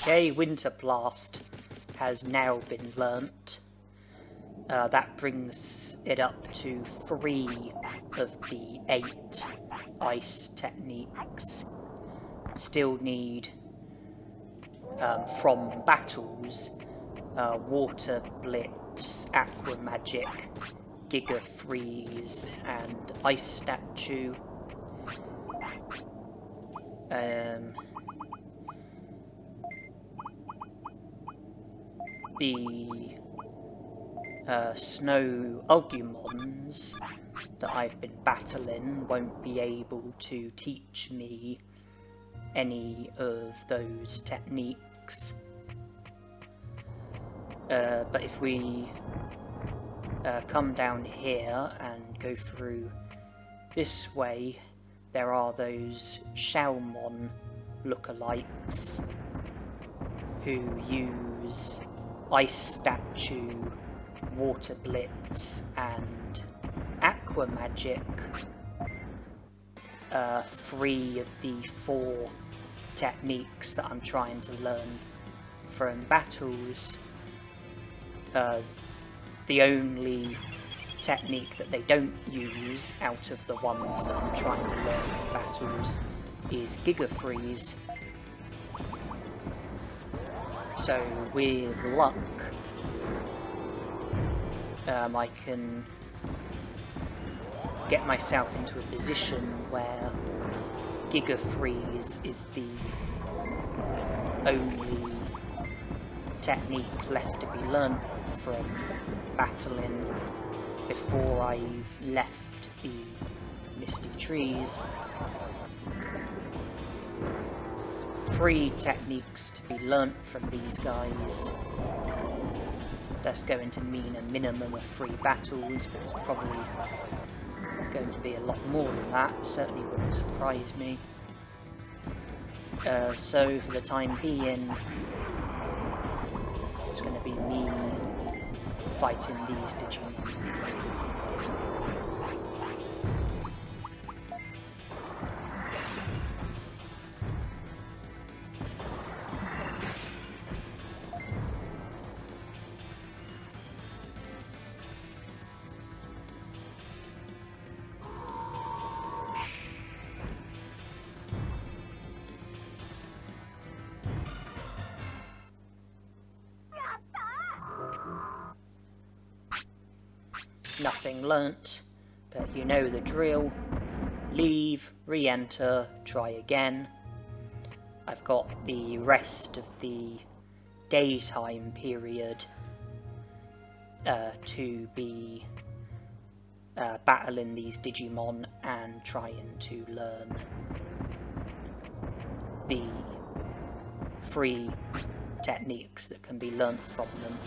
Okay, Winter Blast has now been learnt. That brings it up to 3 of the 8 ice techniques. Still need, from battles, Water Blitz, Aqua Magic, Giga Freeze, and Ice Statue. The Snow Agumons that I've been battling won't be able to teach me any of those techniques. But if we come down here and go through this way, there are those Shalmon lookalikes who use Ice Statue, Water Blitz and Aqua Magic, 3 of the 4 techniques that I'm trying to learn from battles. The only technique that they don't use out of the ones that I'm trying to learn for battles is Giga Freeze. So with luck, I can get myself into a position where Giga Freeze is the only technique left to be learnt from battling before I've left the Misty Trees. 3 techniques to be learnt from these guys. That's going to mean a minimum of 3 battles, but it's probably going to be a lot more than that. Certainly wouldn't surprise me. So for the time being, it's going to be me fighting these Digimon. Nothing learnt, but you know the drill. Leave, re-enter, try again. I've got the rest of the daytime period to be battling these Digimon and trying to learn the 3 techniques that can be learnt from them.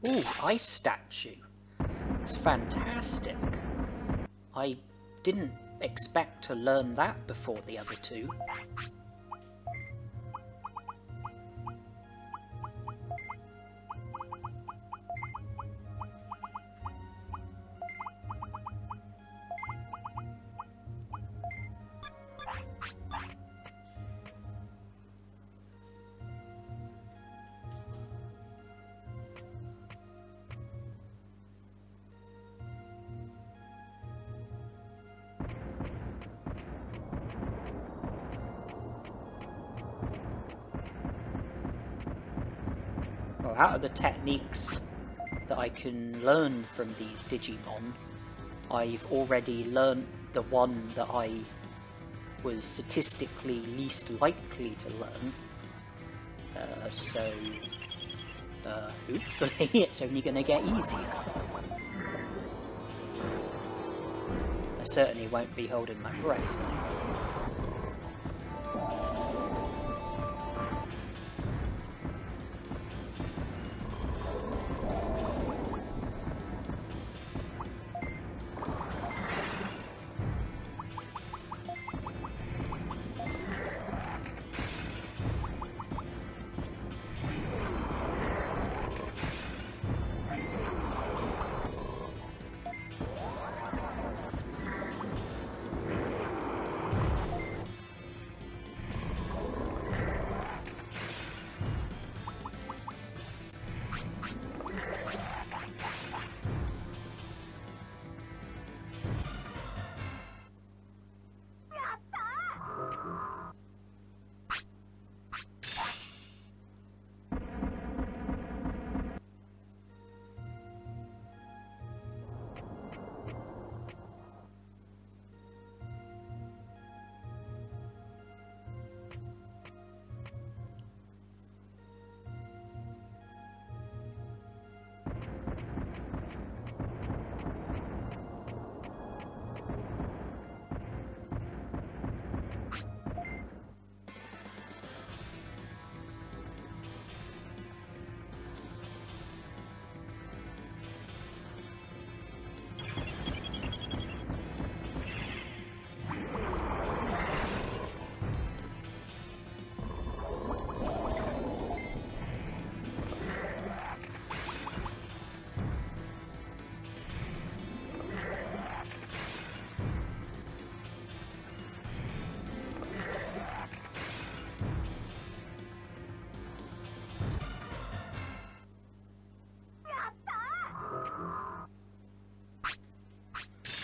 Ooh, ice statue. That's fantastic. I didn't expect to learn that before the other two. Well, out of the techniques that I can learn from these Digimon, I've already learned the one that I was statistically least likely to learn. So hopefully it's only going to get easier. I certainly won't be holding my breath though.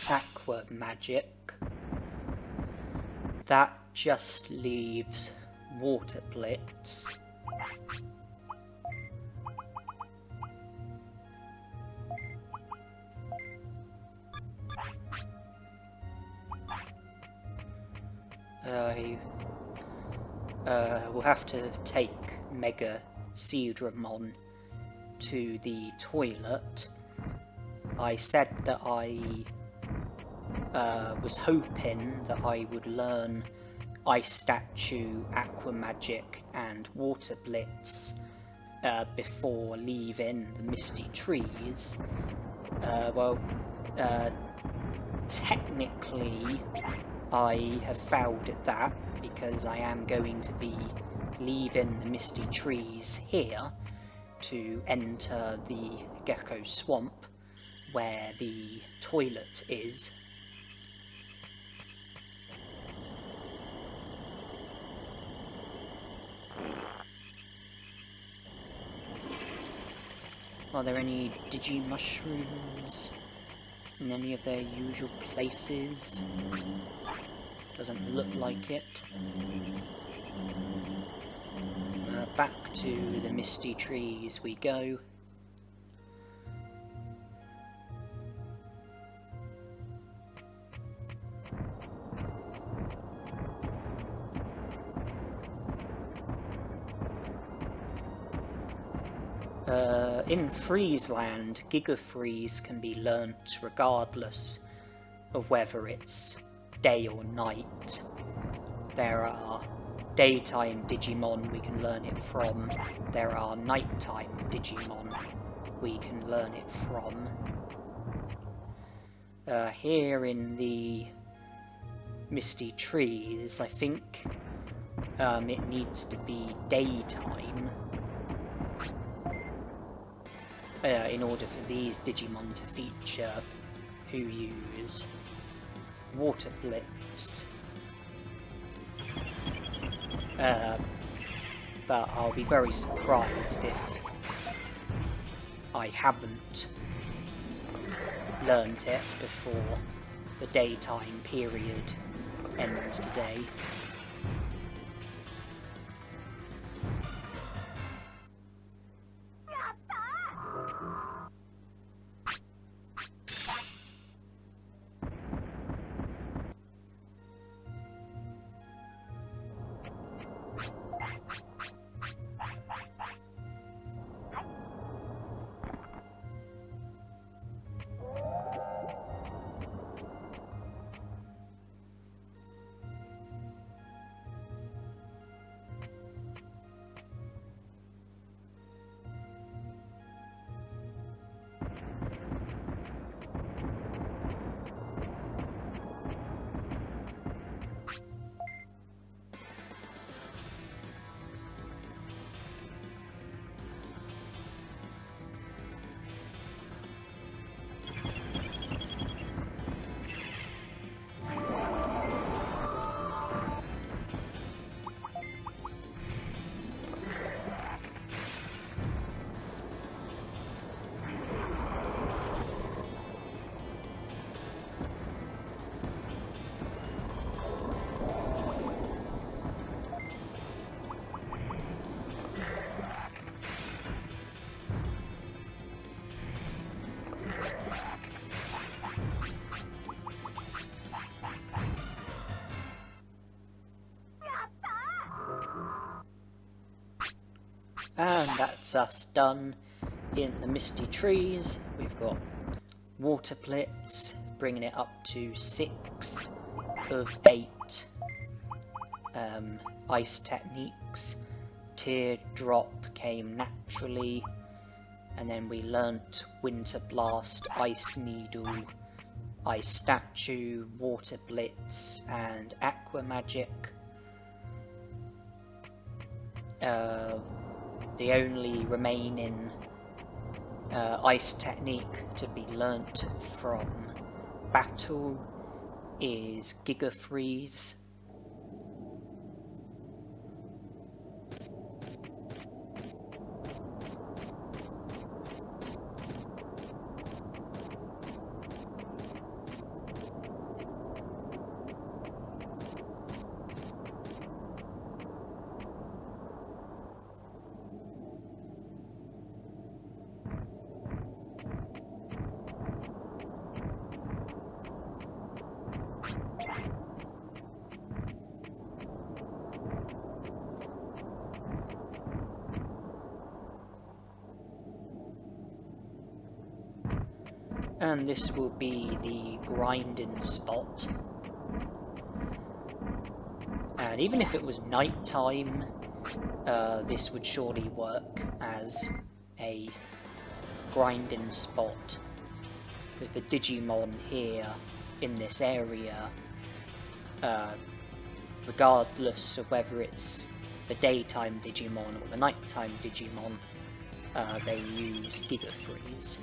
Aqua magic. That just leaves Water Blitz. We'll have to take Machinedramon to the toilet. I said that I was hoping that I would learn Ice Statue, Aqua Magic and Water Blitz before leaving the Misty Trees. Technically I have failed at that because I am going to be leaving the Misty Trees here to enter the Gecko Swamp where the toilet is. Are there any Digimushrooms in any of their usual places? Doesn't look like it. Back to the Misty Trees we go. In Freezeland, Giga Freeze can be learnt regardless of whether it's day or night. There are daytime Digimon we can learn it from, there are nighttime Digimon we can learn it from. Here in the Misty Trees, I think it needs to be daytime in order for these Digimon to feature who use Water Blitz. But I'll be very surprised if I haven't learnt it before the daytime period ends today. And that's us done in the Misty Trees. We've got Water Blitz, bringing it up to 6 of 8 ice techniques. Teardrop came naturally, and then we learnt Winter Blast, Ice Needle, Ice Statue, Water Blitz, and Aqua Magic. The only remaining ice technique to be learnt from battle is Giga Freeze. And this will be the grinding spot. And even if it was night time, this would surely work as a grinding spot, because the Digimon here in this area, regardless of whether it's the daytime Digimon or the nighttime Digimon, they use Giga Freeze.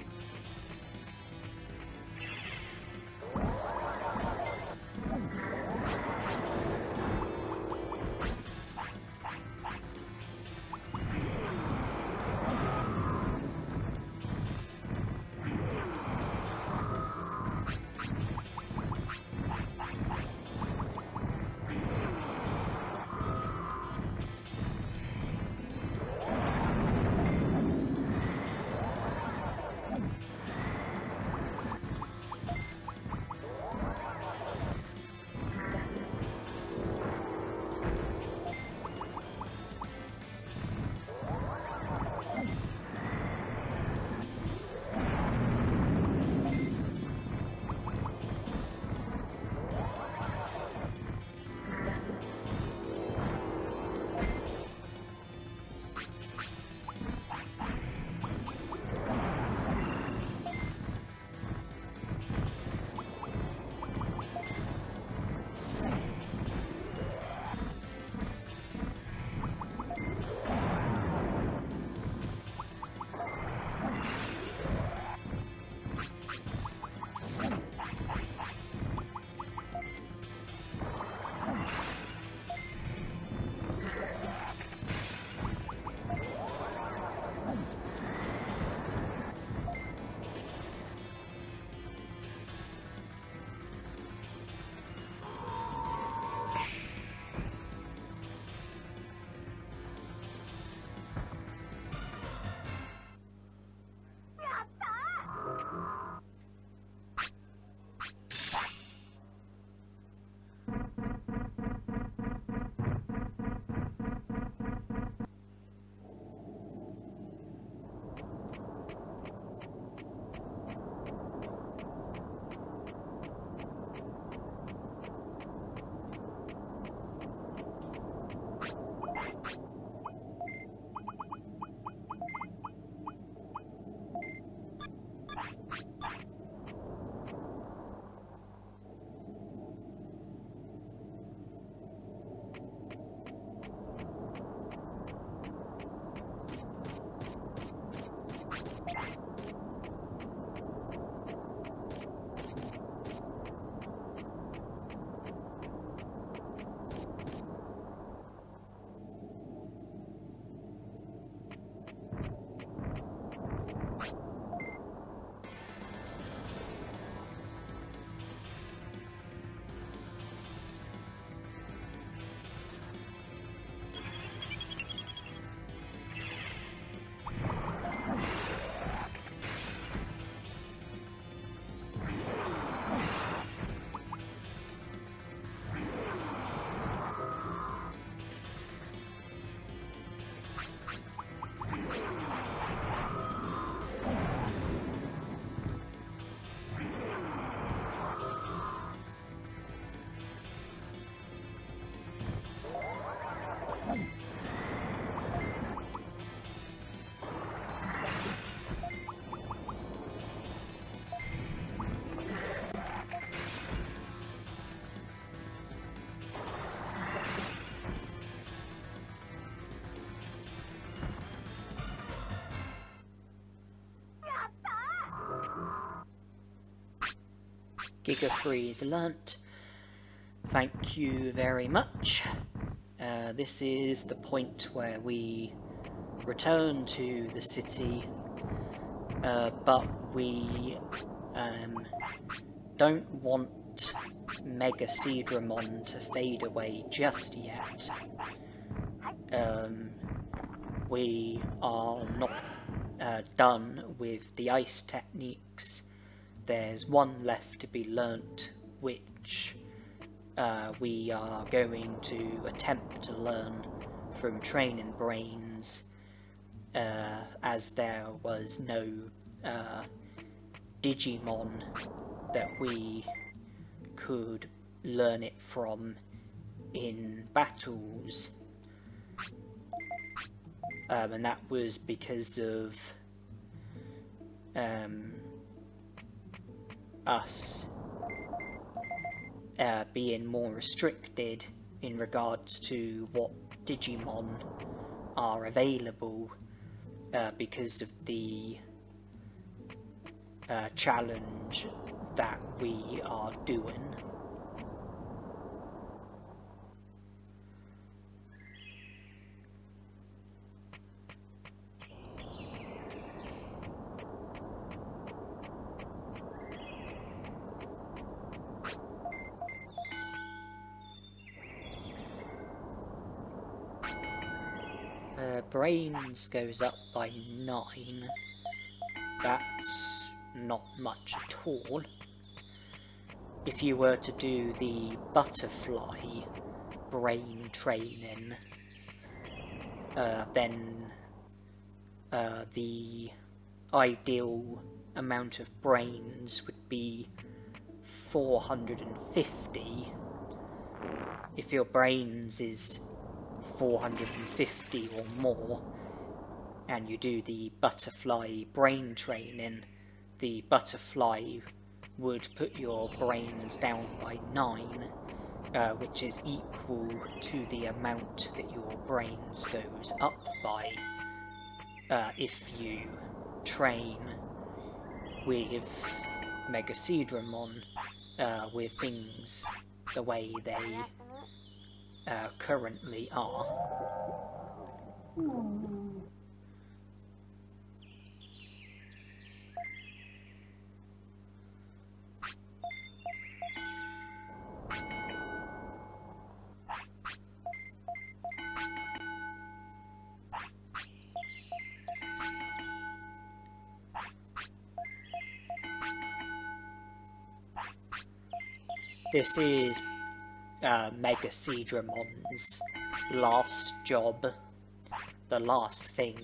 Giga Freeze learnt. Thank you very much. This is the point where we return to the city, but we don't want Machinedramon to fade away just yet. We are not done with the ice techniques. There's one left to be learnt, which we are going to attempt to learn from Training Brains, as there was no Digimon that we could learn it from in battles, and that was because of us being more restricted in regards to what Digimon are available, because of the challenge that we are doing. Brains goes up by 9. That's not much at all. If you were to do the butterfly brain training, then the ideal amount of brains would be 450. If your brains is 450 or more, and you do the butterfly brain training, the butterfly would put your brains down by 9, which is equal to the amount that your brains goes up by if you train with Machinedramon with things the way they currently are. This is Machinedраmon's last job, the last thing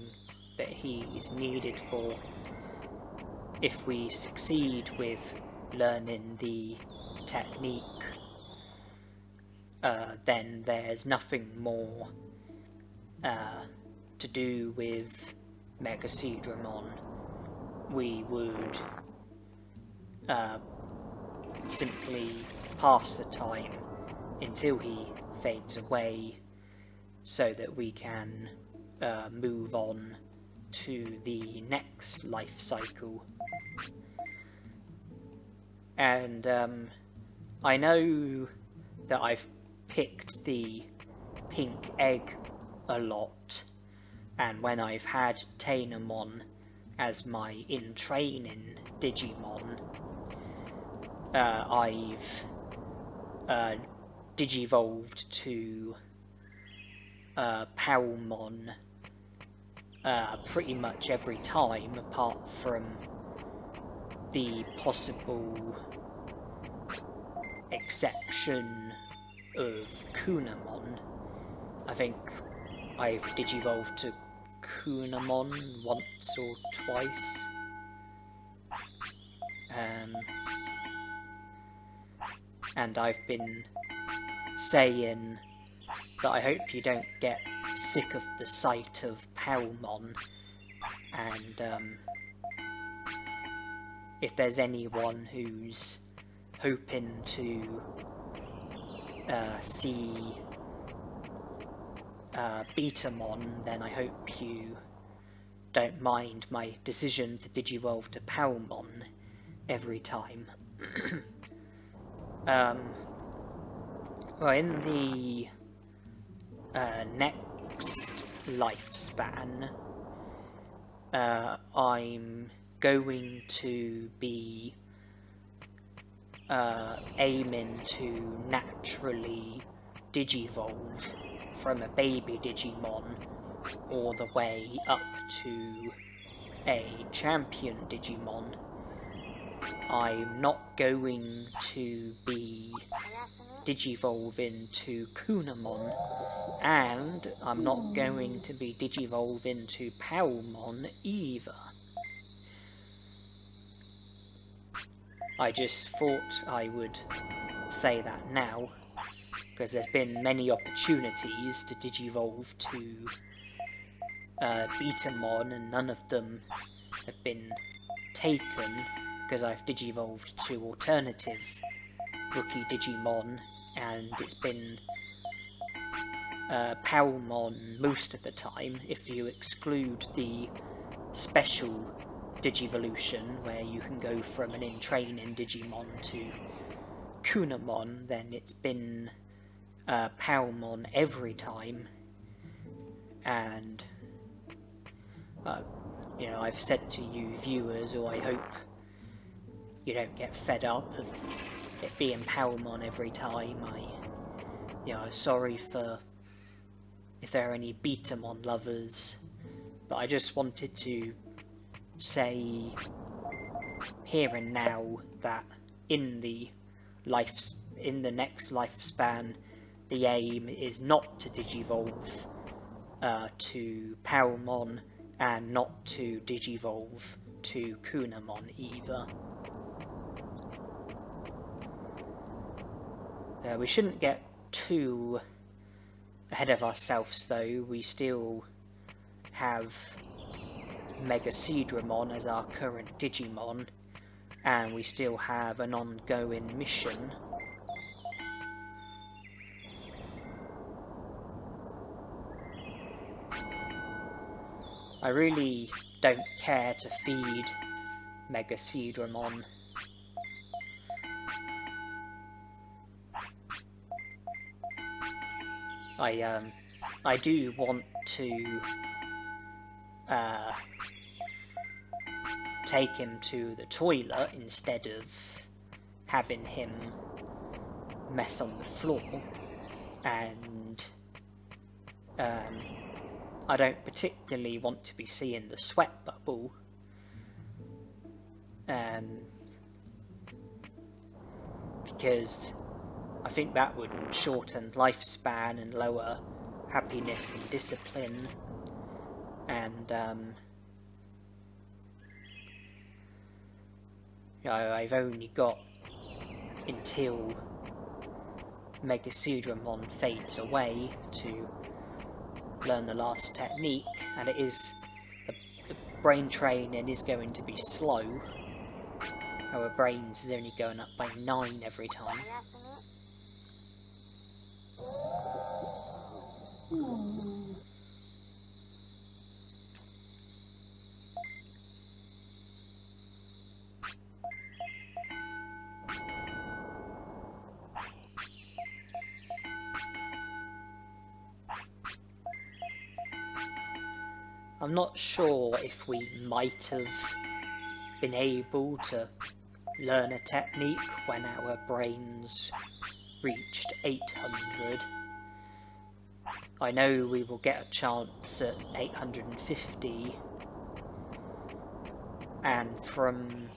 that he's needed for. If we succeed with learning the technique, then there's nothing more to do with Machinedramon. We would simply pass the time until he fades away, so that we can move on to the next life cycle. And I know that I've picked the pink egg a lot, and when I've had Tainomon as my in-training Digimon, I've Digivolved to Palmon pretty much every time, apart from the possible exception of Kunamon. I think I've Digivolved to Kunamon once or twice. And I've been saying that I hope you don't get sick of the sight of Palmon, and if there's anyone who's hoping to see Betamon, then I hope you don't mind my decision to Digivolve to Palmon every time. Well, in the next lifespan, I'm going to be aiming to naturally digivolve from a baby Digimon all the way up to a champion Digimon. I'm not going to be digivolving to Kunamon, and I'm not going to be digivolving to Palmon either. I just thought I would say that now, because there's been many opportunities to digivolve to Betamon, and none of them have been taken, because I've digivolved to alternative rookie Digimon, and it's been Palmon most of the time, if you exclude the special Digivolution, where you can go from an in-training Digimon to Kunamon, then it's been Palmon every time. And you know, I've said to you viewers, or I hope you don't get fed up of it being Palmon every time. Sorry for if there are any Betamon lovers, but I just wanted to say here and now that in the next lifespan, the aim is not to digivolve to Palmon, and not to digivolve to Kunamon either. We shouldn't get too ahead of ourselves though. We still have Machinedramon as our current Digimon, and we still have an ongoing mission. I really don't care to feed Machinedramon. I do want to take him to the toilet instead of having him mess on the floor, and I don't particularly want to be seeing the sweat bubble, because I think that would shorten lifespan and lower happiness and discipline, and I've only got until Machinedramon fades away to learn the last technique, and it is the brain training is going to be slow. Our brains is only going up by 9 every time. I'm not sure if we might have been able to learn a technique when our brains reached 800. I know we will get a chance at 850, and from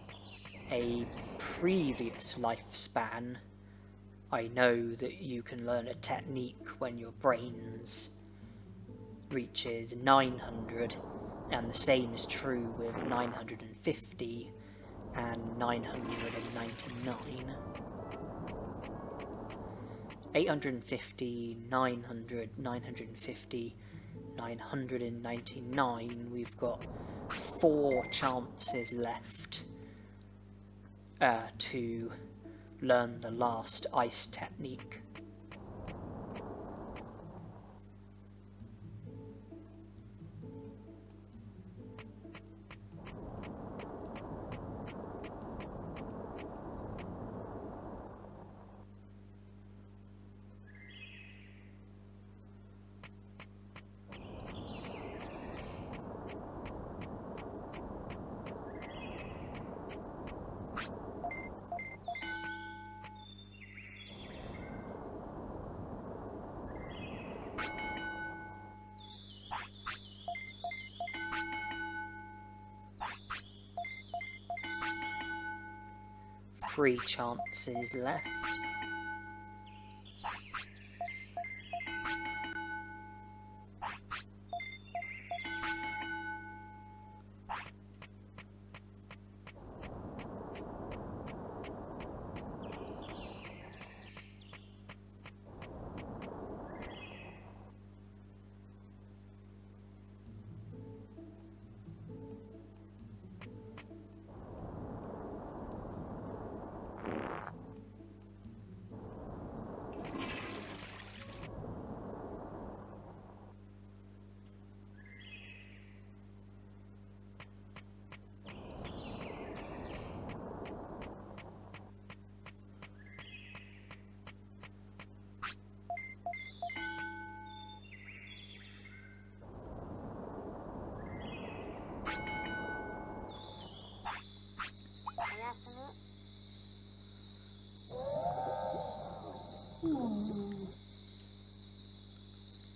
a previous lifespan, I know that you can learn a technique when your brains reaches 900, and the same is true with 950 and 999. 850, 900, 950, 999, we've got 4 chances left to learn the last ice technique. 3 chances left.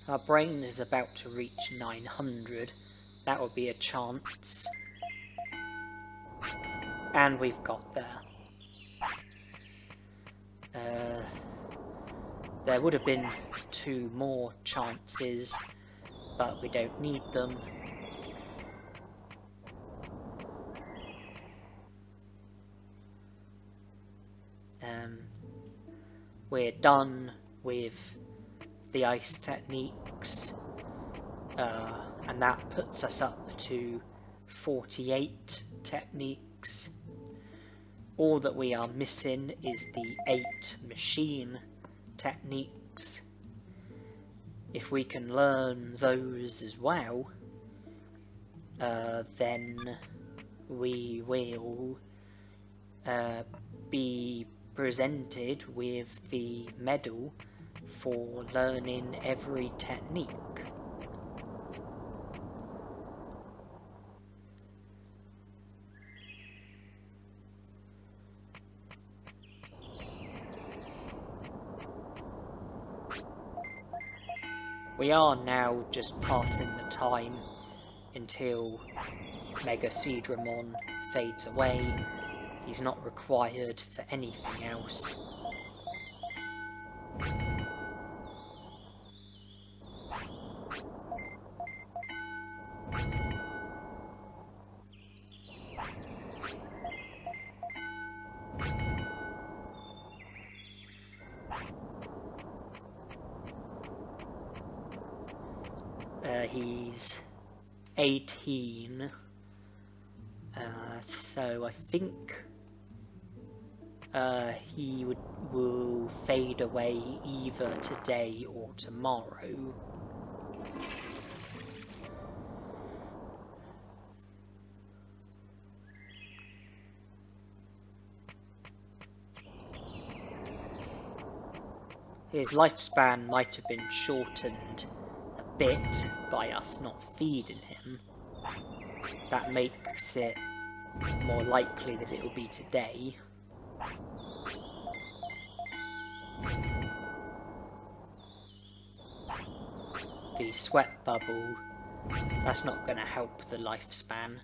Our brain is about to reach 900. That would be a chance. And we've got there. There would have been 2 more chances, but we don't need them. We're done with the ice techniques, and that puts us up to 48 techniques. All that we are missing is the 8 machine techniques. If we can learn those as well, then we will be presented with the medal for learning every technique. We are now just passing the time until Machinedramon fades away. He's not required for anything else. He's 18, so I think he will fade away either today or tomorrow. His lifespan might have been shortened a bit by us not feeding him. That makes it more likely that it will be today. The sweat bubble, that's not going to help the lifespan.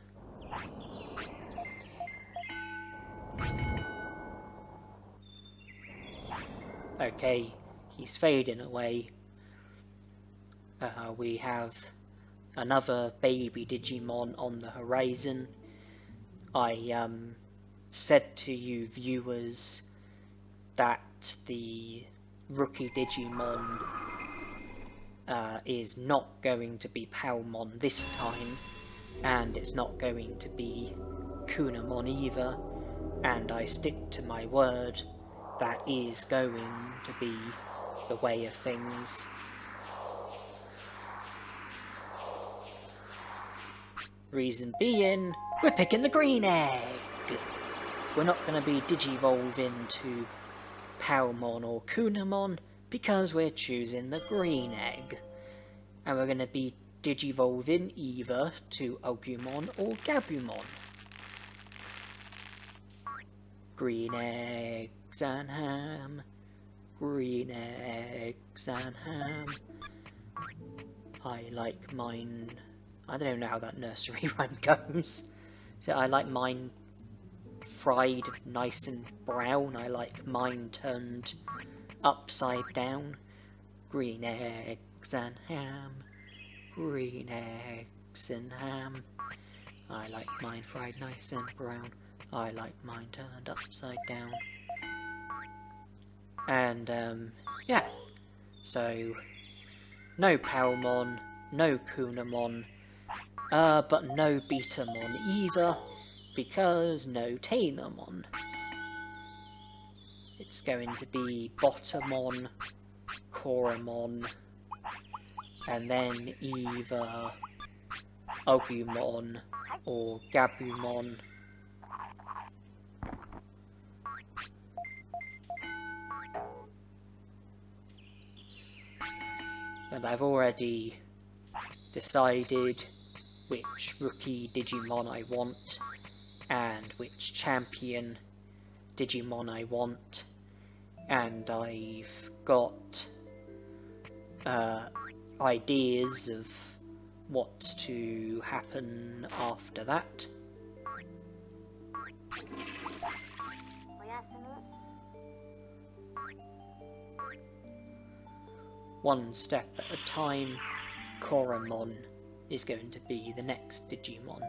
Okay, he's fading away. We have another baby Digimon on the horizon. I said to you viewers that the rookie Digimon is not going to be Palmon this time, and it's not going to be Kunamon either, and I stick to my word. That is going to be the way of things. Reason being, we're picking the green egg! We're not going to be Digivolving to Palmon or Kunamon because we're choosing the green egg. And we're going to be Digivolving either to Agumon or Gabumon. Green eggs and ham. Green eggs and ham. I like mine. I don't know how that nursery rhyme goes. So I like mine fried nice and brown. I like mine turned upside down. Green eggs and ham. Green eggs and ham. I like mine fried nice and brown. I like mine turned upside down. And, yeah. So, no Palmon, no Kunamon, but no Betamon either, because no Tamamon. It's going to be Bottomon, Coramon, and then either Agumon or Gabumon. And I've already decided which rookie Digimon I want and which champion Digimon I want, and I've got ideas of what's to happen after that. One step at a time, Coramon is going to be the next Digimon.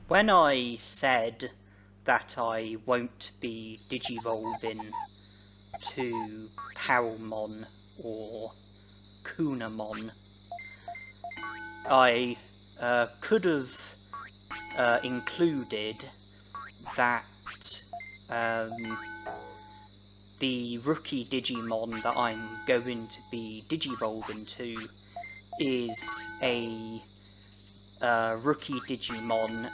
When I said that I won't be Digivolving to Palmon or Kunamon, I could have included that the rookie Digimon that I'm going to be Digivolving to is a rookie Digimon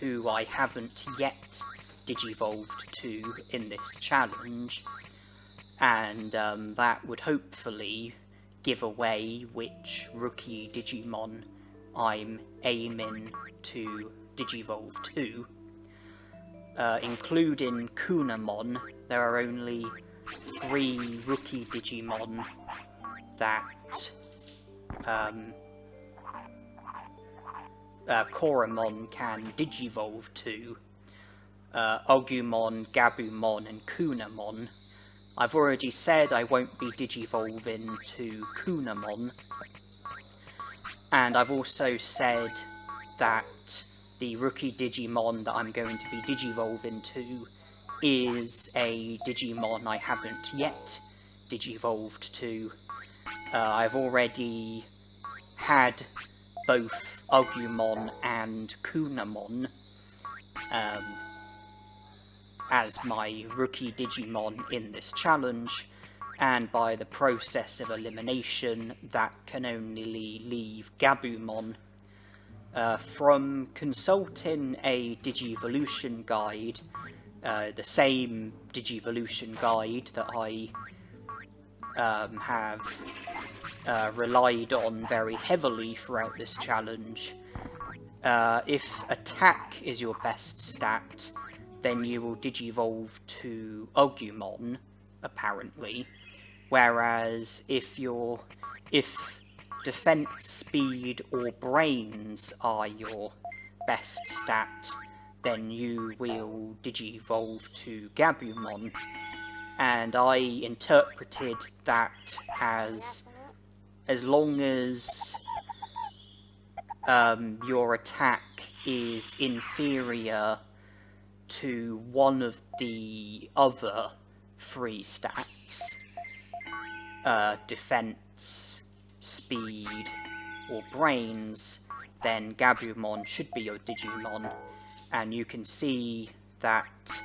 who I haven't yet Digivolved to in this challenge, and that would hopefully give away which rookie Digimon I'm aiming to Digivolve to. Including Kunamon, there are only 3 rookie Digimon that Coramon can Digivolve to. Agumon, Gabumon and Kunamon. I've already said I won't be Digivolving to Kunamon, and I've also said that the rookie Digimon that I'm going to be Digivolving to is a Digimon I haven't yet Digivolved to. I've already had both Agumon and Kunamon as my rookie Digimon in this challenge, and by the process of elimination that can only leave Gabumon. From consulting a Digivolution guide, the same Digivolution guide that I have relied on very heavily throughout this challenge, if attack is your best stat, then you will Digivolve to Agumon, apparently, whereas if defense, speed or brains are your best stat, then you will Digivolve to Gabumon. And I interpreted that as long as your attack is inferior to one of the other 3 stats, defense, speed, or brains, then Gabumon should be your Digimon. And you can see that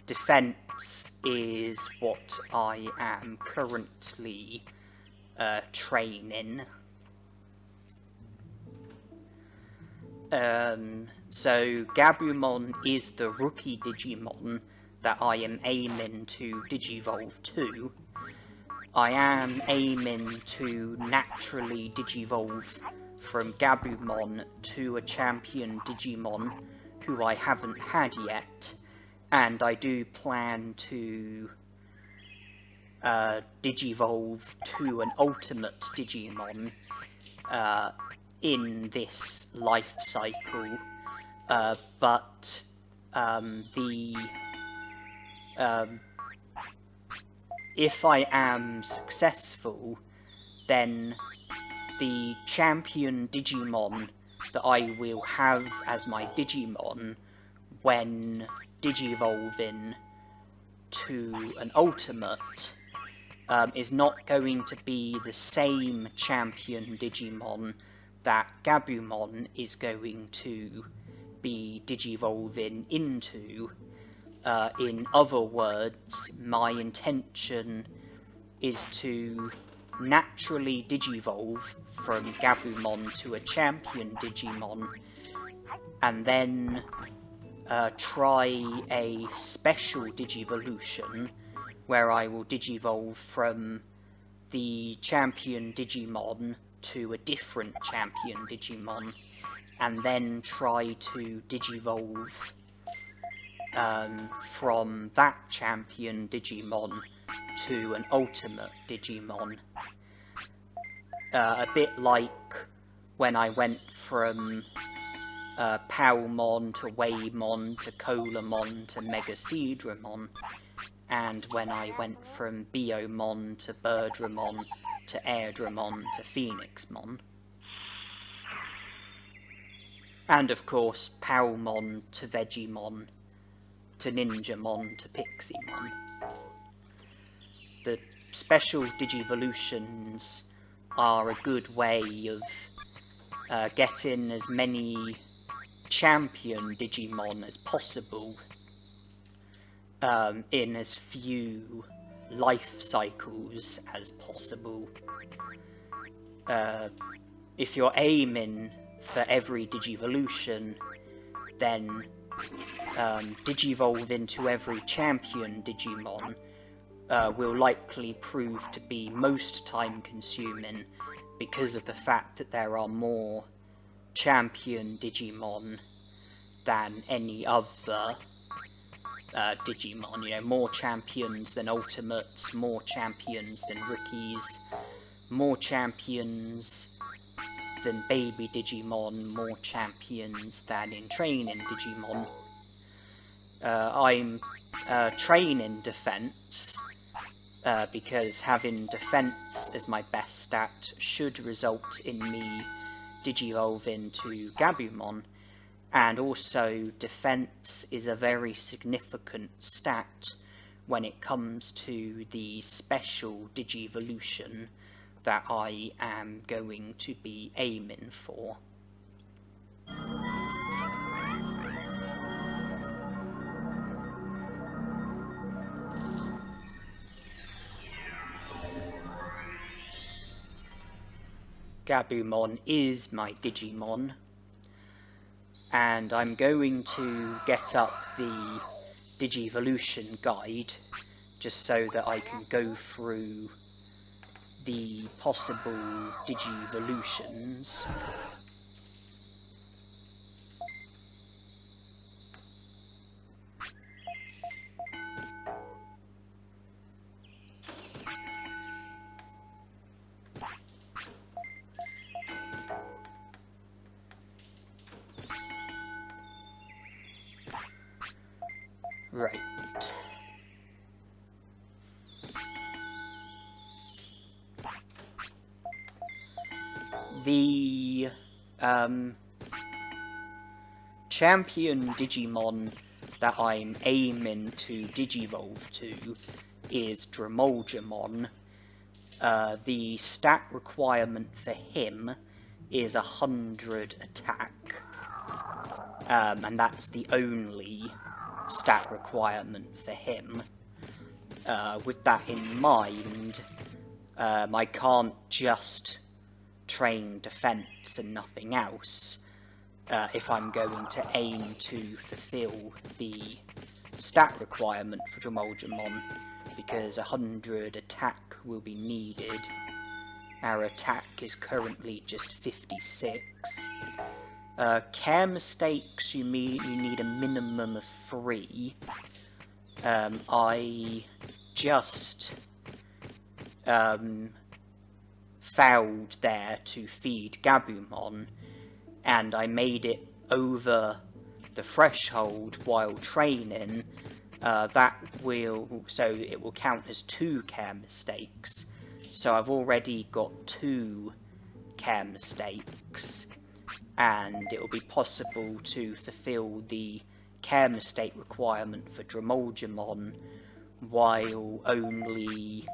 defense is what I am currently training. So Gabumon is the rookie Digimon that I am aiming to Digivolve to. I am aiming to naturally Digivolve from Gabumon to a champion Digimon who I haven't had yet, and I do plan to Digivolve to an ultimate Digimon in this life cycle, but if I am successful, then the champion Digimon that I will have as my Digimon when Digivolving to an ultimate is not going to be the same champion Digimon that Gabumon is going to be Digivolving into. In other words, my intention is to naturally Digivolve from Gabumon to a champion Digimon, and then try a special Digivolution where I will Digivolve from the champion Digimon to a different champion Digimon, and then try to Digivolve from that champion Digimon to an ultimate Digimon. A bit like when I went from Palmon to Waymon to Colamon to Machinedramon, and when I went from Biomon to Birdramon to Airdramon to Phoenixmon. And of course, Palmon to Vegemon to Ninjamon to Pixiemon. The special Digivolutions are a good way of getting as many champion Digimon as possible in as few life cycles as possible. If you're aiming for every Digivolution, then Digivolve into every champion Digimon will likely prove to be most time consuming because of the fact that there are more champion Digimon than any other Digimon. You know, more champions than ultimates, more champions than rookies, more champions than baby Digimon, more champions than in training Digimon. I'm training defense because having defense as my best stat should result in me Digivolving to Gabumon, and also defense is a very significant stat when it comes to the special Digivolution that I am going to be aiming for. Gabumon is my Digimon, and I'm going to get up the Digivolution guide just so that I can go through the possible Digivolutions. Right. The champion Digimon that I'm aiming to Digivolve to is Dramoljamon. The stat requirement for him is 100 attack, and that's the only stat requirement for him. With that in mind, I can't just train defense and nothing else if I'm going to aim to fulfill the stat requirement for Dramoljamon, because 100 attack will be needed. Our attack is currently just 56. Care mistakes, you need a minimum of 3. I just failed there to feed Gabumon, and I made it over the threshold while training. So it will count as 2 care mistakes. So I've already got 2 care mistakes, and it will be possible to fulfill the care mistake requirement for Dramoljamon while only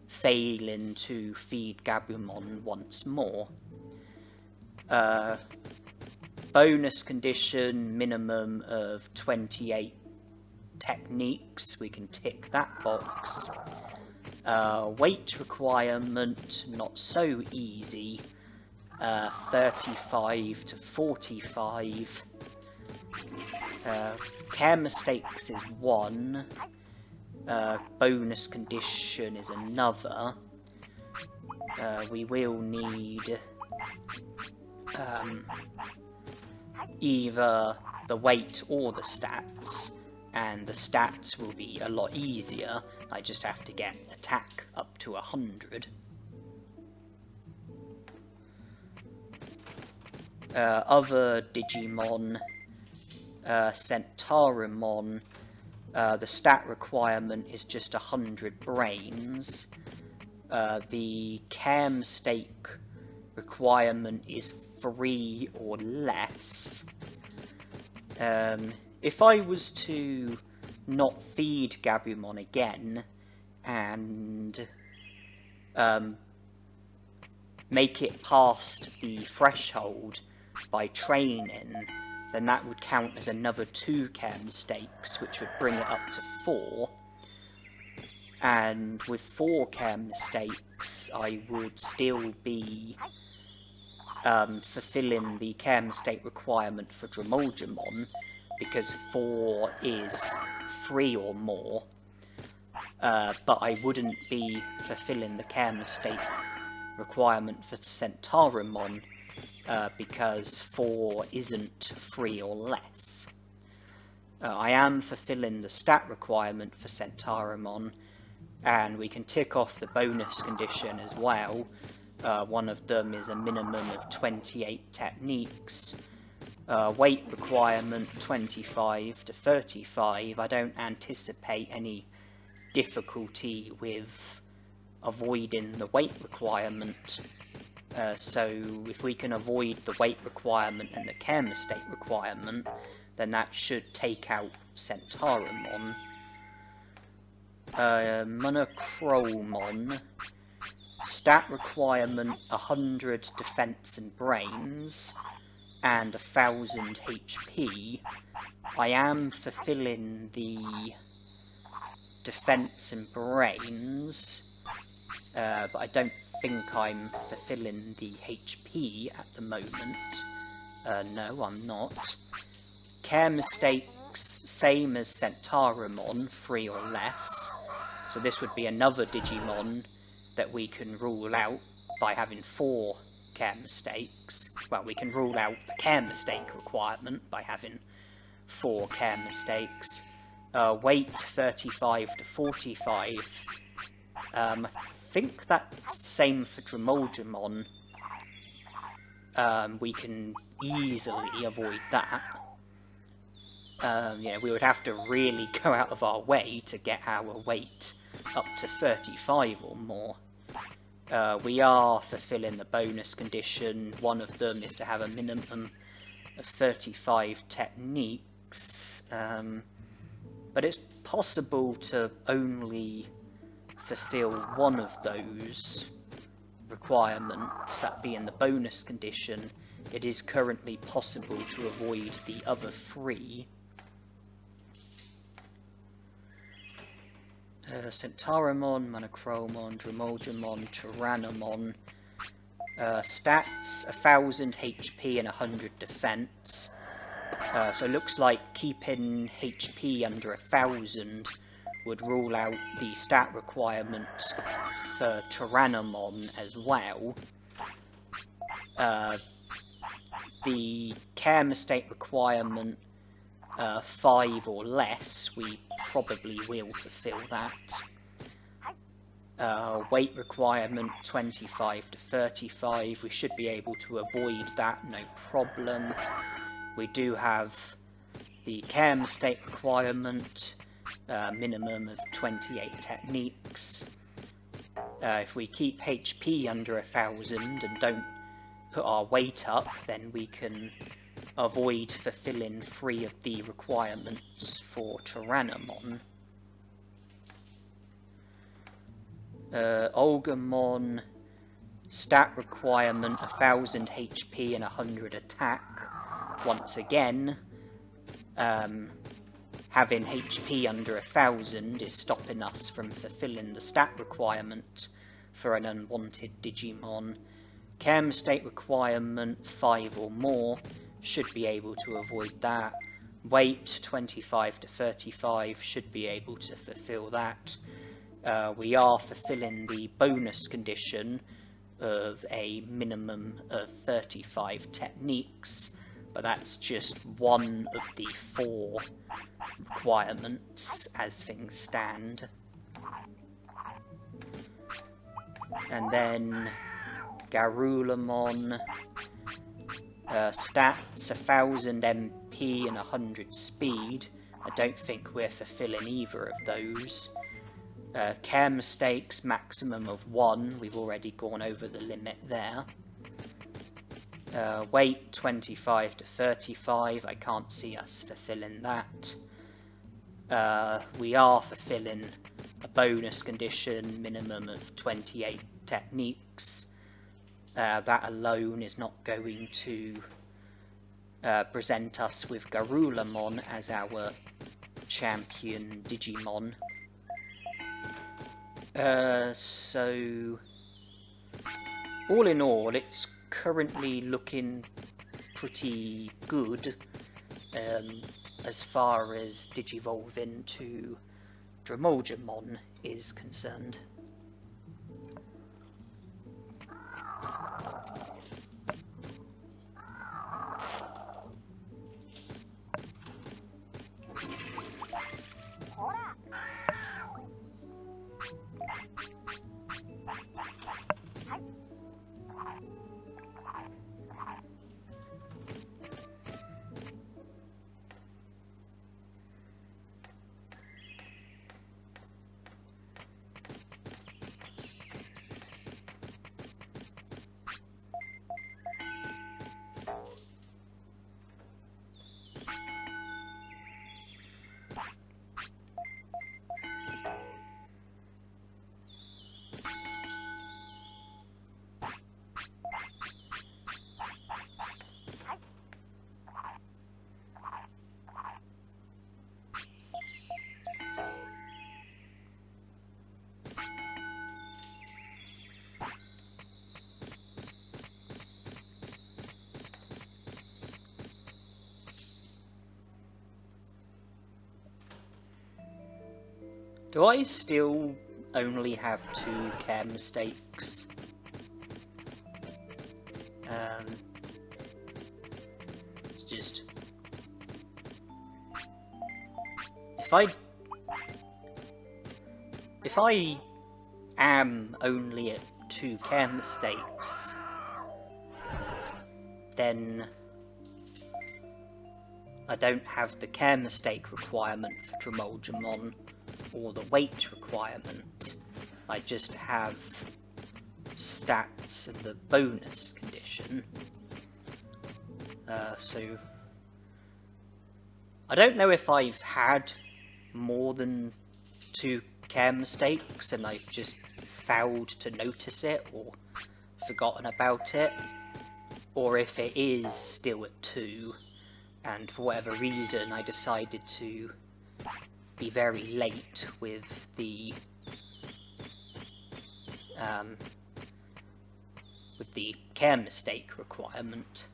failing to feed Gabumon once more. Bonus condition, minimum of 28 techniques, we can tick that box. Weight requirement, not so easy, 35 to 45. Care mistakes is 1. Bonus condition is another. We will need either the weight or the stats, and the stats will be a lot easier. I just have to get attack up to 100. Other Digimon, Centaurimon, the stat requirement is just 100 brains. The care mistake requirement is 3 or less. If I was to not feed Gabumon again and make it past the threshold by training, then that would count as another 2 care mistakes, which would bring it up to 4. And with 4 care mistakes, I would still be fulfilling the care mistake requirement for Dramoljamon, because 4 is 3 or more, but I wouldn't be fulfilling the care mistake requirement for Centaurimon, because 4 isn't 3 or less. I am fulfilling the stat requirement for Centaurimon, and we can tick off the bonus condition as well. One of them is a minimum of 28 techniques. Weight requirement 25 to 35. I don't anticipate any difficulty with avoiding the weight requirement. So if we can avoid the weight requirement and the care mistake requirement, then that should take out Centaurimon. Monochromon, stat requirement 100 defense and brains and 1000 HP. I am fulfilling the defense and brains, but I don't think I'm fulfilling the HP at the moment. No, I'm not. Care mistakes, same as Centaurimon, 3 or less. So this would be another Digimon that we can rule out by having 4 care mistakes. Well, we can rule out the care mistake requirement by having 4 care mistakes. Weight 35 to 45. I think that's the same for Dramoljamon. We can easily avoid that. We would have to really go out of our way to get our weight up to 35 or more. We are fulfilling the bonus condition. One of them is to have a minimum of 35 techniques, but it's possible to only fulfill one of those requirements, that being the bonus condition. It is currently possible to avoid the other three. Centauramon, Monochromon, Dromodramon, Tyrannomon. Stats 1000 HP and 100 defense. So it looks like keeping HP under 1000 would rule out the stat requirement for Tyrannomon as well. The care mistake requirement 5 or less, we probably will fulfill that. Weight requirement 25 to 35, we should be able to avoid that, no problem. We do have the care mistake requirement, minimum of 28 techniques. If we keep HP under 1000 and don't put our weight up, then we can avoid fulfilling 3 of the requirements for Tyrannomon. Agumon, stat requirement 1000 HP and 100 attack. Once again, having HP under 1000 is stopping us from fulfilling the stat requirement for an unwanted Digimon. Care mistake requirement 5 or more, should be able to avoid that. Weight 25 to 35, should be able to fulfill that. We are fulfilling the bonus condition of a minimum of 35 techniques, but that's just one of the 4 requirements as things stand. And then Garulamon, stats 1000 MP and 100 speed. I don't think we're fulfilling either of those. Care mistakes, maximum of 1. We've already gone over the limit there. Weight 25 to 35. I can't see us fulfilling that. We are fulfilling a bonus condition, minimum of 28 techniques. That alone is not going to present us with Garulamon as our champion Digimon. So, all in all, it's currently looking pretty good as far as Digivolving to Dromodramon is concerned. Do I still only have 2 care mistakes? It's just... If I am only at 2 care mistakes, then I don't have the care mistake requirement for Dromodramon or the weight requirement. I just have stats and the bonus condition. So I don't know if I've had more than 2 care mistakes and I've just failed to notice it or forgotten about it, or if it is still at 2 and for whatever reason I decided to be very late with the care mistake requirement.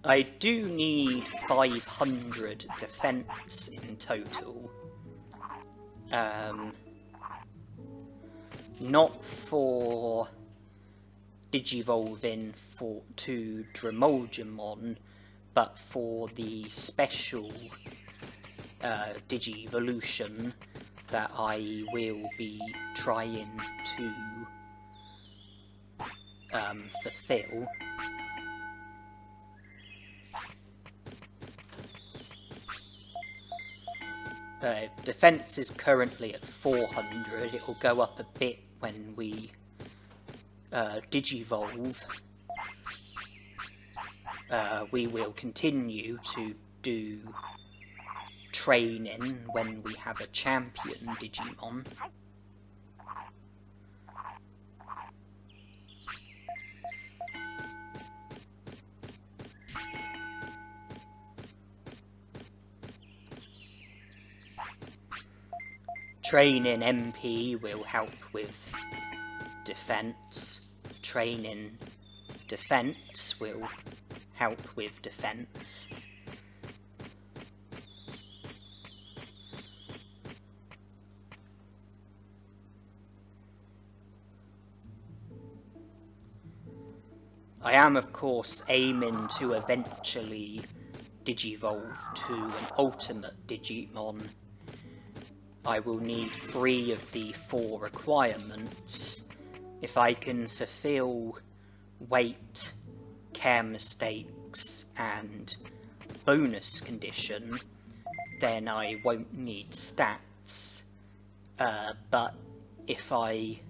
I do need 500 defense in total. Not for Digivolving to Digimon, but for the special Digivolution that I will be trying to fulfill. Defense is currently at 400. It will go up a bit when we Digivolve. We will continue to do training when we have a champion Digimon. Training MP will help with defense. Training defense will help with defense. I am, of course, aiming to eventually Digivolve to an ultimate Digimon. I will need 3 of the 4 requirements. If I can fulfill weight, care mistakes, and bonus condition, then I won't need stats. But if I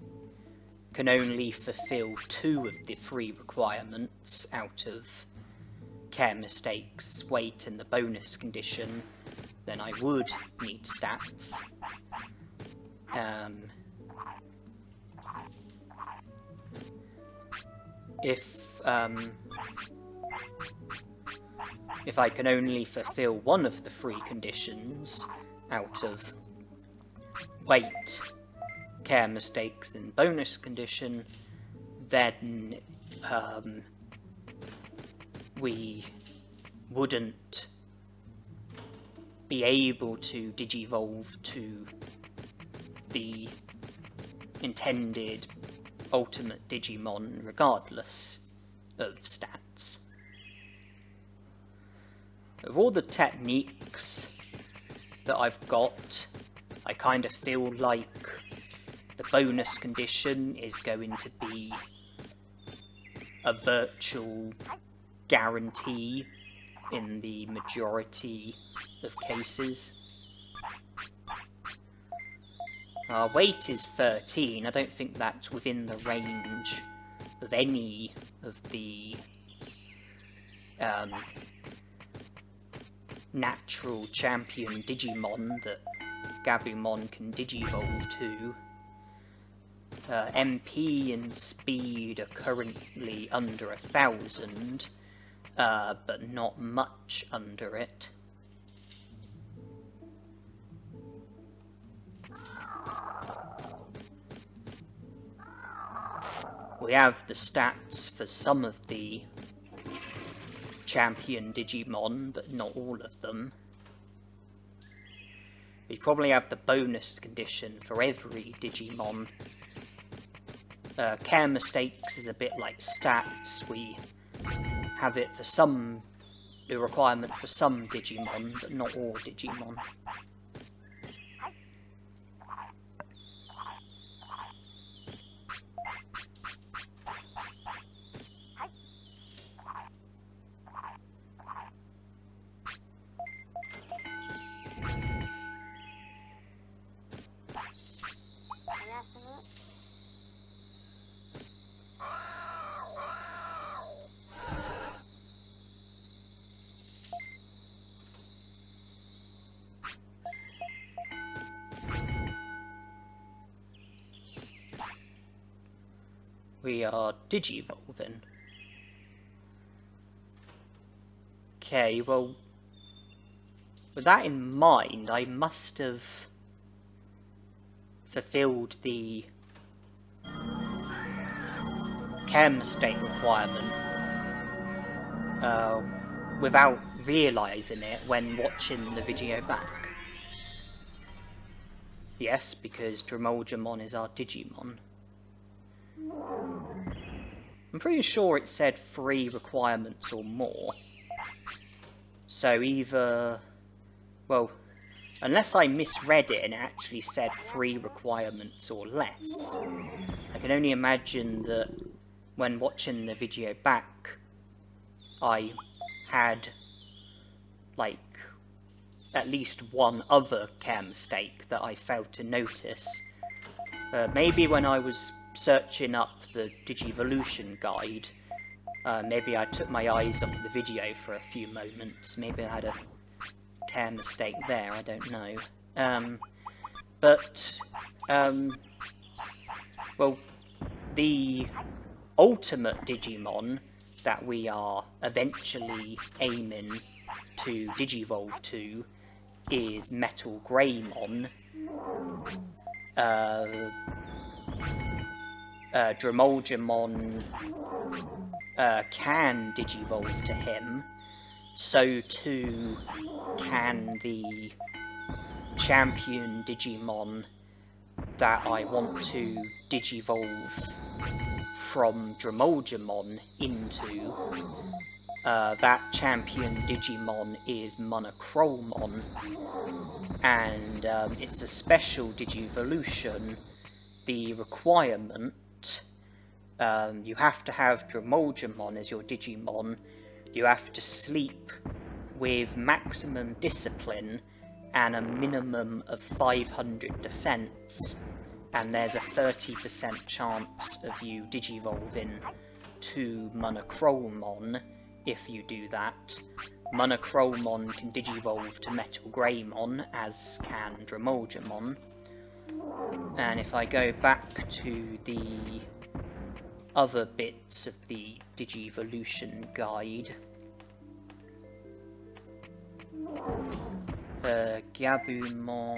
can only fulfill 2 of the 3 requirements out of care mistakes, weight, and the bonus condition, then I would need stats. If I can only fulfill 1 of the 3 conditions out of weight, care mistakes, and bonus condition, then we wouldn't be able to Digivolve to the intended ultimate Digimon regardless of stats. Of all the techniques that I've got, I kind of feel like the bonus condition is going to be a virtual guarantee in the majority of cases. Our weight is 13. I don't think that's within the range of any of the natural champion Digimon that Agumon can Digivolve to. MP and speed are currently under 1,000, but not much under it. We have the stats for some of the champion Digimon, but not all of them. We probably have the bonus condition for every Digimon. Care mistakes is a bit like stats. We have it for the requirement for some Digimon, but not all Digimon. we are Digivolving. Okay, well, with that in mind, I must have fulfilled the chem state requirement without realising it when watching the video back. Yes, because Digimon is our Digimon. I'm pretty sure it said 3 requirements or more. So either, well, unless I misread it and it actually said 3 requirements or less, I can only imagine that when watching the video back, I had, like, at least one other care mistake that I failed to notice. Maybe when I was searching up the Digivolution guide, maybe I took my eyes off the video for a few moments. Maybe I had a care mistake there, I don't know. Well, the ultimate Digimon that we are eventually aiming to Digivolve to is Metal Greymon. Dromolgemon can Digivolve to him, so too can the champion Digimon that I want to Digivolve from Dromolgemon into. That champion Digimon is Monochromon, and it's a special Digivolution. The requirement, you have to have Dromolgemon as your Digimon, you have to sleep with maximum discipline and a minimum of 500 defense, and there's a 30% chance of you Digivolving to Monochromon if you do that. Monochromon can Digivolve to Metal Greymon, as can Dromolgemon. And if I go back to the other bits of the Digivolution guide, Agumon,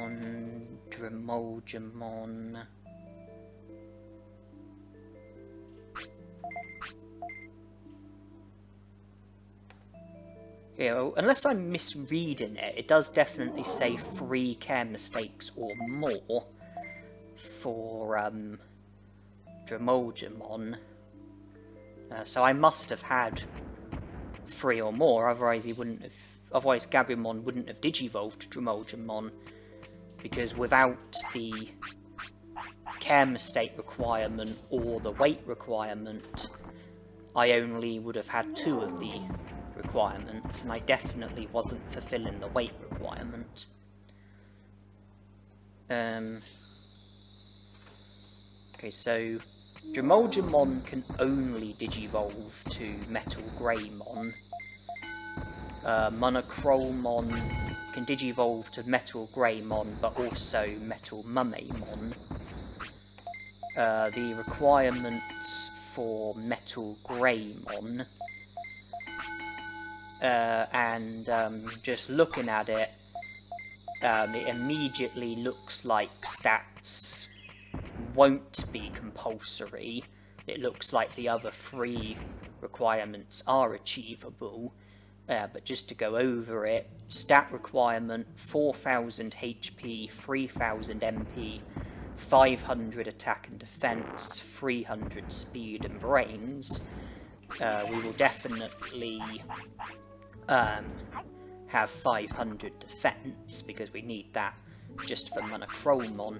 Dromolgemon, yeah, well, unless I'm misreading it, it does definitely say 3 care mistakes or more for Dromolgemon. So I must have had 3 or more, otherwise he wouldn't have. Otherwise Agumon wouldn't have Digivolved Dromolgemon, because without the care mistake requirement or the weight requirement, I only would have had 2 of the requirements, and I definitely wasn't fulfilling the weight requirement. Okay, so Dromolgemon can only Digivolve to Metal Greymon. Monochromon can Digivolve to Metal Greymon, but also Metal Mummemon. The requirements for Metal Greymon, and just looking at it, it immediately looks like stats won't be compulsory. It looks like the other 3 requirements are achievable. But just to go over it, stat requirement 4000 HP, 3000 MP, 500 attack and defense, 300 speed and brains. We will definitely have 500 defense because we need that just for Monochromon.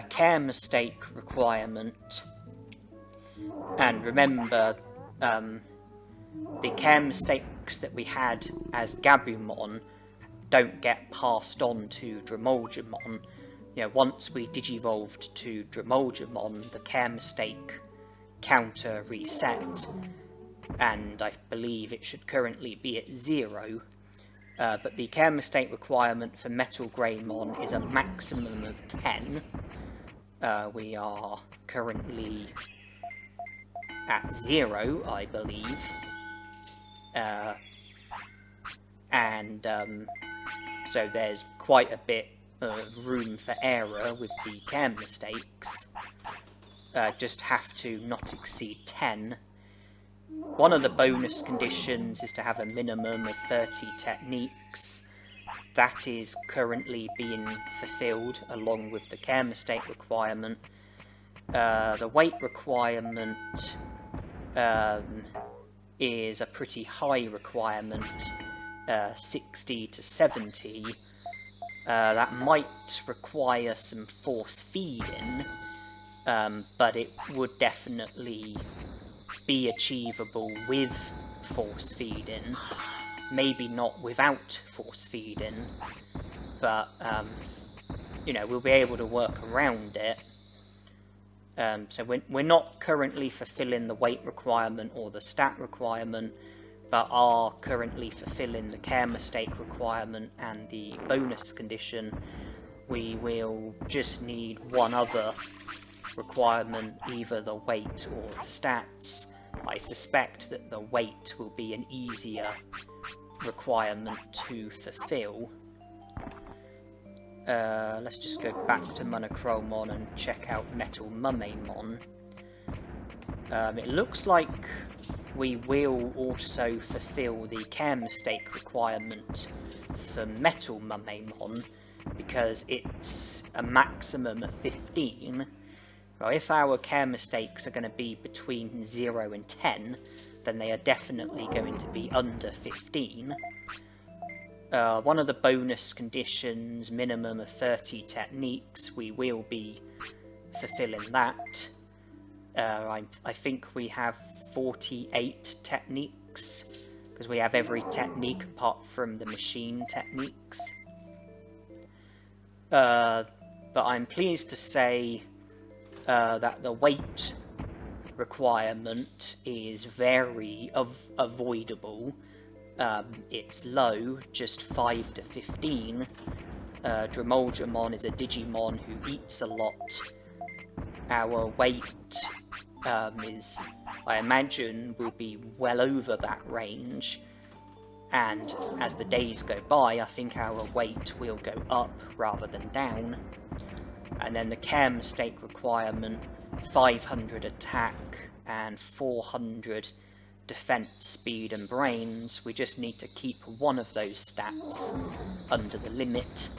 Care mistake requirement, and remember, the care mistakes that we had as Agumon don't get passed on to Dromolgemon. You know, once we Digivolved to Dromolgemon, the care mistake counter reset, and I believe it should currently be at 0. But the care mistake requirement for Metal Greymon is a maximum of 10. We are currently at 0, I believe. So there's quite a bit of room for error with the care mistakes. Just have to not exceed 10. One of the bonus conditions is to have a minimum of 30 techniques. That is currently being fulfilled along with the care mistake requirement. The weight requirement is a pretty high requirement, 60 to 70. That might require some force feeding, but it would definitely be achievable with force feeding. Maybe not without force feeding, but you know, we'll be able to work around it. So we're not currently fulfilling the weight requirement or the stat requirement, but are currently fulfilling the care mistake requirement and the bonus condition. We will just need one other requirement, either the weight or the stats. I suspect that the weight will be an easier requirement to fulfill. Let's just go back to Monochromon and check out Metal Mummemon. It looks like we will also fulfill the care mistake requirement for Metal Mummemon, because it's a maximum of 15. Well, if our care mistakes are going to be between 0 and 10, then they are definitely going to be under 15. One of the bonus conditions, minimum of 30 techniques, we will be fulfilling that. I think we have 48 techniques, because we have every technique apart from the machine techniques. But I'm pleased to say that the weight requirement is very avoidable. It's low, just 5 to 15. Digivolving is a Digimon who eats a lot. Our weight is, I imagine, will be well over that range. And as the days go by, I think our weight will go up rather than down. And then the care mistake requirement, 500 attack and 400 defense, speed and brains. We just need to keep one of those stats under the limit,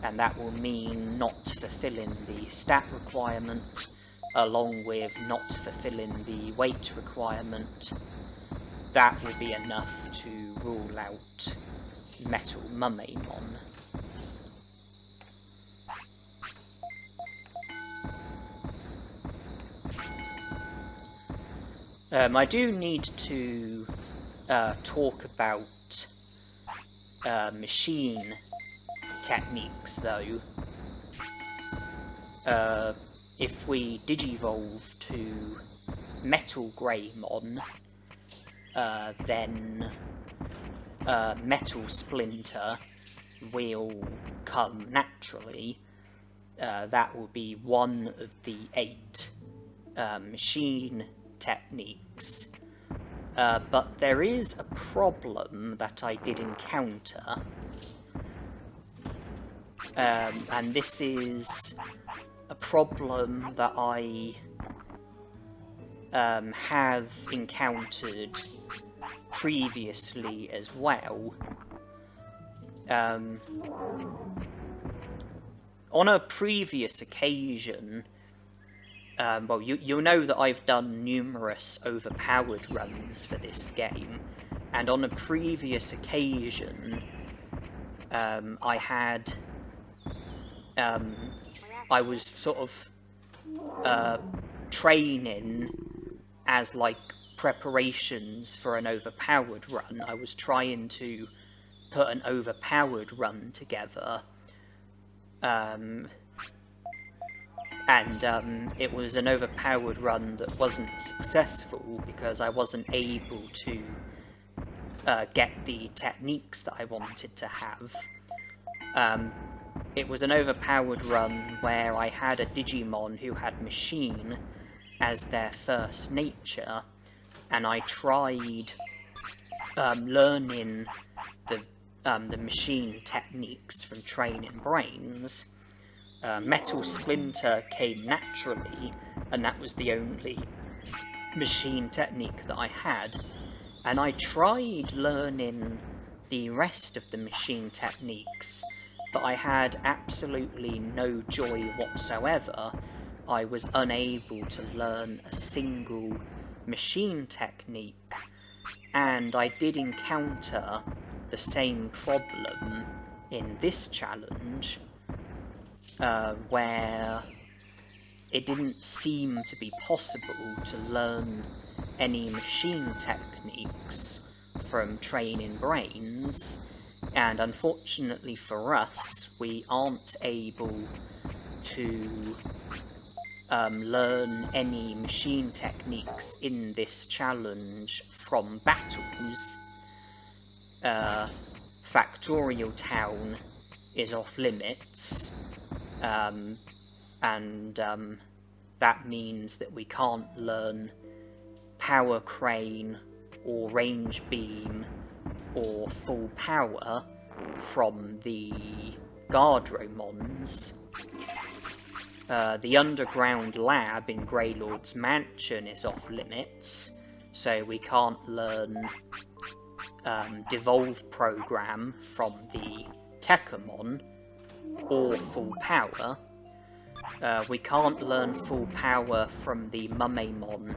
and that will mean not fulfilling the stat requirement along with not fulfilling the weight requirement. That will be enough to rule out Metal Mummemon. I do need to talk about machine techniques, though. If we digivolve to Metal Greymon, then Metal Splinter will come naturally. That will be one of the 8 machine techniques. But there is a problem that I did encounter. And this is a problem that I have encountered previously as well. On a previous occasion, well, you'll know that I've done numerous overpowered runs for this game, and on a previous occasion, I was sort of training as like preparations for an overpowered run. I was trying to put an overpowered run together, and it was an overpowered run that wasn't successful because I wasn't able to get the techniques that I wanted to have. It was an overpowered run where I had a Digimon who had Machine, as their first nature, and I tried learning the machine techniques from training brains, Metal Splinter came naturally, and that was the only machine technique that I had. And I tried learning the rest of the machine techniques, but I had absolutely no joy whatsoever. I was unable to learn a single machine technique, and I did encounter the same problem in this challenge, where it didn't seem to be possible to learn any machine techniques from training brains, and unfortunately for us, we aren't able to learn any machine techniques in this challenge from battles. Factorial Town is off limits, and that means that we can't learn Power Crane or Range Beam or Full Power from the Guardromons. The Underground Lab in Greylord's Mansion is off limits, so we can't learn Devolve Program from the Techamon or Full Power. We can't learn Full Power from the Mummemon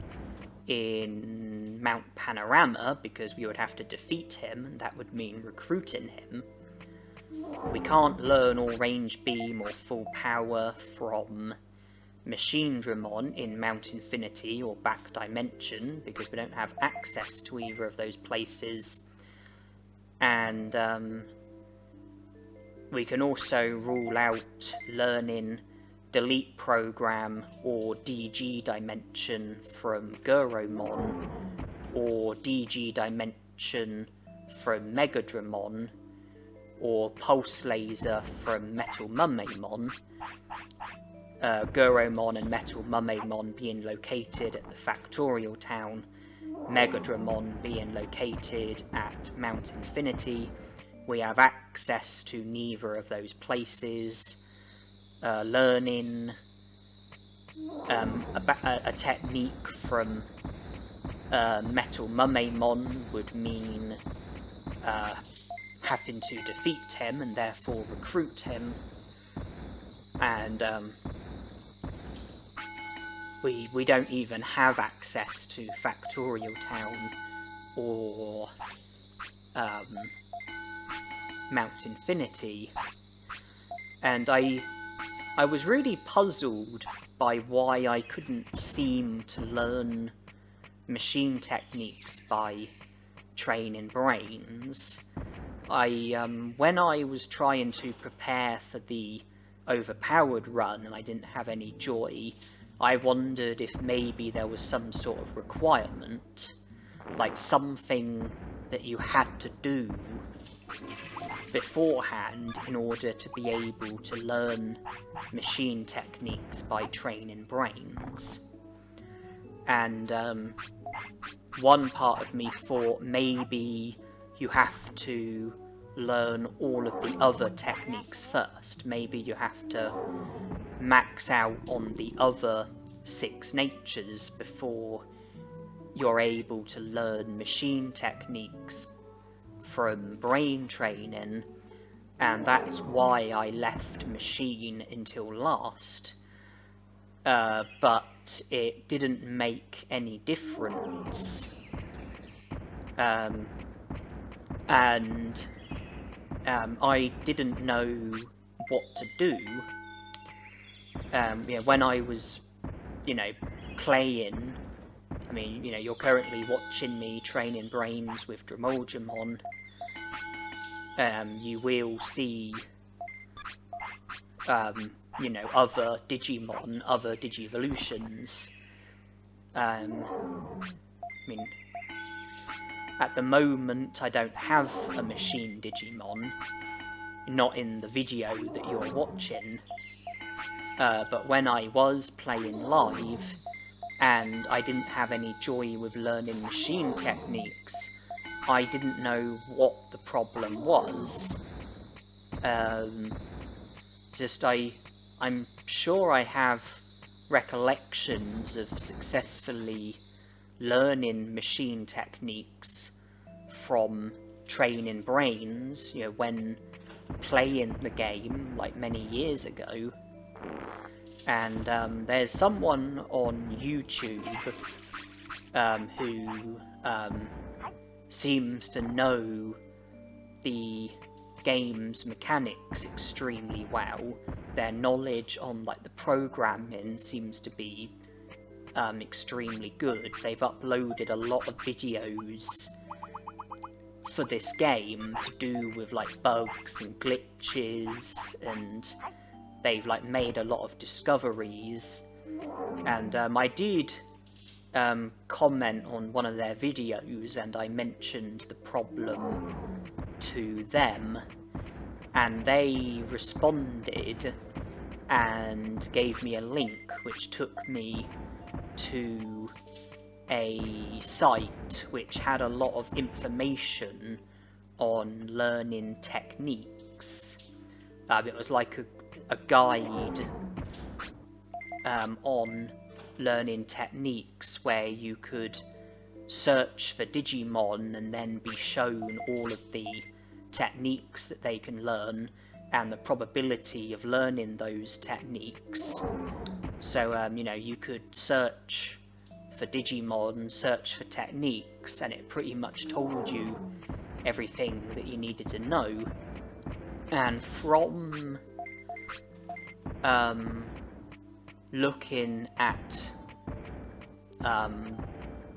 in Mount Panorama because we would have to defeat him, and that would mean recruiting him. We can't learn or Range Beam or Full Power from Machinedramon in Mount Infinity or Back Dimension because we don't have access to either of those places. And we can also rule out learning Delete Program or DG Dimension from Guromon, or DG Dimension from Megadramon, or Pulse Laser from Metal Mummemon. Guromon and Metal Mummemon being located at the Factorial Town, Megadramon being located at Mount Infinity. We have access to neither of those places. Learning a technique from Metal Mummemon would mean having to defeat him and therefore recruit him, and we don't even have access to Factorial Town or Mount Infinity, and I was really puzzled by why I couldn't seem to learn machine techniques by training brains. When I was trying to prepare for the overpowered run and I didn't have any joy, I wondered if maybe there was some sort of requirement, like something that you had to do beforehand in order to be able to learn machine techniques by training brains. And one part of me thought maybe you have to learn all of the other techniques first. Maybe you have to max out on the other 6 natures before you're able to learn machine techniques from brain training, and that's why I left machine until last. But it didn't make any difference. And I didn't know what to do. When I was, playing, you're currently watching me training brains with Dramoldramon. You will see, other Digimon, other Digivolutions. At the moment I don't have a machine Digimon, not in the video that you're watching, but when I was playing live, and I didn't have any joy with learning machine techniques. I didn't know what the problem was. I'm sure I have recollections of successfully learning machine techniques from training brains, you know, when playing the game, like many years ago. And there's someone on YouTube who seems to know the game's mechanics extremely well. Their knowledge on like the programming seems to be extremely good. They've uploaded a lot of videos for this game to do with like bugs and glitches, and they've like made a lot of discoveries. And I did comment on one of their videos, and I mentioned the problem to them, and they responded and gave me a link which took me to a site which had a lot of information on learning techniques. It was like a guide on learning techniques where you could search for Digimon and then be shown all of the techniques that they can learn and the probability of learning those techniques. So, you know, you could search for Digimon, search for techniques, and it pretty much told you everything that you needed to know. And from looking at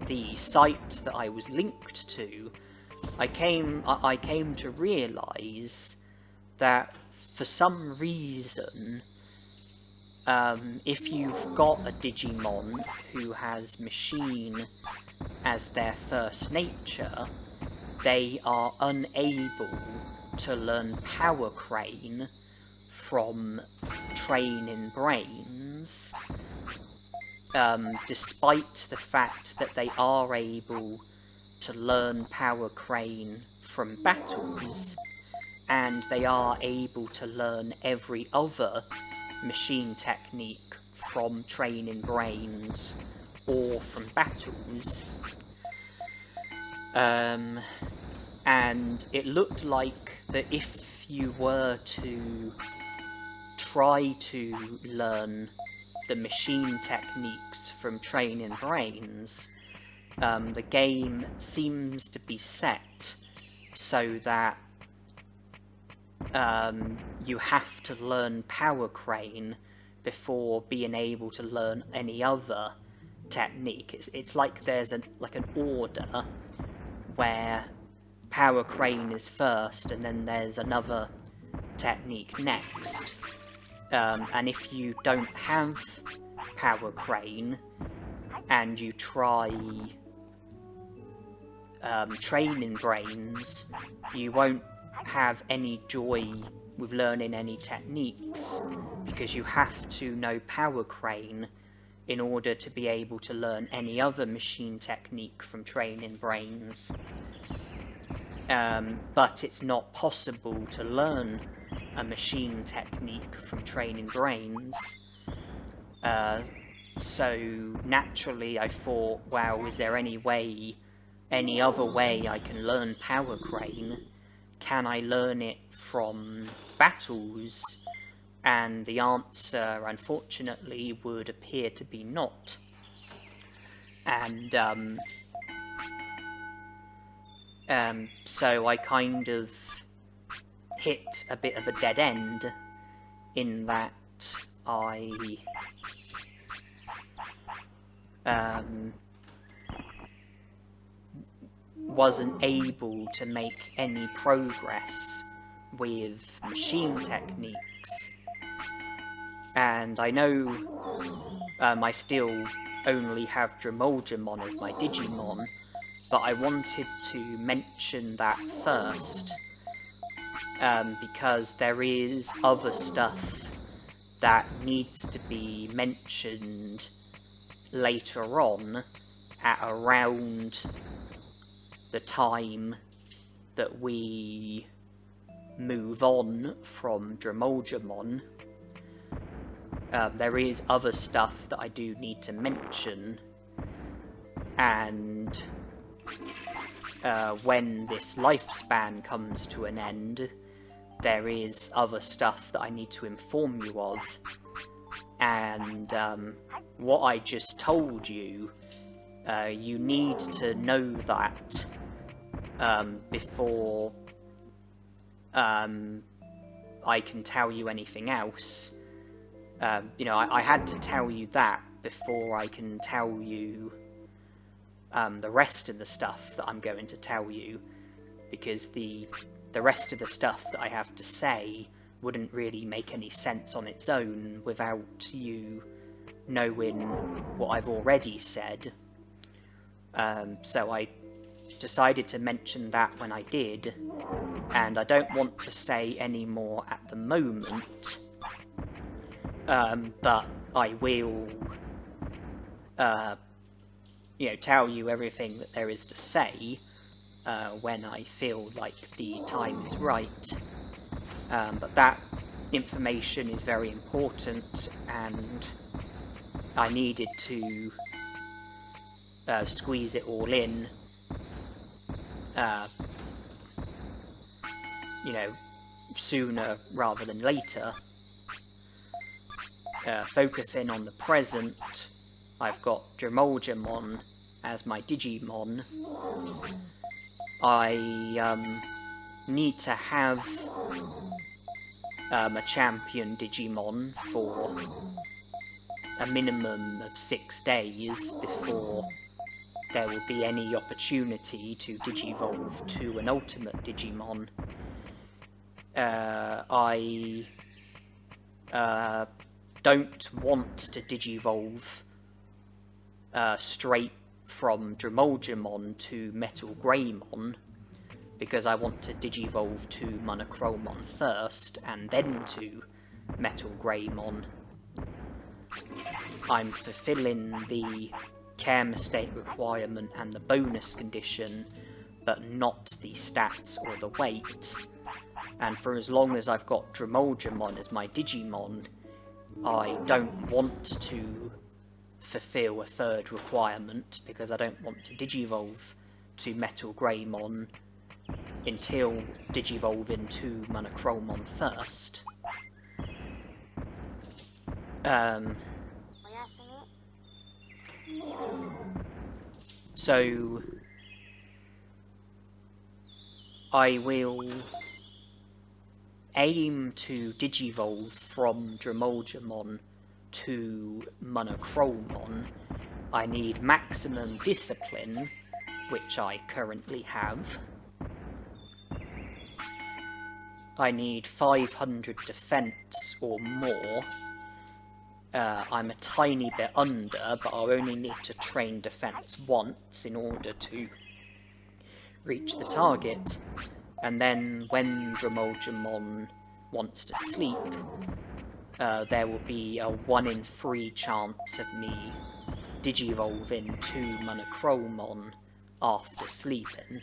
the site that I was linked to, I came to realise that for some reason, if you've got a Digimon who has machine as their first nature, they are unable to learn Power Crane from training brains, despite the fact that they are able to learn Power Crane from battles, and they are able to learn every other machine technique from training brains or from battles. And it looked like that if you were to try to learn the machine techniques from training brains, the game seems to be set so that you have to learn Power Crane before being able to learn any other technique. It's like there's an order where Power Crane is first and then there's another technique next. And if you don't have Power Crane and you try training brains, you won't have any joy with learning any techniques, because you have to know Power Crane in order to be able to learn any other machine technique from training brains. But it's not possible to learn a machine technique from training brains. So naturally I thought, wow, is there any other way I can learn Power Crane? Can I learn it from battles? And the answer, unfortunately, would appear to be not. And so I kind of hit a bit of a dead end in that I wasn't able to make any progress with machine techniques. And I know I still only have Digivolving as my Digimon, but I wanted to mention that first, because there is other stuff that needs to be mentioned, later on, at around the time that we move on from Digimon, there is other stuff that I do need to mention, and when this lifespan comes to an end, there is other stuff that I need to inform you of, and what I just told you, you need to know that before I can tell you anything else. You know, I had to tell you that before I can tell you the rest of the stuff that I'm going to tell you, because the rest of the stuff that I have to say wouldn't really make any sense on its own without you knowing what I've already said. So I decided to mention that when I did, and I don't want to say any more at the moment, but I will you know, tell you everything that there is to say when I feel like the time is right. But that information is very important, and I needed to squeeze it all in, you know, sooner rather than later. Focusing on the present, I've got Digimon as my Digimon. I need to have a champion Digimon for a minimum of 6 days before there will be any opportunity to Digivolve to an ultimate Digimon. I don't want to Digivolve straight from Digimon to Metal Greymon, because I want to Digivolve to Monochromon first, and then to Metal Greymon. I'm fulfilling the care mistake requirement and the bonus condition, but not the stats or the weight. And for as long as I've got Digimon as my Digimon, I don't want to fulfill a third requirement, because I don't want to Digivolve to Metal Greymon until Digivolving to Monochromon first. So I will aim to Digivolve from Digimon to Monochromon. I need maximum discipline, which I currently have. I need 500 defense or more. I'm a tiny bit under, but I'll only need to train defense once in order to reach the target. And then when Digimon wants to sleep, there will be a 1 in 3 chance of me Digivolving to Monochromon after sleeping,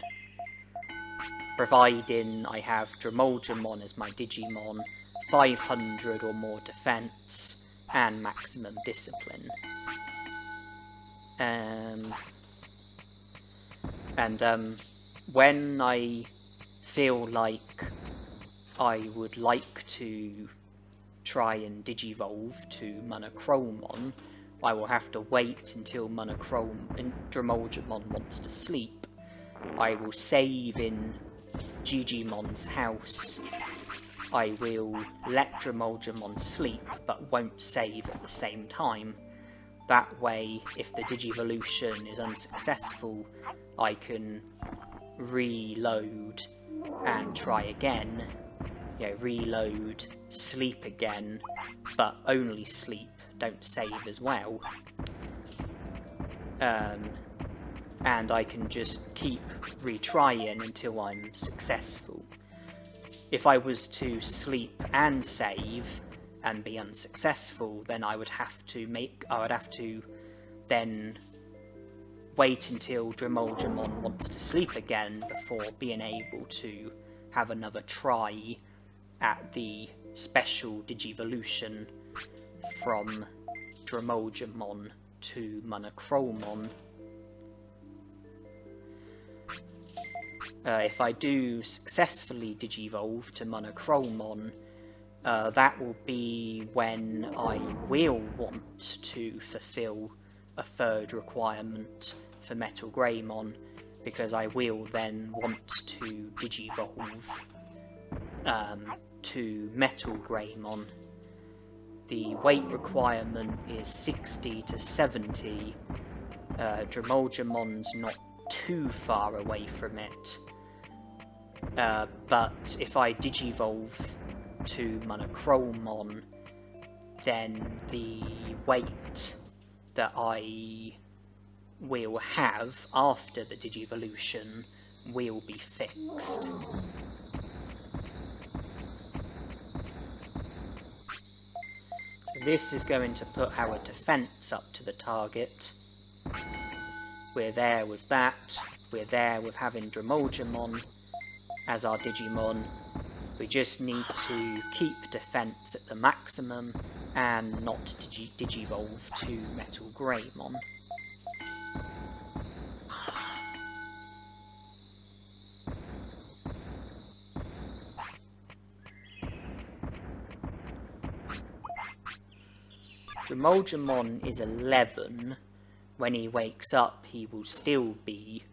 providing I have Digimon as my Digimon, 500 or more defense, and maximum discipline. When I feel like I would like to try and Digivolve to Monochromon, I will have to wait until Digimon wants to sleep. I will save in Gigimon's house. I will let Digimon sleep, but won't save at the same time. That way, if the Digivolution is unsuccessful, I can reload and try again. You know, reload, sleep again, but only sleep, don't save as well. And I can just keep retrying until I'm successful. If I was to sleep and save and be unsuccessful, then I would have to then wait until Digivolving wants to sleep again before being able to have another try at the special Digivolution from Digivolving to Machinedramon. If I do successfully Digivolve to Machinedramon, that will be when I will want to fulfill a third requirement for Machinedramon, because I will then want to Digivolve to Machinedramon. The weight requirement is 60 to 70. Digivolvemon's not too far away from it, but if I Digivolve to Machinedramon, then the weight that I will have after the Digivolution will be fixed. So this is going to put our defense up to the target. We're there with that. We're there with having Digivolving as our Digimon. We just need to keep defense at the maximum and not Digivolve to Machinedramon. Digivolving is 11. When he wakes up, he will still be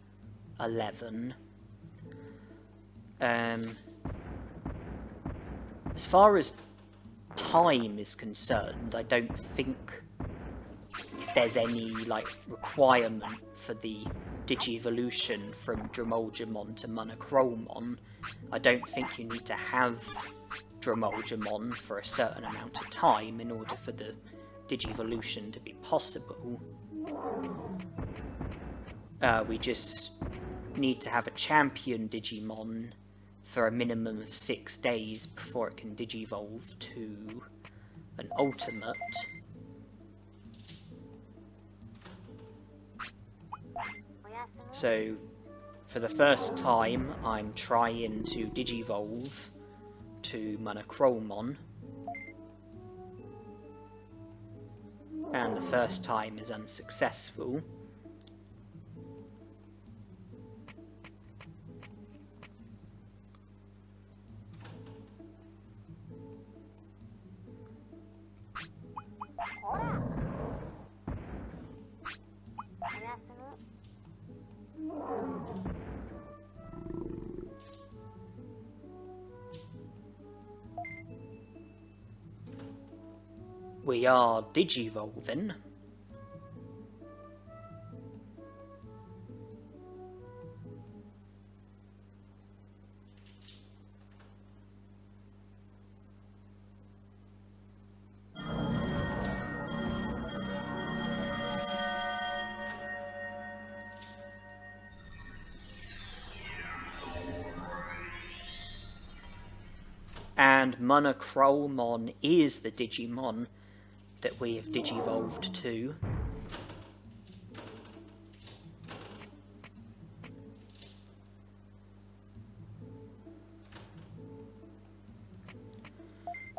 11. As far as time is concerned, I don't think there's any requirement for the Digivolution from Digivolving to Machinedramon. I don't think you need to have Digivolving for a certain amount of time in order for the Digivolution to be possible. We just need to have a champion Digimon for a minimum of 6 days before it can Digivolve to an ultimate. So, for the first time, I'm trying to Digivolve to Machinedramon. And the first time is unsuccessful. We are Digivolving. And Machinedramon is the Digimon that we have Digivolved to.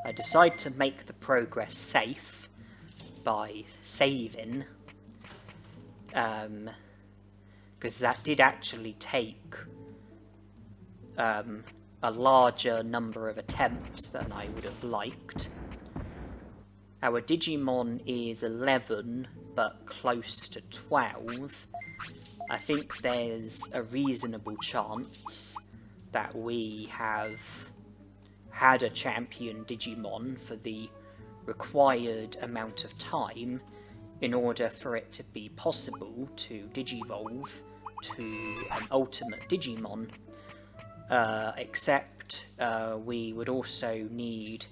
I decide to make the progress safe by saving, because that did actually take a larger number of attempts than I would have liked. Our Digimon is 11, but close to 12. I think there's a reasonable chance that we have had a champion Digimon for the required amount of time in order for it to be possible to Digivolve to an ultimate Digimon, except we would also need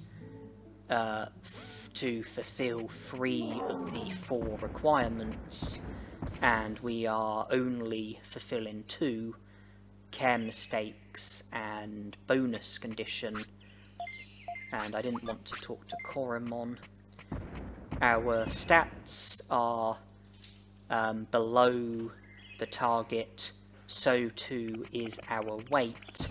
to fulfill 3 of the 4 requirements, and we are only fulfilling 2, care mistakes and bonus condition, and I didn't want to talk to Koromon. Our stats are below the target, so too is our weight,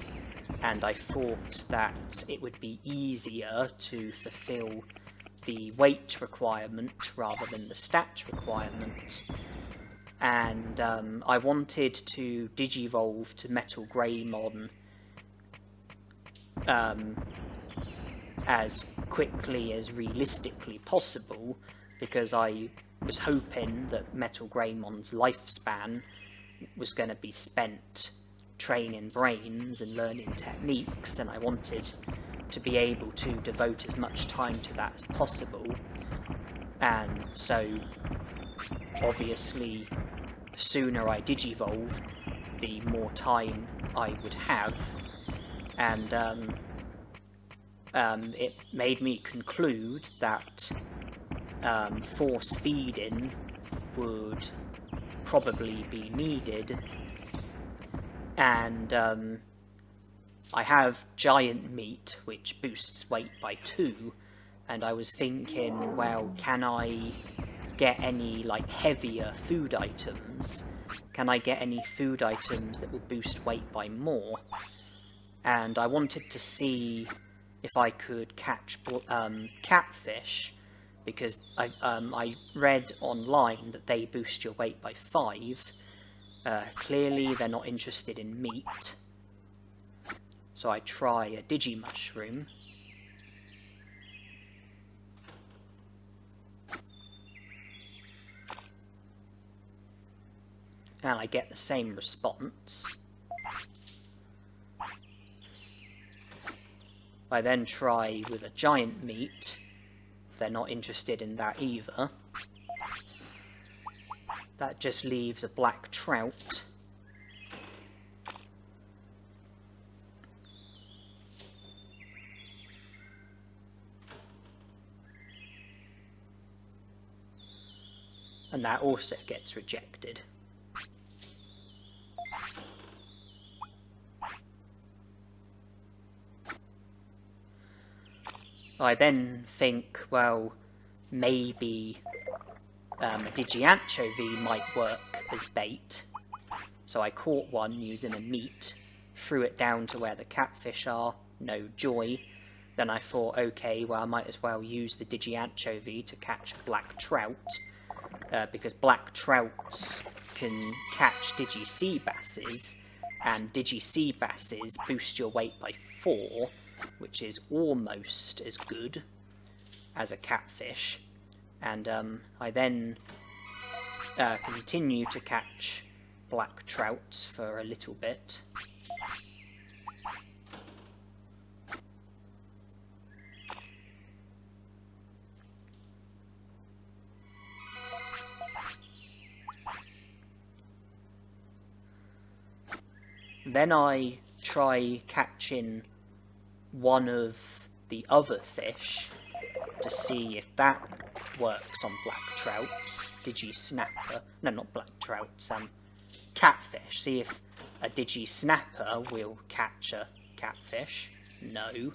and I thought that it would be easier to fulfill the weight requirement rather than the stat requirement, and I wanted to digivolve to Metalgreymon as quickly as realistically possible, because I was hoping that Metalgreymon's lifespan was going to be spent training brains and learning techniques, and I wanted to be able to devote as much time to that as possible. And so obviously the sooner I digivolve, the more time I would have, and it made me conclude that force feeding would probably be needed, and I have giant meat, which boosts weight by 2, and I was thinking, well, can I get any like heavier food items? Can I get any food items that will boost weight by more? And I wanted to see if I could catch catfish, because I read online that they boost your weight by 5. Clearly they're not interested in meat, so I try a Digimushroom. And I get the same response. I then try with a giant meat. They're not interested in that either. That just leaves a black trout. And that also gets rejected. I then think, well, maybe a Digianchovy might work as bait. So I caught one using a meat, threw it down to where the catfish are, no joy. Then I thought, okay, well, I might as well use the Digianchovy to catch a black trout, because black trouts can catch Digi-Sea Basses, and Digi-Sea Basses boost your weight by 4, which is almost as good as a catfish. And I then continue to catch black trouts for a little bit. Then I try catching one of the other fish to see if that works on black trouts. Digi-Snapper, no, not black trouts, catfish. See if a Digi-Snapper will catch a catfish. No.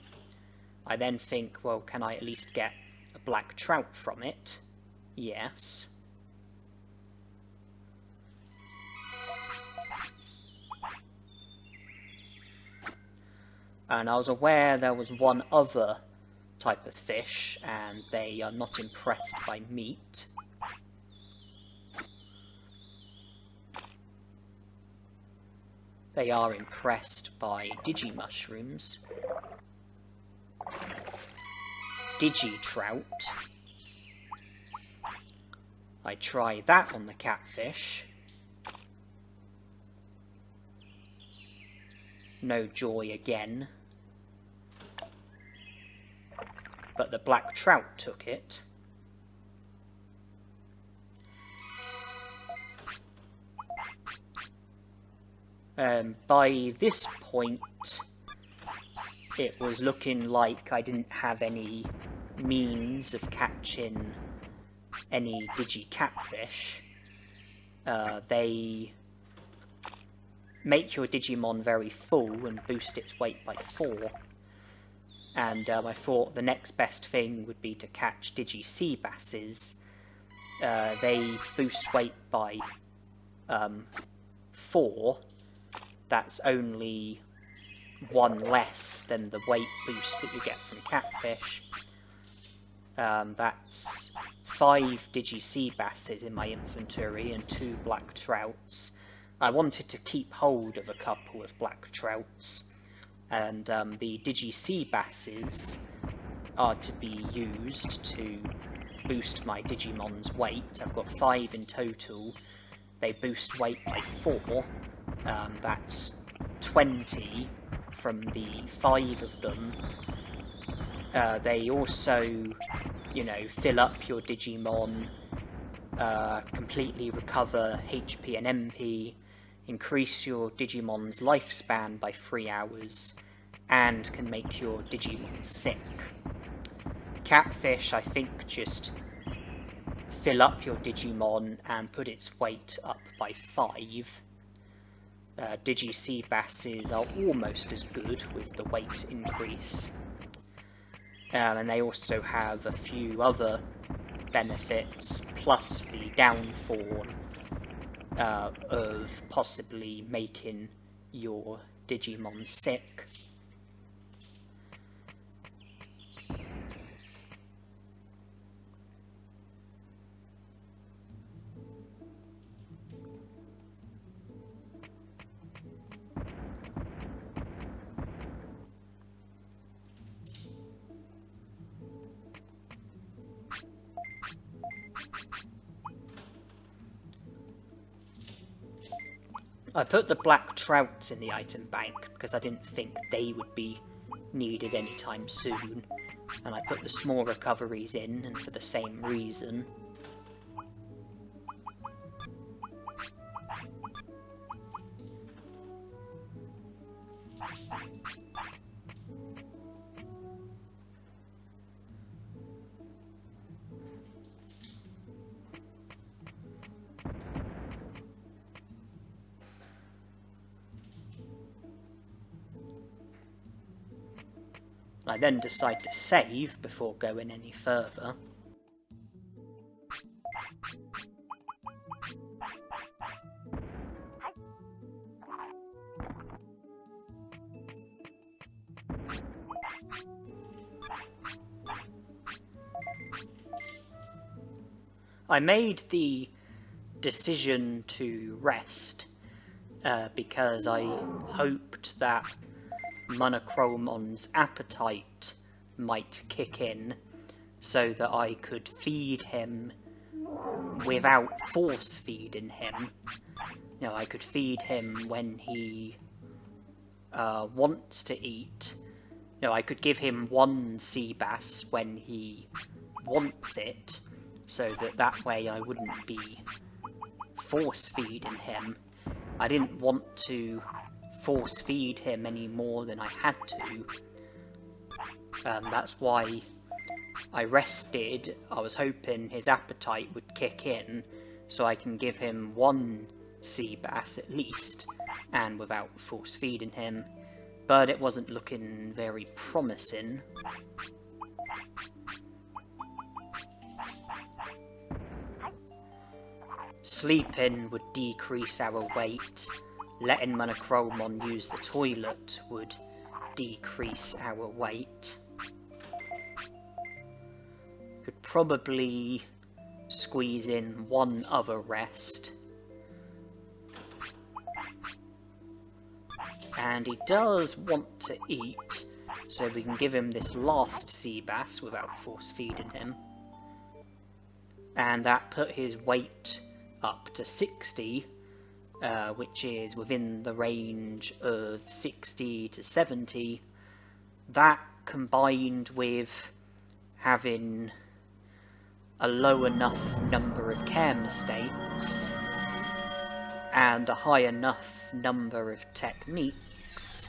I then think, well, can I at least get a black trout from it? Yes. And I was aware there was one other type of fish, and they are not impressed by meat. They are impressed by Digimushrooms. Digitrout. I try that on the catfish. No joy again. But the black trout took it. By this point, it was looking like I didn't have any means of catching any Digi-Catfish. They make your Digimon very full and boost its weight by 4. And I thought the next best thing would be to catch Digi-Sea Basses, they boost weight by 4. That's only 1 less than the weight boost that you get from catfish. That's 5 Digi-Sea Basses in my inventory and 2 black trouts. I wanted to keep hold of a couple of black trouts, and the Digi-Sea Basses are to be used to boost my Digimon's weight. I've got 5 in total. They boost weight by 4. That's 20 from the 5 of them. They also, you know, fill up your Digimon, completely recover HP and MP, increase your Digimon's lifespan by 3 hours, and can make your Digimon sick. Catfish, I think, just fill up your Digimon and put its weight up by 5. Digi-Sea Basses are almost as good with the weight increase. And they also have a few other benefits, plus the downfall of possibly making your Digimon sick. I put the black trouts in the item bank because I didn't think they would be needed anytime soon, and I put the small recoveries in, and for the same reason. I then decide to save before going any further. I made the decision to rest because I hoped that Monochromon's appetite might kick in so that I could feed him without force feeding him. You know, I could feed him when he wants to eat. You know, I could give him 1 sea bass when he wants it, so that way I wouldn't be force feeding him. I didn't want to force feed him any more than I had to. That's why I rested. I was hoping his appetite would kick in so I can give him 1 sea bass at least, and without force feeding him, but it wasn't looking very promising. Sleeping would decrease our weight. Letting Monochromon use the toilet would decrease our weight. Could probably squeeze in 1 other rest. And he does want to eat, so we can give him this last sea bass without force feeding him. And that put his weight up to 60, which is within the range of 60 to 70. That, combined with having a low enough number of care mistakes and a high enough number of techniques,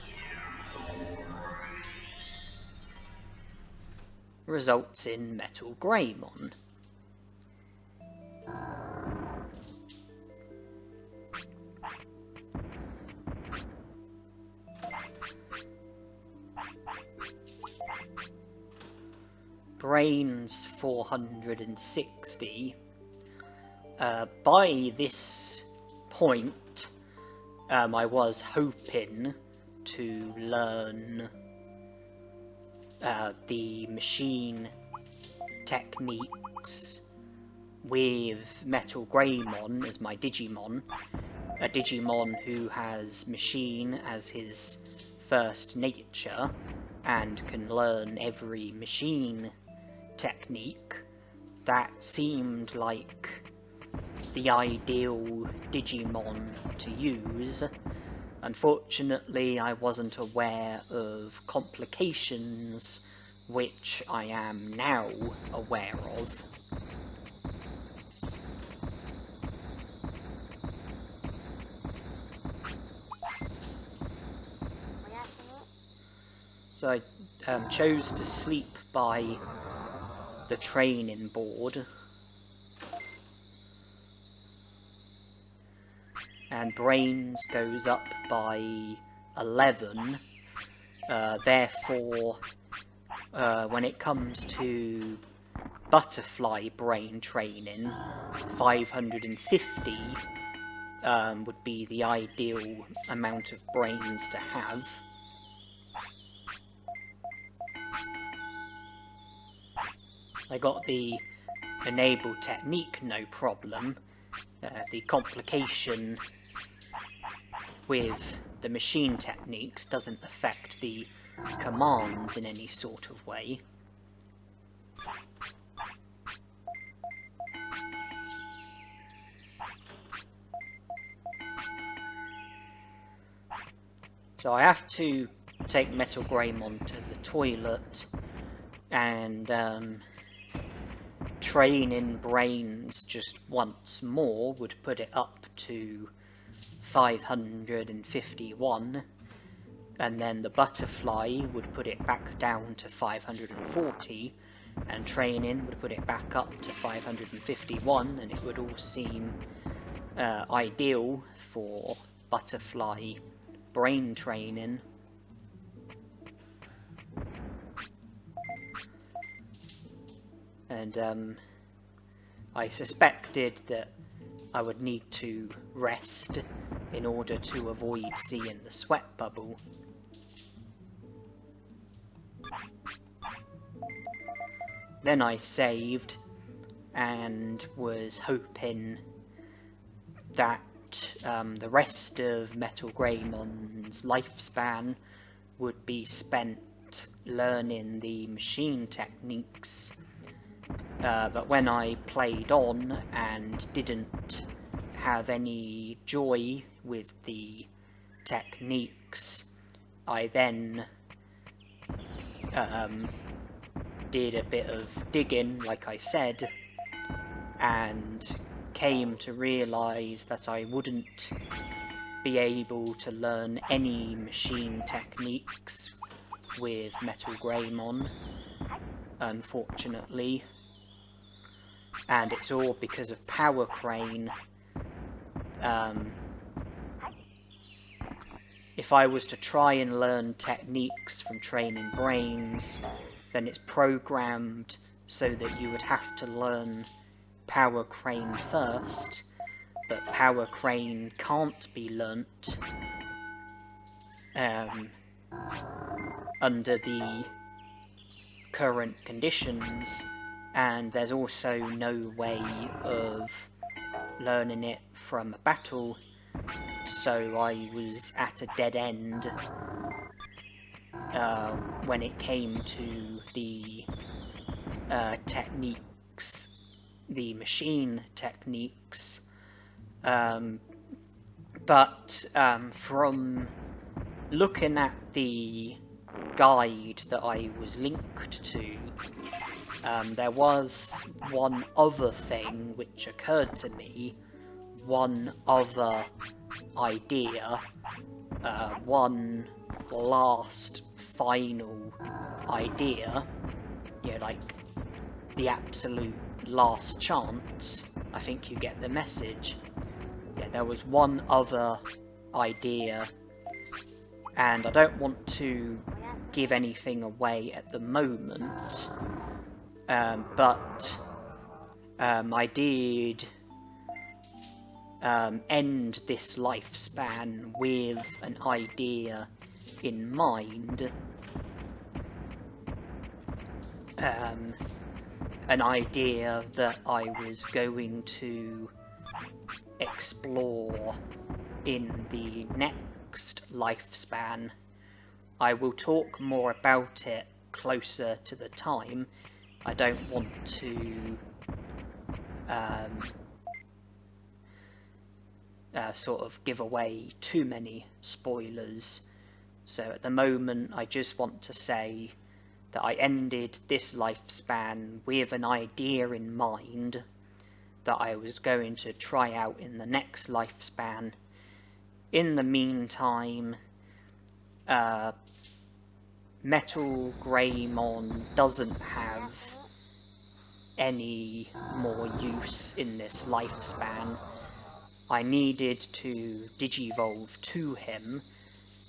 results in Metal Greymon. Brains 460, by this point, I was hoping to learn the machine techniques with Metalgreymon as my Digimon, a Digimon who has machine as his first nature and can learn every machine technique. That seemed like the ideal Digimon to use. Unfortunately, I wasn't aware of complications, which I am now aware of. So I chose to sleep by the training board, and brains goes up by 11, therefore when it comes to butterfly brain training, 550 would be the ideal amount of brains to have. I got the enable technique no problem. The complication with the machine techniques doesn't affect the commands in any sort of way. So I have to take Metalgreymon to the toilet and train in brains just once more would put it up to 551, and then the butterfly would put it back down to 540, and training would put it back up to 551, and it would all seem ideal for butterfly brain training. And I suspected that I would need to rest in order to avoid seeing the sweat bubble. Then I saved and was hoping that the rest of Metalgreymon's lifespan would be spent learning the machine techniques. But when I played on and didn't have any joy with the techniques, I then did a bit of digging, like I said, and came to realise that I wouldn't be able to learn any machine techniques with Metalgreymon, unfortunately. And it's all because of Power Crane. If I was to try and learn techniques from training brains, then it's programmed so that you would have to learn Power Crane first, but Power Crane can't be learnt under the current conditions, and there's also no way of learning it from a battle, so I was at a dead end when it came to the techniques, the machine techniques. But from looking at the guide that I was linked to, there was one other thing which occurred to me, one other idea, one last final idea, you know, like the absolute last chance. I think you get the message. Yeah, there was one other idea, and I don't want to give anything away at the moment, but I did end this lifespan with an idea in mind. An idea that I was going to explore in the next lifespan. I will talk more about it closer to the time. I don't want to sort of give away too many spoilers. So at the moment I just want to say that I ended this lifespan with an idea in mind that I was going to try out in the next lifespan. In the meantime, Metal Greymon doesn't have any more use in this lifespan. I needed to Digivolve to him,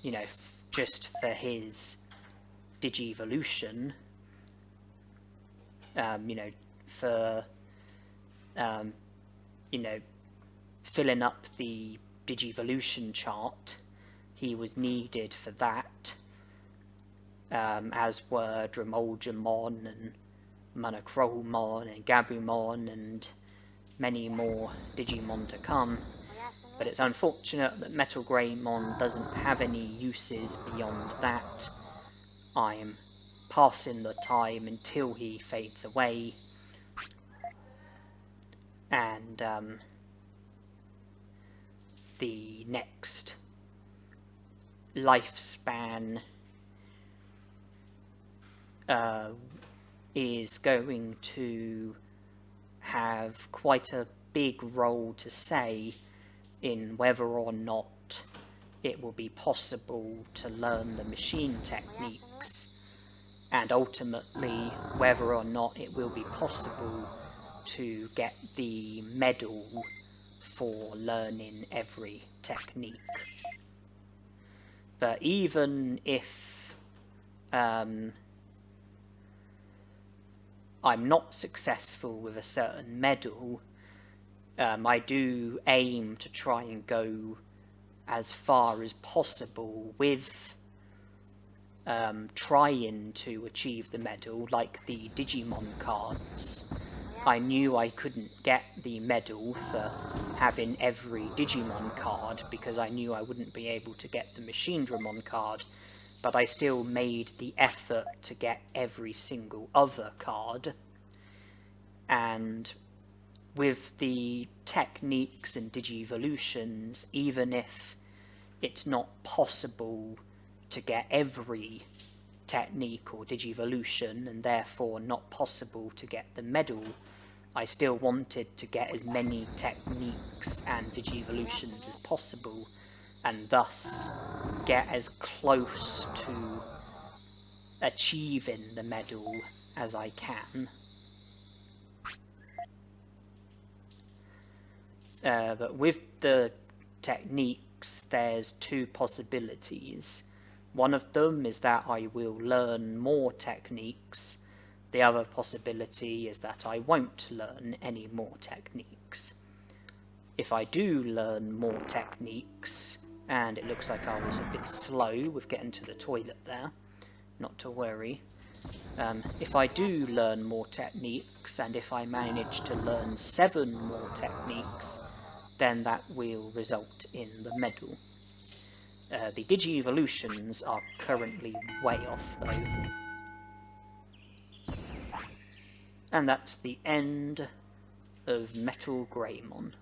you know, just for his Digivolution, you know, for, you know, filling up the Digivolution chart. He was needed for that, as were Dramolgemon and Monochromon and Gabumon and many more Digimon to come. But it's unfortunate that Metal Greymon doesn't have any uses beyond that. I'm passing the time until he fades away, and the next lifespan is going to have quite a big role to say in whether or not it will be possible to learn the machine techniques, and ultimately whether or not it will be possible to get the medal for learning every technique. But even if I'm not successful with a certain medal, I do aim to try and go as far as possible with trying to achieve the medal, like the Digimon cards. I knew I couldn't get the medal for having every Digimon card because I knew I wouldn't be able to get the Machinedramon card, but I still made the effort to get every single other card. And with the techniques and Digivolutions, even if it's not possible to get every technique or Digivolution, and therefore not possible to get the medal, I still wanted to get as many techniques and Digivolutions as possible, and thus get as close to achieving the medal as I can. But with the techniques, there's two possibilities. One of them is that I will learn more techniques. The other possibility is that I won't learn any more techniques. If I do learn more techniques, and it looks like I was a bit slow with getting to the toilet there, not to worry. If I do learn more techniques, and if I manage to learn 7 more techniques, then that will result in the medal. The Digivolutions are currently way off though. And that's the end of Metal Greymon.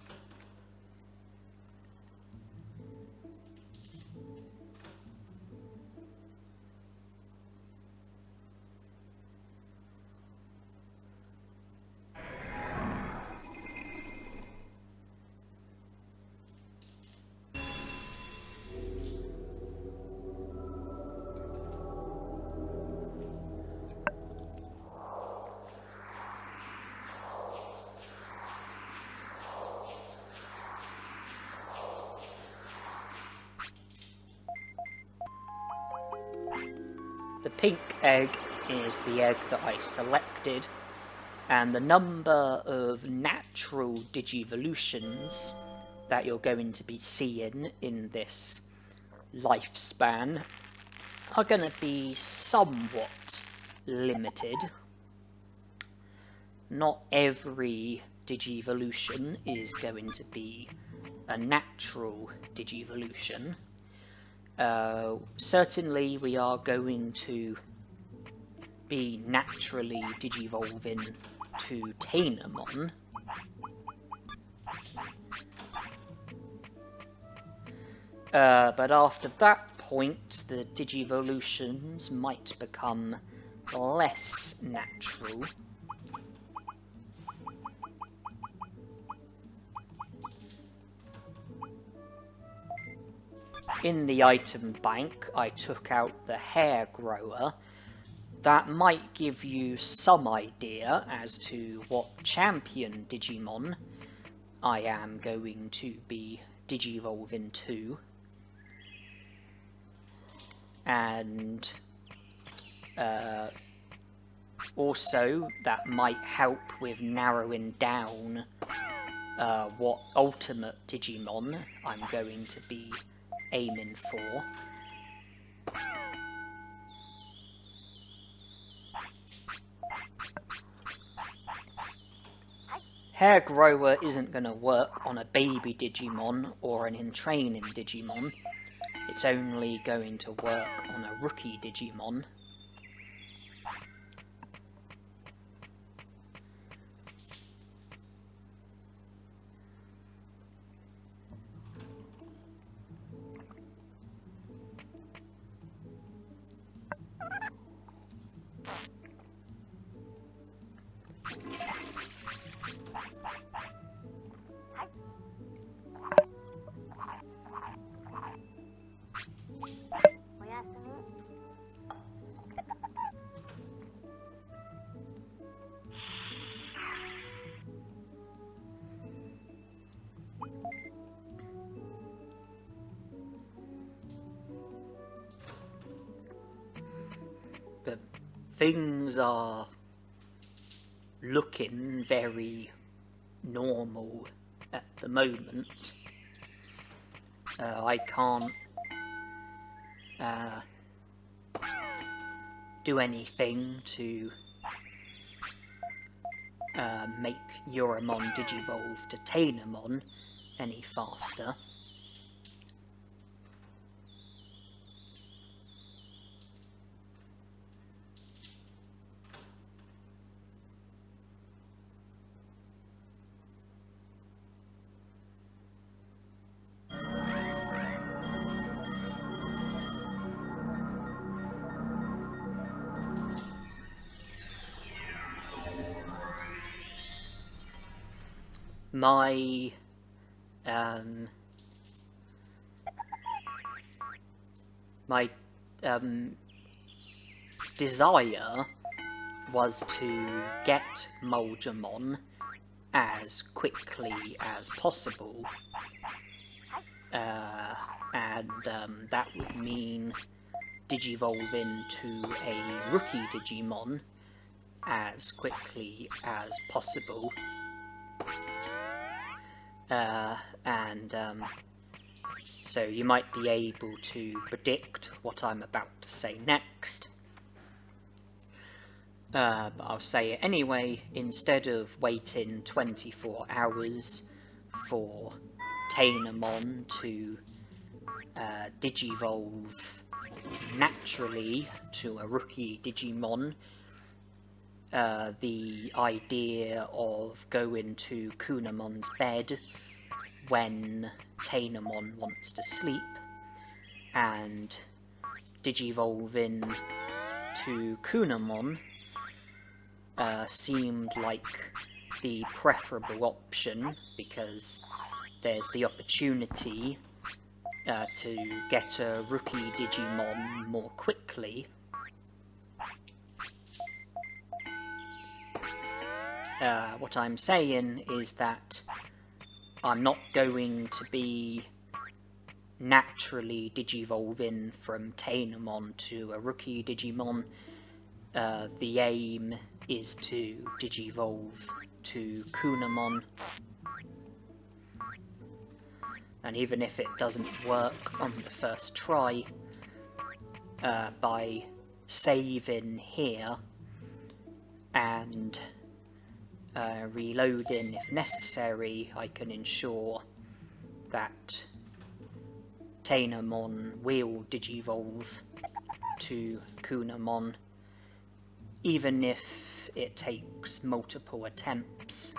The pink egg is the egg that I selected, and the number of natural Digivolutions that you're going to be seeing in this lifespan are going to be somewhat limited. Not every Digivolution is going to be a natural Digivolution. Certainly we are going to be naturally Digivolving to Tainomon. But after that point, the Digivolutions might become less natural. In the item bank, I took out the hair grower. That might give you some idea as to what champion Digimon I am going to be Digivolving to. And also that might help with narrowing down what ultimate Digimon I'm going to be aiming for. Hair Grower isn't going to work on a baby Digimon or an in-training Digimon. It's only going to work on a rookie Digimon. But things are looking very normal at the moment. I can't do anything to make Euromon Digivolve to Tainomon any faster. My desire was to get Moldramon as quickly as possible, and that would mean Digivolving to a rookie Digimon as quickly as possible. So you might be able to predict what I'm about to say next. But I'll say it anyway. Instead of waiting 24 hours for Tainomon to Digivolve naturally to a rookie Digimon, the idea of going to Kunamon's bed when Tainomon wants to sleep and Digivolving to Kunamon seemed like the preferable option, because there's the opportunity to get a rookie Digimon more quickly. What I'm saying is that I'm not going to be naturally Digivolving from Tainomon to a rookie Digimon. The aim is to Digivolve to Kunamon. And even if it doesn't work on the first try, by saving here and reloading if necessary, I can ensure that Tainomon will digivolve to Kunamon, even if it takes multiple attempts.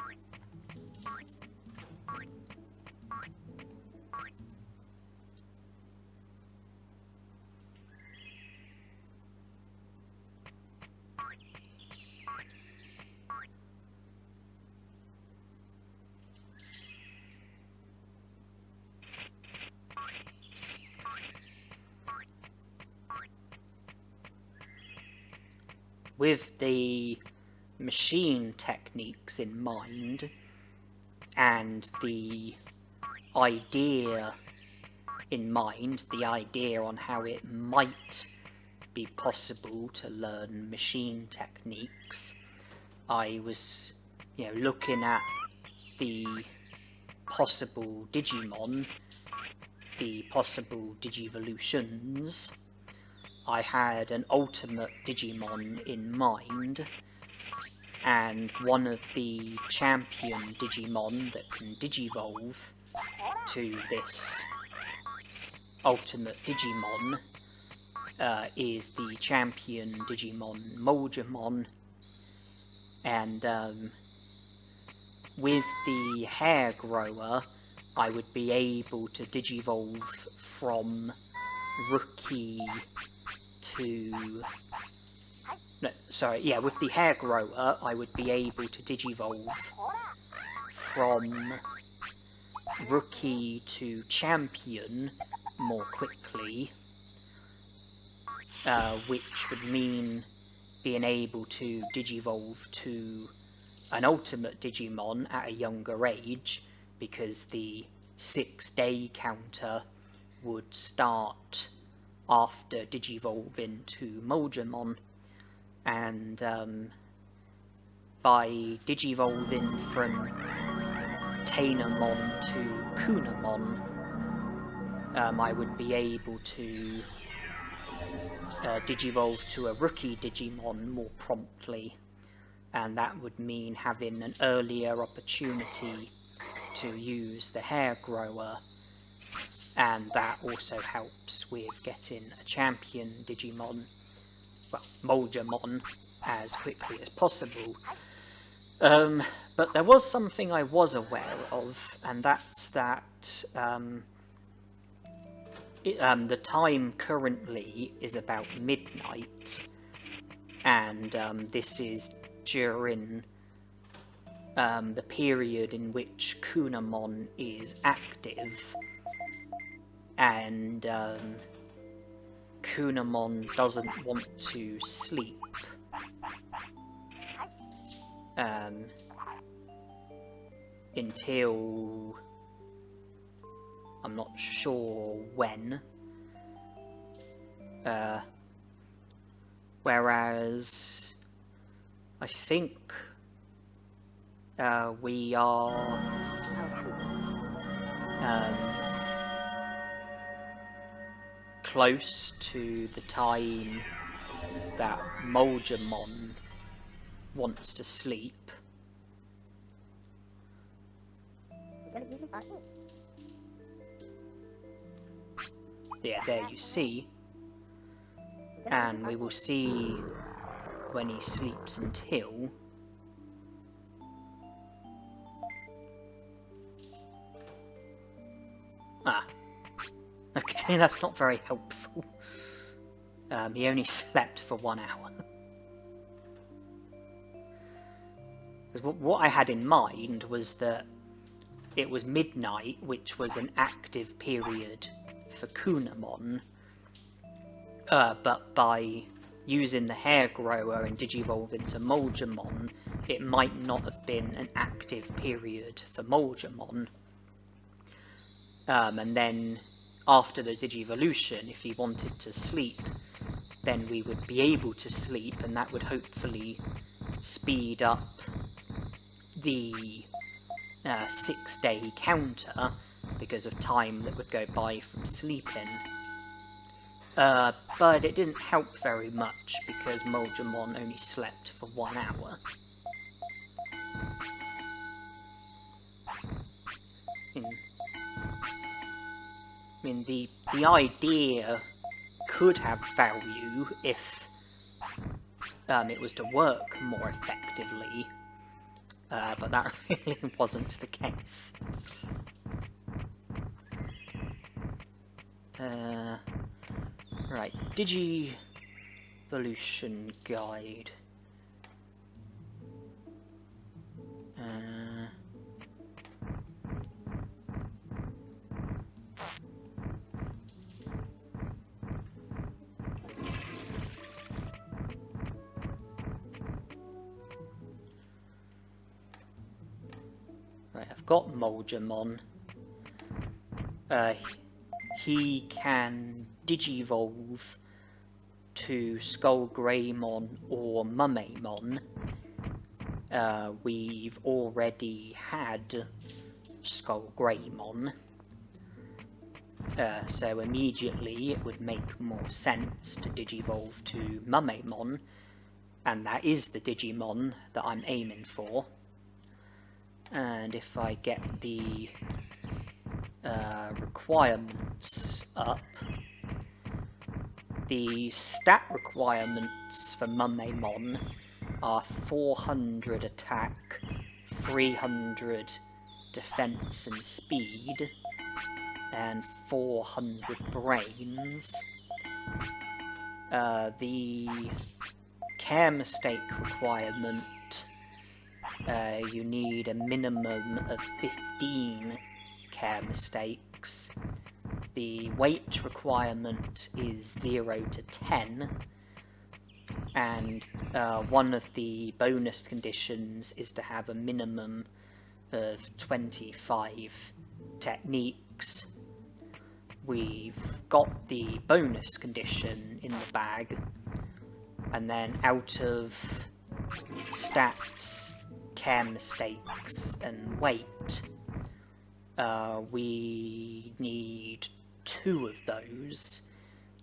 With the machine techniques in mind, and the idea in mind, the idea on how it might be possible to learn machine techniques, I was, looking at the possible Digimon, the possible Digivolutions. I had an ultimate Digimon in mind, and one of the champion Digimon that can Digivolve to this ultimate Digimon is the champion Digimon Machinedramon, and with the hair grower I would be able to Digivolve from rookie to... with the hair grower I would be able to Digivolve from rookie to champion more quickly, which would mean being able to Digivolve to an ultimate Digimon at a younger age, because the 6-day counter would start after Digivolving to Machinedramon, and by Digivolving from Tainomon to Kunamon, I would be able to Digivolve to a rookie Digimon more promptly, and that would mean having an earlier opportunity to use the hair grower, and that also helps with getting a champion Digimon, well, Machinedramon, as quickly as possible. But there was something I was aware of, and that's that the time currently is about midnight, and this is during the period in which Kunamon is active, and Kunamon doesn't want to sleep until I'm not sure when, whereas I think we are close to the time that Machinedramon wants to sleep. Yeah, there you see. And we will see when he sleeps until... Ah. Okay, that's not very helpful. He only slept for 1 hour. Because what I had in mind was that it was midnight, which was an active period for Kunamon, but by using the hair grower and Digivolving to Machinedramon, it might not have been an active period for Machinedramon. And then after the Digivolution, if he wanted to sleep, then we would be able to sleep, and that would hopefully speed up the 6-day counter, because of time that would go by from sleeping. But it didn't help very much because Moldramon only slept for 1 hour. I mean, the idea could have value if it was to work more effectively, but that really wasn't the case. Right, Digivolution Guide. Right, I've got Moldramon. He can Digivolve to Skullgreymon or Mummemon. We've already had Skullgreymon, so immediately it would make more sense to Digivolve to Mummemon, and that is the Digimon that I'm aiming for. And if I get the requirements up, the stat requirements for Mummemon are 400 attack, 300 defense and speed, and 400 brains. The care mistake requirement, you need a minimum of 15 care mistakes. The weight requirement is 0 to 10, and one of the bonus conditions is to have a minimum of 25 techniques. We've got the bonus condition in the bag, and then out of stats, care mistakes, and weight, we need 2 of those,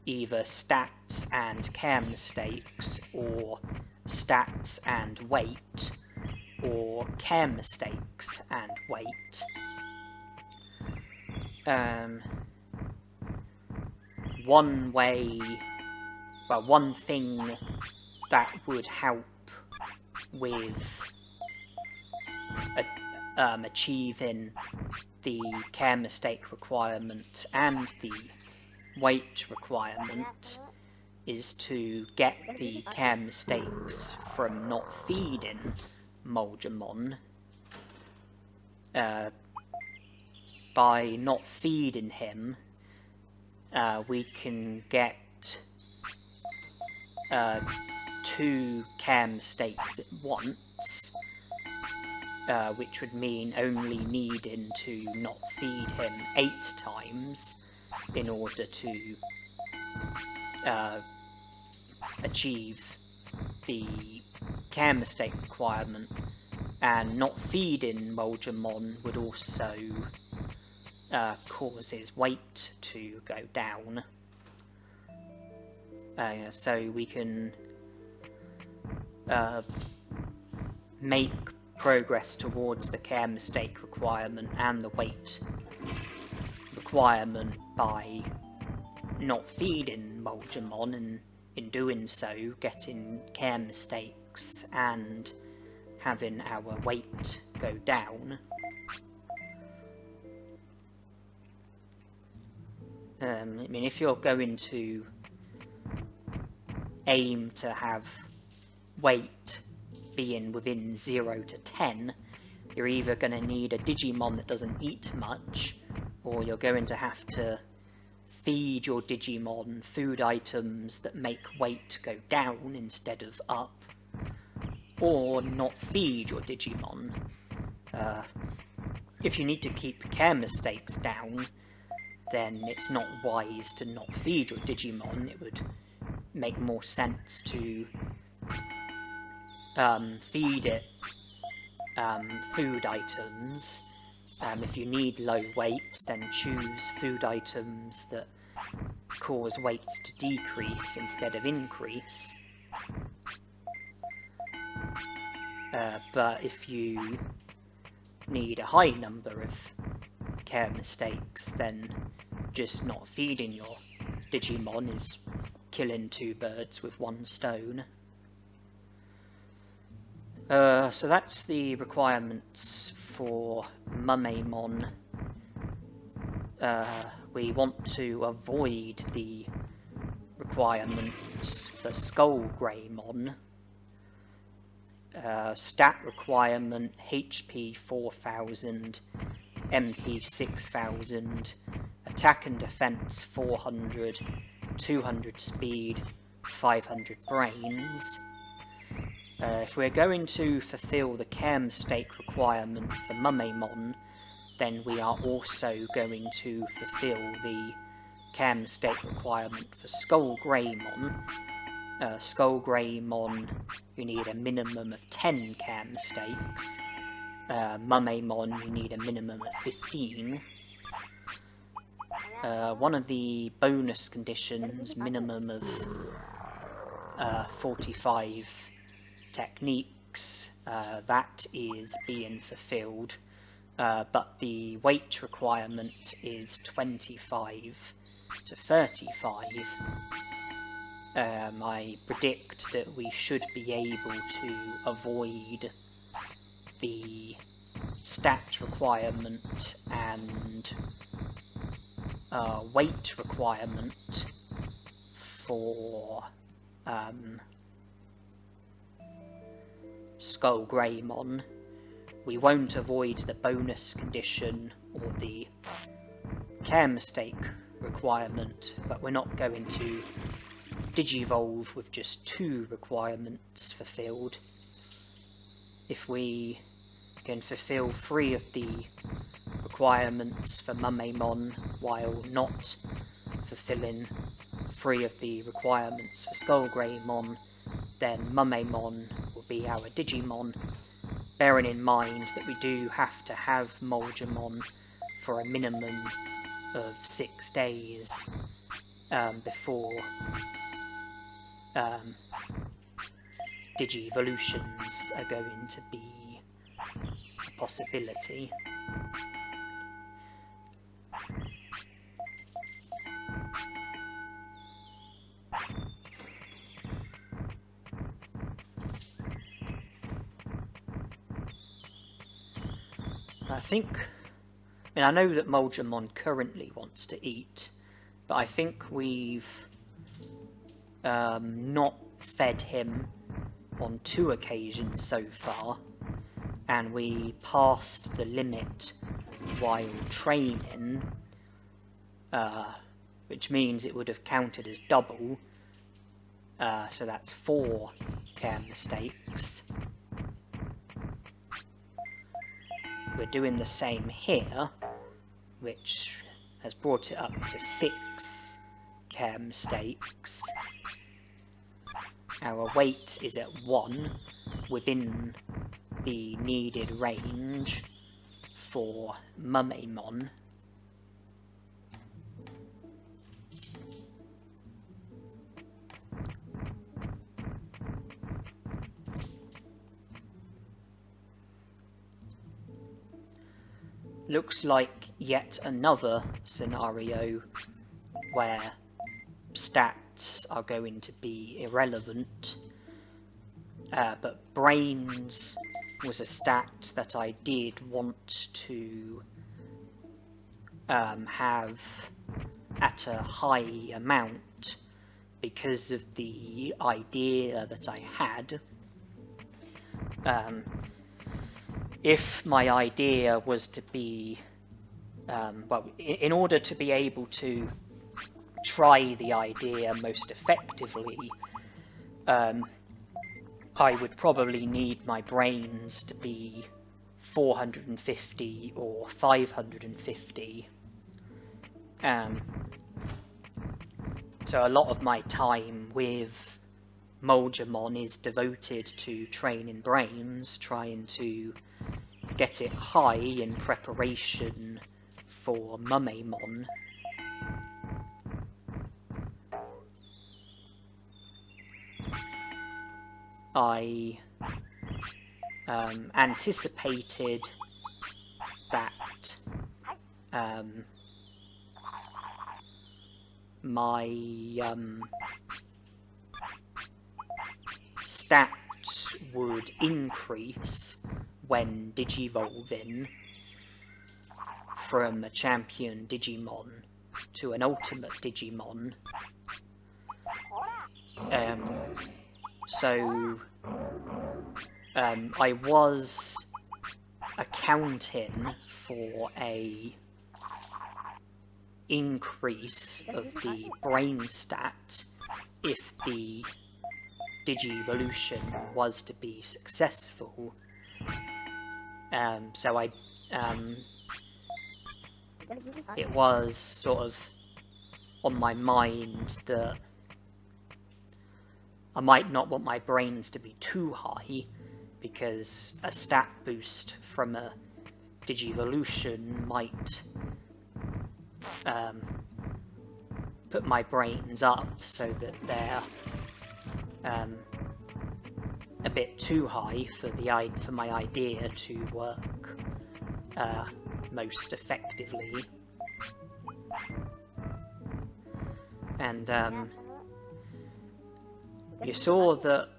either stats and care mistakes, or stats and weight, or care mistakes and weight. One thing that would help with achieving the care mistake requirement and the weight requirement is to get the care mistakes from not feeding Moldramon. By not feeding him, we can get 2 care mistakes at once, which would mean only needing to not feed him 8 times in order to achieve the care mistake requirement, and not feeding Moldramon would also cause his weight to go down. So we can make progress towards the care mistake requirement and the weight requirement by not feeding Moldramon, and in doing so getting care mistakes and having our weight go down. I mean, if you're going to aim to have weight being within 0 to 10, you're either going to need a Digimon that doesn't eat much, or you're going to have to feed your Digimon food items that make weight go down instead of up, or not feed your Digimon. If you need to keep care mistakes down, then it's not wise to not feed your Digimon. It would make more sense to feed it food items If you need low weights, then choose food items that cause weights to decrease instead of increase. But if you need a high number of care mistakes, then just not feeding your Digimon is killing two birds with one stone. So that's the requirements for Machinedramon. We want to avoid the requirements for Skullgreymon. Stat requirement: HP 4000, MP 6000, attack and defense 400, 200 speed, 500 brains. If we're going to fulfill the care mistake requirement for Machinedramon, then we are also going to fulfill the care mistake requirement for Skullgreymon. Skullgreymon, you need a minimum of 10 care mistakes. Machinedramon, you need a minimum of 15. One of the bonus conditions, minimum of 45 techniques, that is being fulfilled, but the weight requirement is 25 to 35. I predict that we should be able to avoid the stat requirement and weight requirement for Skullgreymon. We won't avoid the bonus condition or the care mistake requirement, but we're not going to Digivolve with just 2 requirements fulfilled. If we can fulfill 3 of the requirements for Machinedramon while not fulfilling 3 of the requirements for Skullgreymon, then Machinedramon will be our Digimon, bearing in mind that we do have to have Moldramon for a minimum of 6 days before Digivolutions are going to be a possibility. I know that Moldramon currently wants to eat, but I think we've not fed him on 2 occasions so far, and we passed the limit while training, which means it would have counted as double, so that's 4 care mistakes. We're doing the same here, which has brought it up to 6 care mistakes. Our weight is at 1, within the needed range for Machinedramon. Looks like yet another scenario where stats are going to be irrelevant, but brains was a stat that I did want to have at a high amount because of the idea that I had. If my idea was to be, in order to be able to try the idea most effectively, I would probably need my brains to be 450 or 550. So a lot of my time with Moldramon is devoted to training brains, trying to get it high in preparation for Mumemon. I anticipated that my stats would increase when Digivolving from a champion Digimon to an ultimate Digimon. So I was accounting for a increase of the brain stat if the Digivolution was to be successful. So it was sort of on my mind that I might not want my brains to be too high, because a stat boost from a Digivolution might put my brains up so that they're a bit too high for my idea to work most effectively. And you saw that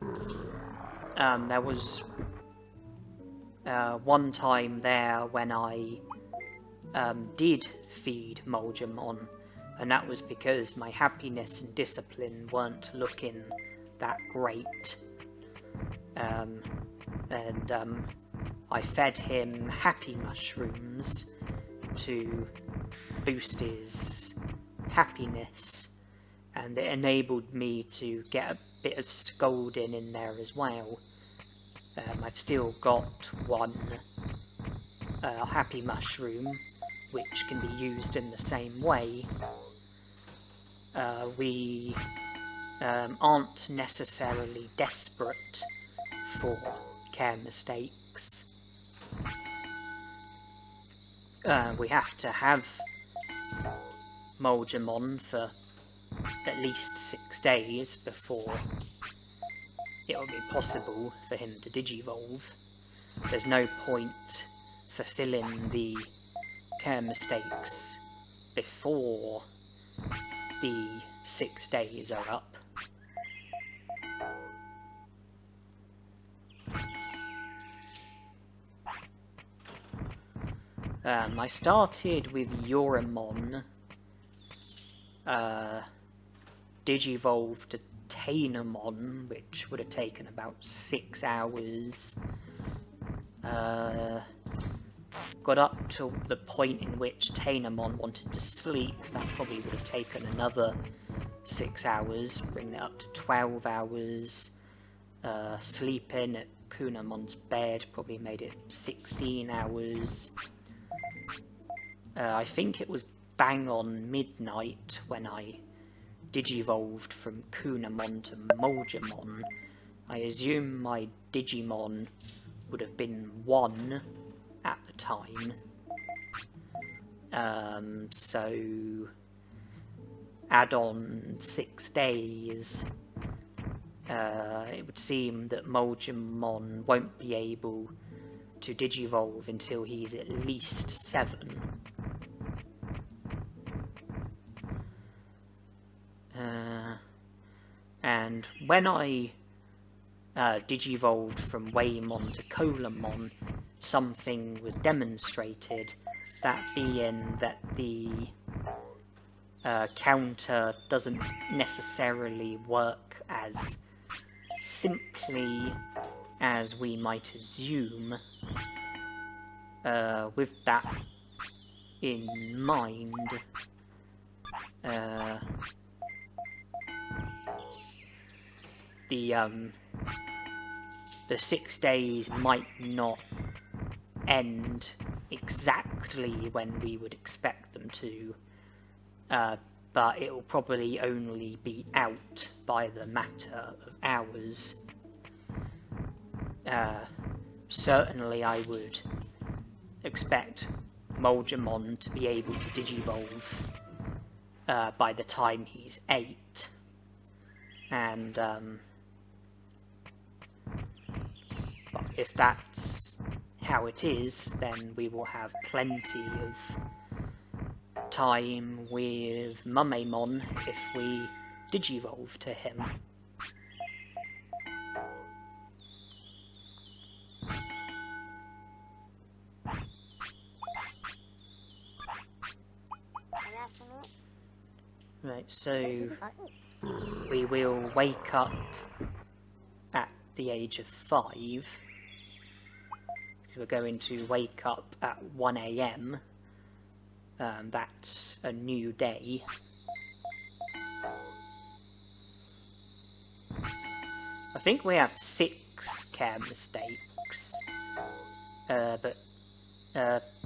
there was one time there when I did feed Mulgamon, and that was because my happiness and discipline weren't looking that great. And I fed him happy mushrooms to boost his happiness, and it enabled me to get a bit of scolding in there as well. I've still got one happy mushroom which can be used in the same way. We aren't necessarily desperate for care mistakes. We have to have Mulgamon for at least 6 days before it'll be possible for him to digivolve. There's no point fulfilling the care mistakes before the 6 days are up. I started with Yoramon, digivolved to Tainomon, which would have taken about 6 hours. Got up to the point in which Tainomon wanted to sleep. That probably would have taken another 6 hours, bringing it up to 12 hours. Sleeping at Kunamon's bed probably made it 16 hours. I think it was bang on midnight when I digivolved from Kunamon to Mulgamon. I assume my Digimon would have been 1 at the time. So add on 6 days, it would seem that Mulgamon won't be able to digivolve until he's at least 7. And when I digivolved from Waymon to Colamon, something was demonstrated, that being that the counter doesn't necessarily work as simply as we might assume. With that in mind, the 6 days might not end exactly when we would expect them to, but it will probably only be out by the matter of hours. Certainly I would expect Moldramon to be able to Digivolve by the time he's 8. And if that's how it is, then we will have plenty of time with Mumemon if we Digivolve to him. Right, so we will wake up at the age of 5. We're going to wake up at 1 AM. That's a new day. I think we have 6 care mistakes, but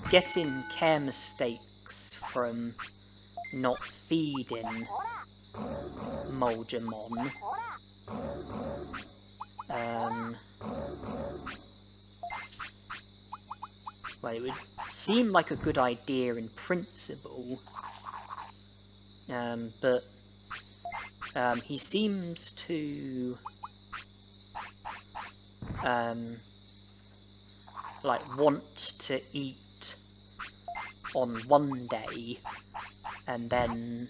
getting care mistakes from not feeding Moldramon well, it would seem like a good idea in principle, but he seems to like want to eat on one day and then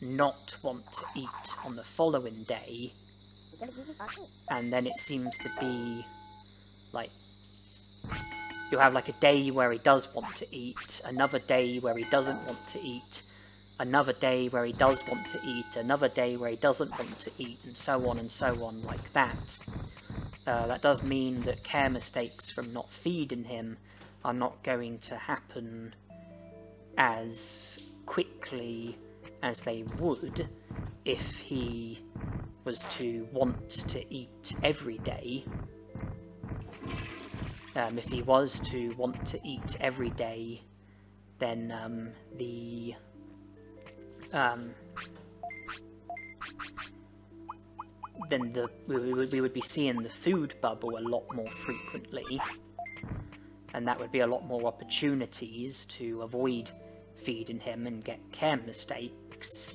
not want to eat on the following day, and then it seems to be like you'll have like a day where he does want to eat, another day where he doesn't want to eat, another day where he does want to eat, another day where he doesn't want to eat, and so on like that. That does mean that care mistakes from not feeding him are not going to happen as quickly as they would if he was to want to eat every day. If he was to want to eat every day, then we would be seeing the food bubble a lot more frequently, and that would be a lot more opportunities to avoid feeding him and get care mistakes.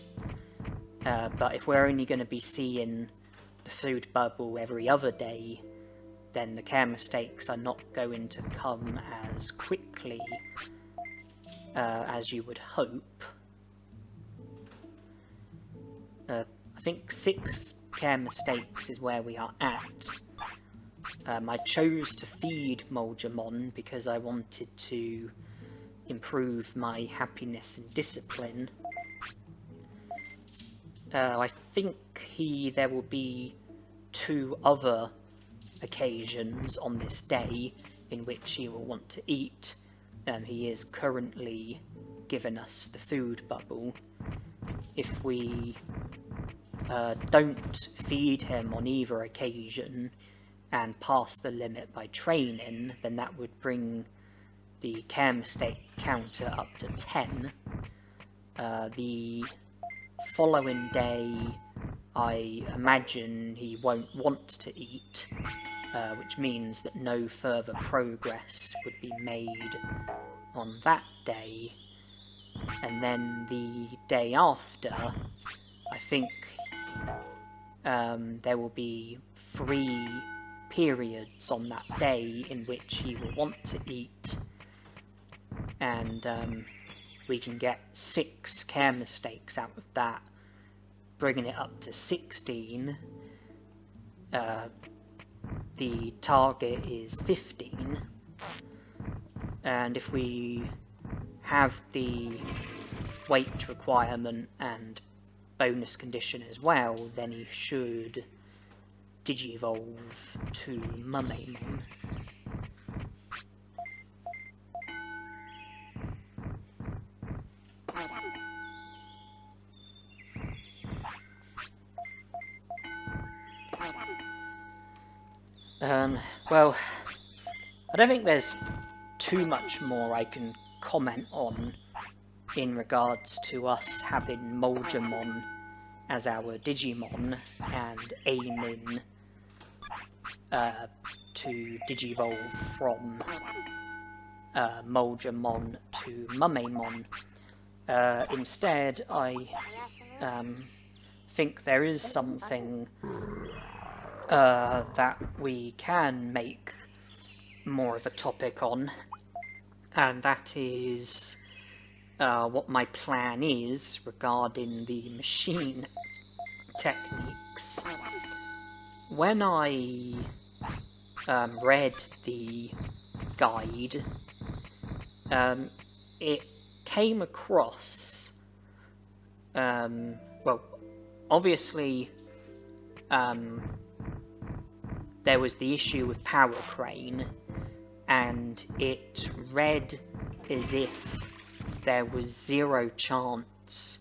But if we're only going to be seeing the food bubble every other day, then the care mistakes are not going to come as quickly as you would hope. I think 6 care mistakes is where we are at. I chose to feed Moldramon because I wanted to improve my happiness and discipline. I think there will be 2 other occasions on this day in which he will want to eat. He is currently giving us the food bubble. If we don't feed him on either occasion and pass the limit by training, then that would bring the care mistake counter up to 10. The following day, I imagine he won't want to eat, which means that no further progress would be made on that day. And then the day after, I think there will be 3 periods on that day in which he will want to eat, and we can get 6 care mistakes out of that, bringing it up to 16. The target is 15, and if we have the weight requirement and bonus condition as well, then he should Digivolve to Mumemon. Well, I don't think there's too much more I can comment on in regards to us having Moldramon as our Digimon and aiming to Digivolve from Moldramon to Mumemon. Instead, I think there is something that we can make more of a topic on, and that is what my plan is regarding the machine techniques. When I read the guide, it came across, well, obviously there was the issue with Power Crane, and it read as if there was zero chance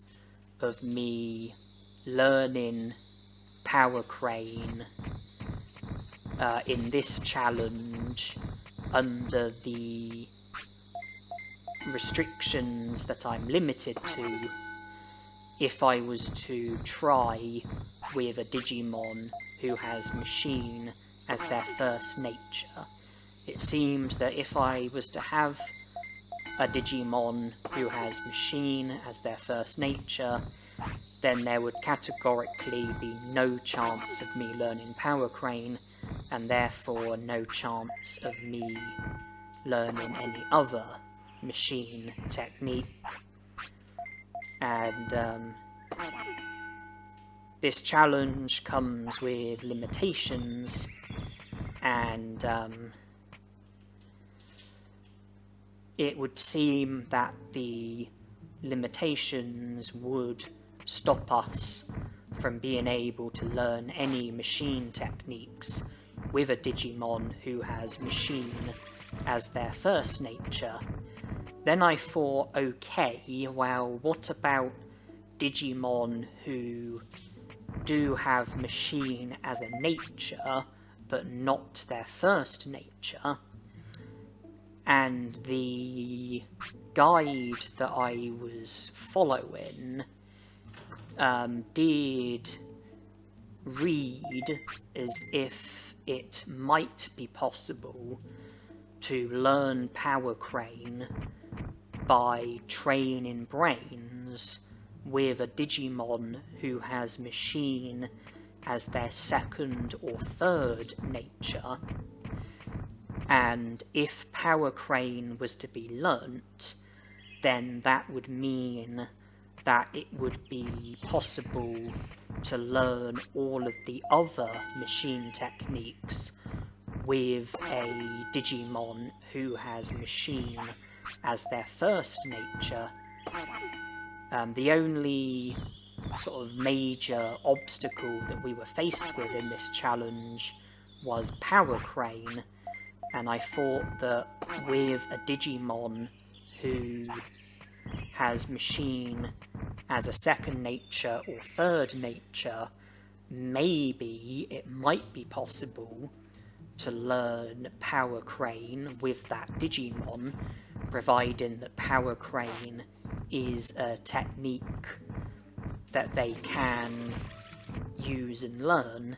of me learning Power Crane in this challenge under the restrictions that I'm limited to if I was to try with a Digimon who has machine as their first nature. It seemed that if I was to have a Digimon who has machine as their first nature, then there would categorically be no chance of me learning Power Crane, and therefore no chance of me learning any other machine technique. And this challenge comes with limitations, and it would seem that the limitations would stop us from being able to learn any machine techniques with a Digimon who has machine as their first nature. Then I thought, okay, well, what about Digimon who do have machine as a nature, but not their first nature? And the guide that I was following did read as if it might be possible to learn Power Crane by training brains with a Digimon who has machine as their second or third nature. And if Power Crane was to be learnt, then that would mean that it would be possible to learn all of the other machine techniques with a Digimon who has machine as their first nature. The only sort of major obstacle that we were faced with in this challenge was Power Crane, and I thought that with a Digimon who has machine as a second nature or third nature, maybe it might be possible to learn Power Crane with that Digimon, providing that Power Crane is a technique that they can use and learn,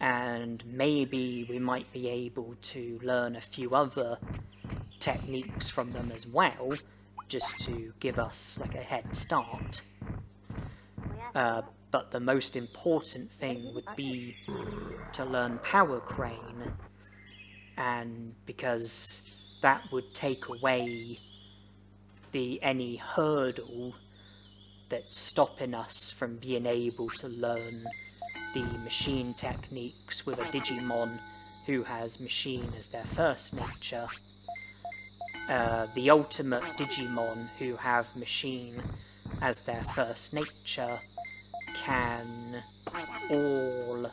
and maybe we might be able to learn a few other techniques from them as well, just to give us like a head start. But the most important thing would be to learn Power Crane, and because that would take away any hurdle that's stopping us from being able to learn the machine techniques with a Digimon who has machine as their first nature. The ultimate Digimon who have machine as their first nature can all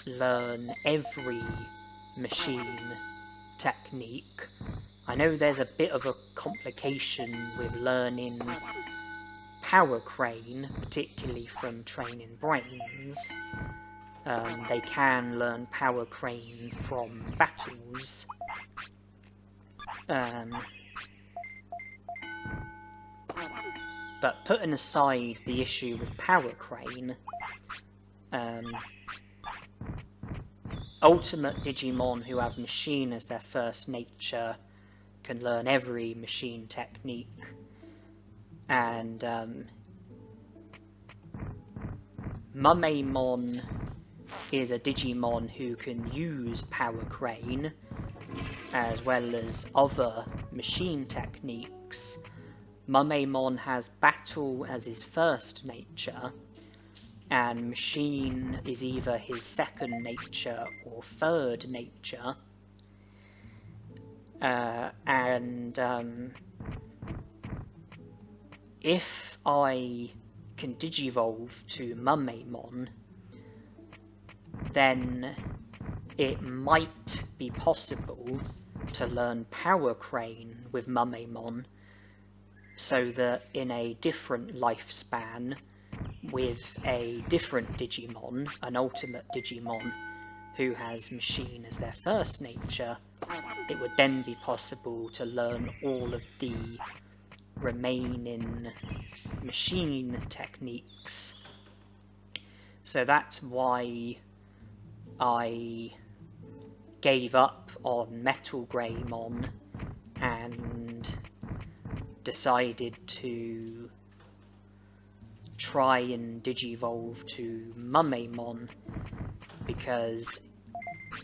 learn every machine technique. I know there's a bit of a complication with learning Power Crane, particularly from training brains. They can learn Power Crane from battles. But putting aside the issue with Power Crane, ultimate Digimon who have machine as their first nature can learn every machine technique, and Mumemon is a Digimon who can use Power Crane as well as other machine techniques. Mumemon has Battle as his first nature, and Machine is either his second nature or third nature. If I can Digivolve to Mumemon, then it might be possible to learn Power Crane with Mumemon, so that in a different lifespan, with a different Digimon, an ultimate Digimon, who has machine as their first nature, it would then be possible to learn all of the remaining machine techniques. So that's why I gave up on Metal Greymon and decided to try and Digivolve to Mumemon, because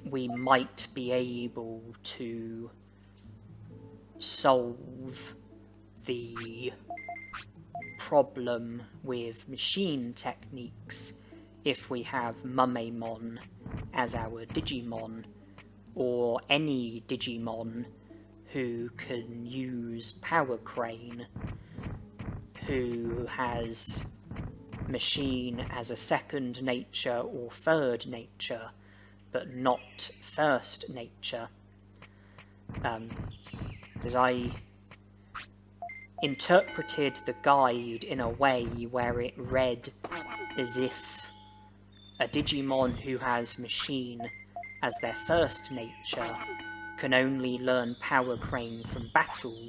we might be able to solve the problem with machine techniques if we have Mumemon as our Digimon, or any Digimon who can use Power Crane, who has machine as a second nature or third nature, but not first nature. Because I interpreted the guide in a way where it read as if a Digimon who has machine as their first nature can only learn Power Crane from battle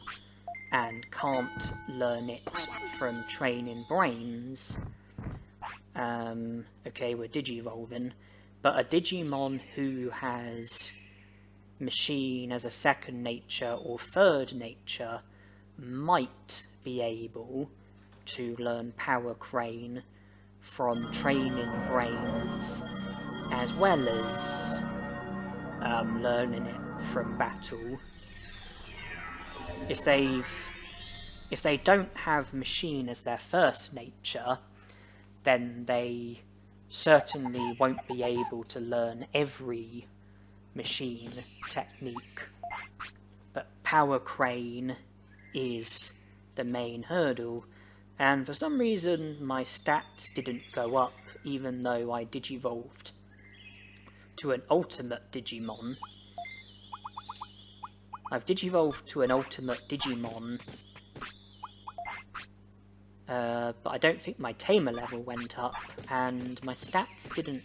and can't learn it from training brains. Okay, we're Digivolving, but a Digimon who has machine as a second nature or third nature might be able to learn Power Crane from training brains, as well as learning it from battle. If they don't have machine as their first nature, then they certainly won't be able to learn every machine technique. But Power Crane is the main hurdle, and for some reason my stats didn't go up even though I Digivolved to an ultimate Digimon. I've Digivolved to an ultimate Digimon, but I don't think my tamer level went up, and my stats didn't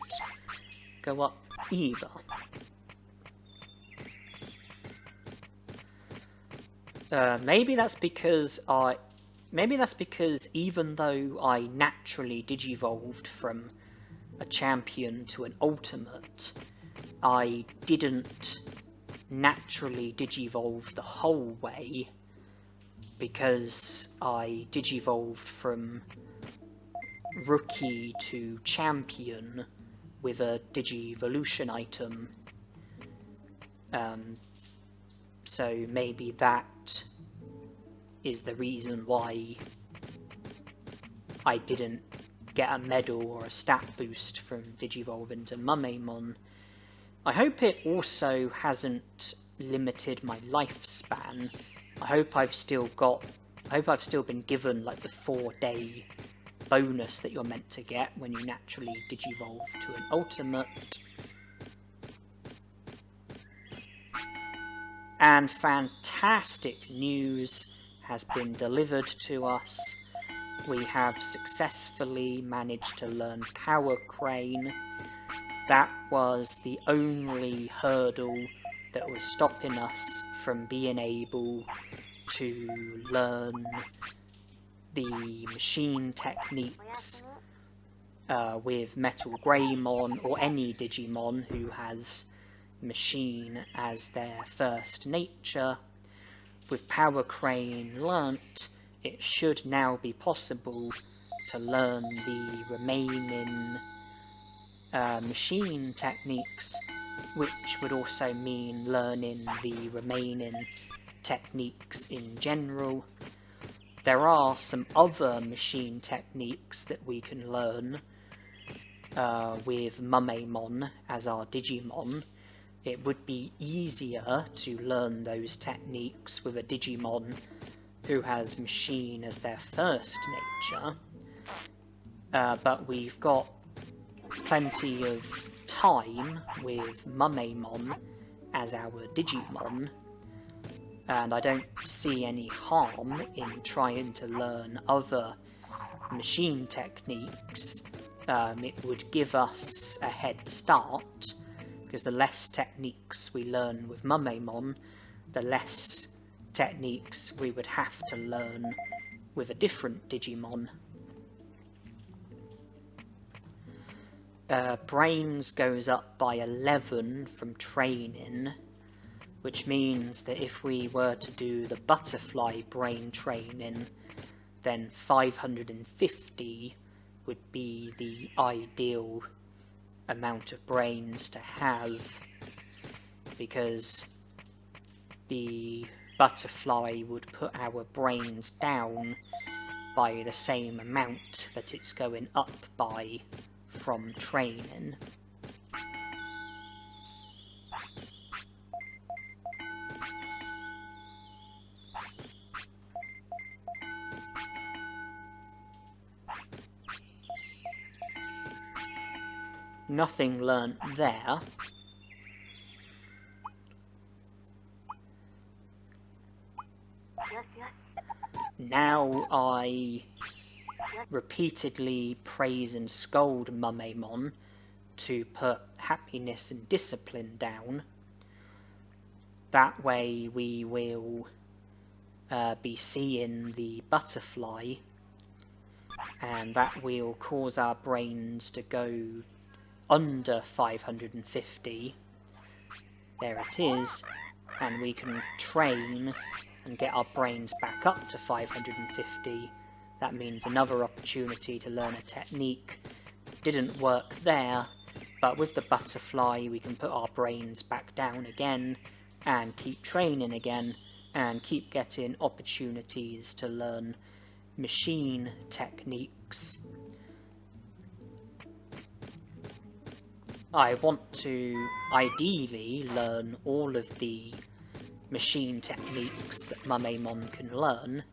go up either. Maybe that's because even though I naturally Digivolved from a champion to an ultimate, I didn't naturally Digivolve the whole way, because I Digivolved from rookie to champion with a Digivolution item. So maybe that is the reason why I didn't get a medal or a stat boost from Digivolving to Mumemon. I hope it also hasn't limited my lifespan. I hope I've still been given like the 4-day bonus that you're meant to get when you naturally Digivolve to an ultimate. And fantastic news has been delivered to us. We have successfully managed to learn Power Crane. That was the only hurdle that was stopping us from being able to learn the machine techniques with Metal Greymon or any Digimon who has machine as their first nature. With Power Crane learnt, it should now be possible to learn the remaining machine techniques, which would also mean learning the remaining techniques in general. There are some other machine techniques that we can learn with Machinedramon as our Digimon. It would be easier to learn those techniques with a Digimon who has machine as their first nature, but we've got plenty of time with Machinedramon as our Digimon, and I don't see any harm in trying to learn other machine techniques. It would give us a head start, because the less techniques we learn with Machinedramon, the less techniques we would have to learn with a different Digimon. Brains goes up by 11 from training, which means that if we were to do the butterfly brain training, then 550 would be the ideal amount of brains to have, because the butterfly would put our brains down by the same amount that it's going up by from training. Nothing learnt there. Now I repeatedly praise and scold Machinedramon to put happiness and discipline down. That way we will be seeing the butterfly, and that will cause our brains to go under 550. There it is, and we can train and get our brains back up to 550. That means another opportunity to learn a technique. Didn't work there, but with the butterfly we can put our brains back down again and keep training again and keep getting opportunities to learn machine techniques. I want to ideally learn all of the machine techniques that Machinedramon can learn.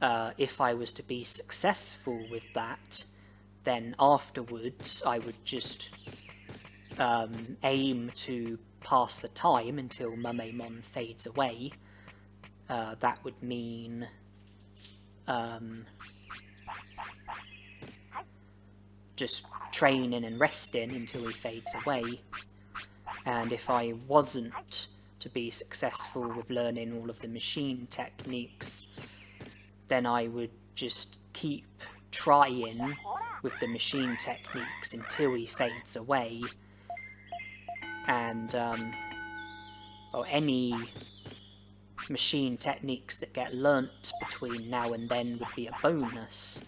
If I was to be successful with that, then afterwards I would just aim to pass the time until Machinedramon fades away. That would mean just training and resting until he fades away. And if I wasn't to be successful with learning all of the machine techniques, then I would just keep trying with the machine techniques until he fades away. And any machine techniques that get learnt between now and then would be a bonus.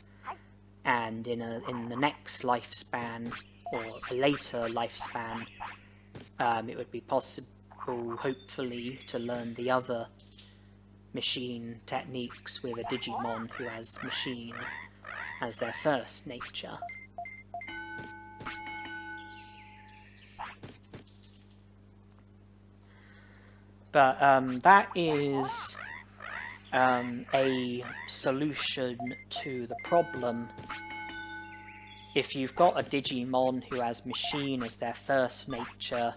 And in the next lifespan, or a later lifespan, it would be possible, hopefully, to learn the other machine techniques with a Digimon who has machine as their first nature. But that is a solution to the problem. If you've got a Digimon who has machine as their first nature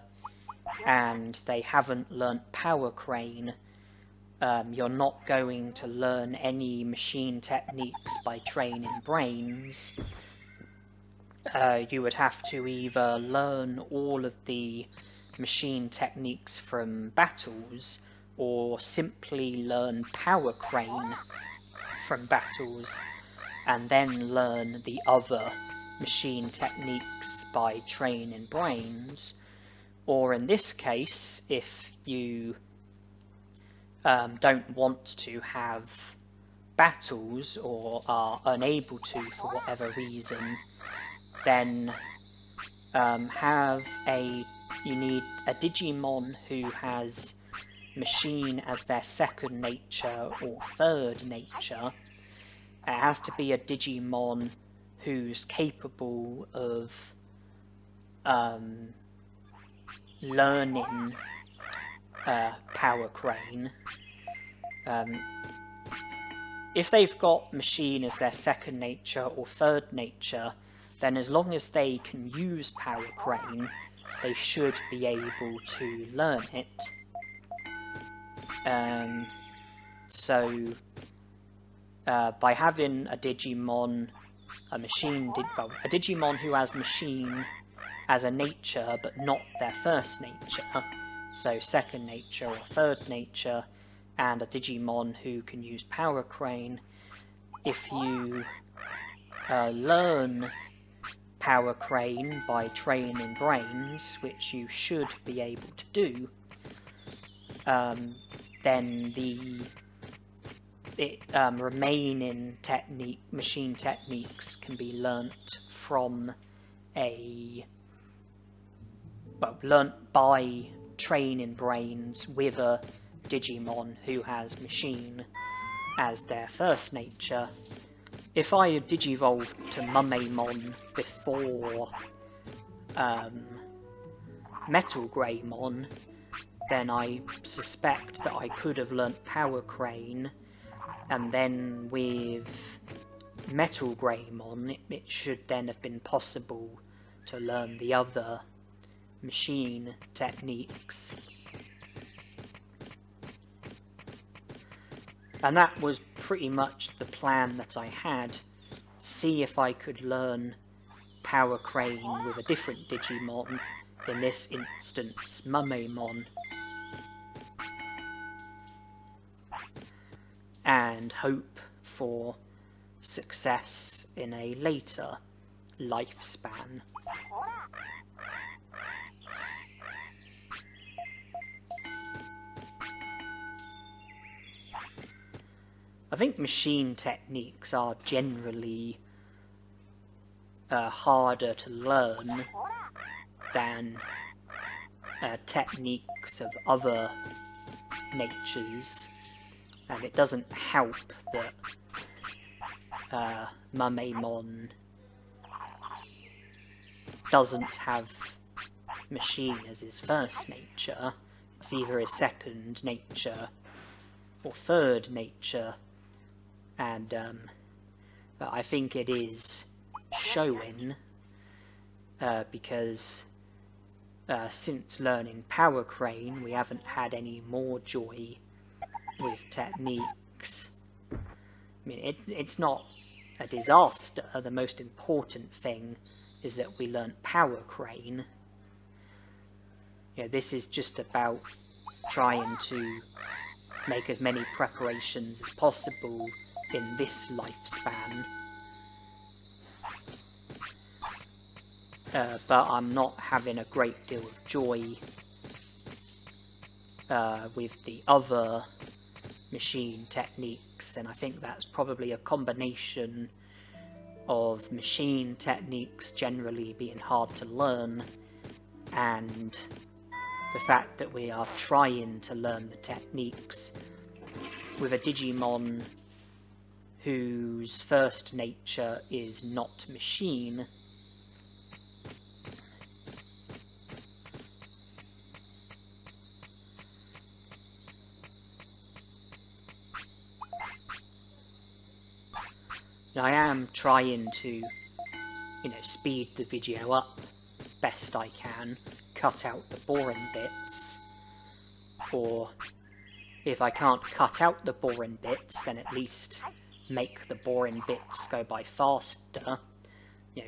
and they haven't learnt Power Crane, you're not going to learn any machine techniques by training brains. You would have to either learn all of the machine techniques from battles, or simply learn Power Crane from battles, and then learn the other machine techniques by training brains, Or in this case, if you don't want to have battles or are unable to for whatever reason, then you need a Digimon who has machine as their second nature or third nature. It has to be a Digimon who's capable of learning Power Crane. If they've got machine as their second nature or third nature, then as long as they can use Power Crane, they should be able to learn it. So by having a Digimon, a Digimon who has machine as a nature but not their first nature, so second nature or third nature, and a Digimon who can use Power Crane, if you learn Power Crane by training brains, which you should be able to do, then the remaining machine techniques can be learnt from learnt by training brains with a Digimon who has machine as their first nature. If I had digivolved to Mumemon before Metal Greymon, then I suspect that I could have learnt Power Crane, and then with Metal Greymon it should then have been possible to learn the other machine techniques. And that was pretty much the plan that I had. See if I could learn Power Crane with a different Digimon, in this instance Mumemon, and hope for success in a later lifespan. I think machine techniques are generally harder to learn than techniques of other natures, and it doesn't help that Mumemon doesn't have machine as his first nature. It's either his second nature or third nature, and I think it is showing because since learning Power Crane we haven't had any more joy with techniques. I mean, it's not a disaster. The most important thing is that we learnt Power Crane. You know, this is just about trying to make as many preparations as possible in this lifespan. But I'm not having a great deal of joy with the other machine techniques, and I think that's probably a combination of machine techniques generally being hard to learn and the fact that we are trying to learn the techniques with a Digimon whose first nature is not machine. I am trying to, speed the video up best I can, cut out the boring bits, or if I can't cut out the boring bits, then at least make the boring bits go by faster,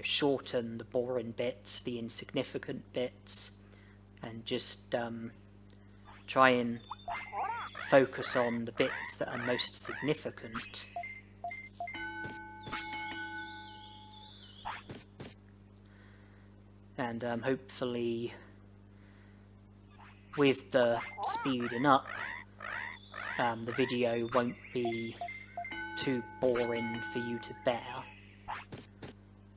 shorten the boring bits, the insignificant bits, and just try and focus on the bits that are most significant. And hopefully with the speeding up, the video won't be too boring for you to bear.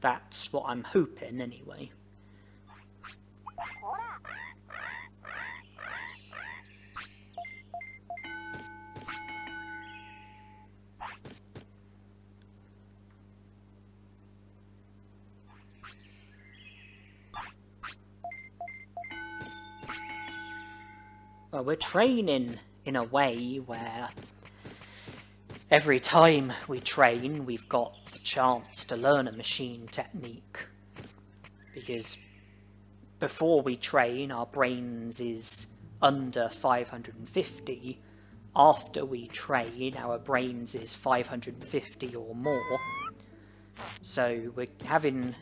That's what I'm hoping, anyway. Well, we're training in a way where every time we train, we've got the chance to learn a machine technique. Because before we train, our brains is under 550. After we train, our brains is 550 or more. So we're having,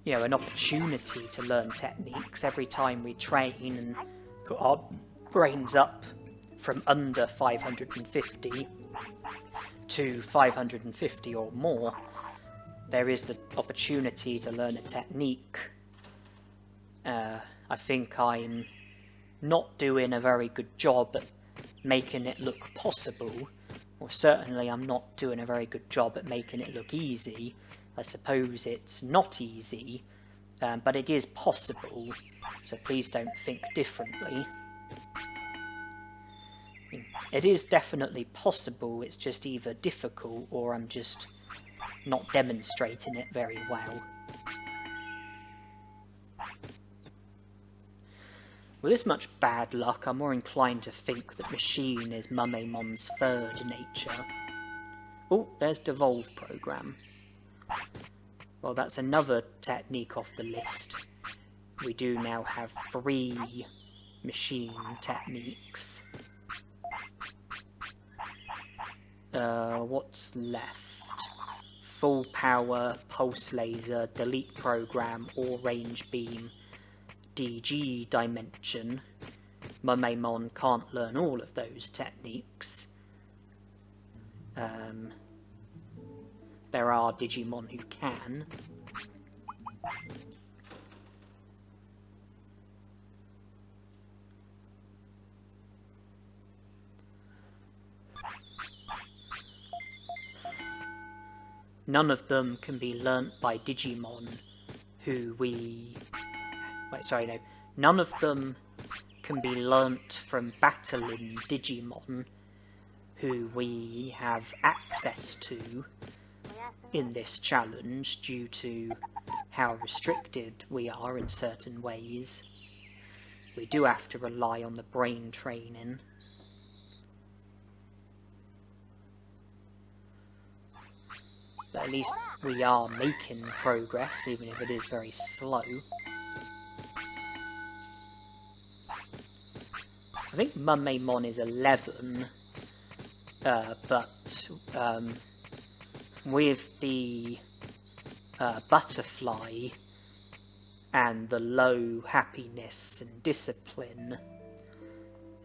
an opportunity to learn techniques every time we train and put our brains up from under 550 to 550 or more. There is the opportunity to learn a technique. I think I'm not doing a very good job at making it look possible, or certainly I'm not doing a very good job at making it look easy. I suppose it's not easy, but it is possible, so please don't think differently. It is definitely possible, it's just either difficult or I'm just not demonstrating it very well. With this much bad luck, I'm more inclined to think that Machine is Mumemon's third nature. Oh, there's Devolve program. Well, that's another technique off the list. We do now have 3 machine techniques. What's left? Full power, pulse laser, delete program, or range beam, DG dimension. Mumemon can't learn all of those techniques. There are Digimon who can. None of them can be learnt by Digimon who we... None of them can be learnt from battling Digimon who we have access to in this challenge due to how restricted we are in certain ways. We do have to rely on the brain training. But at least we are making progress, even if it is very slow. I think Mumemon is 11, but with the butterfly and the low happiness and discipline,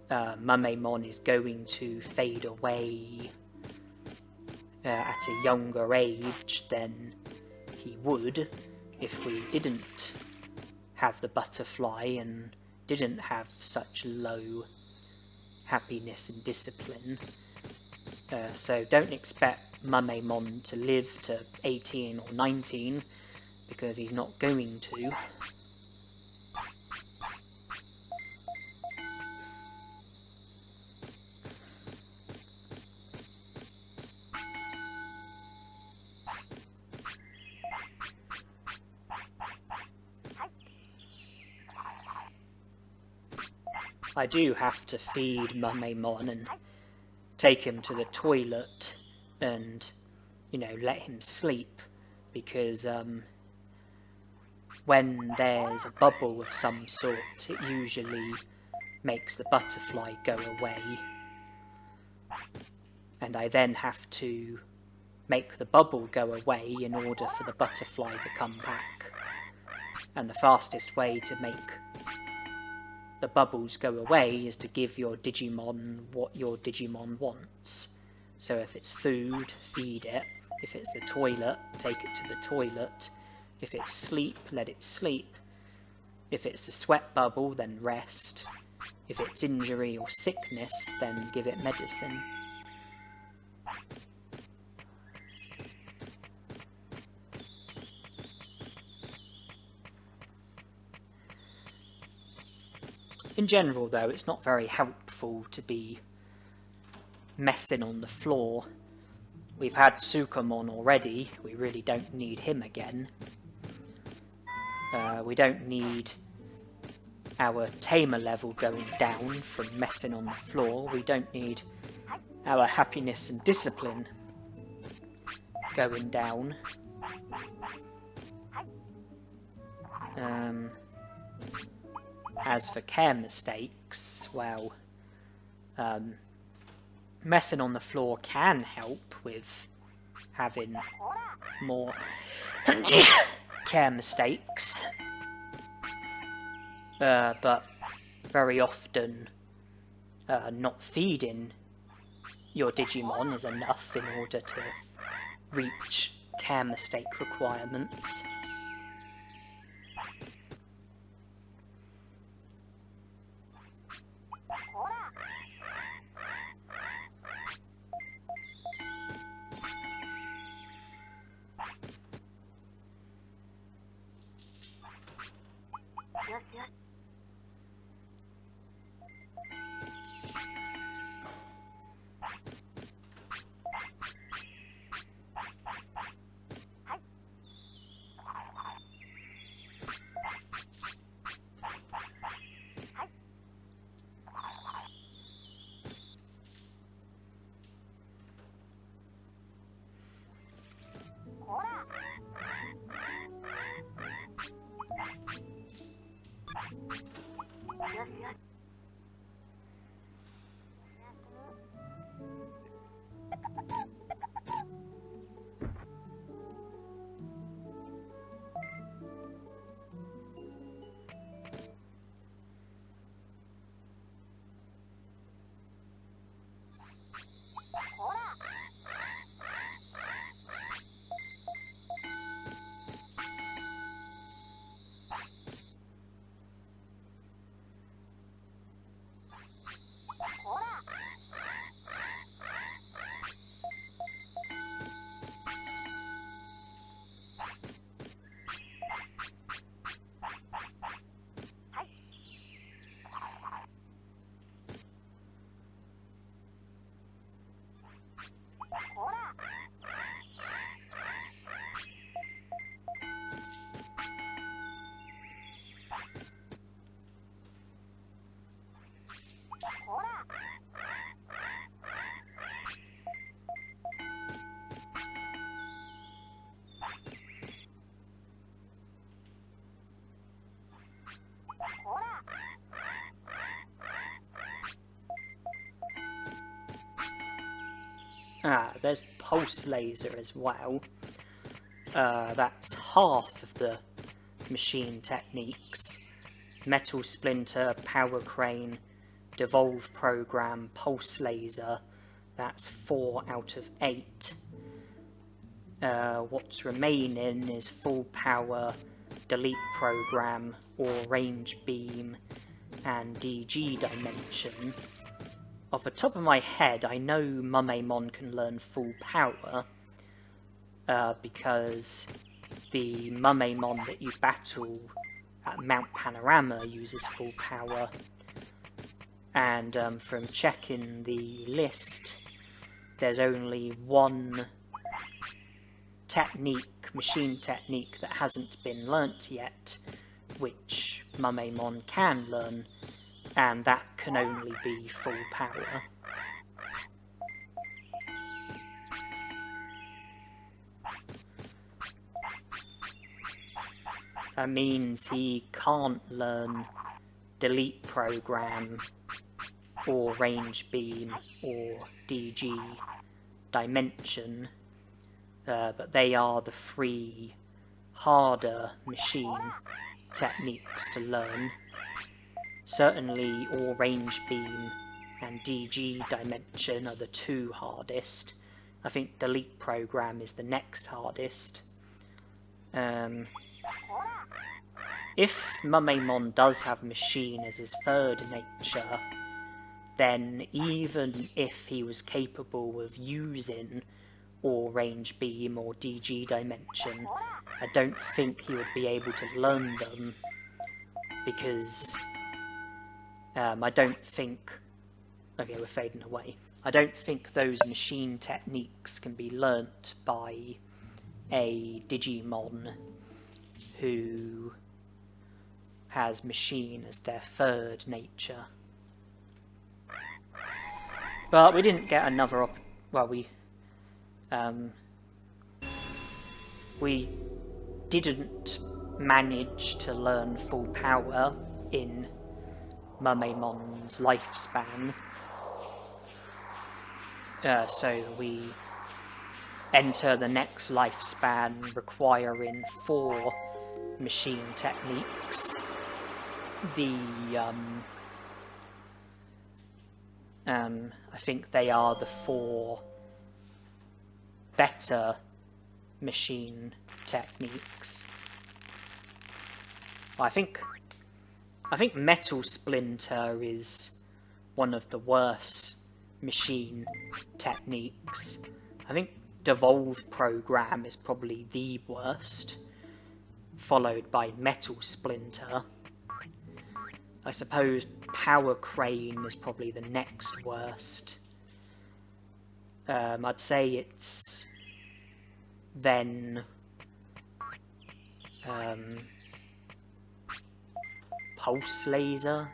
Mumemon is going to fade away at a younger age than he would if we didn't have the butterfly and didn't have such low happiness and discipline. So don't expect Mumemon to live to 18 or 19, because he's not going to. I do have to feed Mumemon and take him to the toilet and, let him sleep, because when there's a bubble of some sort, it usually makes the butterfly go away. And I then have to make the bubble go away in order for the butterfly to come back. And the fastest way to make the bubbles go away is to give your Digimon what your Digimon wants. So if it's food, feed it. If it's the toilet, take it to the toilet. If it's sleep, let it sleep. If it's a sweat bubble, then rest. If it's injury or sickness, then give it medicine. In general, though, it's not very helpful to be messing on the floor. We've had Agumon already, we really don't need him again. We don't need our tamer level going down from messing on the floor. We don't need our happiness and discipline going down. As for care mistakes, well, messing on the floor can help with having more care mistakes, but very often not feeding your Digimon is enough in order to reach care mistake requirements. There's pulse laser as well. That's half of the machine techniques. Metal splinter, power crane, devolve program, pulse laser. That's 4 out of 8. What's remaining is full power, delete program, or range beam, and DG dimension. Off the top of my head, I know Machinedramon can learn full power, because the Machinedramon that you battle at Mount Panorama uses full power, and from checking the list, there's only one technique, machine technique, that hasn't been learnt yet, which Machinedramon can learn, and that can only be full power. That means he can't learn delete program, or range beam, or DG dimension, but they are the 3 harder machine techniques to learn. Certainly all range beam and DG dimension are the 2 hardest. I think delete program is the next hardest. If if Mumemon does have machine as his third nature, then even if he was capable of using or range beam or DG dimension, I don't think he would be able to learn them, because I don't think... Okay, we're fading away. I don't think those machine techniques can be learnt by a Digimon who has machine as their third nature. But we didn't get another we didn't manage to learn full power in Mumemon's lifespan. So we enter the next lifespan requiring 4 machine techniques. I think they are the 4 better machine techniques. I think Metal Splinter is one of the worst machine techniques. I think Devolve Program is probably the worst, followed by Metal Splinter. I suppose Power Crane is probably the next worst. I'd say it's then Pulse Laser.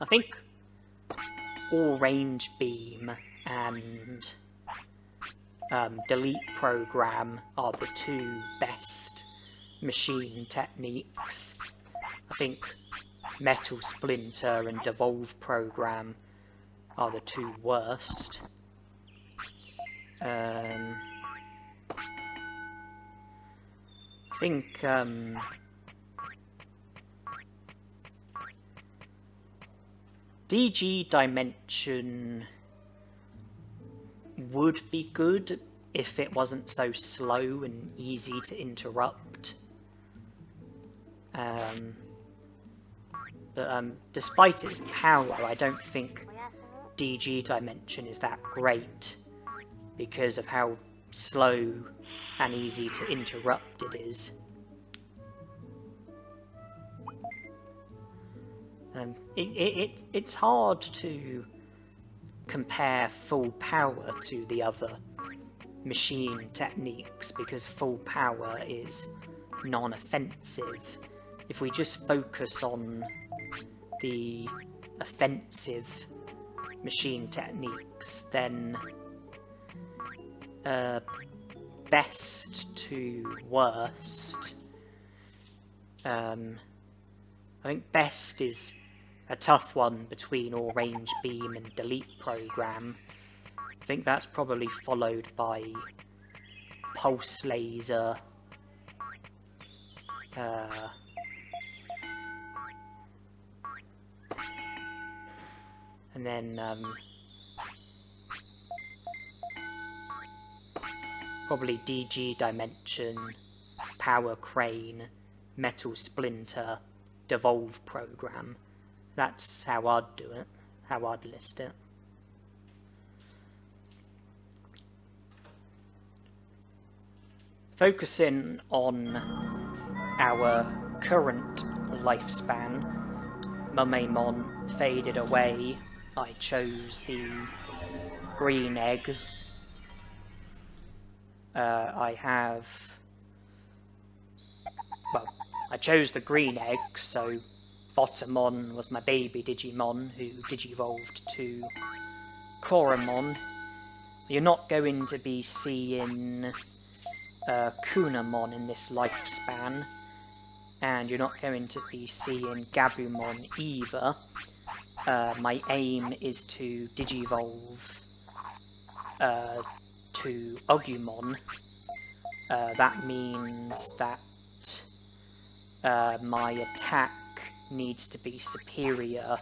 I think All Range Beam and Delete Program are the 2 best machine techniques. I think Metal Splinter and Devolve Program are the 2 worst. I think DG Dimension would be good if it wasn't so slow and easy to interrupt. But despite its power, I don't think DG Dimension is that great because of how slow and easy to interrupt it is. It's hard to compare full power to the other machine techniques because full power is non-offensive. If we just focus on the offensive machine techniques, then best to worst. I think best is a tough one between All Range Beam and Delete Program. I think that's probably followed by Pulse Laser. And then probably DG Dimension, Power Crane, Metal Splinter, Devolve Program. That's how I'd do it, how I'd list it. Focusing on our current lifespan, Mumemon faded away. I chose the green egg. I chose the green egg, so Bottomon was my baby Digimon who digivolved to Koromon. You're not going to be seeing Kunamon in this lifespan, and you're not going to be seeing Gabumon either. My aim is to digivolve to Agumon. That means that my attack needs to be superior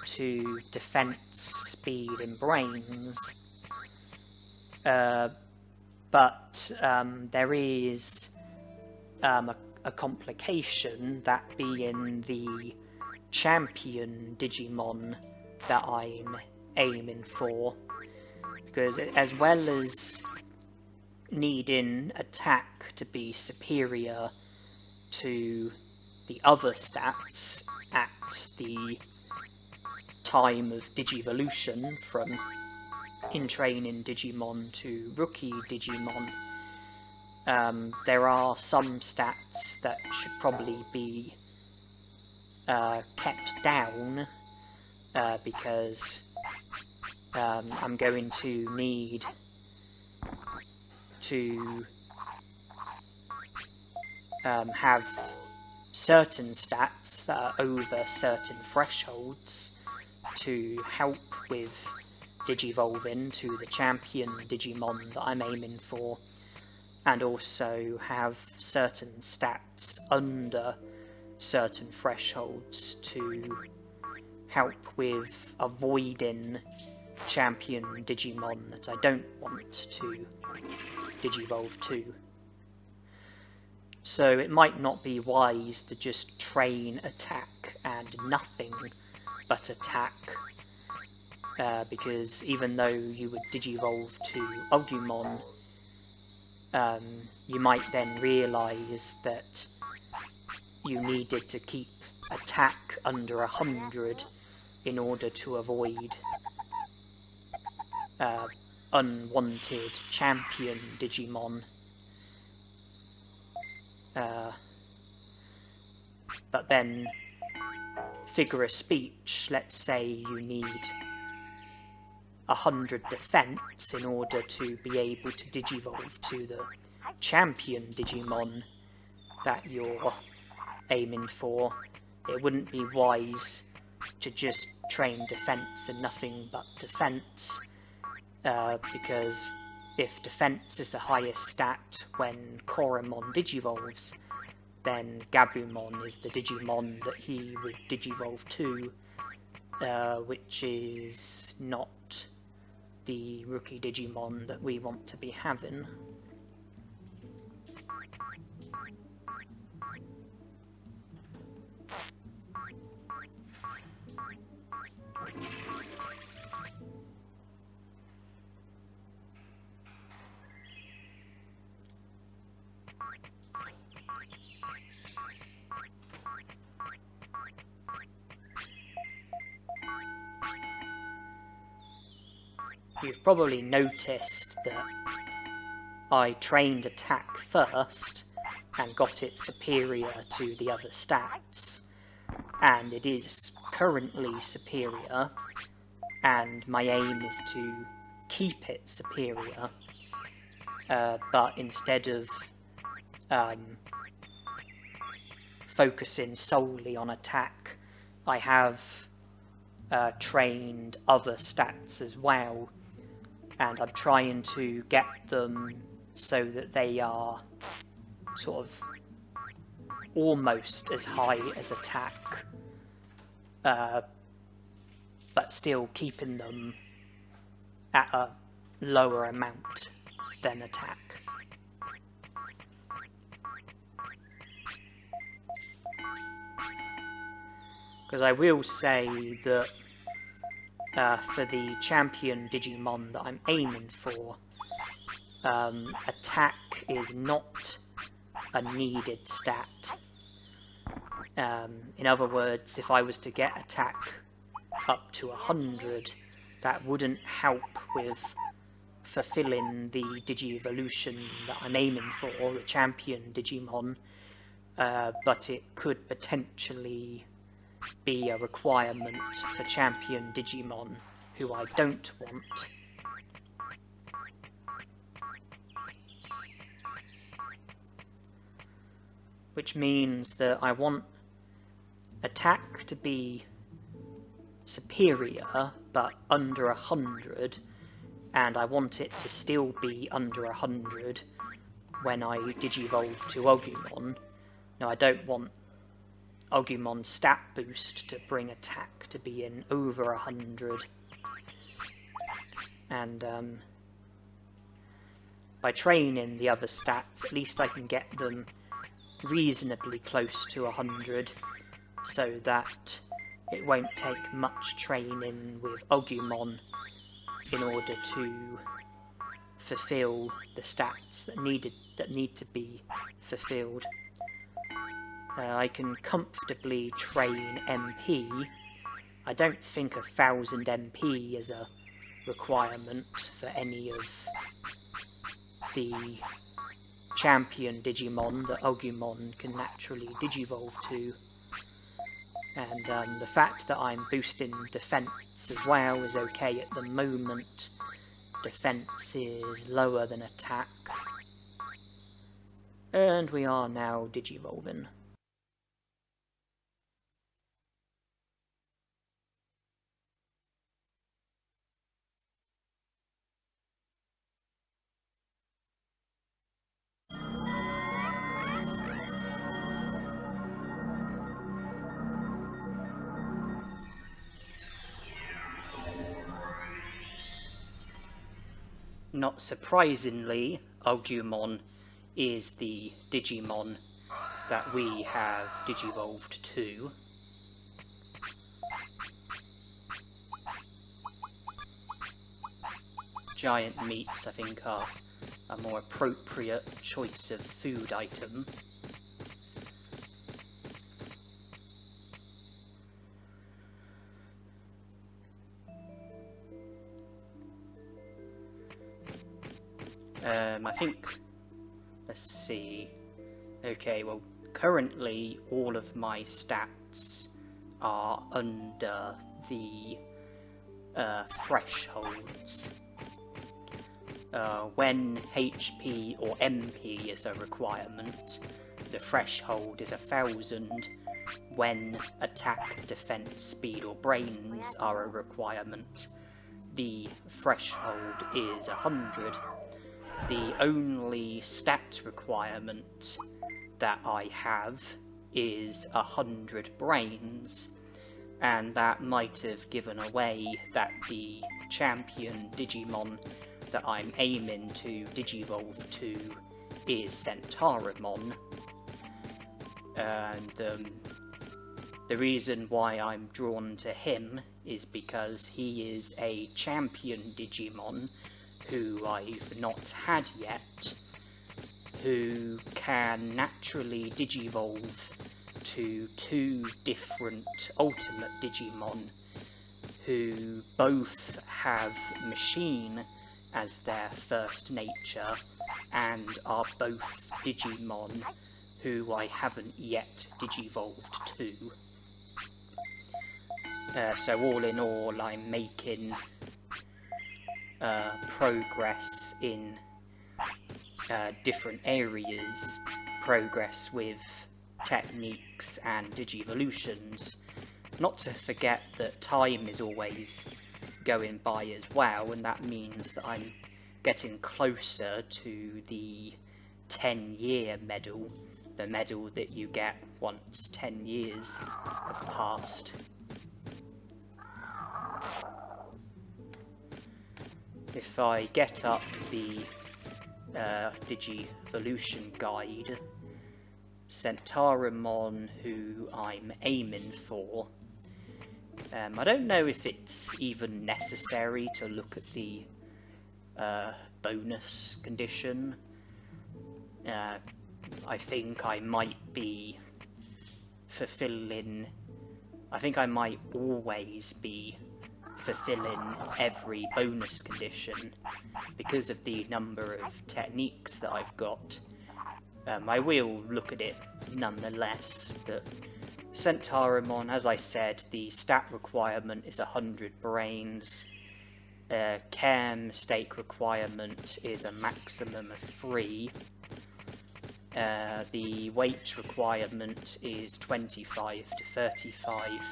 to defense, speed, and brains. But there is a a complication, that being the champion Digimon that I'm aiming for, because as well as needing attack to be superior to the other stats at the time of Digivolution from in-training Digimon to rookie Digimon, there are some stats that should probably be kept down, because I'm going to need to have certain stats that are over certain thresholds to help with Digivolving to the champion Digimon that I'm aiming for, and also have certain stats under certain thresholds to help with avoiding champion Digimon that I don't want to Digivolve to. So it might not be wise to just train attack and nothing but attack, because even though you would Digivolve to Agumon, you might then realise that you needed to keep attack under 100 in order to avoid unwanted champion Digimon. But then, figure of speech, let's say you need 100 defense in order to be able to Digivolve to the champion Digimon that you're aiming for. It wouldn't be wise to just train defense and nothing but defense, because if defense is the highest stat when Koromon Digivolves, then Gabumon is the Digimon that he would Digivolve to, which is not the rookie Digimon that we want to be having. You've probably noticed that I trained attack first and got it superior to the other stats, and it is currently superior, and my aim is to keep it superior, but instead of focusing solely on attack, I have trained other stats as well, and I'm trying to get them so that they are sort of almost as high as attack, but still keeping them at a lower amount than attack. Because I will say that for the champion Digimon that I'm aiming for, attack is not a needed stat. In other words, if I was to get attack up to 100, that wouldn't help with fulfilling the Digivolution that I'm aiming for, the champion Digimon, but it could potentially be a requirement for champion Digimon who I don't want. Which means that I want attack to be superior but under 100, and I want it to still be under 100 when I Digivolve to Agumon. Now, I don't want Agumon's stat boost to bring attack to be in over 100, and by training the other stats, at least I can get them reasonably close to 100, so that it won't take much training with Agumon in order to fulfill the stats that need to be fulfilled. I can comfortably train MP. I don't think 1000 MP is a requirement for any of the champion Digimon that Agumon can naturally Digivolve to. And the fact that I'm boosting defense as well is okay at the moment. Defense is lower than attack. And we are now Digivolving. Not surprisingly, Agumon is the Digimon that we have Digivolved to. Giant meats, I think, are a more appropriate choice of food item. I think, let's see, okay, well, currently all of my stats are under the thresholds. When HP or MP is a requirement, the threshold is 1000. When attack, defense, speed or brains are a requirement, the threshold is 100. The only stat requirement that I have is 100 brains, and that might have given away that the champion Digimon that I'm aiming to Digivolve to is Centauramon. And the reason why I'm drawn to him is because he is a champion Digimon who I've not had yet, who can naturally Digivolve to 2 different Ultimate Digimon, who both have Machine as their first nature, and are both Digimon who I haven't yet Digivolved to. So all in all, I'm making progress in different areas, progress with techniques and Digivolutions. Not to forget that time is always going by as well, and that means that I'm getting closer to the 10-year medal, the medal that you get once 10 years have passed. If I get up the Digivolution guide, Centauramon, who I'm aiming for, I don't know if it's even necessary to look at the bonus condition. I think I might be fulfilling... I think I might always be fulfilling every bonus condition because of the number of techniques that I've got. I will look at it nonetheless, but Centauramon, as I said, the stat requirement is 100 brains. Care mistake requirement is a maximum of 3. The weight requirement is 25 to 35.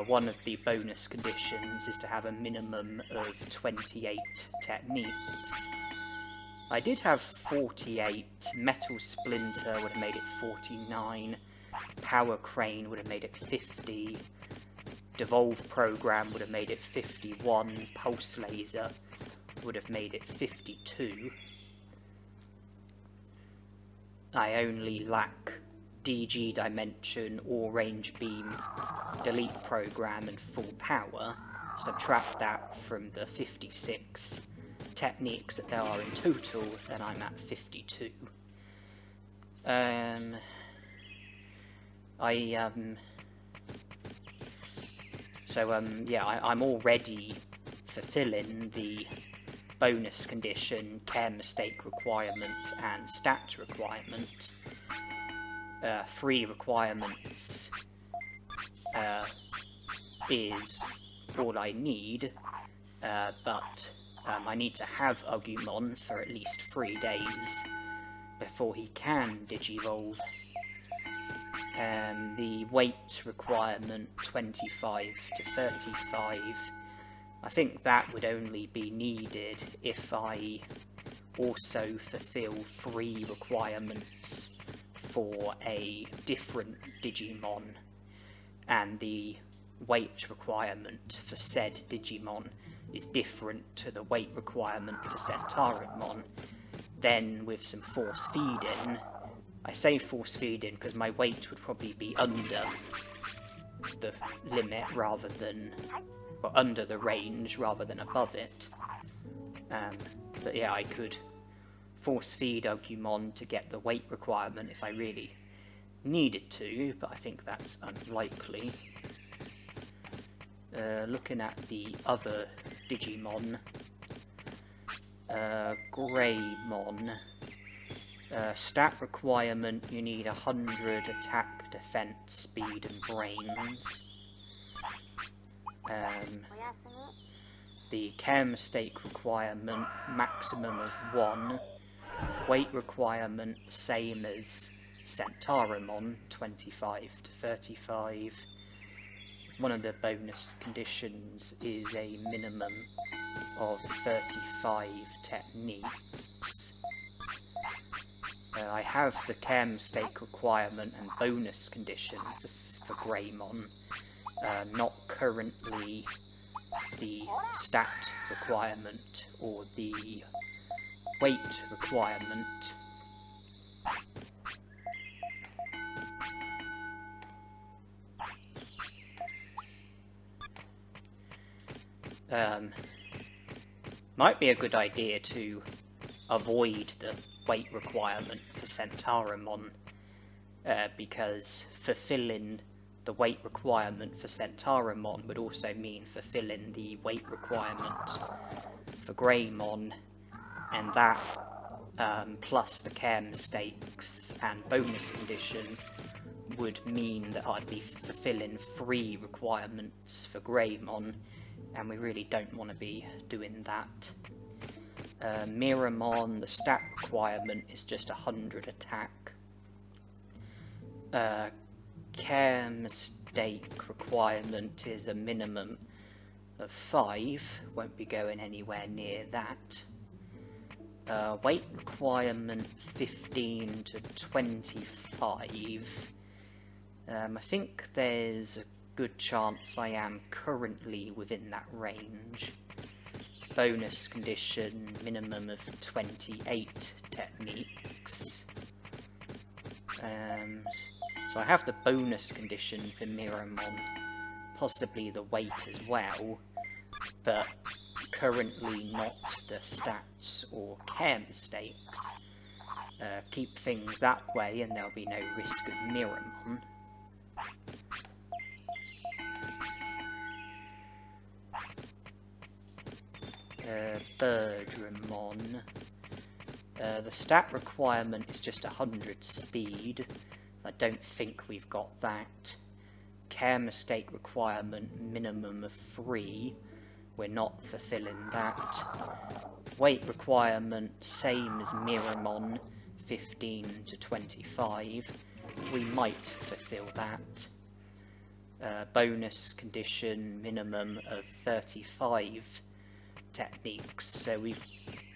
One of the bonus conditions is to have a minimum of 28 techniques. I did have 48. Metal Splinter would have made it 49. Power Crane would have made it 50. Devolve Program would have made it 51. Pulse Laser would have made it 52. I only lack DG Dimension or Range Beam, Delete Program and Full Power. Subtract that from the 56 techniques that there are in total, then I'm at 52. I'm already fulfilling the bonus condition, care mistake requirement and stat requirement. 3 requirements is all I need, but I need to have Agumon for at least 3 days before he can Digivolve. The weight requirement, 25 to 35, I think that would only be needed if I also fulfill 3 requirements for a different Digimon, and the weight requirement for said Digimon is different to the weight requirement for Centaurimon. Then with some force feeding, I say force feeding because my weight would probably be under the limit rather than, well, under the range rather than above it. But yeah, I could force feed Agumon to get the weight requirement if I really needed to, but I think that's unlikely. Looking at the other Digimon, Greymon, stat requirement, you need 100 attack, defense, speed and brains. The care mistake requirement, maximum of 1. Weight requirement, same as Centaurimon, 25 to 35. One of the bonus conditions is a minimum of 35 techniques. I have the care mistake requirement and bonus condition for Greymon, not currently the stat requirement or the weight requirement. Might be a good idea to avoid the weight requirement for Centaurimon, because fulfilling the weight requirement for Centaurimon would also mean fulfilling the weight requirement for Greymon, and that plus the care mistakes and bonus condition would mean that I'd be fulfilling 3 requirements for Greymon, and we really don't want to be doing that. Miramon, the stat requirement is just 100 attack. Care mistake requirement is a minimum of 5, won't be going anywhere near that. Weight requirement 15 to 25. I think there's a good chance I am currently within that range. Bonus condition, minimum of 28 techniques. So I have the bonus condition for Miramon, possibly the weight as well, but currently not the stats or care mistakes. Keep things that way and there'll be no risk of Miramon. Birdramon. The stat requirement is just 100 speed. I don't think we've got that. Care mistake requirement, minimum of 3. We're not fulfilling that. Weight requirement, same as Miramon, 15 to 25. We might fulfill that. Bonus condition, minimum of 35 techniques, so we've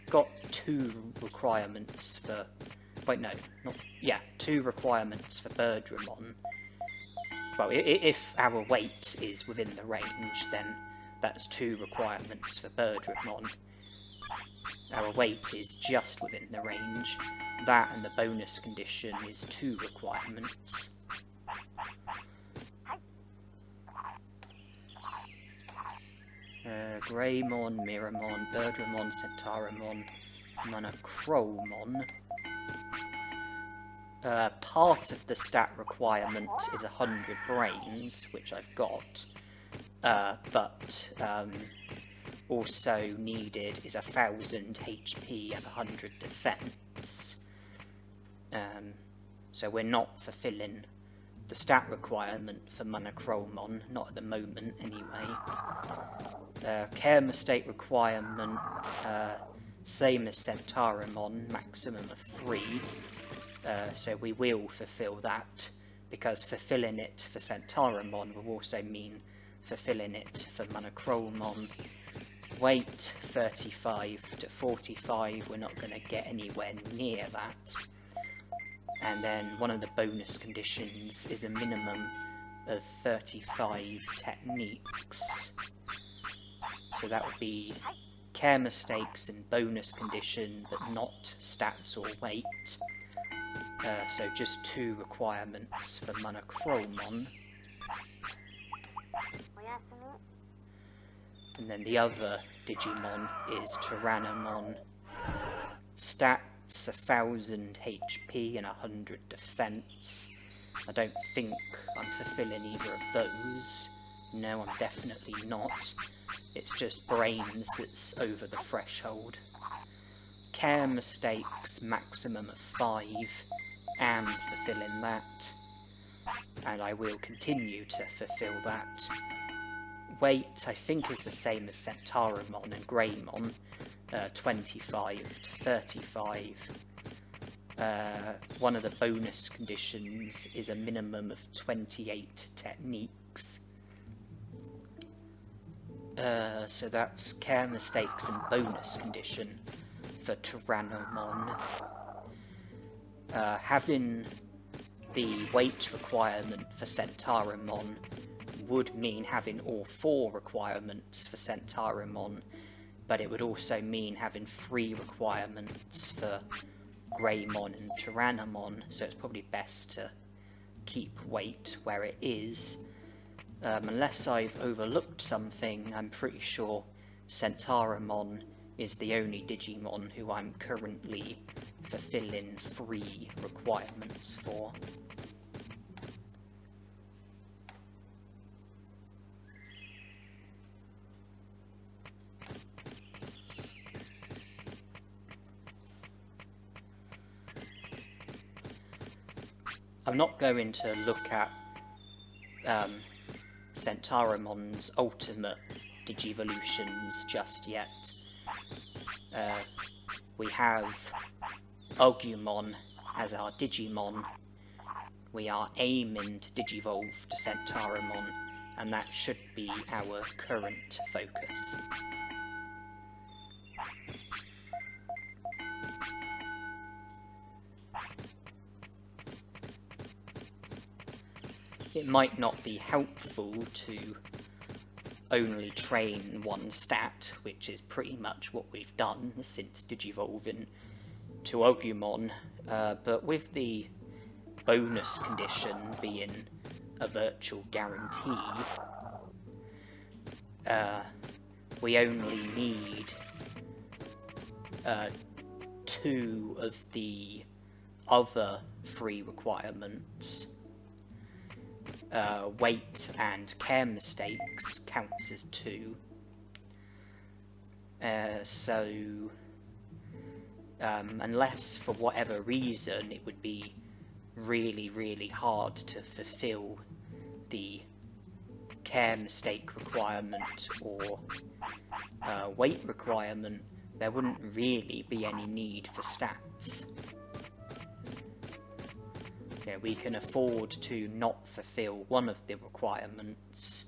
got 2 requirements for... wait, no, not... yeah, 2 requirements for Birdramon. Well, if our weight is within the range, then that's 2 requirements for Birdramon. Our weight is just within the range. That and the bonus condition is 2 requirements. Greymon, Miramon, Birdramon, Centauramon, Monochromon. Part of the stat requirement is 100 brains, which I've got, but also needed is 1000 HP and 100 defense. So we're not fulfilling the stat requirement for Monochromon, not at the moment anyway. Care mistake requirement, same as Centauramon, maximum of 3. So we will fulfill that, because fulfilling it for Centauramon will also mean fulfilling it for Monochromon. Weight 35 to 45, we're not going to get anywhere near that. And then one of the bonus conditions is a minimum of 35 techniques. So that would be care mistakes and bonus condition, but not stats or weight. So just 2 requirements for Monochromon. And then the other Digimon is Tyrannomon. Stats 1000 HP and 100 defense. I don't think I'm fulfilling either of those. No, I'm definitely not. It's just brains that's over the threshold. Care mistakes, maximum of 5. Am fulfilling that. And I will continue to fulfill that. Weight, I think, is the same as Centauramon and Greymon. 25 to 35. One of the bonus conditions is a minimum of 28 techniques. So that's care mistakes and bonus condition for Tyrannomon. Having the weight requirement for Centauramon would mean having all 4 requirements for Centauramon, but it would also mean having 3 requirements for Greymon and Tyrannomon, so it's probably best to keep weight where it is. Unless I've overlooked something, I'm pretty sure Centauramon is the only Digimon who I'm currently fulfilling 3 requirements for. I'm not going to look at Centauromon's ultimate Digivolutions just yet. We have Agumon as our Digimon. We are aiming to Digivolve to Centauramon, and that should be our current focus. It might not be helpful to only train one stat, which is pretty much what we've done since Digivolving to Agumon, but with the bonus condition being a virtual guarantee, we only need 2 of the other 3 requirements. Weight and care mistakes counts as 2. Unless for whatever reason it would be really hard to fulfill the care mistake requirement or weight requirement, there wouldn't really be any need for stats. Yeah, we can afford to not fulfill one of the requirements,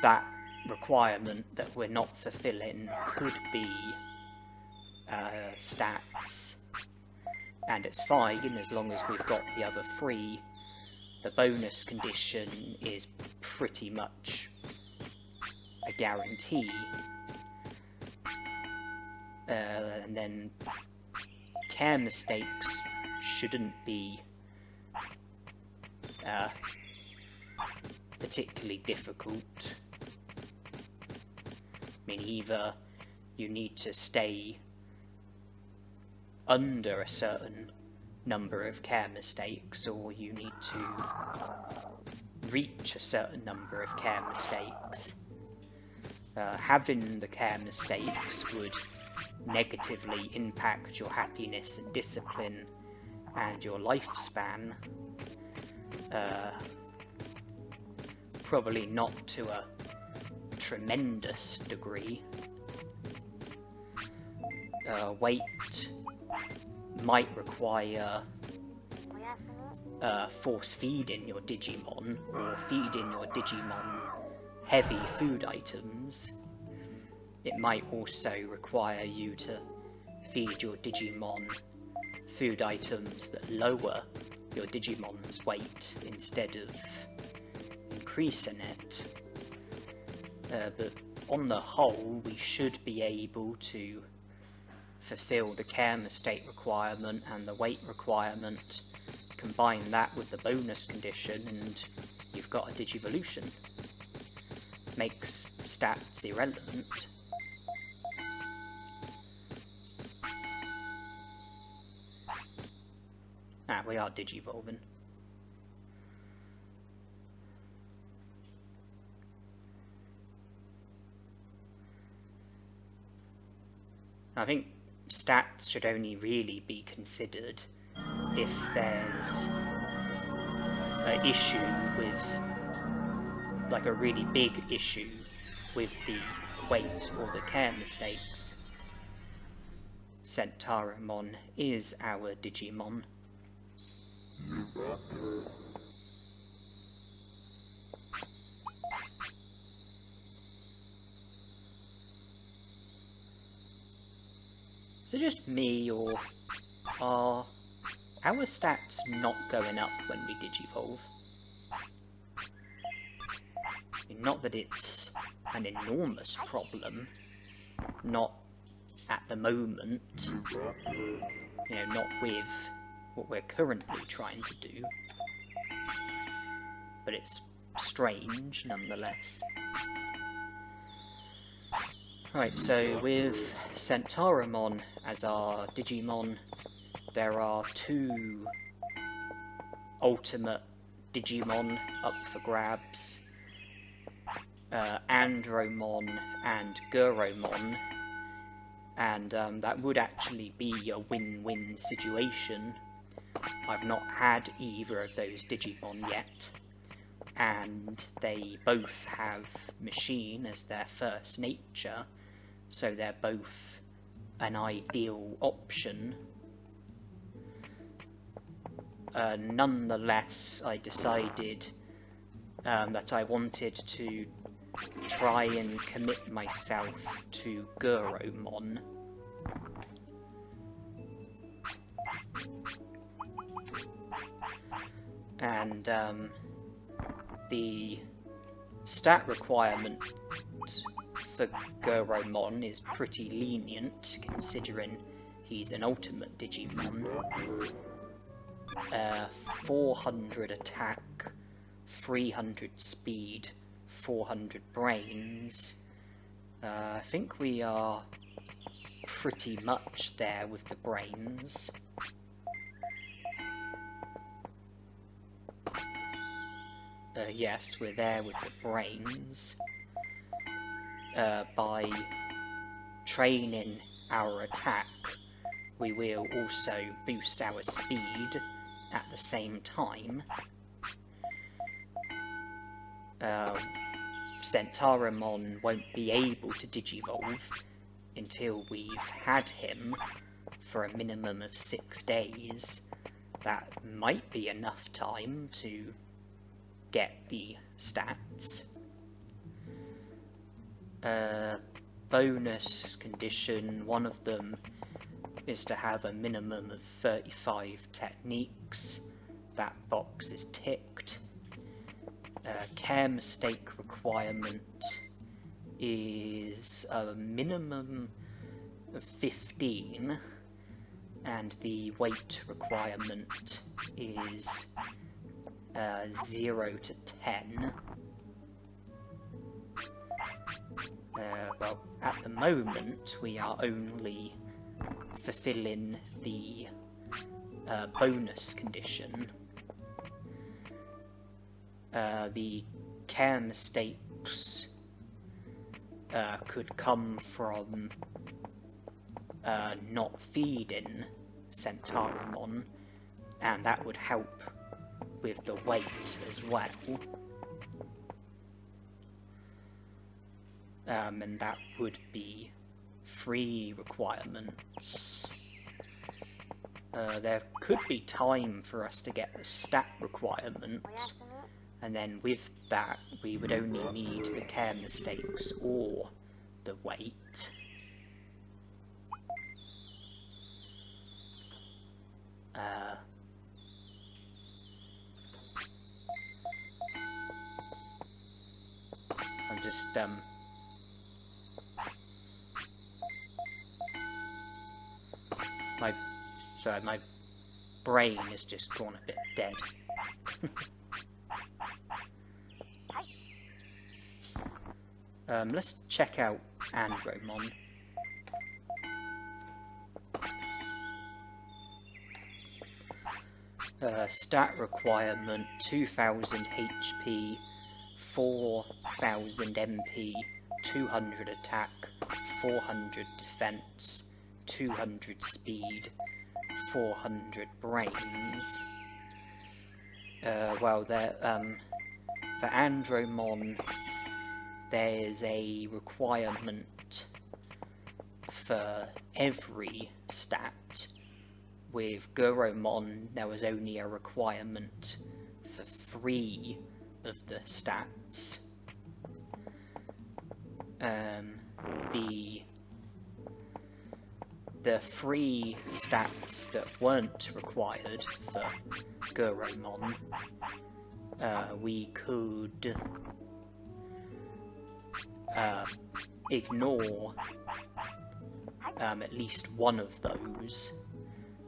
that requirement that we're not fulfilling could be stats, and it's fine as long as we've got the other 3 The bonus condition is pretty much a guarantee. And then care mistakes shouldn't be particularly difficult. I mean, either you need to stay under a certain number of care mistakes, or you need to reach a certain number of care mistakes. Having the care mistakes would negatively impact your happiness and discipline and your lifespan. Probably not to a tremendous degree. Weight might require force feeding your Digimon, or feeding your Digimon heavy food items. It might also require you to feed your Digimon food items that lower your Digimon's weight instead of increasing it. But on the whole, we should be able to fulfill the care mistake requirement and the weight requirement. Combine that with the bonus condition and you've got a Digivolution. Makes stats irrelevant. We are Digivolving. I think stats should only really be considered if there's an issue with, like a really big issue with the weight or the care mistakes. Centauramon is our Digimon. So just me, or are our stats not going up when we Digivolve? I mean, not that it's an enormous problem, not at the moment, you know, not with what we're currently trying to do, but it's strange nonetheless. Right, so with Centauramon as our Digimon, there are two ultimate Digimon up for grabs, Andromon and Guromon, and that would actually be a win-win situation. I've not had either of those Digimon yet, and they both have Machine as their first nature, so they're both an ideal option. Nonetheless, I decided that I wanted to try and commit myself to Guromon. And the stat requirement for Guromon is pretty lenient, considering he's an ultimate Digimon. 400 attack, 300 speed, 400 brains. I think we are pretty much there with the brains. Yes, we're there with the brains. By training our attack, we will also boost our speed at the same time. Centauramon won't be able to Digivolve until we've had him for a minimum of 6 days. That might be enough time to get the stats. Bonus condition, one of them is to have a minimum of 35 techniques, that box is ticked. Care mistake requirement is a minimum of 15, and the weight requirement is 0 to 10. Well, at the moment we are only fulfilling the bonus condition. The care mistakes could come from not feeding Centaurimon, and that would help with the weight as well. And that would be 3 requirements. There could be time for us to get the stat requirements, and then with that we would only need the care mistakes or the weight. I'm just my brain has just gone a bit dead. Let's check out Andromon. Stat requirement 2000 HP, 4000 MP, 200 attack, 400 defense, 200 speed, 400 brains. Well, for Andromon, there's a requirement for every stat. With Guromon, there was only a requirement for 3 of the stats. The 3 stats that weren't required for Guromon, we could ignore at least one of those,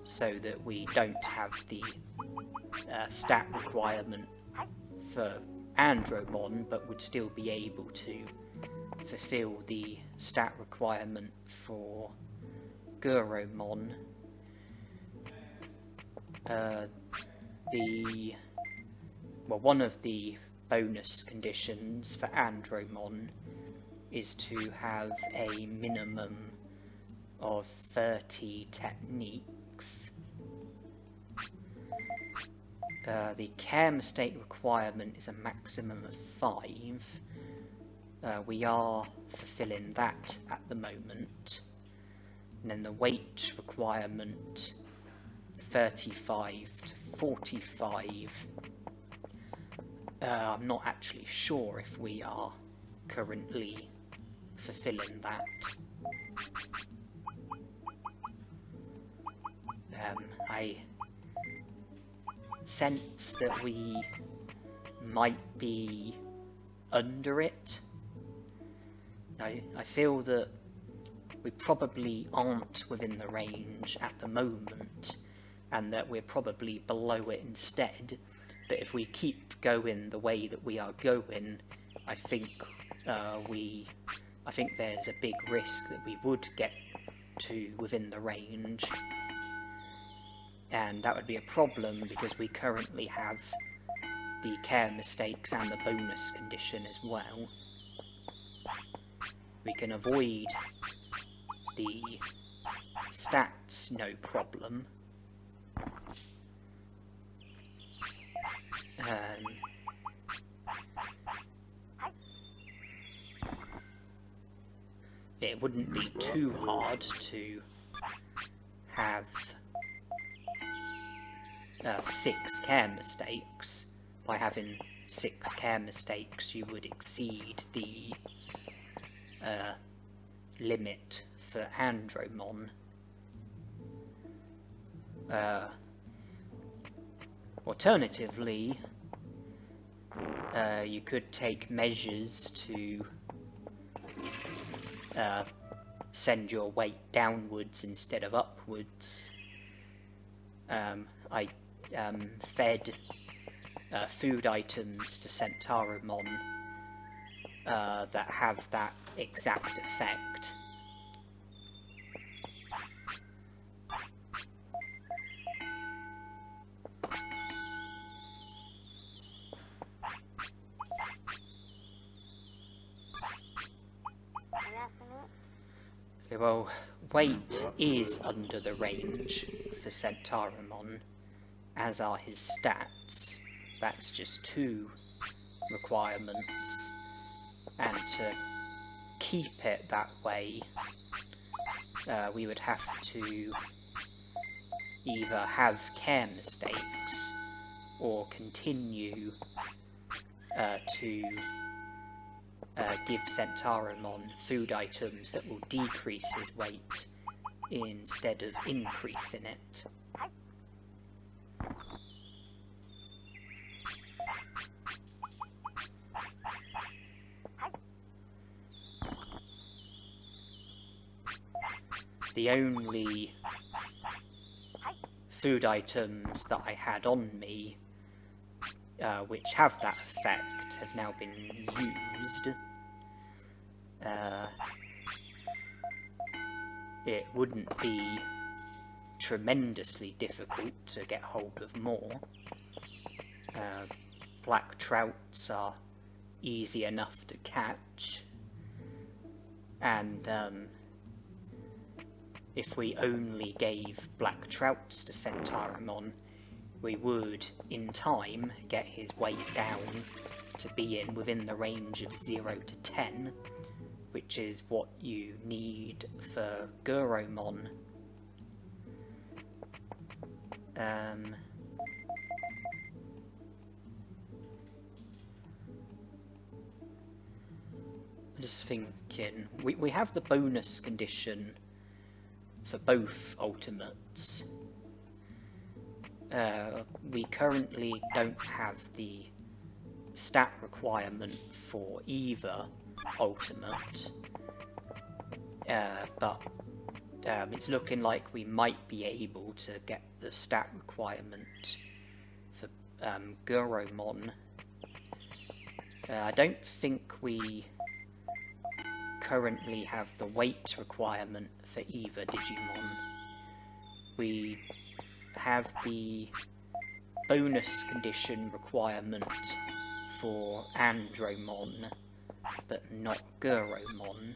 so that we don't have the stat requirement for Andromon, but would still be able to fulfill the stat requirement for Guromon. One of the bonus conditions for Andromon is to have a minimum of 30 techniques. The care mistake requirement is a maximum of 5. We are fulfilling that at the moment. And then the weight requirement, 35 to 45. I'm not actually sure if we are currently fulfilling that. I sense that we might be under it. I feel that we probably aren't within the range at the moment, and that we're probably below it instead. But if we keep going the way that we are going, I think there's a big risk that we would get to within the range. And that would be a problem because we currently have the care mistakes and the bonus condition as well. We can avoid the stats, no problem. It wouldn't be too hard to have 6 care mistakes. By having 6 care mistakes, you would exceed the limit for Andromon. Alternatively, you could take measures to send your weight downwards instead of upwards. I fed food items to Centaurimon that have that exact effect. Okay, well, weight is under the range for Centaurimon, as are his stats. That's just 2 requirements, and to keep it that way, we would have to either have care mistakes or continue to give Centaurimon food items that will decrease his weight instead of increasing it. The only food items that I had on me which have that effect have now been used. It wouldn't be tremendously difficult to get hold of more. Black trouts are easy enough to catch, and if we only gave black trouts to Centaurimon, we would, in time, get his weight down to be within the range of 0 to 10, which is what you need for Guromon. Just thinking, we have the bonus condition for both ultimates. We currently don't have the stat requirement for either ultimate, but it's looking like we might be able to get the stat requirement for Guromon. I don't think we currently have the weight requirement for either Digimon. We have the bonus condition requirement for Andromon, but not Guromon.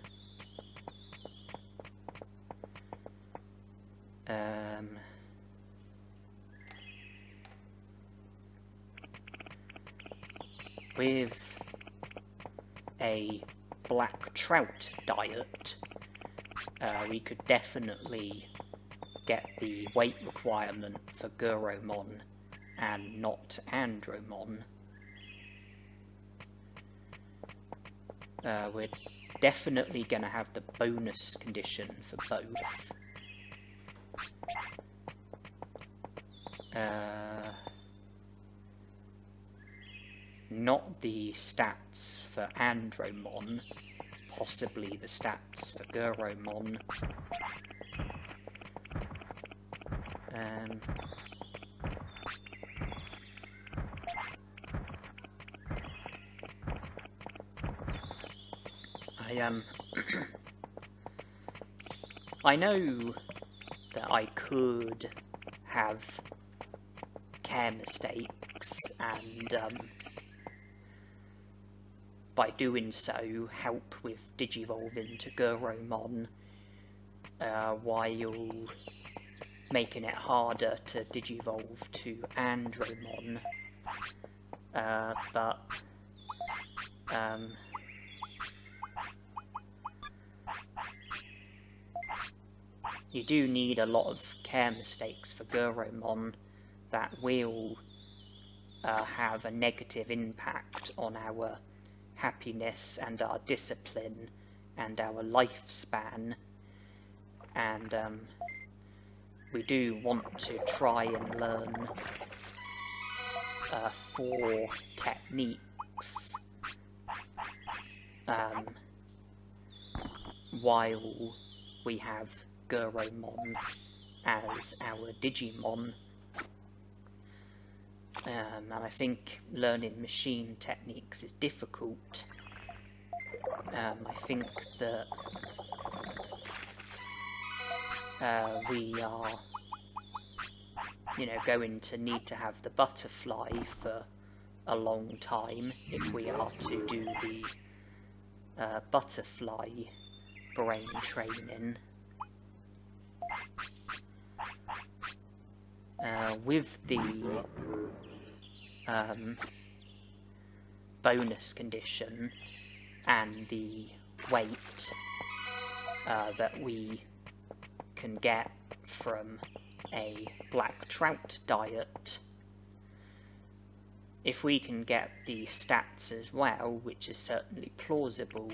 With a black trout diet, we could definitely get the weight requirement for Guromon and not Andromon. We're definitely going to have the bonus condition for both. Not the stats for Andromon, possibly the stats for Guromon. I know that I could have care mistakes and by doing so help with Digivolving to Guromon while making it harder to Digivolve to Andromon, but you do need a lot of care mistakes for Guromon that will have a negative impact on our happiness and our discipline and our lifespan, and we do want to try and learn 4 techniques while we have Guromon as our Digimon. And I think learning machine techniques is difficult. I think that we are, going to need to have the butterfly for a long time if we are to do the butterfly brain training. With the bonus condition and the weight that we can get from a black trout diet, if we can get the stats as well, which is certainly plausible,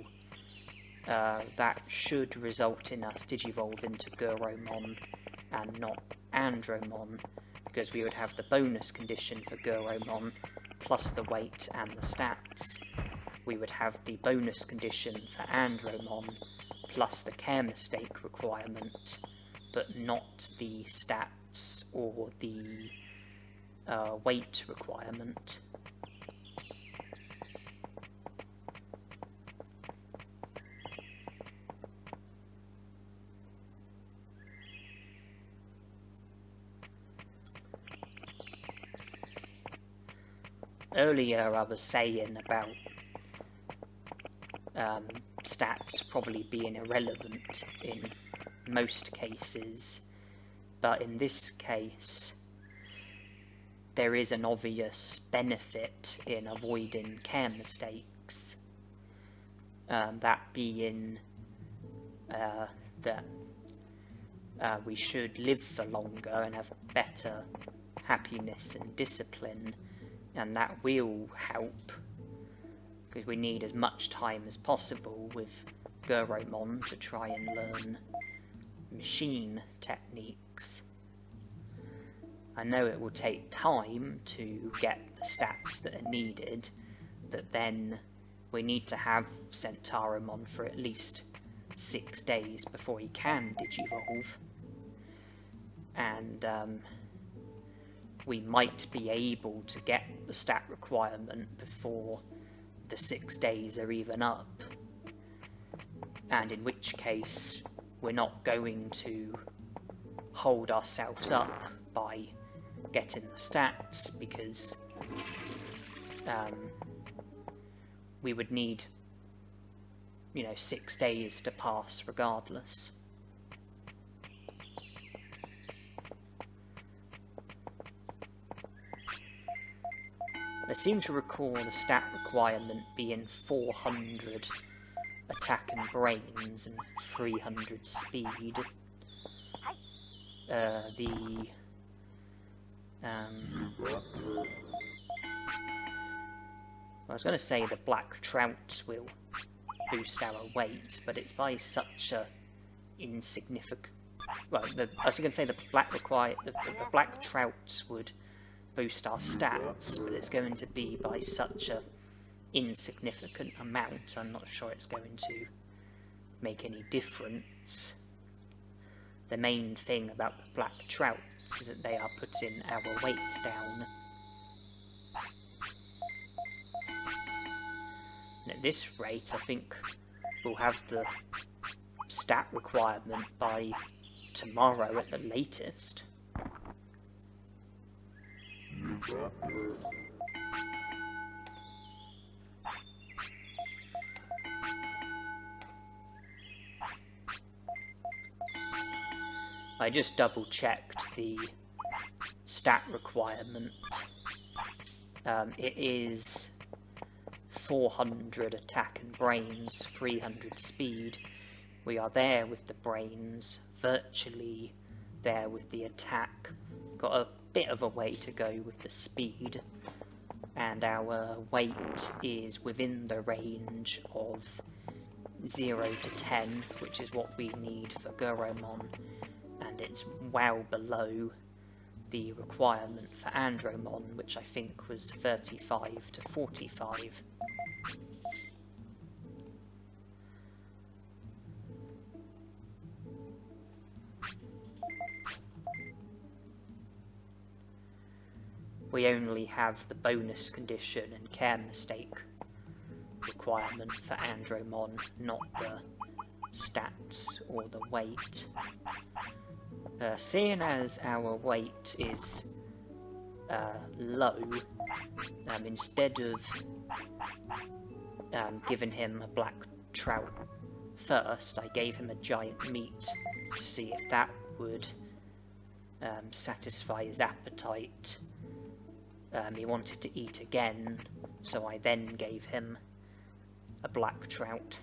that should result in us digivolve into Guromon and not Andromon, because we would have the bonus condition for Guromon plus the weight and the stats. We would have the bonus condition for Andromon plus the care mistake requirement, but not the stats or the weight requirement. Earlier I was saying about stats probably being irrelevant in most cases, but in this case there is an obvious benefit in avoiding care mistakes, that being that we should live for longer and have better happiness and discipline, and that will help, because we need as much time as possible with Guromon to try and learn machine techniques. I know it will take time to get the stats that are needed, but then we need to have Centauromon for at least 6 days before he can digivolve, and we might be able to get the stat requirement before the 6 days are even up, and in which case we're not going to hold ourselves up by getting the stats, because we would need 6 days to pass regardless. I seem to recall the stat requirement being 400 attack and brains and 300 speed. I was going to say the black trouts will boost our weight, but it's by such a insignificant. Well, I was going to say the black trouts would boost our stats, but it's going to be by such a insignificant amount. I'm not sure it's going to make any difference. The main thing about the black trouts is that they are putting our weight down. And at this rate, I think we'll have the stat requirement by tomorrow at the latest. I just double checked the stat requirement. It is 400 attack and brains, 300 speed. We are there with the brains, virtually there with the attack. Got a bit of a way to go with the speed, and our weight is within the range of 0 to 10, which is what we need for Guromon, and it's well below the requirement for Andromon, which I think was 35 to 45. We only have the bonus condition and care mistake requirement for Andromon, not the stats or the weight. Seeing as our weight is low, instead of giving him a black trout first, I gave him a giant meat to see if that would satisfy his appetite. He wanted to eat again, so I then gave him a black trout.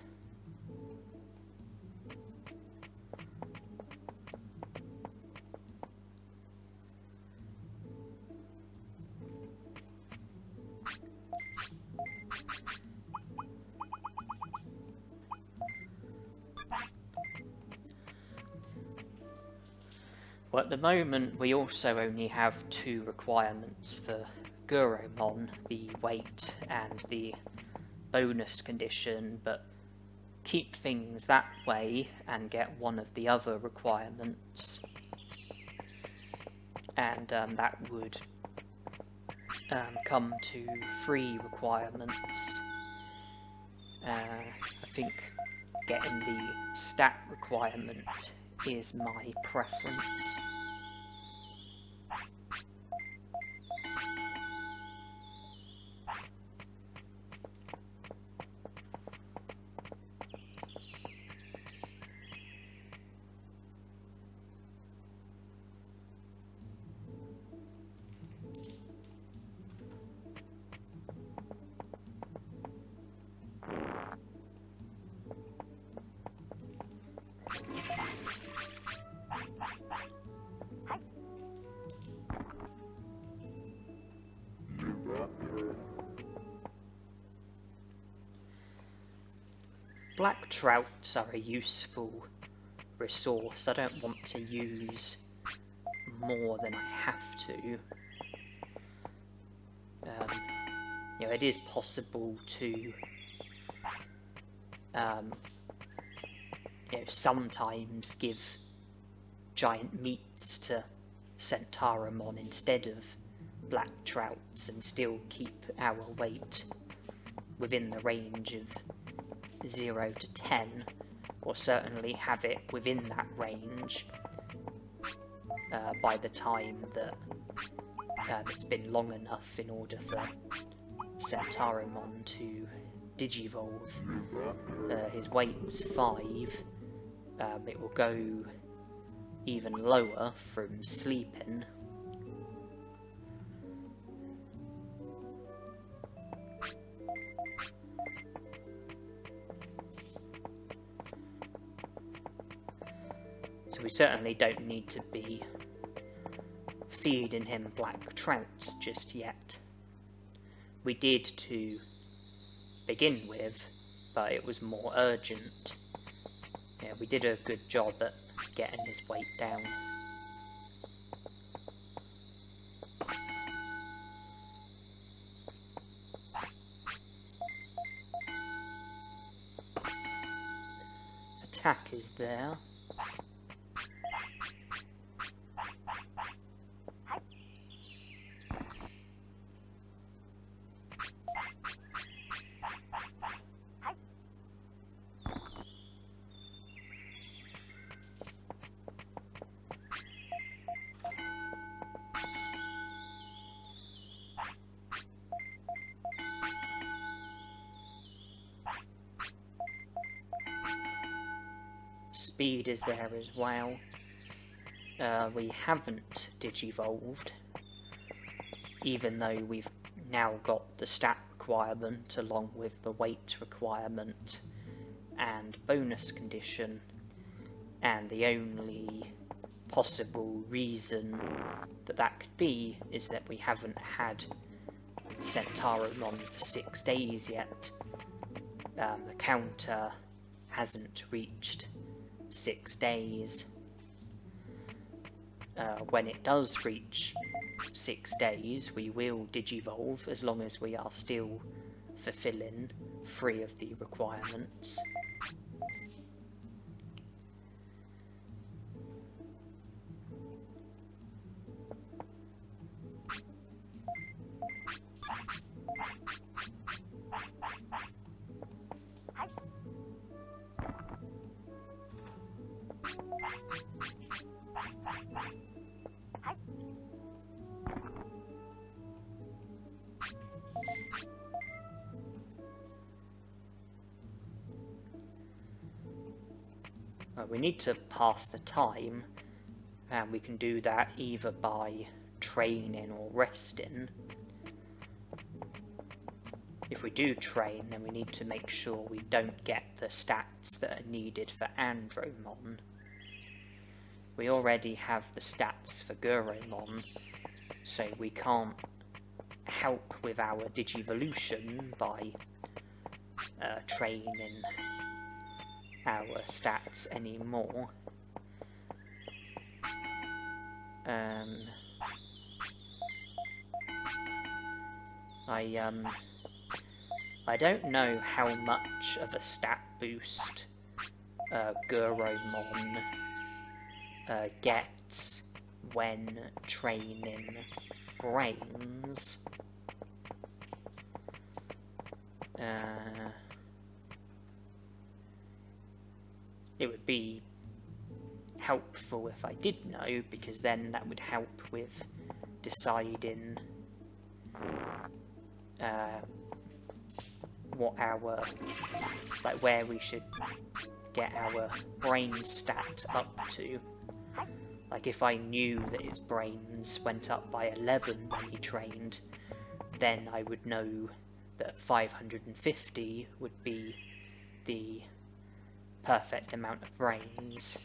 Well, at the moment we also only have 2 requirements for Guromon, the weight and the bonus condition, but keep things that way and get one of the other requirements, and that would come to 3 requirements. I think getting the stat requirement is my preference. Black trouts are a useful resource. I don't want to use more than I have to. It is possible to sometimes give giant meats to Centauramon instead of black trouts and still keep our weight within the range of 0 to 10, or certainly have it within that range by the time that it's been long enough in order for Centauramon to digivolve. His weight was 5. It will go even lower from sleeping. So we certainly don't need to be feeding him black trouts just yet. We did to begin with, but it was more urgent. Yeah, we did a good job at getting his weight down. Attack is there. Speed is there as well. We haven't digivolved, even though we've now got the stat requirement along with the weight requirement and bonus condition, and the only possible reason that that could be is that we haven't had Centauramon for 6 days yet. The counter hasn't reached 6 days. when it does reach 6 days, we will digivolve as long as we are still fulfilling 3 of the requirements. We need to pass the time, and we can do that either by training or resting. If we do train, then we need to make sure we don't get the stats that are needed for Andromon. We already have the stats for Guromon, so we can't help with our Digivolution by training our stats anymore. I don't know how much of a stat boost Guromon gets when training brains. It would be helpful if I did know, because then that would help with deciding what our, like, where we should get our brain stat up to. Like, if I knew that his brains went up by 11 when he trained, then I would know that 550 would be the perfect amount of brains.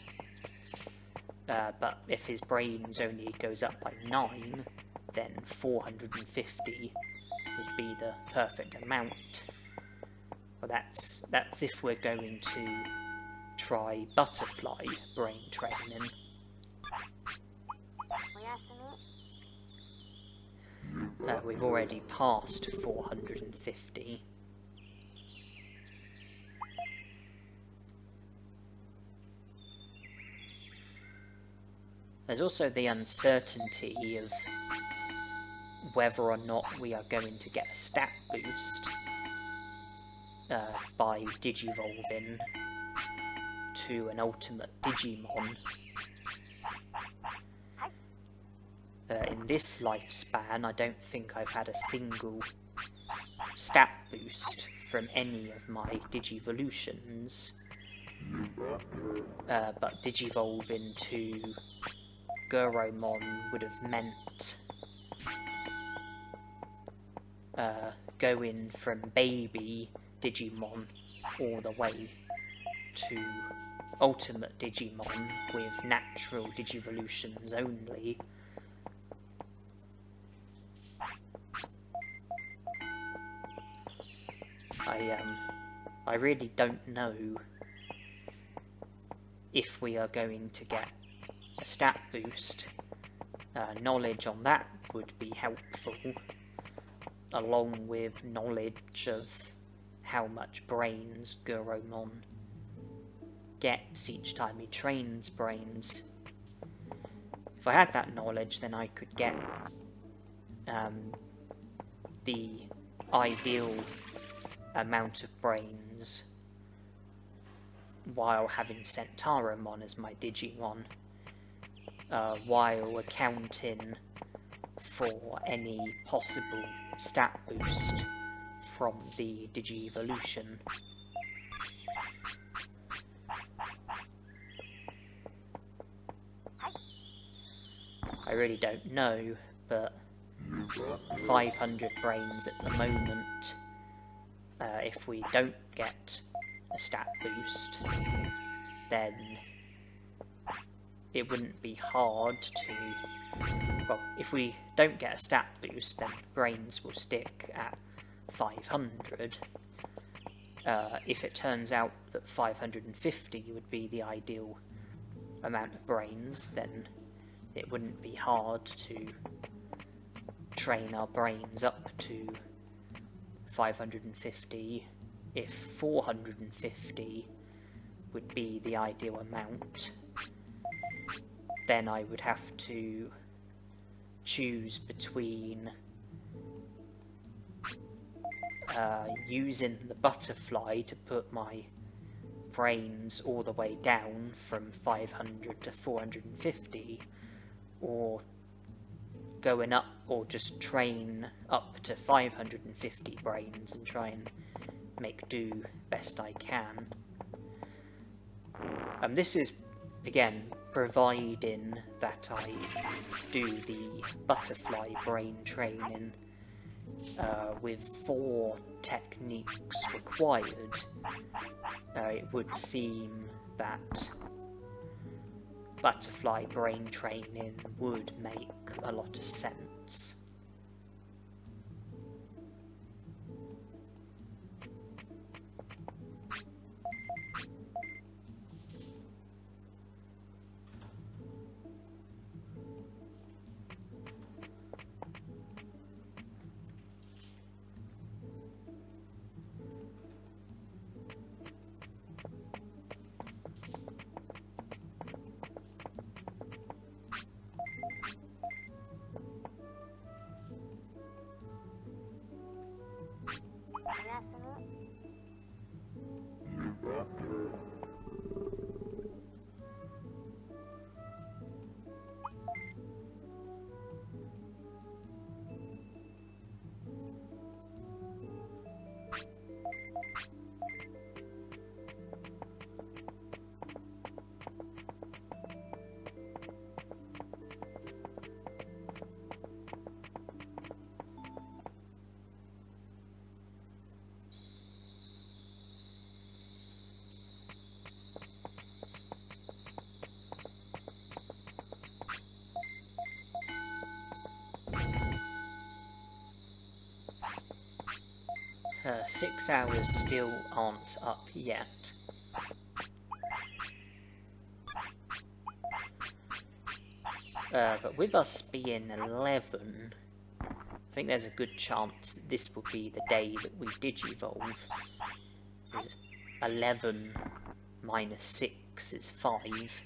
But if his brains only goes up by 9, then 450 would be the perfect amount. Well, that's if we're going to try butterfly brain training. We've already passed 450. There's also the uncertainty of whether or not we are going to get a stat boost by digivolving to an ultimate Digimon. In this lifespan, I don't think I've had a single stat boost from any of my Digivolutions, but digivolving to Guromon would have meant going from baby Digimon all the way to ultimate Digimon with natural Digivolutions only. I really don't know if we are going to get a stat boost. Knowledge on that would be helpful, along with knowledge of how much brains Guromon gets each time he trains brains. If I had that knowledge, then I could get the ideal amount of brains while having Centauromon as my Digimon, while accounting for any possible stat boost from the Digivolution. I really don't know, but 500 brains at the moment. If we don't get a stat boost, then it wouldn't be hard to... Well, if we don't get a stat boost, then brains will stick at 500. If it turns out that 550 would be the ideal amount of brains, then it wouldn't be hard to train our brains up to 550 if 450 would be the ideal amount. Then I would have to choose between using the butterfly to put my brains all the way down from 500 to 450, or going up, or just train up to 550 brains and try and make do best I can. This is, again, providing that I do the butterfly brain training with 4 techniques required. It would seem that butterfly brain training would make a lot of sense. Her 6 hours still aren't up yet. But with us being 11, I think there's a good chance that this will be the day that we digivolve. 11 minus 6 is 5.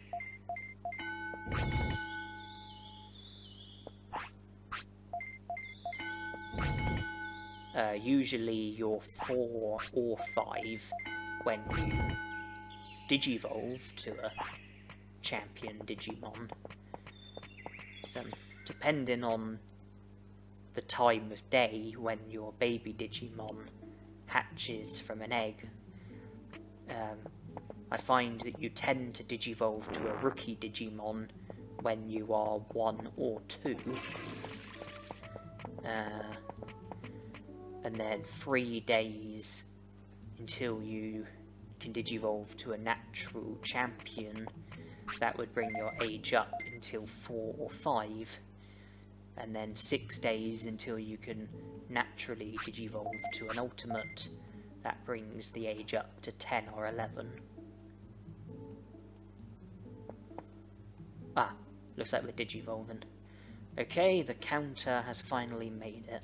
Usually you're 4 or 5 when you digivolve to a champion Digimon. So, depending on the time of day when your baby Digimon hatches from an egg, I find that you tend to digivolve to a rookie Digimon when you are 1 or 2. And then 3 days until you can digivolve to a natural champion. That would bring your age up until 4 or 5. And then 6 days until you can naturally digivolve to an ultimate. That brings the age up to 10 or 11. Ah, looks like we're digivolving. Okay, the counter has finally made it.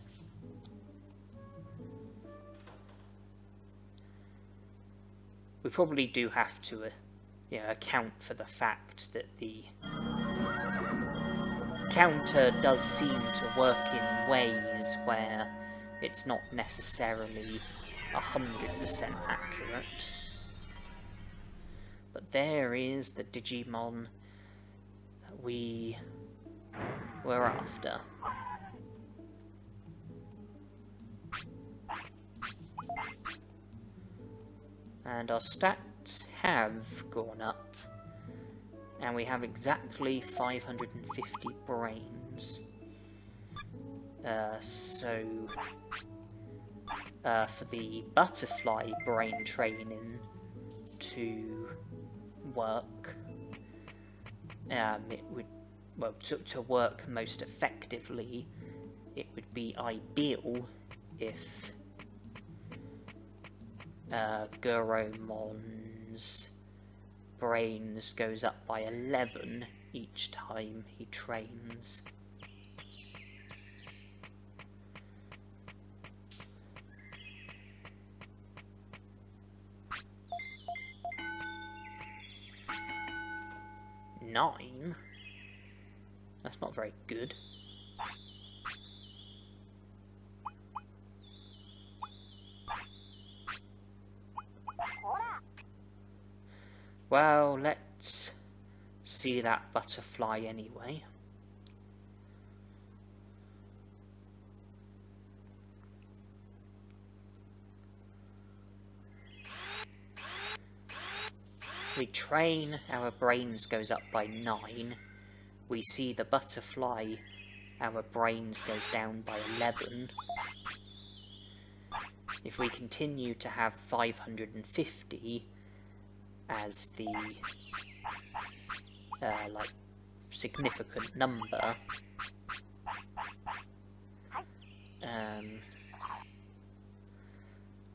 We probably do have to account for the fact that the counter does seem to work in ways where it's not necessarily 100% accurate. But there is the Digimon that we were after. And our stats have gone up, and we have exactly 550 brains. For the butterfly brain training to work, it would, well, to work most effectively, it would be ideal if Guromon's brains goes up by 11 each time he trains. Nine? That's not very good. Well, let's see that butterfly anyway. We train, our brains goes up by 9. We see the butterfly, our brains goes down by 11. If we continue to have 550 as the like significant number,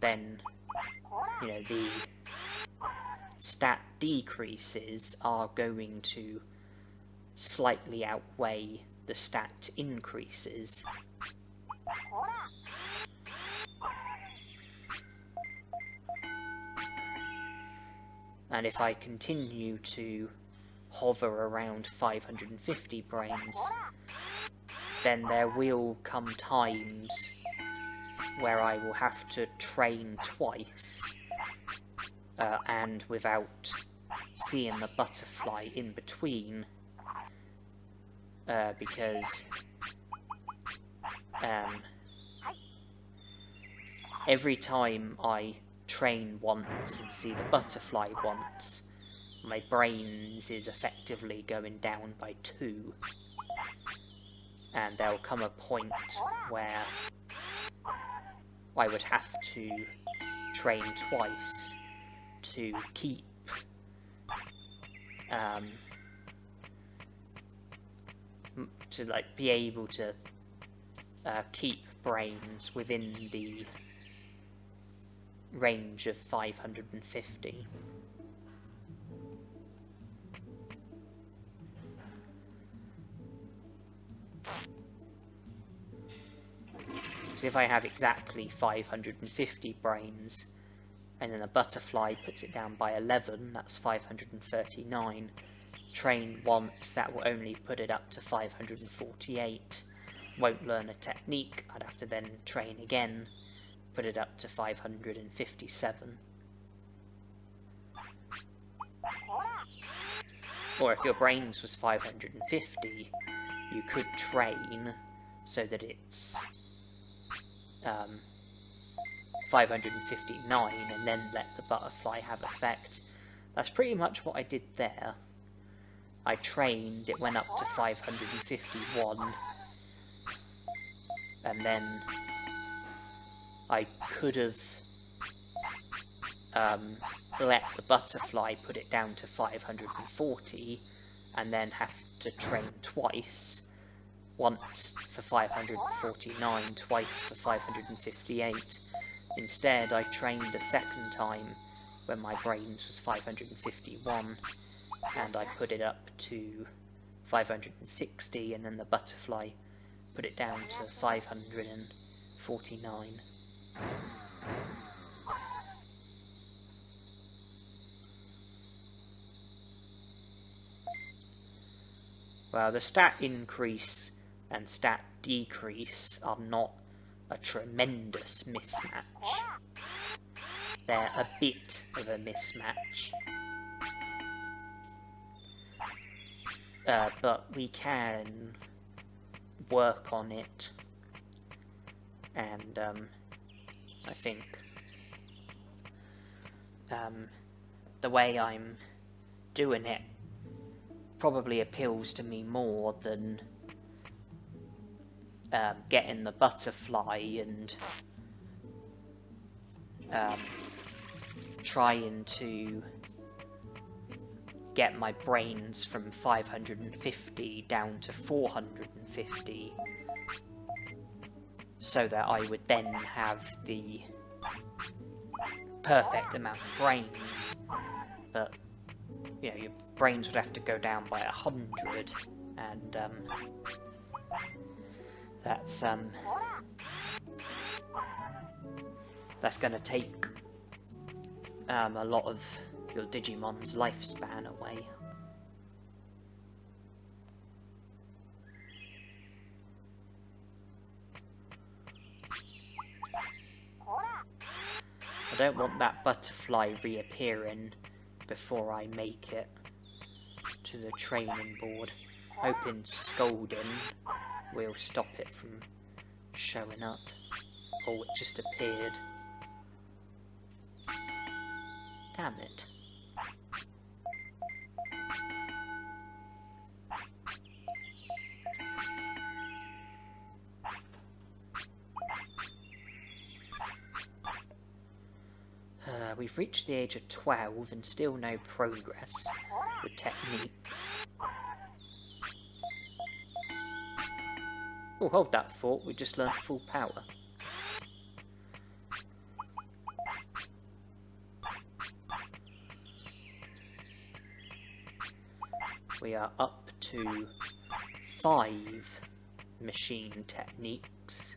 then you know the stat decreases are going to slightly outweigh the stat increases. And if I continue to hover around 550 brains, then there will come times where I will have to train twice, and without seeing the butterfly in between, because every time I train once and see the butterfly once, my brains is effectively going down by 2, and there'll come a point where I would have to train twice to keep to like be able to keep brains within the range of 550. So if I have exactly 550 brains, and then a butterfly puts it down by 11, that's 539. Train once, that will only put it up to 548. Won't learn a technique, I'd have to then train again, put it up to 557. Or if your brains was 550, you could train so that it's 559 and then let the butterfly have effect. That's pretty much what I did there. I trained, it went up to 551, and then I could have let the butterfly put it down to 540 and then have to train twice, once for 549, twice for 558. Instead, I trained a second time when my brains was 551, and I put it up to 560, and then the butterfly put it down to 549. Well, the stat increase and stat decrease are not a tremendous mismatch. They're a bit of a mismatch. But we can work on it, and I think the way I'm doing it probably appeals to me more than getting the butterfly and trying to get my brains from 550 down to 450 so that I would then have the perfect amount of brains. But you know, your brains would have to go down by 100, and that's going to take a lot of your Digimon's lifespan away. I don't want that butterfly reappearing before I make it to the training board. Hoping scolding will stop it from showing up. Oh, it just appeared. Damn it. We've reached the age of 12 and still no progress with techniques. Oh, hold that thought, we just learnt full power. We are up to 5 machine techniques.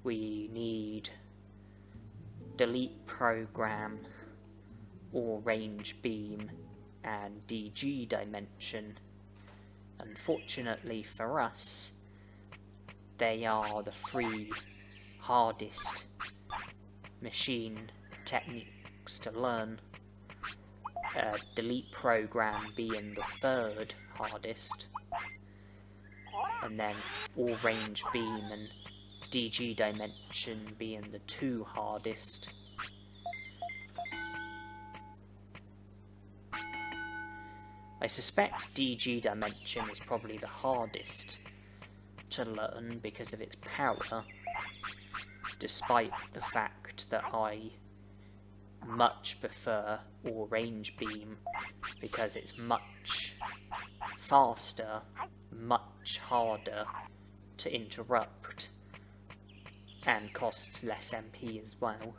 We need delete program, or range beam, and DG dimension. Unfortunately for us, they are the 3 hardest machine techniques to learn. Delete program being the 3rd hardest, and then all range beam and DG dimension being the 2 hardest. I suspect DG dimension is probably the hardest to learn because of its power, despite the fact that I much prefer all range beam because it's much faster, much harder to interrupt, and costs less MP as well.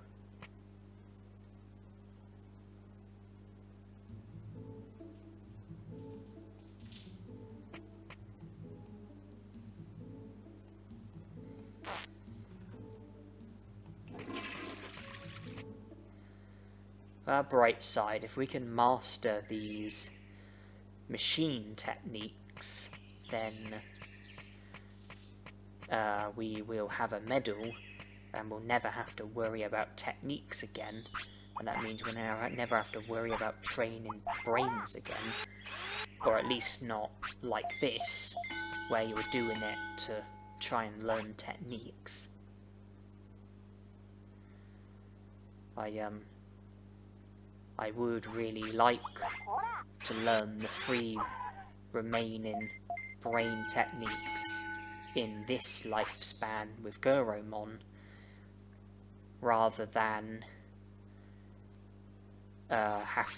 Our bright side, if we can master these machine techniques, then we will have a medal and we'll never have to worry about techniques again, and that means we'll never have to worry about training brains again, or at least not like this, where you're doing it to try and learn techniques. I would really like to learn the 3 remaining brain techniques in this lifespan with Guromon, rather than have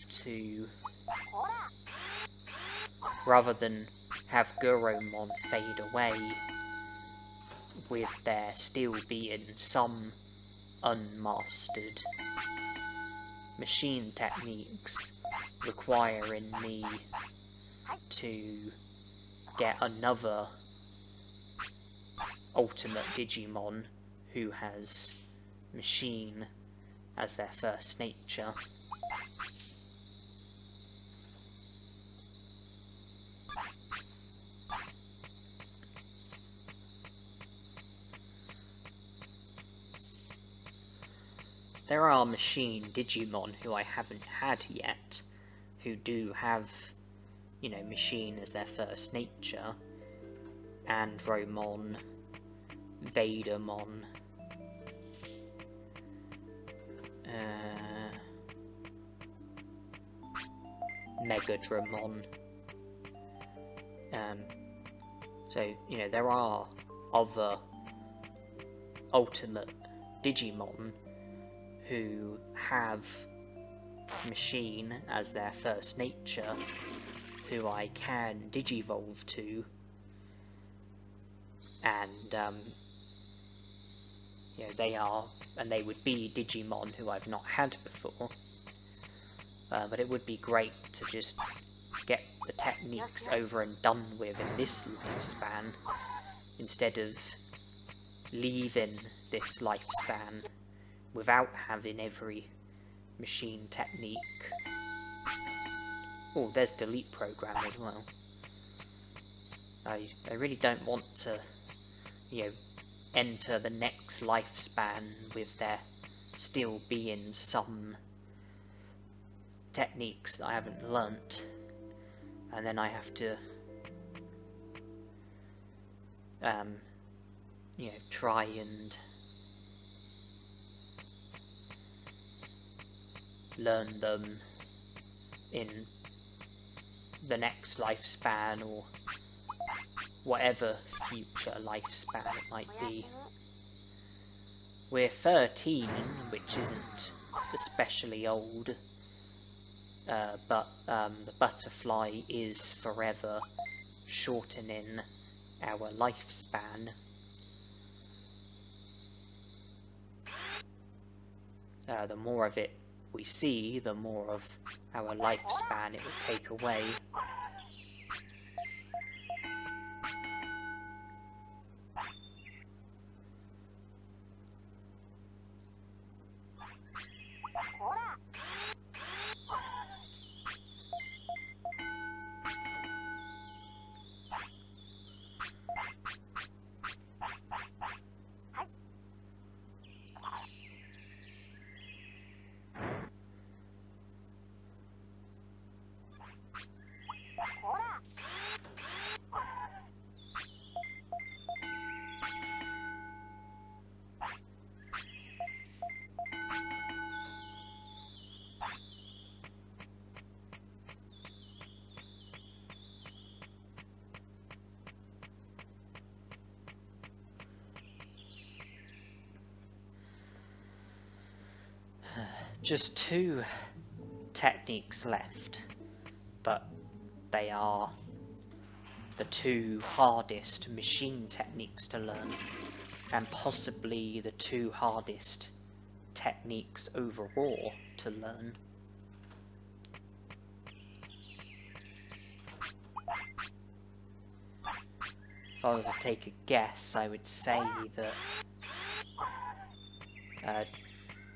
Guromon fade away with there still being some unmastered machine techniques requiring me to get another ultimate Digimon who has machine as their first nature. There are machine Digimon who I haven't had yet, who do have, you know, machine as their first nature. Andromon, Vadermon, Megadramon. So, you know, there are other ultimate Digimon who have machine as their first nature, who I can Digivolve to, and you know, they would be Digimon who I've not had before. But it would be great to just get the techniques over and done with in this lifespan, instead of leaving this lifespan without having every machine technique. Oh, there's delete program as well. I really don't want to, you know, enter the next lifespan with there still being some techniques that I haven't learnt, and then I have to you know, try and learn them in the next lifespan or whatever future lifespan it might be. We're 13, which isn't especially old, but the butterfly is forever shortening our lifespan. The more of it we see, the more of our lifespan it will take away. Just 2 techniques left, but they are the 2 hardest machine techniques to learn, and possibly the 2 hardest techniques overall to learn. If I was to take a guess, I would say that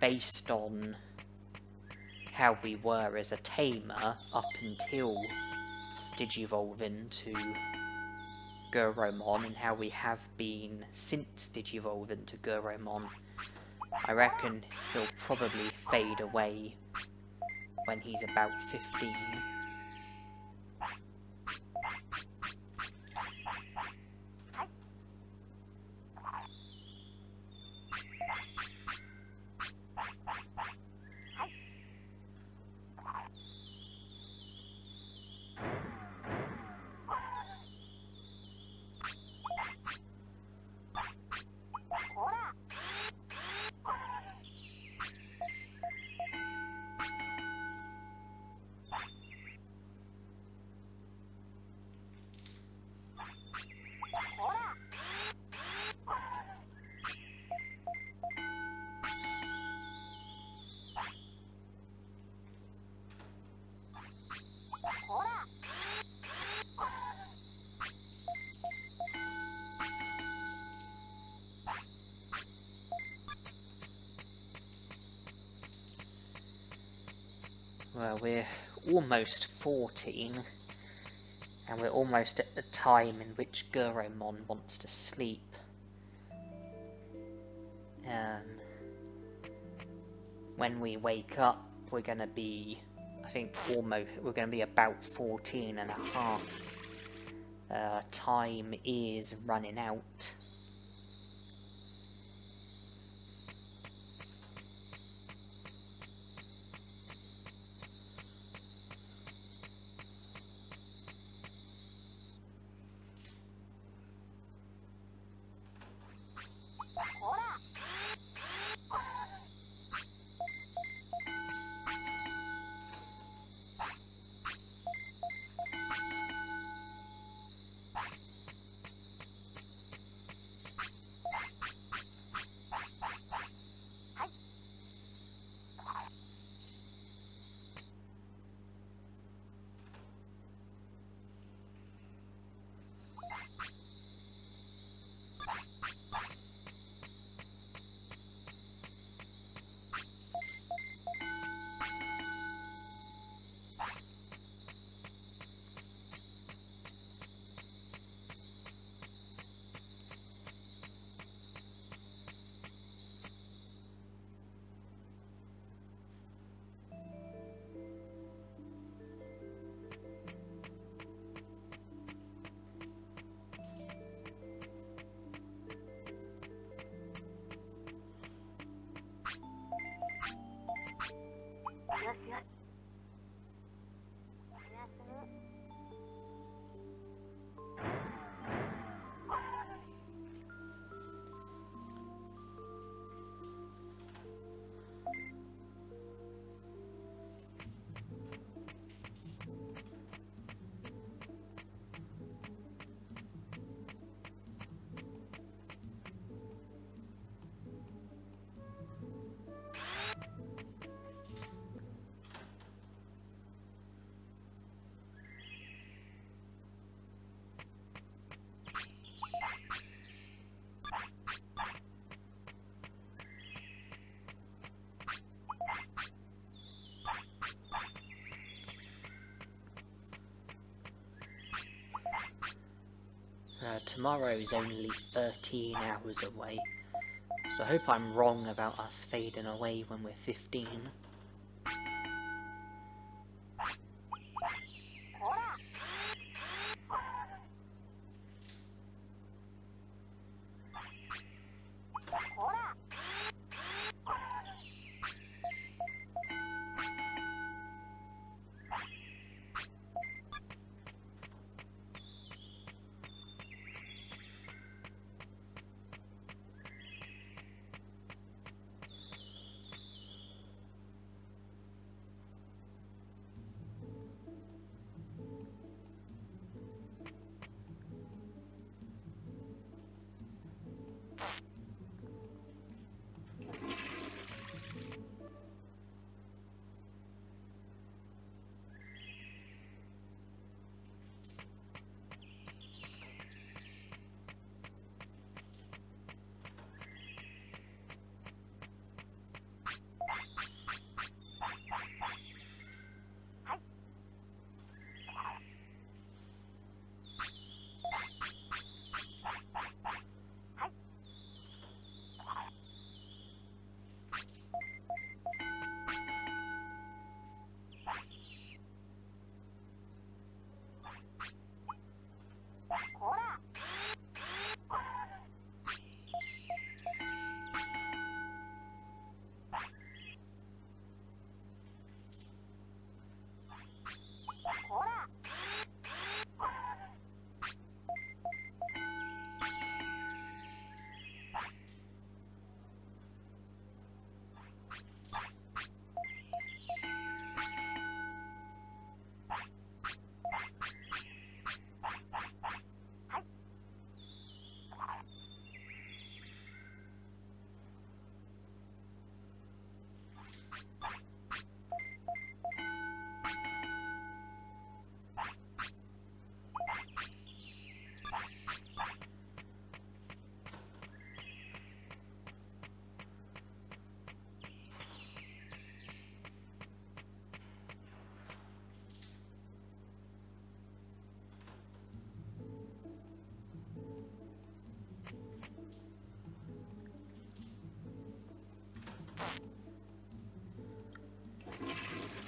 based on how we were as a tamer up until Digivolving to Guromon, and how we have been since Digivolving to Guromon, I reckon he'll probably fade away when he's about 15. Well, we're almost 14, and we're almost at the time in which Guromon wants to sleep. When we wake up, we're going to be, I think, we're going to be about 14 and a half. Time is running out. Tomorrow is only 13 hours away, so I hope I'm wrong about us fading away when we're 15.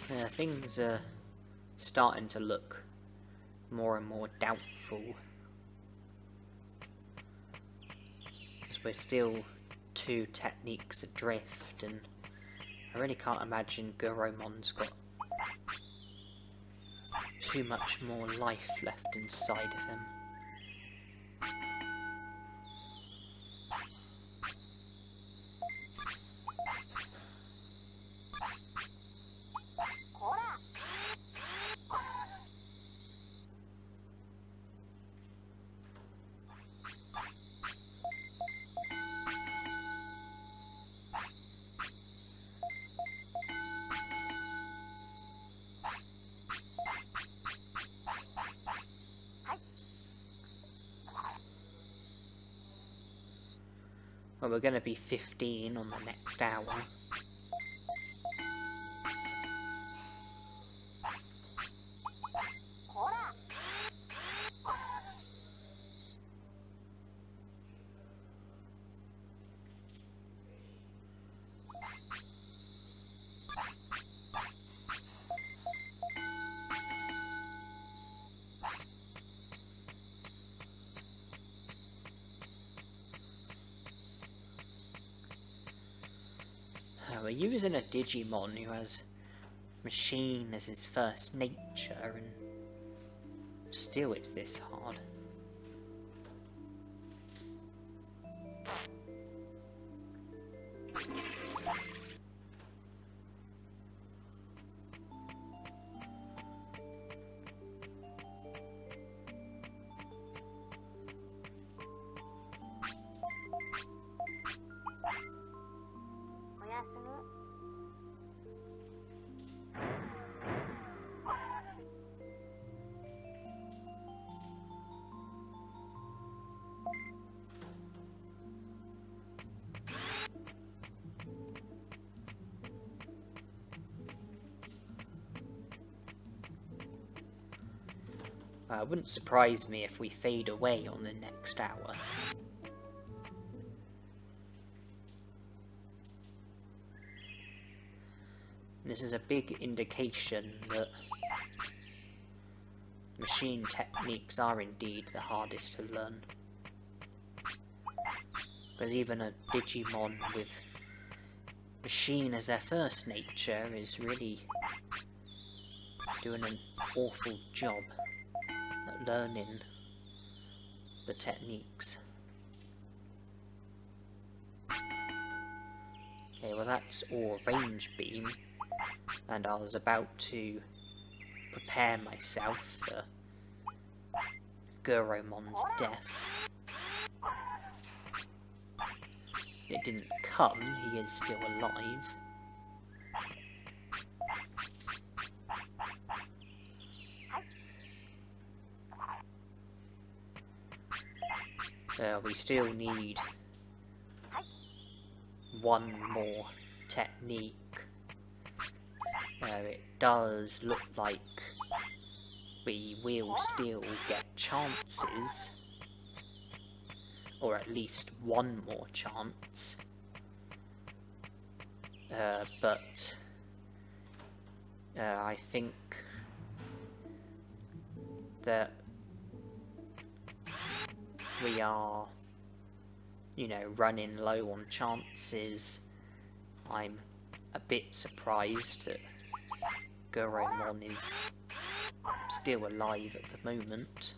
Yeah, things are starting to look more and more doubtful. Because we're still 2 techniques adrift, and I really can't imagine Guromon's got too much more life left inside of him. Well, we're going to be 15 on the next hour. We're using a Digimon who has machine as his first nature, and still it's this hard. It wouldn't surprise me if we fade away on the next hour. This is a big indication that machine techniques are indeed the hardest to learn. Because even a Digimon with machine as their first nature is really doing an awful job at learning the techniques. Okay, well that's all range beam, and I was about to prepare myself for Guromon's death. It didn't come, he is still alive. We still need one more technique. It does look like we will still get chances, or at least one more chance, but I think that we are, running low on chances. I'm a bit surprised that Guromon is still alive at the moment.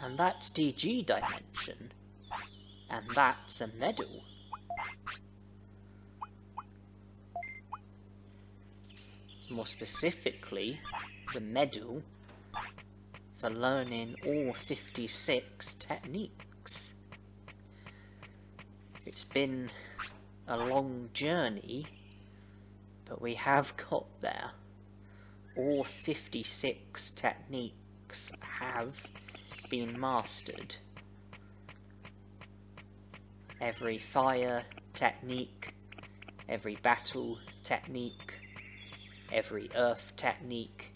And that's DG dimension, and that's a medal. More specifically, the medal for learning all 56 techniques. It's been a long journey, but we have got there. All 56 techniques have been mastered. Every fire technique, every battle technique, every earth technique,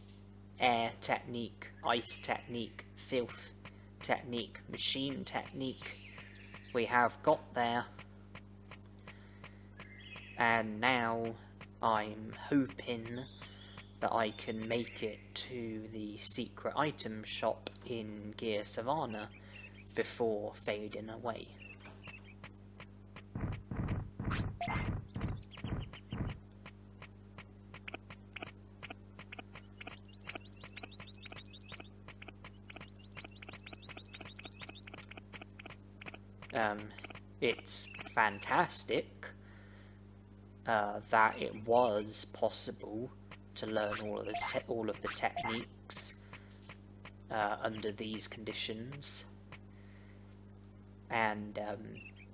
air technique, ice technique, filth technique, machine technique, we have got there. And now I'm hoping that I can make it to the secret item shop in Gear Savannah before fading away. It's fantastic that it was possible to learn all of the techniques under these conditions, and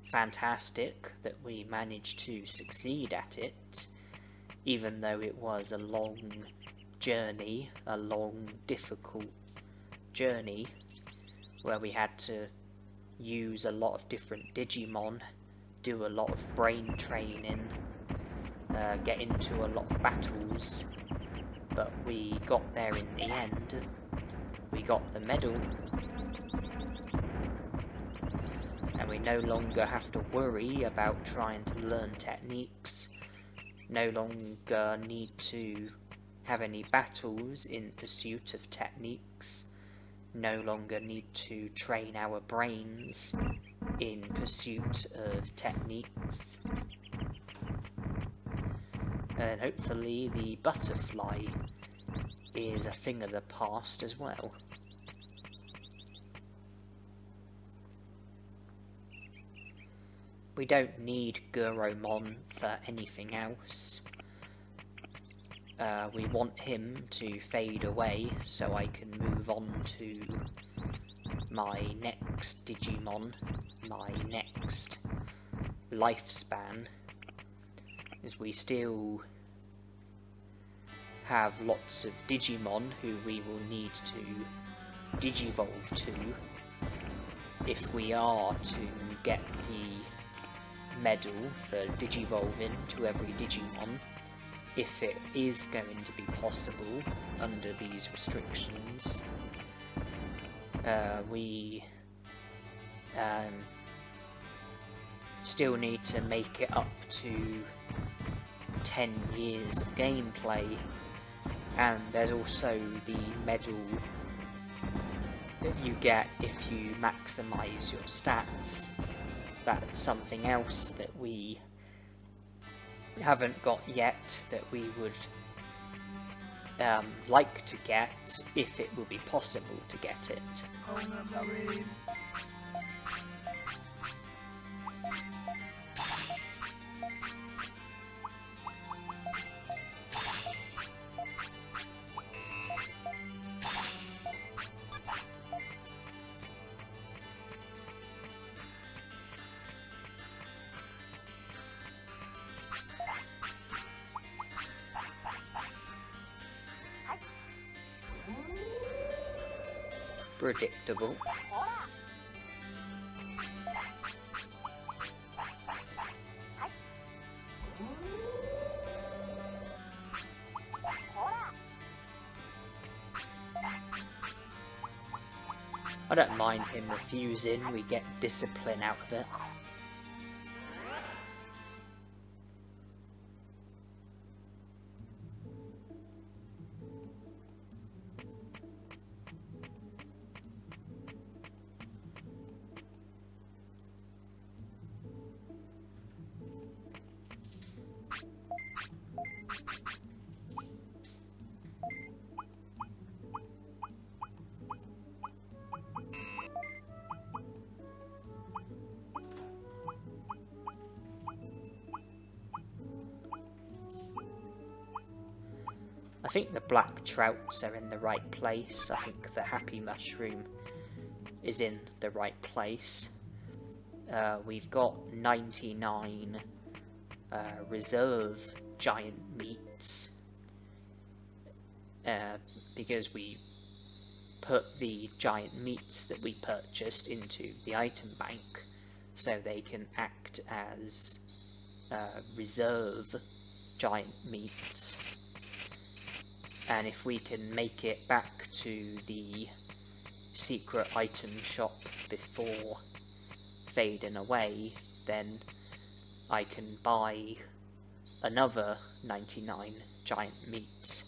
fantastic that we managed to succeed at it, even though it was a long journey, a long difficult journey where we had to use a lot of different Digimon, do a lot of brain training, get into a lot of battles, but we got there in the end. We got the medal, and we no longer have to worry about trying to learn techniques, no longer need to have any battles in pursuit of techniques, no longer need to train our brains in pursuit of techniques. And hopefully the butterfly is a thing of the past as well. We don't need Guromon for anything else. We want him to fade away so I can move on to my next Digimon, my next lifespan, as we still have lots of Digimon who we will need to Digivolve to if we are to get the medal for Digivolving to every Digimon. If it is going to be possible under these restrictions, we still need to make it up to 10 years of gameplay, and there's also the medal that you get if you maximise your stats. That's something else that we haven't got yet, that we would like to get if it will be possible to get it. Predictable. I don't mind him refusing, we get discipline out of it. I think the black trouts are in the right place. I think the happy mushroom is in the right place. We've got 99 reserve giant meats because we put the giant meats that we purchased into the item bank so they can act as reserve giant meats. And if we can make it back to the secret item shop before fading away, then I can buy another 99 giant meats,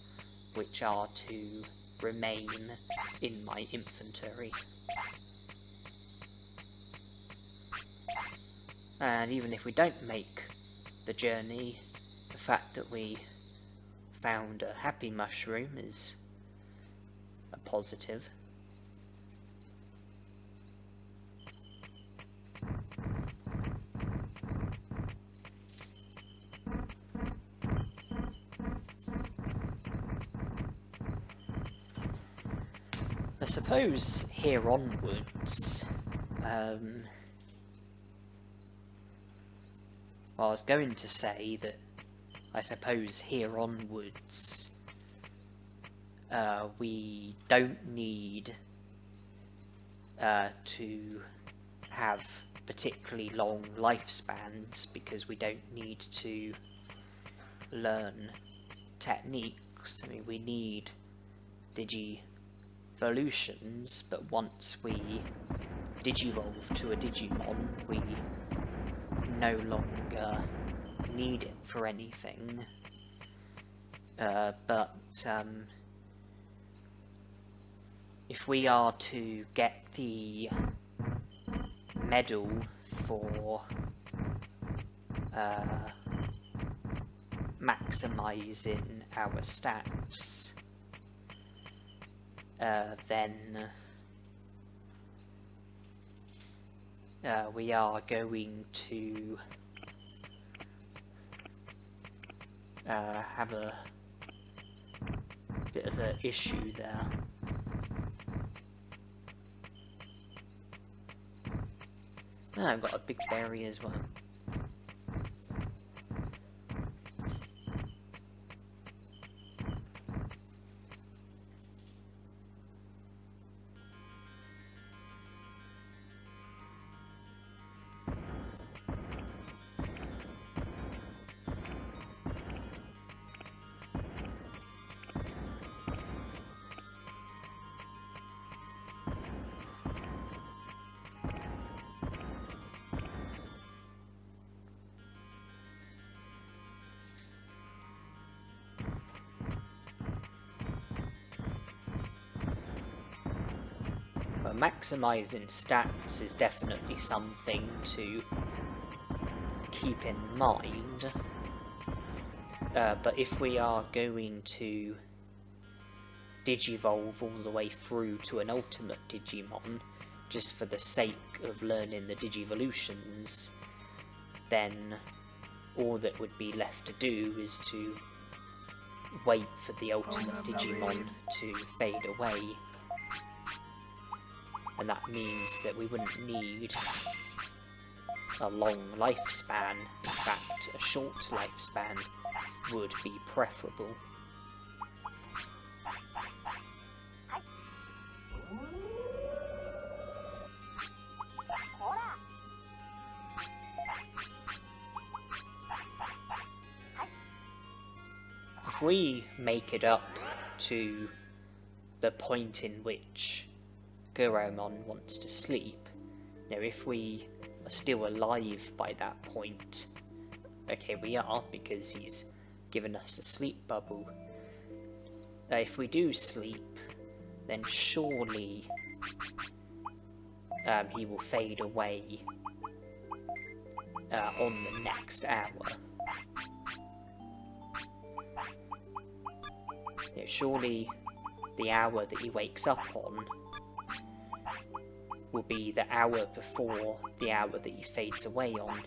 which are to remain in my inventory. And even if we don't make the journey, the fact that we found a happy mushroom is a positive. I suppose here onwards, I was going to say that I suppose here onwards we don't need to have particularly long lifespans, because we don't need to learn techniques. I mean, we need Digivolutions, but once we Digivolve to a Digimon, we no longer need it for anything. But if we are to get the medal for maximising our stats, then we are going to have a bit of an issue there. Oh, I've got a big berry as well. Maximising stats is definitely something to keep in mind, but if we are going to Digivolve all the way through to an ultimate Digimon just for the sake of learning the Digivolutions, then all that would be left to do is to wait for the ultimate Digimon to fade away. And that means that we wouldn't need a long lifespan. In fact, a short lifespan would be preferable. If we make it up to the point in which Agumon wants to sleep, now if we are still alive by that point, okay, we are, because he's given us a sleep bubble. If we do sleep, then surely he will fade away on the next hour. Now, surely the hour that he wakes up on will be the hour before the hour that he fades away on.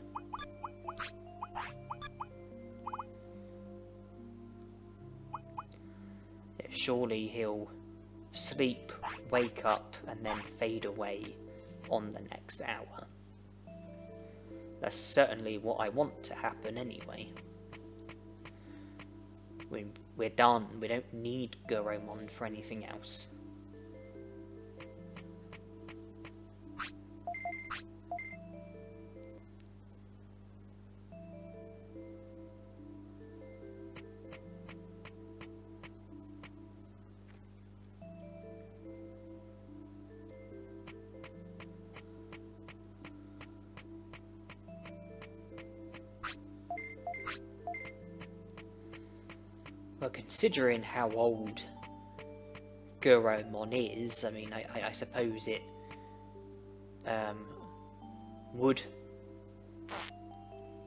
Surely he'll sleep, wake up, and then fade away on the next hour. That's certainly what I want to happen anyway. We're done. We don't need Agumon for anything else. Well, considering how old Guromon is, I mean, I suppose it would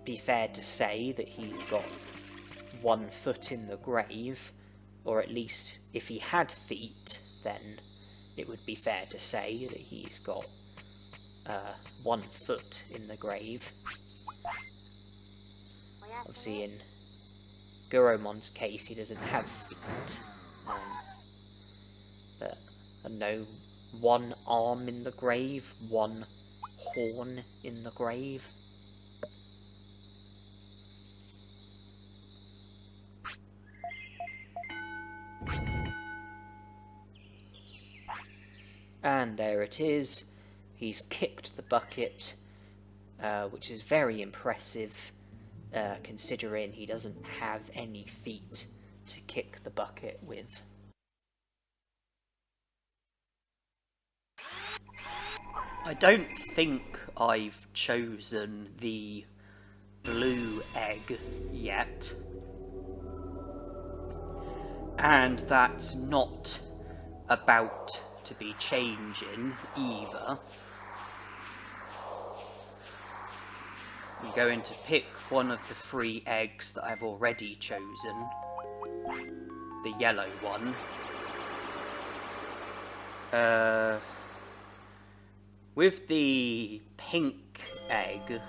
be fair to say that he's got 1 foot in the grave, or at least if he had feet, then it would be fair to say that he's got 1 foot in the grave. Obviously, in Guromon's case, he doesn't have feet, but I don't know, 1 arm in the grave, 1 horn in the grave. And there it is. He's kicked the bucket, which is very impressive, considering he doesn't have any feet to kick the bucket with. I don't think I've chosen the blue egg yet, and that's not about to be changing either. I'm going to pick one of the 3 eggs that I've already chosen, the yellow one. With the pink egg,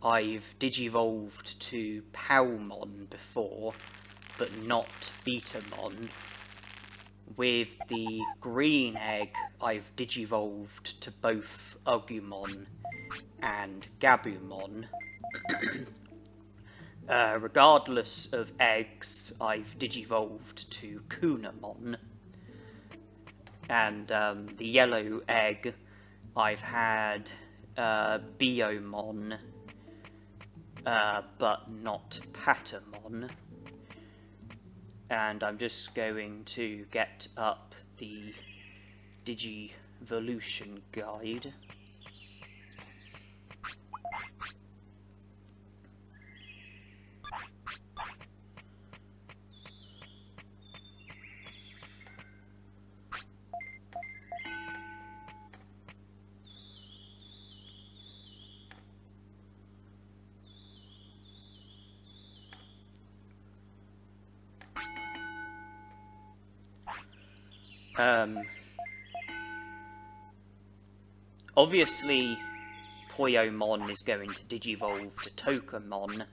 I've digivolved to Palmon before, but not Betamon. With the green egg, I've digivolved to both Agumon and Gabumon. Regardless of eggs, I've digivolved to Kunamon. And the yellow egg, I've had Biomon, but not Patamon. And I'm just going to get up the Digivolution guide. Obviously, Poyomon is going to digivolve to Tokamon.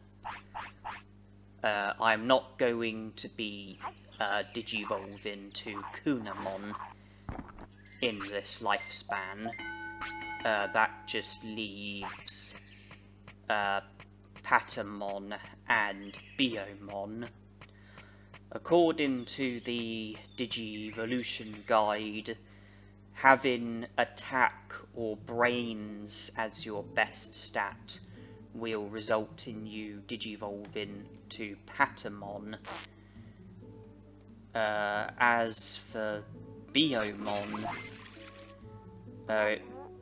I'm not going to be digivolving to Kunamon in this lifespan. That just leaves Patamon and Biomon. According to the Digivolution guide, having attack or brains as your best stat will result in you digivolving to Patamon. As for Biomon,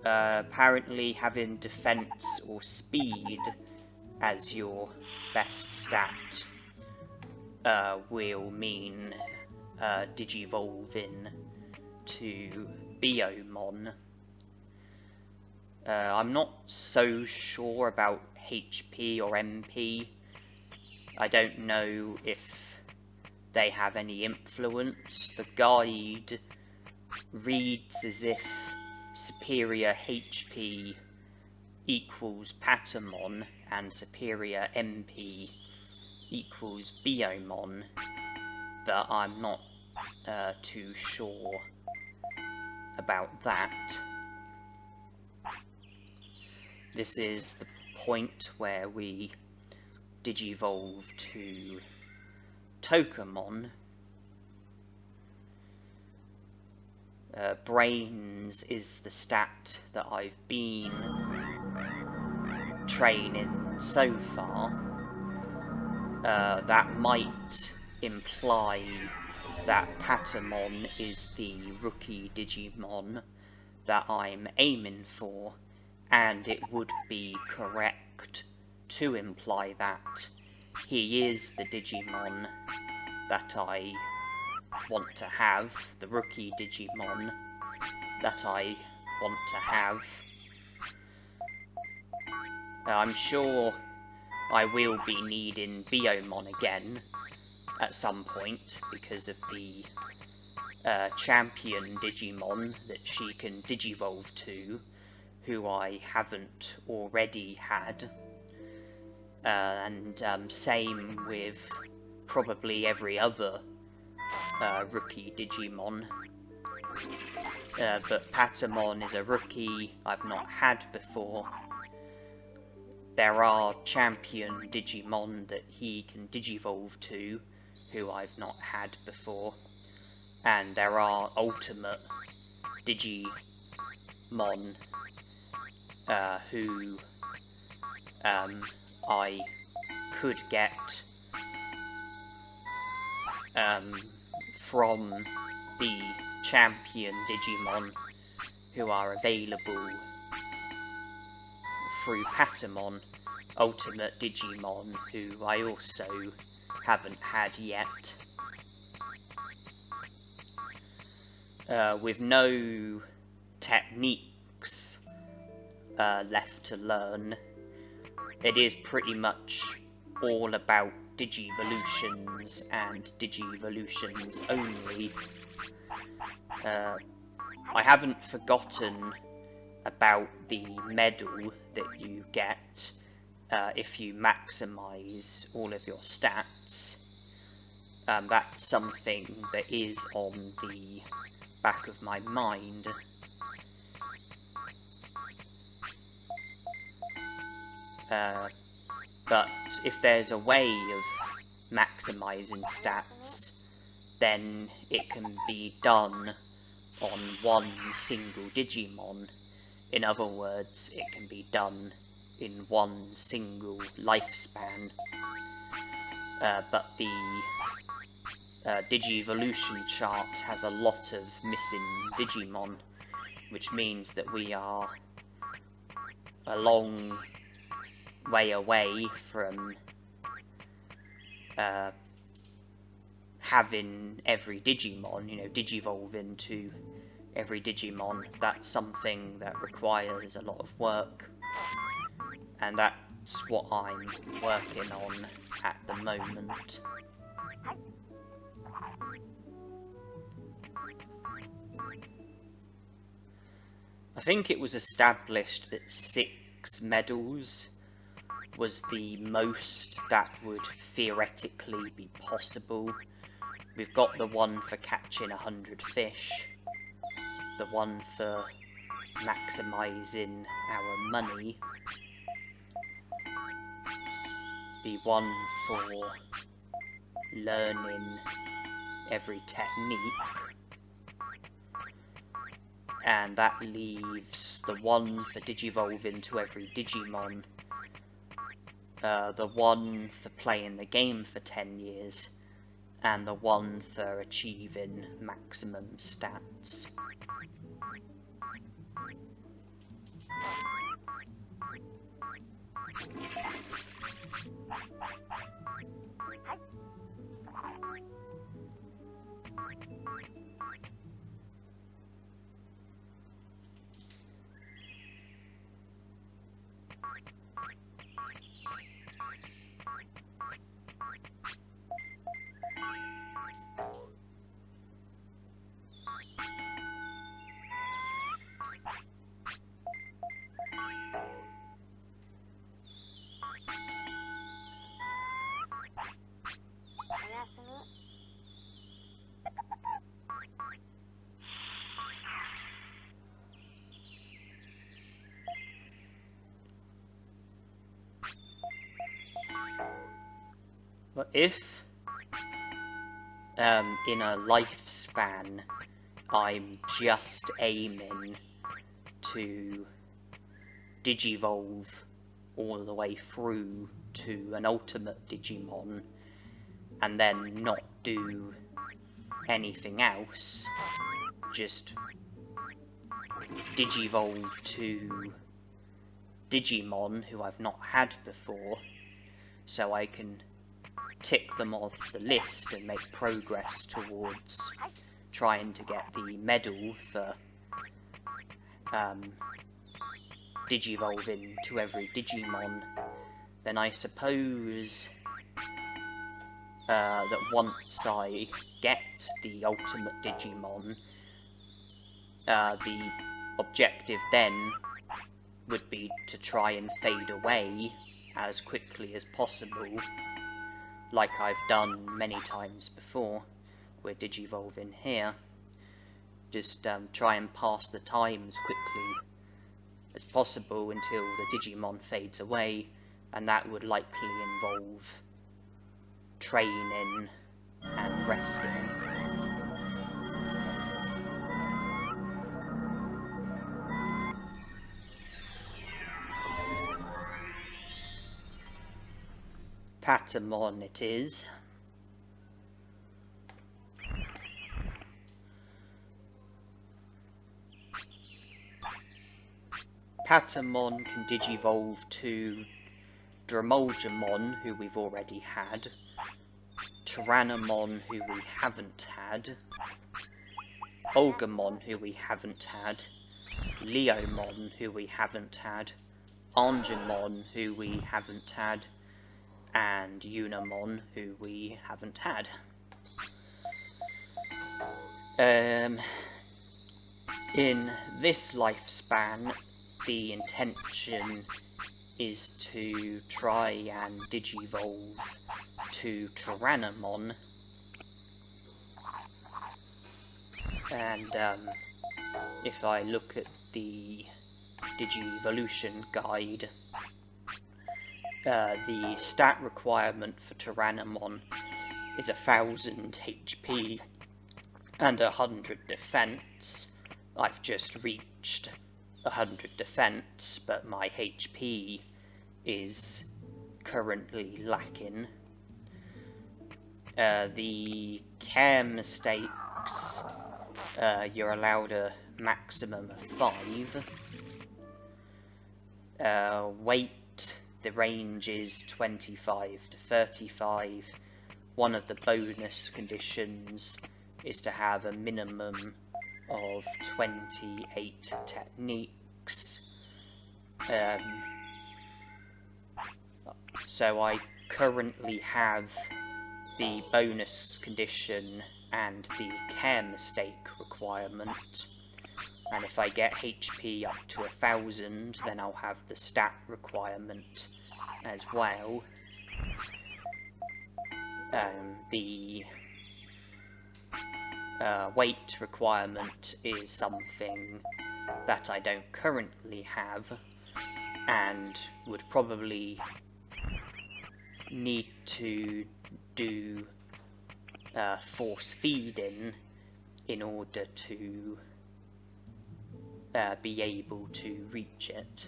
apparently having defense or speed as your best stat will mean digivolving to Biomon. I'm not so sure about HP or MP. I don't know if they have any influence. The guide reads as if superior HP equals Patamon and superior MP equals Biomon, but I'm not too sure about that. This is the point where we digivolve to Tokamon. Brains is the stat that I've been training so far. That might imply that Patamon is the rookie Digimon that I'm aiming for, and it would be correct to imply that he is the Digimon that I want to have, the rookie Digimon that I want to have. I'm sure I will be needing Biomon again at some point because of the champion Digimon that she can Digivolve to, who I haven't already had. And same with probably every other rookie Digimon. But Patamon is a rookie I've not had before. There are champion Digimon that he can Digivolve to, who I've not had before. And there are ultimate Digimon who I could get from the champion Digimon who are available through Patamon, ultimate Digimon who I also haven't had yet. With no techniques left to learn, it is pretty much all about Digivolutions and Digivolutions only. I haven't forgotten about the medal that you get if you maximise all of your stats. That's something that is on the back of my mind. But if there's a way of maximising stats, then it can be done on one single Digimon. In other words, it can be done in one single lifespan. But the Digivolution chart has a lot of missing Digimon, which means that we are a long way away from having every Digimon, Digivolve into every Digimon. That's something that requires a lot of work, and that's what I'm working on at the moment. I think it was established that 6 medals was the most that would theoretically be possible. We've got the one for catching 100 fish, the one for maximising our money, the one for learning every technique, and that leaves the one for Digivolving to every Digimon, the one for playing the game for 10 years, and the one for achieving maximum stats. But if, in a lifespan, I'm just aiming to Digivolve all the way through to an ultimate Digimon, and then not do anything else, just Digivolve to Digimon who I've not had before, so I can tick them off the list and make progress towards trying to get the medal for Digivolving to every Digimon, then I suppose that once I get the ultimate Digimon, the objective then would be to try and fade away as quickly as possible, like I've done many times before with Digivolving here. Just try and pass the time as quickly as possible until the Digimon fades away, and that would likely involve training and resting. Patamon it is. Patamon can digivolve to Dramolgemon, who we've already had, Tyrannomon, who we haven't had, Agumon, who we haven't had, Leomon, who we haven't had, Agumon, who we haven't had, and Unimon, who we haven't had. In this lifespan, the intention is to try and digivolve to Tyrannomon, and if I look at the Digivolution guide, the stat requirement for Tyrannomon is 1000 HP and 100 defense. I've just reached 100 defense, but my HP is currently lacking. The care mistakes, you're allowed a maximum of 5. Weight, the range is 25 to 35. One of the bonus conditions is to have a minimum of 28 techniques. So I currently have the bonus condition and the care mistake requirement, and if I get HP up to 1000, then I'll have the stat requirement as well. The weight requirement is something that I don't currently have, and would probably need to do force feeding in order to be able to reach it.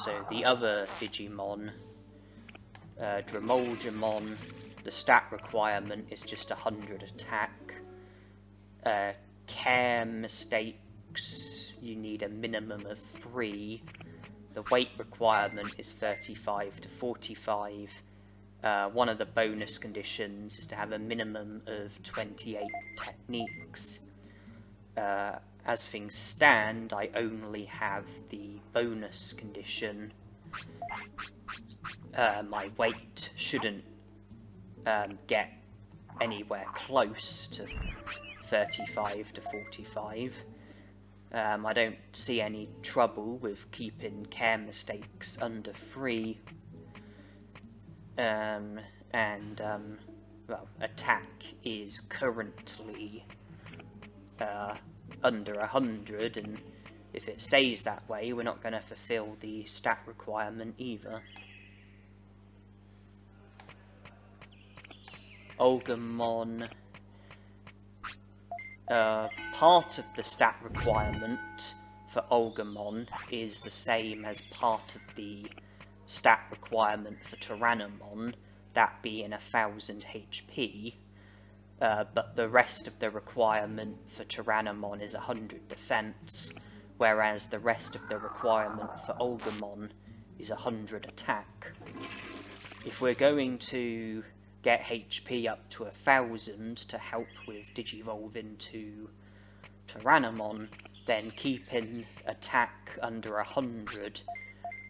So the other Digimon, Dramolgemon, the stat requirement is just 100 attack. Care mistakes, you need a minimum of 3. The weight requirement is 35 to 45. One of the bonus conditions is to have a minimum of 28 techniques. As things stand, I only have the bonus condition. My weight shouldn't get anywhere close to 35 to 45. I don't see any trouble with keeping care mistakes under 3. Well, attack is currently under 100, and if it stays that way, we're not going to fulfill the stat requirement either. Agumon, part of the stat requirement for Agumon is the same as part of the stat requirement for Tyrannomon, that being 1000 HP, but the rest of the requirement for Tyrannomon is 100 defense, whereas the rest of the requirement for Agumon is 100 attack. If we're going to get HP up to 1000 to help with Digivolving to Tyrannomon, then keeping attack under 100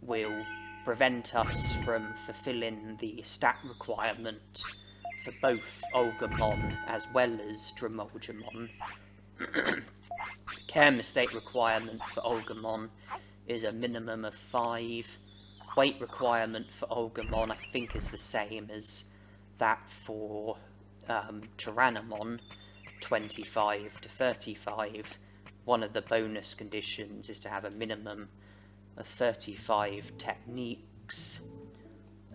will prevent us from fulfilling the stat requirement for both Agumon as well as Digivolving. The care mistake requirement for Agumon is a minimum of 5. Weight requirement for Agumon I think is the same as that for Tyrannomon, 25 to 35. One of the bonus conditions is to have a minimum of 35 techniques.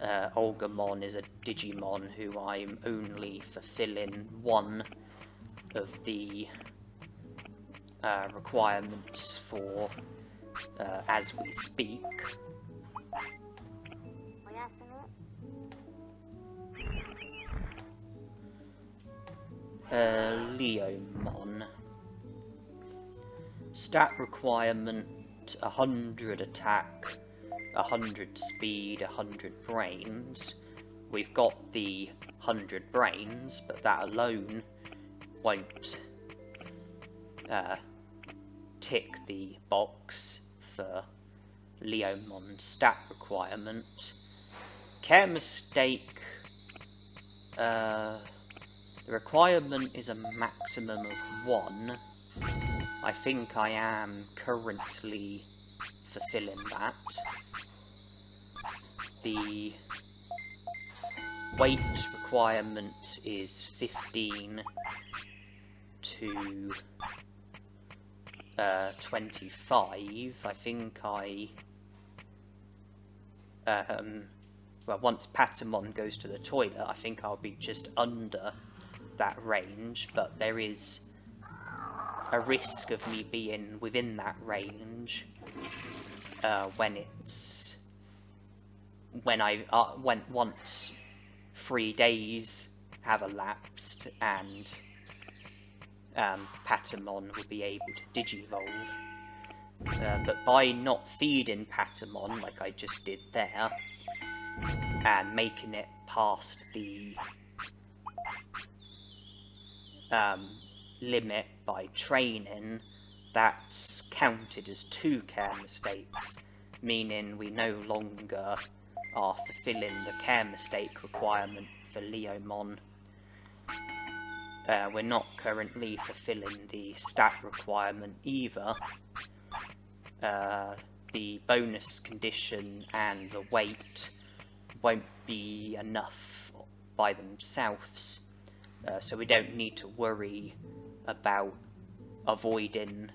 Agumon is a Digimon who I'm only fulfilling one of the requirements for as we speak. Leomon. Stat requirement 100 attack, 100 speed, 100 brains. We've got the 100 brains, but that alone won't tick the box for Leomon's stat requirement. Care mistake, the requirement is a maximum of 1. I think I am currently fulfilling that. The weight requirement is 15 to 25. I think well, once Patamon goes to the toilet, I think I'll be just under that range, but there is a risk of me being within that range once 3 days have elapsed and Patamon will be able to Digivolve. But by not feeding Patamon like I just did there and making it past the limit by training, that's counted as 2 care mistakes, meaning we no longer are fulfilling the care mistake requirement for Leomon. We're not currently fulfilling the stat requirement either. The bonus condition and the weight won't be enough by themselves, so we don't need to worry about avoiding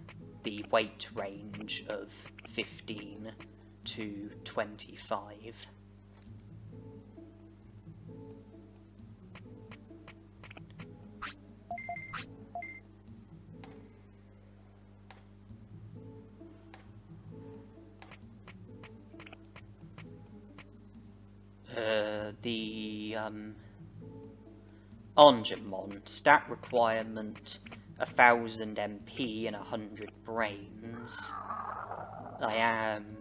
the weight range of 15 to 25. The Agumon stat requirement 1000 MP and 100 brains. I am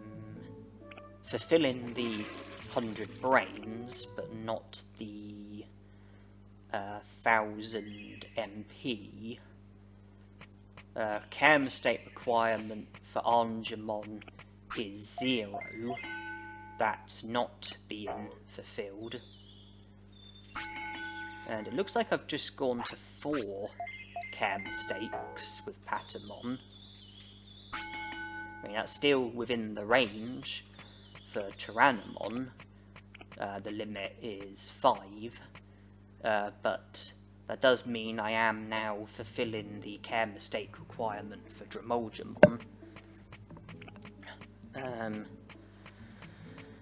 fulfilling the 100 brains, but not the 1000 MP. Care mistake requirement for Agumon is 0. That's not being fulfilled. And it looks like I've just gone to 4 care mistakes with Patamon. I mean, that's still within the range for Tyrannomon. The limit is 5. But that does mean I am now fulfilling the care mistake requirement for Digivolving.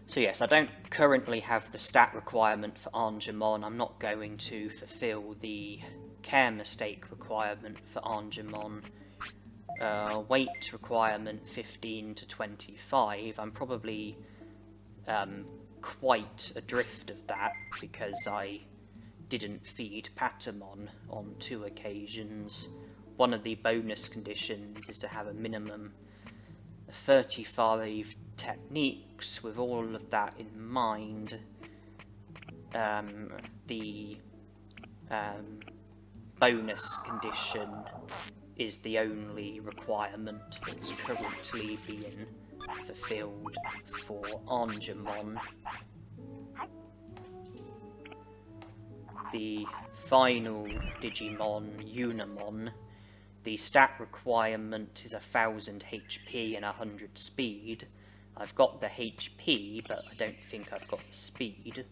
So yes, I don't currently have the stat requirement for Agumon. I'm not going to fulfill the care mistake requirement for Agumon. Weight requirement 15 to 25. I'm probably quite adrift of that because I didn't feed Patamon on 2 occasions. One of the bonus conditions is to have a minimum of 35 techniques, with all of that in mind, the bonus condition is the only requirement that's currently being fulfilled for Agumon. The final Digimon, Unimon, the stat requirement is 1000 HP and 100 speed. I've got the HP, but I don't think I've got the speed.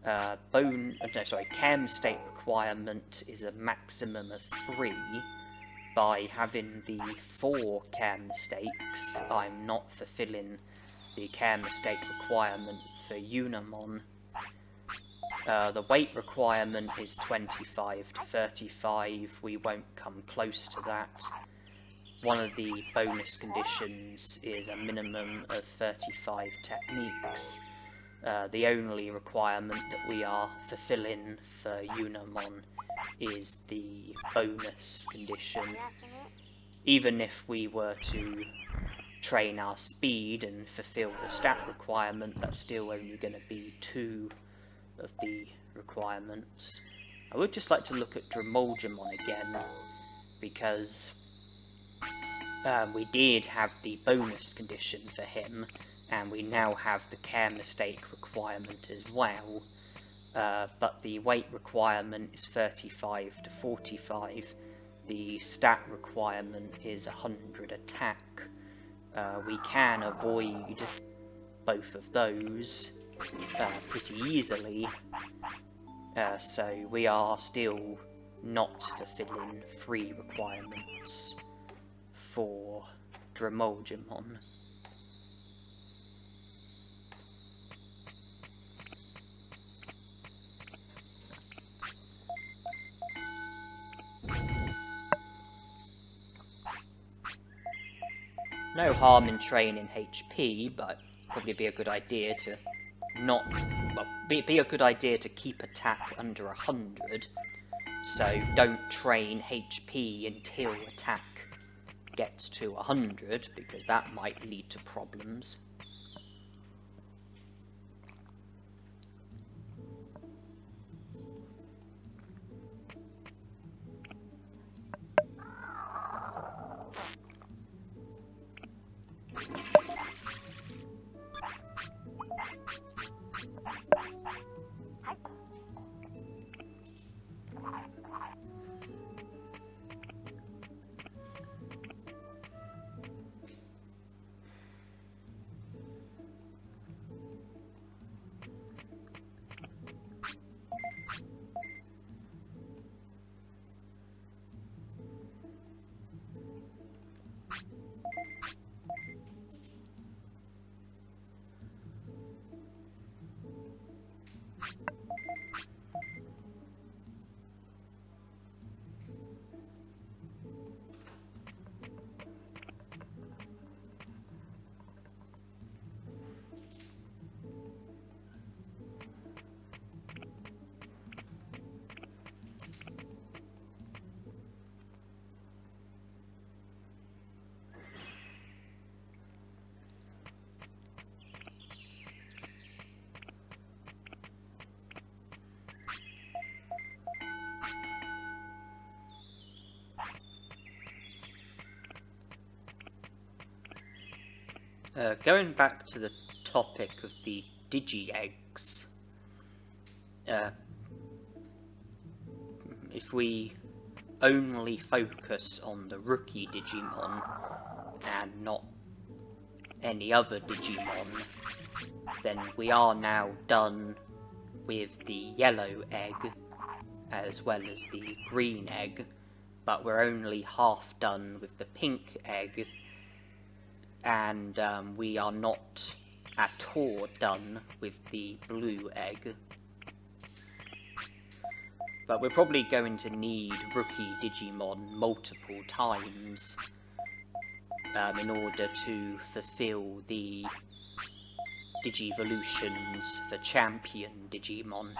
Chem state requirement is a maximum of 3. By having the 4 chem mistakes, I'm not fulfilling the chem mistake requirement for Unimon. The weight requirement is 25 to 35, we won't come close to that. One of the bonus conditions is a minimum of 35 techniques. The only requirement that we are fulfilling for Unimon is the bonus condition. Even if we were to train our speed and fulfill the stat requirement, that's still only going to be 2 of the requirements. I would just like to look at Digivolving again, because we did have the bonus condition for him, and we now have the care mistake requirement as well, but the weight requirement is 35 to 45, the stat requirement is 100 attack. We can avoid both of those pretty easily, so we are still not fulfilling 3 requirements for Digimon. No harm in training HP, but probably be a good idea to be a good idea to keep attack under 100, so don't train HP until attack gets to 100, because that might lead to problems. Going back to the topic of the Digi-Eggs, if we only focus on the rookie Digimon and not any other Digimon, then we are now done with the yellow egg as well as the green egg, but we're only half done with the pink egg, and we are not at all done with the blue egg. But we're probably going to need rookie Digimon multiple times in order to fulfill the Digivolutions for champion Digimon.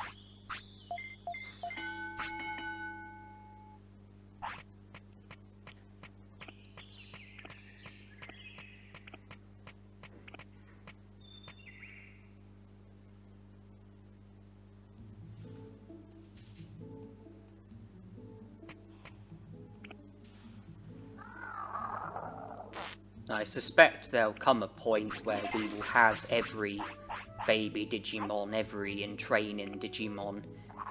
I suspect there'll come a point where we will have every baby Digimon, every in-training Digimon,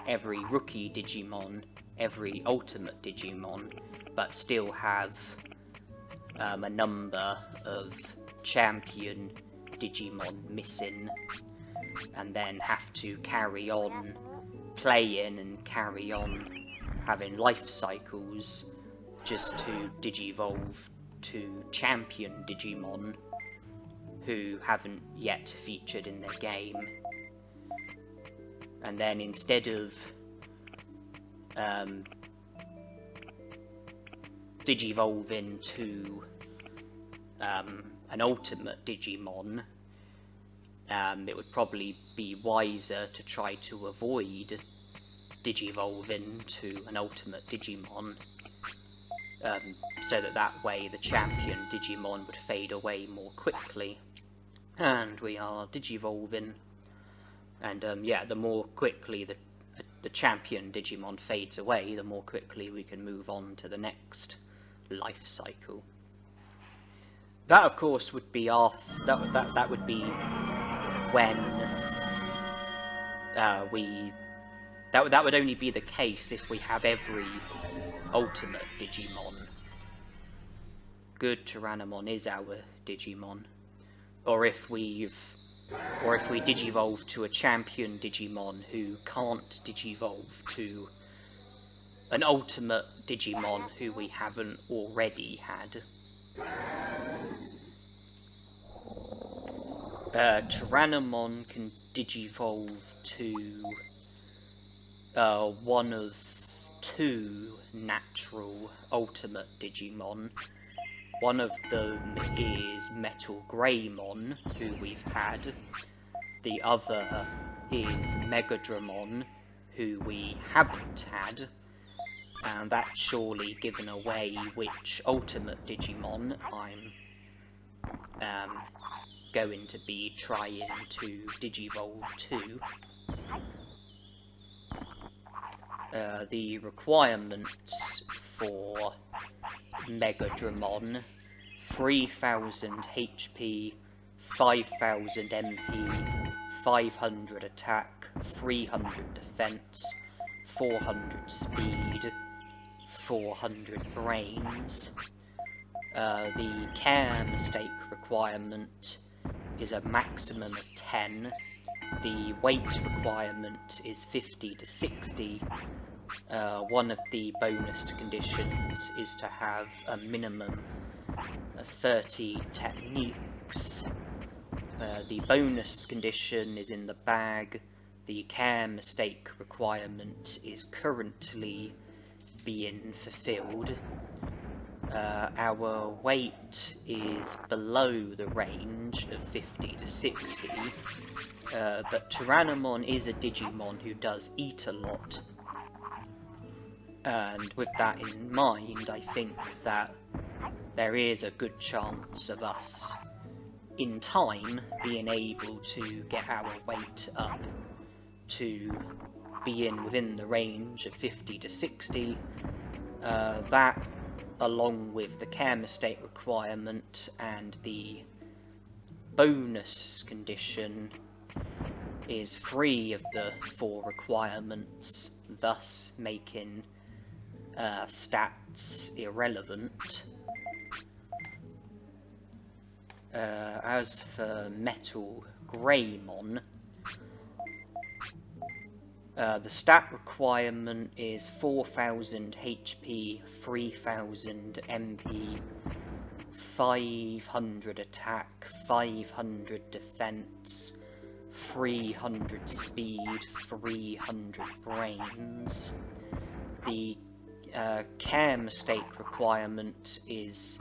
every rookie Digimon, every ultimate Digimon, but still have a number of champion Digimon missing, and then have to carry on playing and carry on having life cycles just to digivolve to champion Digimon who haven't yet featured in their game. And then instead of digivolving to an ultimate Digimon, it would probably be wiser to try to avoid digivolving to an ultimate Digimon, so that way the champion Digimon would fade away more quickly. And we are digivolving, and yeah, the more quickly the champion Digimon fades away, the more quickly we can move on to the next life cycle. That, of course, would be that would be when that would only be the case if we have every ultimate Digimon. Good Tyrannomon is our Digimon. Or if we digivolve to a champion Digimon who can't digivolve to an ultimate Digimon who we haven't already had. Tyrannomon can digivolve to one of two natural ultimate Digimon. One of them is Metal Greymon, who we've had. The other is Megadramon, who we haven't had. And that's surely given away which ultimate Digimon I'm going to be trying to digivolve to. The requirements for Megadramon: 3000 HP, 5000 MP, 500 attack, 300 defense, 400 speed, 400 brains. The care mistake requirement is a maximum of 10. The weight requirement is 50 to 60. One of the bonus conditions is to have a minimum of 30 techniques. The bonus condition is in the bag. The care mistake requirement is currently being fulfilled. Our weight is below the range of 50 to 60, but Tyrannomon is a Digimon who does eat a lot. And with that in mind, I think that there is a good chance of us, in time, being able to get our weight up to being within the range of 50 to 60. That, along with the care mistake requirement and the bonus condition, is 3 of the 4 requirements, thus making stats irrelevant. As for Metal Greymon, the stat requirement is 4000 HP, 3000 MP, 500 attack, 500 defense, 300 speed, 300 brains. The care mistake requirement is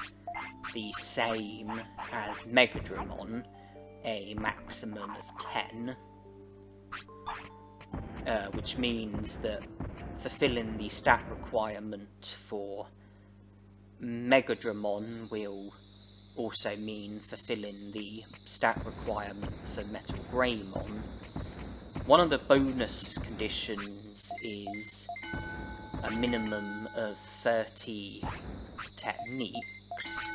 the same as Megadramon, a maximum of 10. Which means that fulfilling the stat requirement for Megadramon will also mean fulfilling the stat requirement for Metal Greymon. One of the bonus conditions is a minimum of 30 techniques.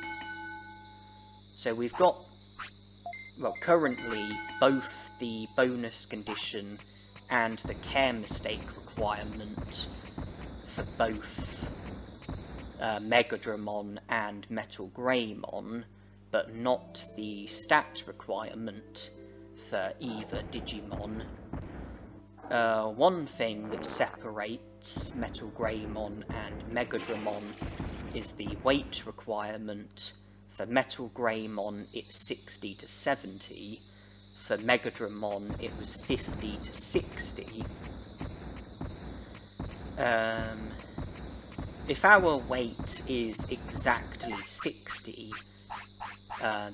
So we've got, well, currently both the bonus condition and the care mistake requirement for both Megadramon and Metal Greymon, but not the stat requirement for either Digimon. One thing that separates Metal Greymon and Megadramon is the weight requirement. For Metal Greymon it's 60 to 70, for Megadramon it was 50 to 60. If our weight is exactly 60,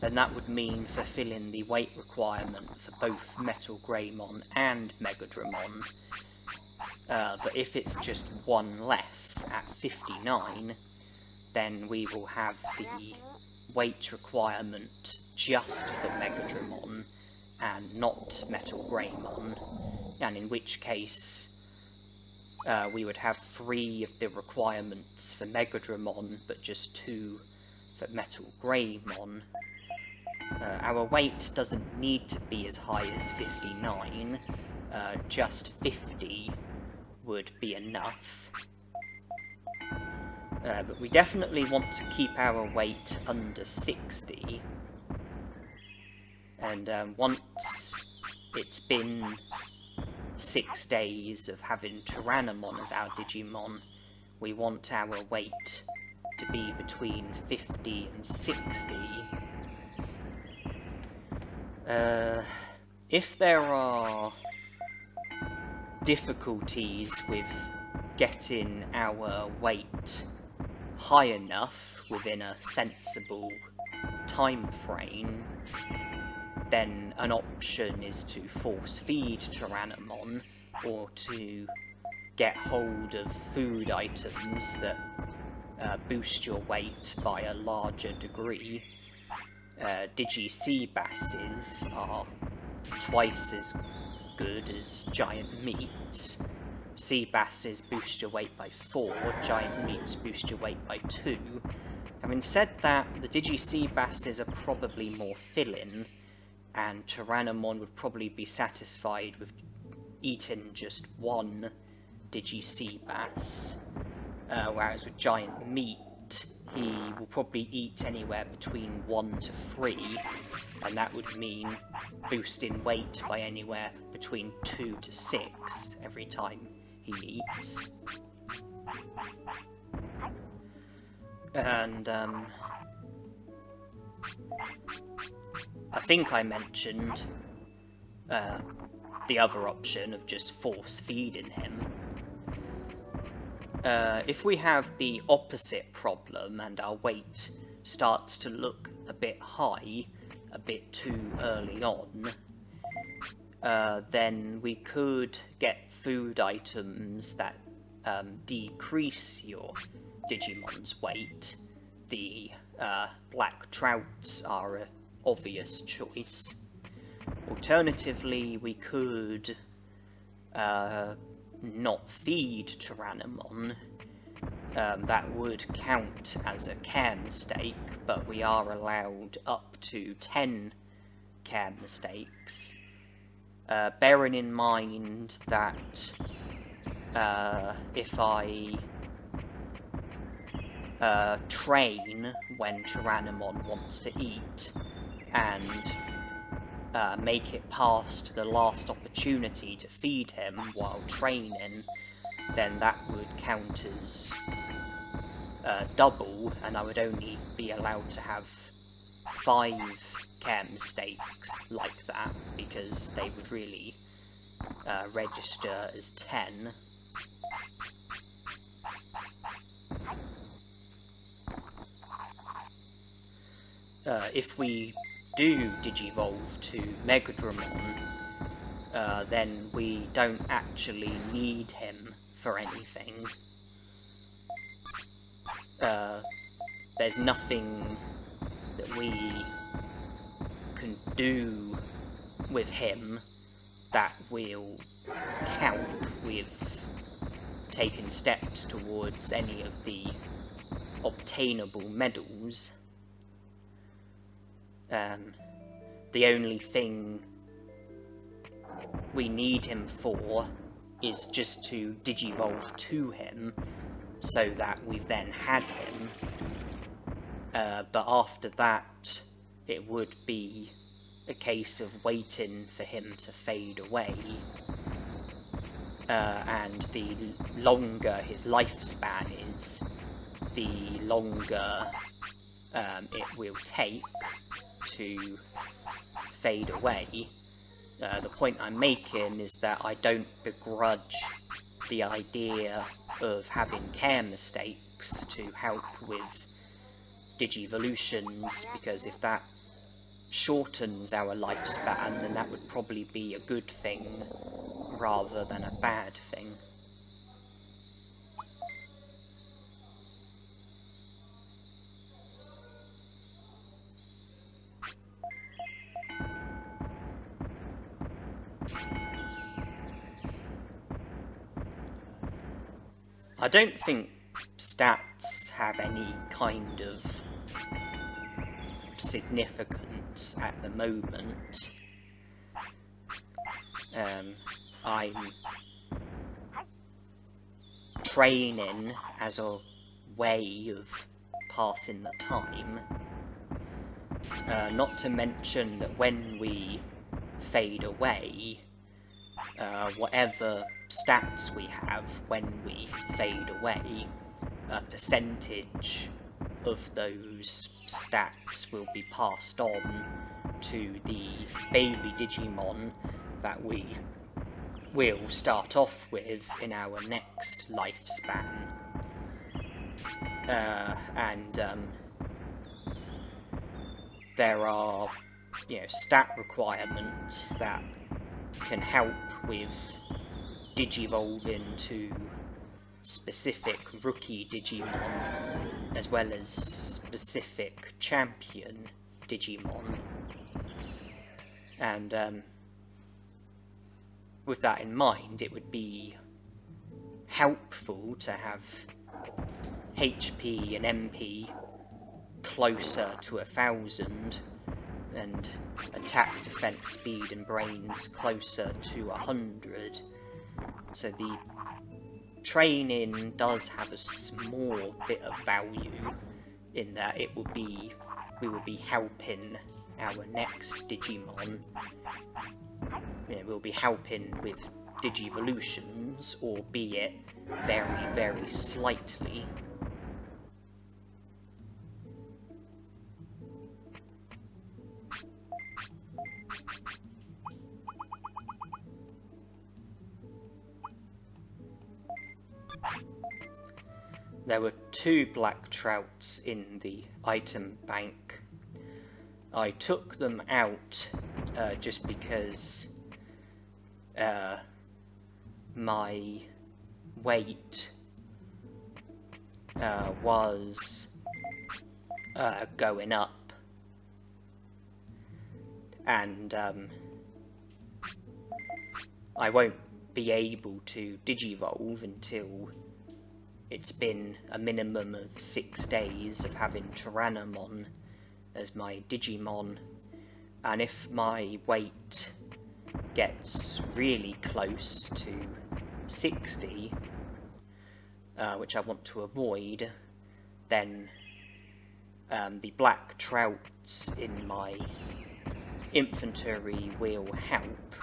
then that would mean fulfilling the weight requirement for both Metal Greymon and Megadramon. But if it's just one less, at 59, then we will have the weight requirement just for Megadramon and not Metal Greymon, and in which case we would have 3 of the requirements for Megadramon, but just 2 for Metal Greymon. Our weight doesn't need to be as high as 59, just 50 would be enough. But we definitely want to keep our weight under 60. And once it's been 6 days of having Tyrannomon as our Digimon, we want our weight to be between 50 and 60. If there are difficulties with getting our weight high enough within a sensible time frame, then an option is to force feed Tyrannomon, or to get hold of food items that boost your weight by a larger degree. Digi-Sea-Basses are twice as good as giant meats. Sea-Basses boost your weight by 4, giant meats boost your weight by 2. Having said that, the Digi-Sea-Basses are probably more filling, and Tyrannomon would probably be satisfied with eating just 1 Digi-Sea-Bass, whereas with giant meat, he will probably eat anywhere between 1 to 3, and that would mean boosting weight by anywhere between 2 to 6 every time he eats. And I think I mentioned the other option of just force feeding him. If we have the opposite problem and our weight starts to look a bit high, a bit too early on, then we could get food items that decrease your Digimon's weight. The black trouts are an obvious choice. Alternatively, we could not feed Tyrannomon. That would count as a care mistake, but we are allowed up to 10 care mistakes. Bearing in mind that if I train when Tyrannomon wants to eat, and make it past the last opportunity to feed him while training, then that would count as double, and I would only be allowed to have 5 care mistakes like that, because they would really register as 10. If we do digivolve to Megadramon, then we don't actually need him for anything. There's nothing that we can do with him that will help with taking steps towards any of the obtainable medals. The only thing we need him for is just to digivolve to him, so that we've then had him. But after that, it would be a case of waiting for him to fade away. And the longer his lifespan is, the longer it will take to fade away. The point I'm making is that I don't begrudge the idea of having care mistakes to help with Digivolutions, because if that shortens our lifespan, then that would probably be a good thing rather than a bad thing. I don't think stats have any kind of significance at the moment. I'm training as a way of passing the time. Not to mention that when we fade away, whatever stats we have when we fade away, a percentage of those stats will be passed on to the baby Digimon that we will start off with in our next lifespan. There are, stat requirements that can help with digivolving to specific rookie Digimon, as well as specific champion Digimon. And with that in mind, it would be helpful to have HP and MP closer to 1,000, and attack, defense, speed and brains closer to 100. So the training does have a small bit of value in that we will be helping our next Digimon. We'll be helping with Digivolutions, albeit very, very slightly. There were 2 black trouts in the item bank. I took them out just because my weight was going up, and I won't be able to digivolve until it's been a minimum of 6 days of having Tyrannomon as my Digimon, and if my weight gets really close to 60, which I want to avoid, then the black trouts in my infantry will help.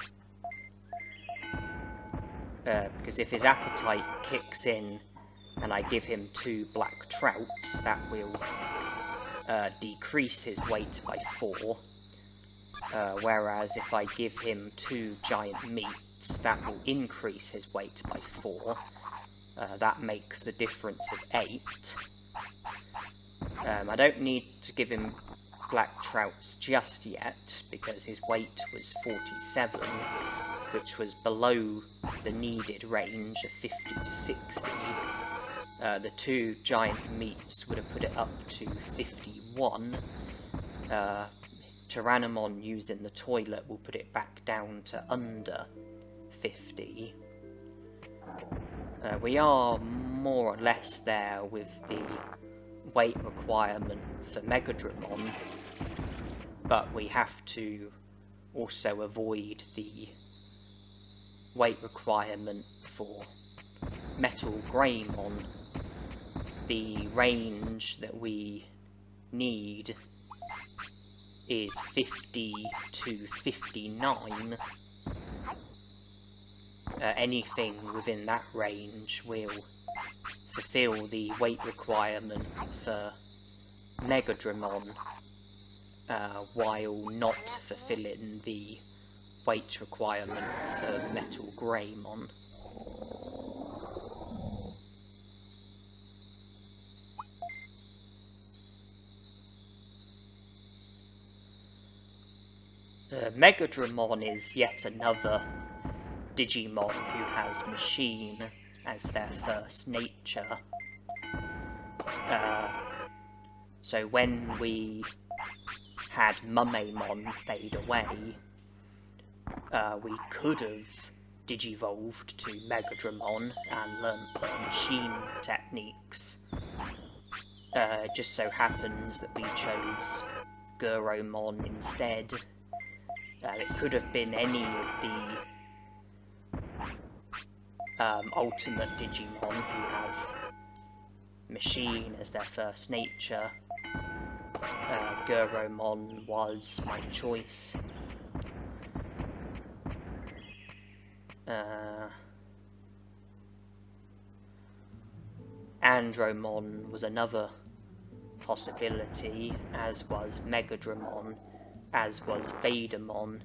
Because if his appetite kicks in and I give him 2 black trouts, that will decrease his weight by 4. Whereas if I give him 2 giant meats, that will increase his weight by 4. That makes the difference of 8. I don't need to give him black trouts just yet, because his weight was 47, which was below the needed range of 50 to 60. The 2 giant meats would have put it up to 51. Tyrannomon using the toilet will put it back down to under 50. We are more or less there with the weight requirement for Megadramon. but we have to also avoid the weight requirement for Metal Greymon. The range that we need is 50 to 59. Anything within that range will fulfill the weight requirement for Megadramon, while not fulfilling the weight requirement for Metal Greymon. Megadramon is yet another Digimon who has Machine as their first nature. So when we had Mumemon fade away, we could have Digivolved to Megadramon and learnt the Machine techniques. It just so happens that we chose Guromon instead. It could have been any of the Ultimate Digimon who have Machine as their first nature. Guromon was my choice. Andromon was another possibility, as was Megadramon, as was Vadamon.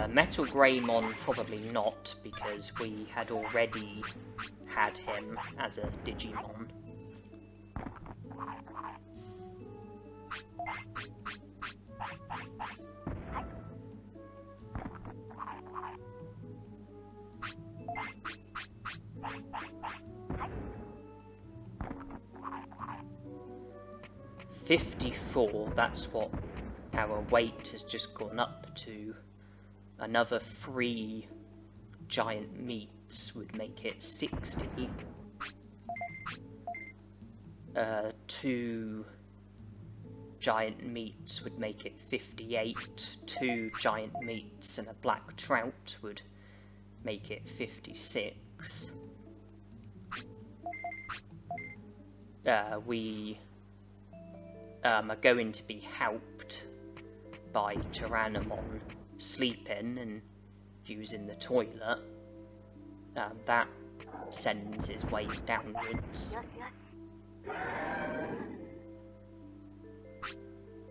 Metal Greymon probably not, because we had already had him as a Digimon. $54, that's what our weight has just gone up to. Another 3 giant meats would make it 60. 2 giant meats would make it 58. 2 giant meats and a black trout would make it 56. We are going to be helped by Tyrannomon sleeping and using the toilet. That sends his weight downwards.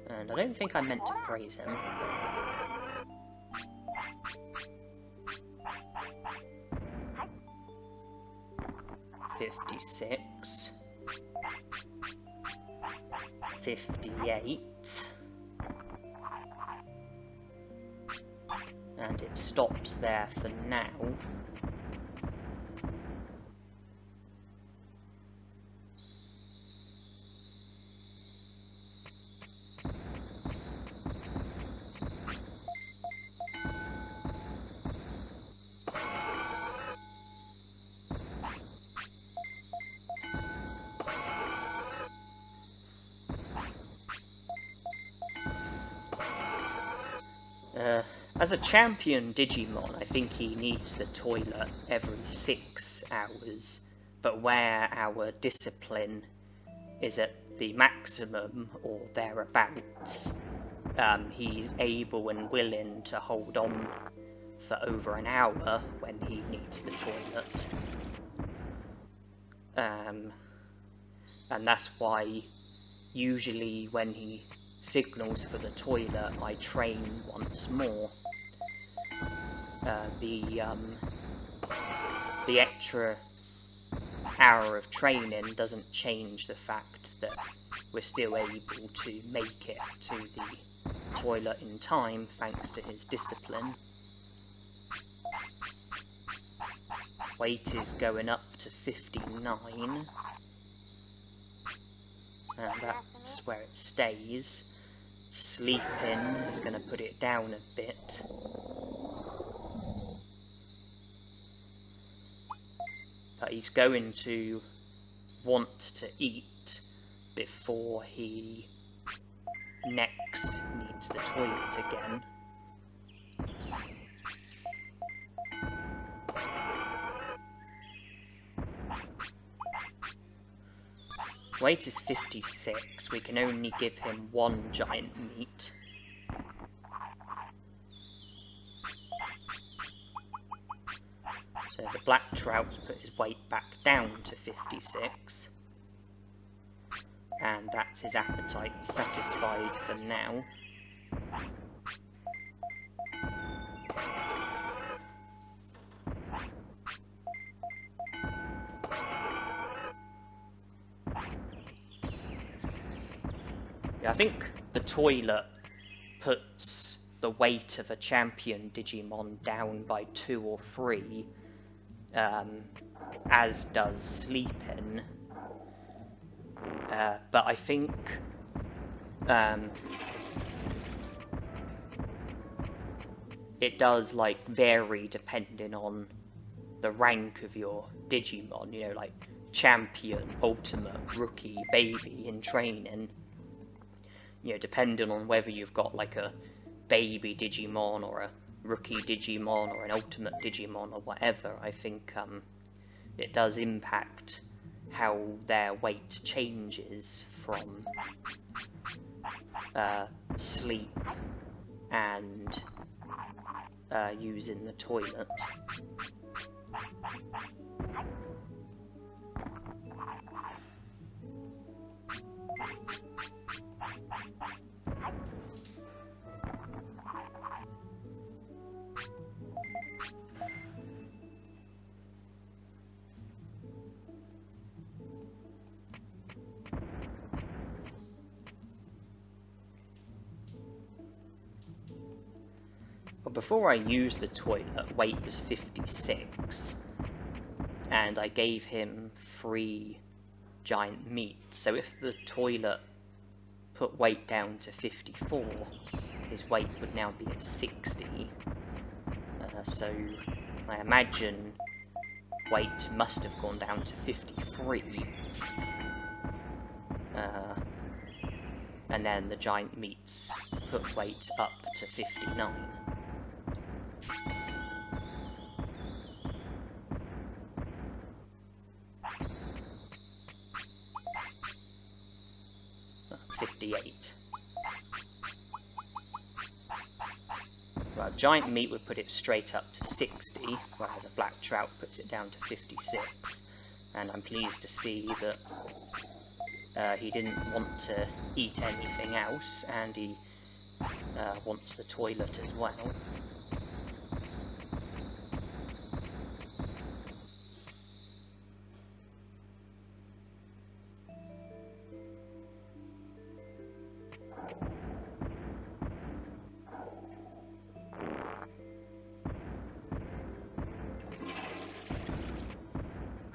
And I don't think I meant to praise him. $56. 58. And it stops there for now. As a champion Digimon, I think he needs the toilet every 6 hours, but where our discipline is at the maximum or thereabouts, he's able and willing to hold on for over an hour when he needs the toilet. And that's why usually when he signals for the toilet, I train once more. The extra hour of training doesn't change the fact that we're still able to make it to the toilet in time thanks to his discipline. Weight is going up to 59. And that's where it stays. Sleeping is going to put it down a bit. But he's going to want to eat before he next needs the toilet again. Weight is 56, we can only give him one giant meat. So the black trout's put his weight back down to 56. And that's his appetite satisfied for now. I think the toilet puts the weight of a champion Digimon down by 2 or 3, as does sleeping. But I think it does like vary depending on the rank of your Digimon, you know, like champion, ultimate, rookie, baby in training. You know, depending on whether you've got like a baby Digimon or a rookie Digimon or an ultimate Digimon or whatever, I think it does impact how their weight changes from sleep and using the toilet. Well, before I used the toilet, weight was 56, and I gave him 3 giant meat. So if the toilet put weight down to 54, his weight would now be at 60. So I imagine weight must have gone down to 53. And then the giant meats put weight up to 59. Well, giant meat would put it straight up to 60, whereas a black trout puts it down to 56. And I'm pleased to see that he didn't want to eat anything else, and he wants the toilet as well.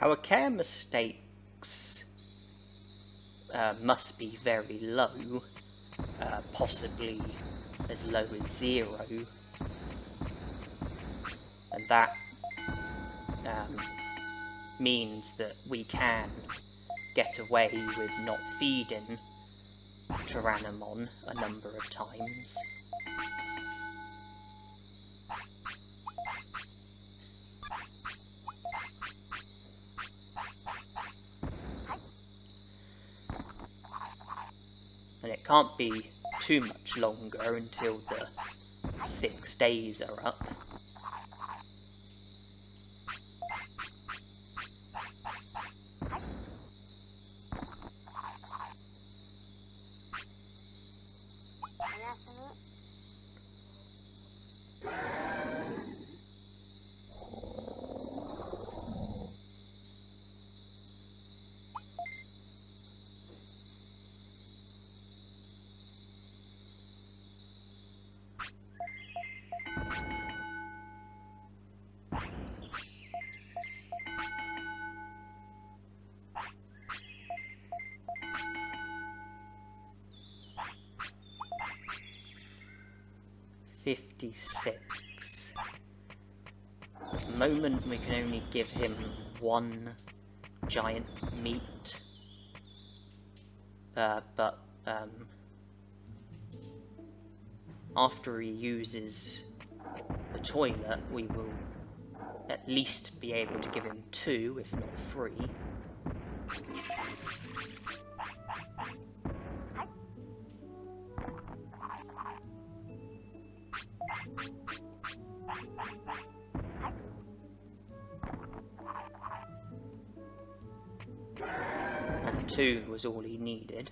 Our care mistakes must be very low, possibly as low as 0, and that means that we can get away with not feeding Tyrannomon a number of times. And it can't be too much longer until the 6 days are up. $56. At the moment we can only give him 1 giant meat, but after he uses the toilet, we will at least be able to give him 2, if not 3. And 2 was all he needed.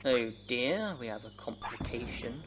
Oh dear, we have a complication.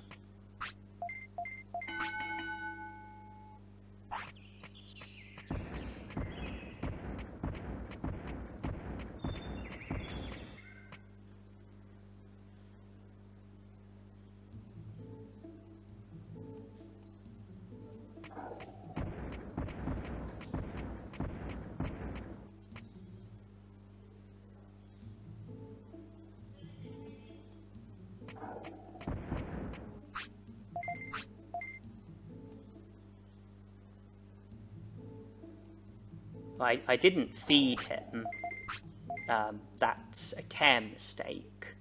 I didn't feed him. That's a care mistake.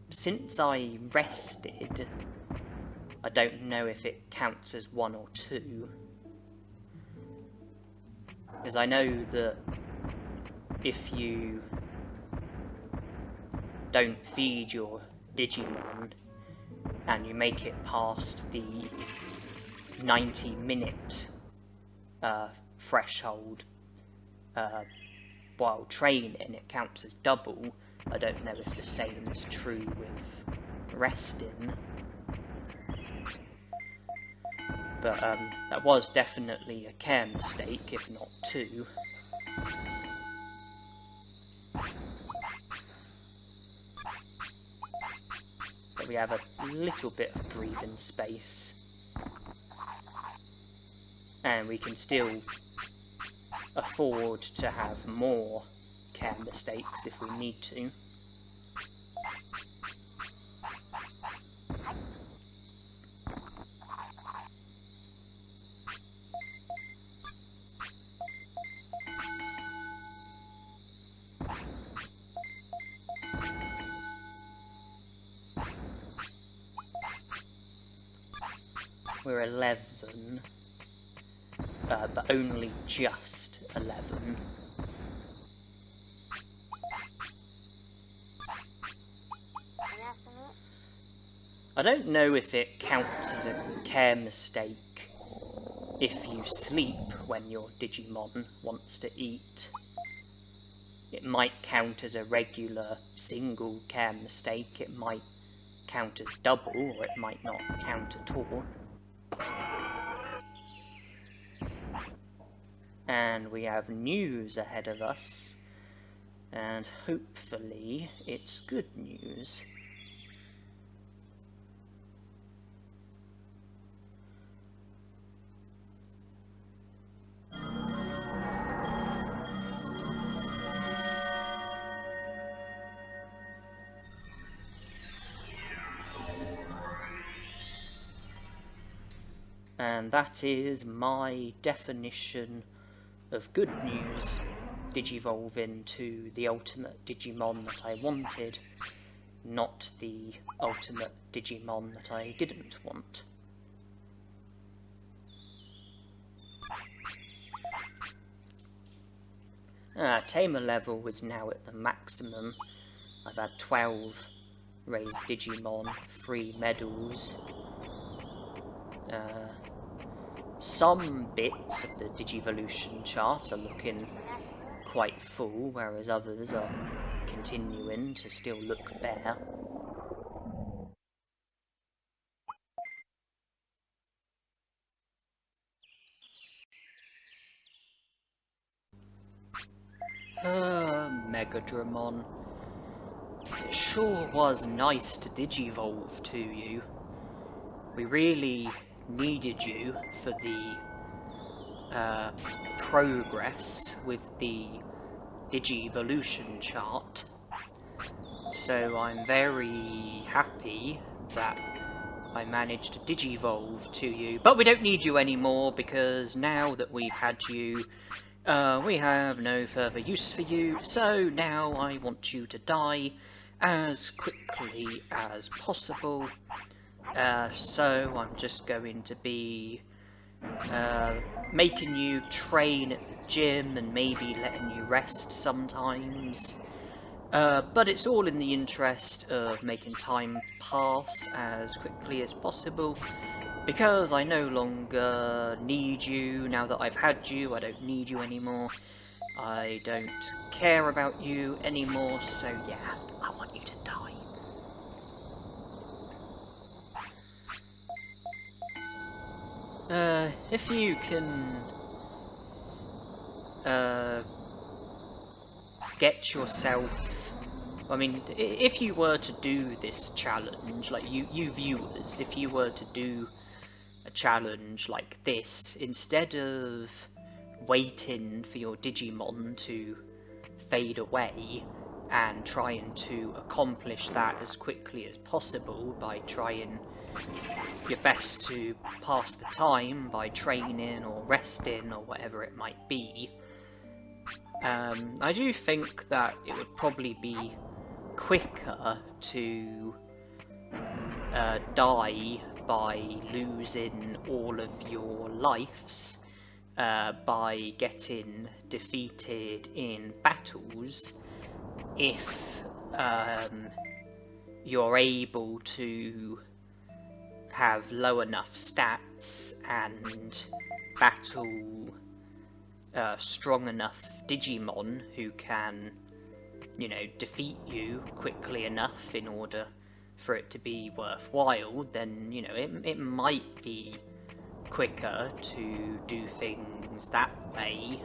Since I rested, I don't know if it counts as 1 or 2. Because I know that if you don't feed your Digimon and you make it past the 90-minute threshold while training, it counts as double. I don't know if the same is true with resting, but that was definitely a care mistake, if not 2. But we have a little bit of breathing space, and we can still afford to have more care mistakes if we need to. We're 11. But only just 11. I don't know if it counts as a care mistake if you sleep when your Digimon wants to eat. It might count as a regular single care mistake, it might count as double, or it might not count at all. And we have news ahead of us, and hopefully it's good news. And that is my definition of good news, Digivolving to the ultimate Digimon that I wanted, not the ultimate Digimon that I didn't want. Tamer level is now at the maximum. I've had 12 raised Digimon, 3 medals. Some bits of the Digivolution chart are looking quite full, whereas others are continuing to still look bare. Machinedramon. It sure was nice to Digivolve to you. We really needed you for the progress with the Digivolution chart. So I'm very happy that I managed to Digivolve to you. But we don't need you anymore, because now that we've had you, we have no further use for you. So now I want you to die as quickly as possible. So I'm just going to be making you train at the gym and maybe letting you rest sometimes. But it's all in the interest of making time pass as quickly as possible, because I no longer need you. Now that I've had you, I don't need you anymore. I don't care about you anymore, so yeah, I want you to die. If you can get yourself, I mean, if you were to do this challenge, like you viewers, if you were to do a challenge like this, instead of waiting for your Digimon to fade away and trying to accomplish that as quickly as possible by trying your best to pass the time by training or resting or whatever it might be, I do think that it would probably be quicker to die by losing all of your lives by getting defeated in battles if you're able to have low enough stats and battle strong enough Digimon who can, you know, defeat you quickly enough in order for it to be worthwhile, then, you know, it might be quicker to do things that way.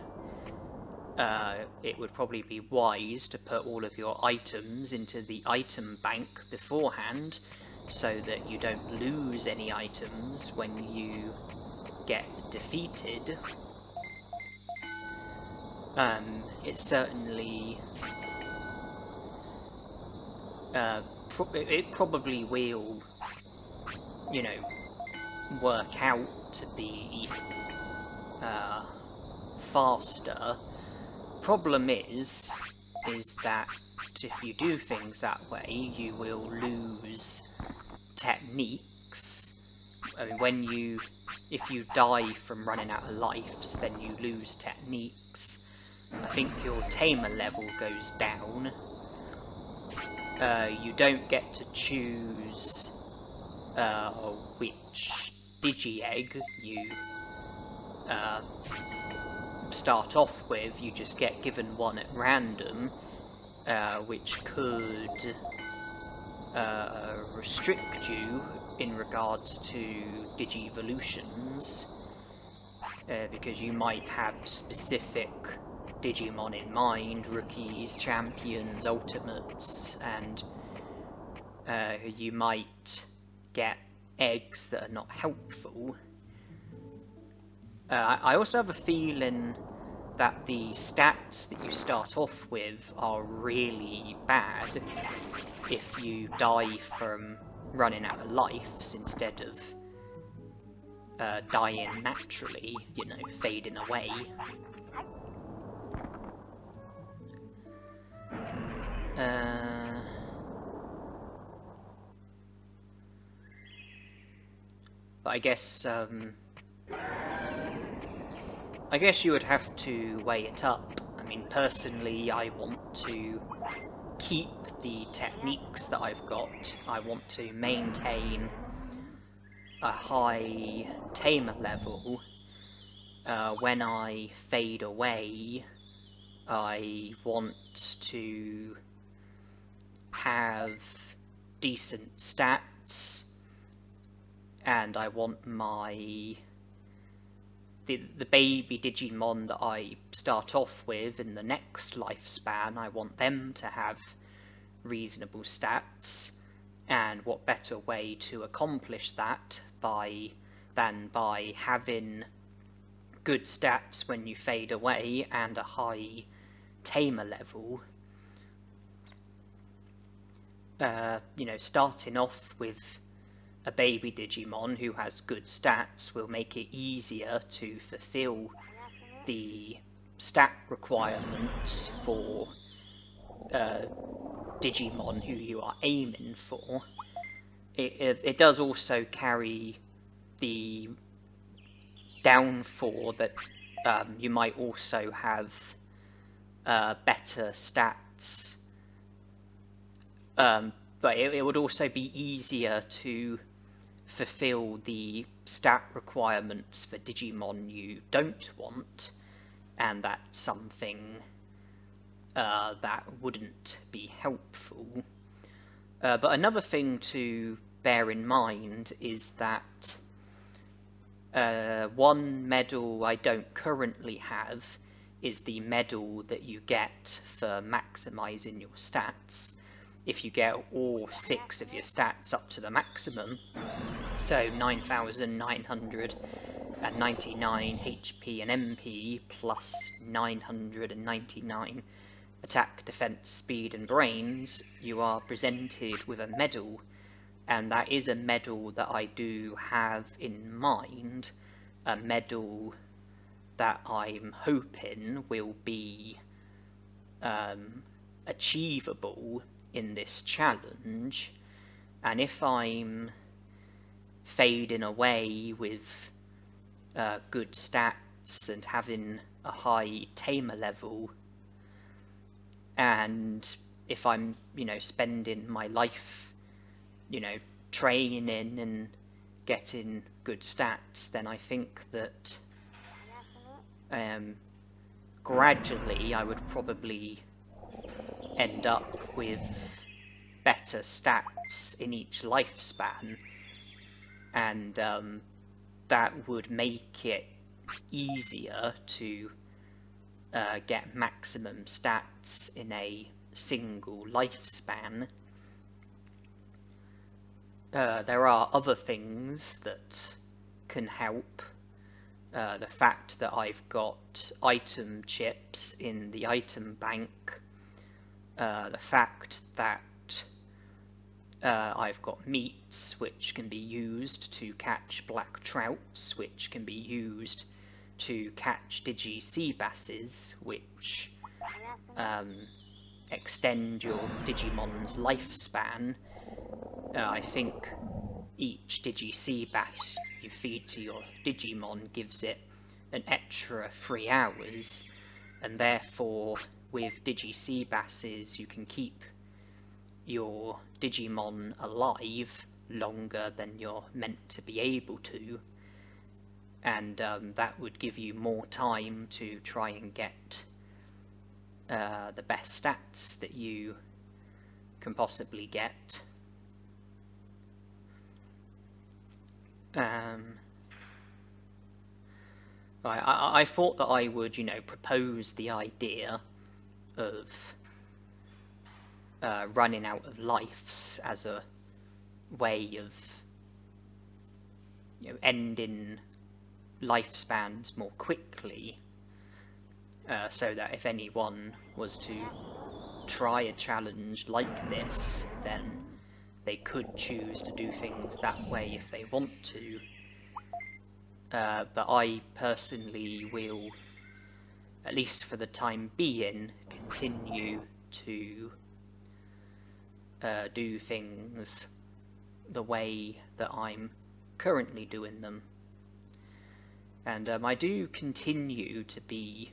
It would probably be wise to put all of your items into the item bank beforehand, so that you don't lose any items when you get defeated. It certainly it probably will, you know, work out to be faster. Problem is that if you do things that way, you will lose techniques. I mean, if you die from running out of lives, then you lose techniques. I think your tamer level goes down. You don't get to choose which Digi-Egg you start off with. You just get given one at random, which could restrict you in regards to Digivolutions, because you might have specific Digimon in mind, rookies, champions, ultimates, and you might get eggs that are not helpful. I also have a feeling that the stats that you start off with are really bad if you die from running out of lives instead of dying naturally, you know, fading away. But I guess you would have to weigh it up. I mean, personally, I want to keep the techniques that I've got. I want to maintain a high tamer level. When I fade away, I want to have decent stats, and I want my the baby Digimon that I start off with in the next lifespan, I want them to have reasonable stats. And what better way to accomplish that than by having good stats when you fade away and a high tamer level, you know, starting off with a baby Digimon who has good stats will make it easier to fulfill the stat requirements for Digimon who you are aiming for. It does also carry the downfall that you might also have better stats, but it would also be easier to fulfill the stat requirements for Digimon you don't want, and that's something that wouldn't be helpful. But another thing to bear in mind is that one medal I don't currently have is the medal that you get for maximising your stats. If you get all 6 of your stats up to the maximum, so 9,999 HP and MP plus 999 attack, defense, speed and brains, you are presented with a medal, and that is a medal that I do have in mind, a medal that I'm hoping will be achievable in this challenge. And if I'm fading away with good stats and having a high tamer level, and if I'm, you know, spending my life, you know, training and getting good stats, then I think that gradually I would probably end up with better stats in each lifespan, and that would make it easier to get maximum stats in a single lifespan. There are other things that can help. The fact that I've got item chips in the item bank, the fact that I've got meats which can be used to catch black trouts, which can be used to catch Digi Basses, which extend your Digimon's lifespan. I think each Digi Bass you feed to your Digimon gives it an extra 3 hours, and therefore with Digi Basses you can keep your Digimon alive longer than you're meant to be able to, and that would give you more time to try and get the best stats that you can possibly get. I thought that I would, you know, propose the idea of running out of lives as a way of, you know, ending lifespans more quickly, so that if anyone was to try a challenge like this, then they could choose to do things that way if they want to. But I personally will, at least for the time being, continue to do things the way that I'm currently doing them. And I do continue to be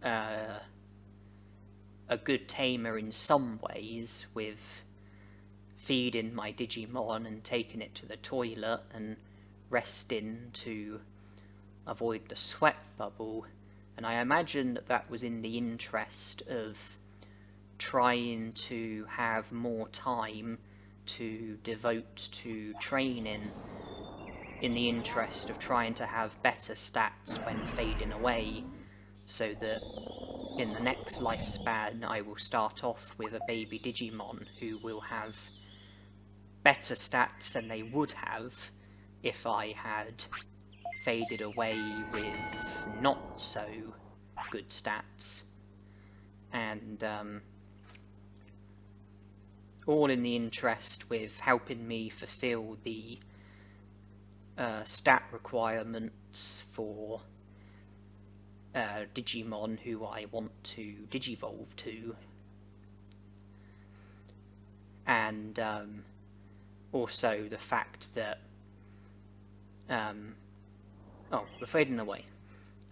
a good tamer in some ways, with feeding my Digimon and taking it to the toilet and resting to avoid the sweat bubble, and I imagine that that was in the interest of trying to have more time to devote to training, in the interest of trying to have better stats when fading away, so that in the next lifespan I will start off with a baby Digimon who will have better stats than they would have if I had faded away with not so good stats, and all in the interest with helping me fulfill the stat requirements for Digimon who I want to Digivolve to, and also the fact that we're fading away.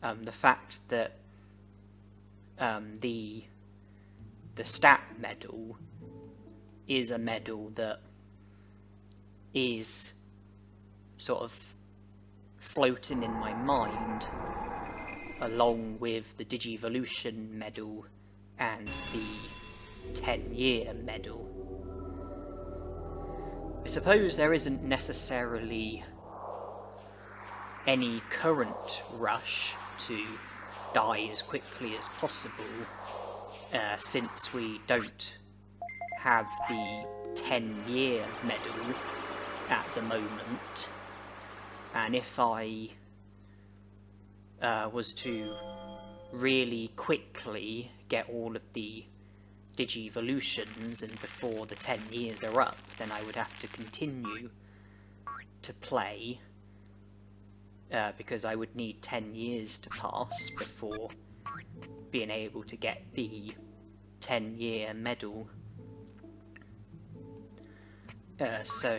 The fact that the stat medal is a medal that is sort of floating in my mind along with the Digivolution medal and the 10-year medal. I suppose there isn't necessarily any current rush to die as quickly as possible, since we don't have the 10-year medal at the moment, and if I was to really quickly get all of the Digivolutions and before the 10 years are up, then I would have to continue to play, because I would need 10 years to pass before being able to get the 10-year medal. So,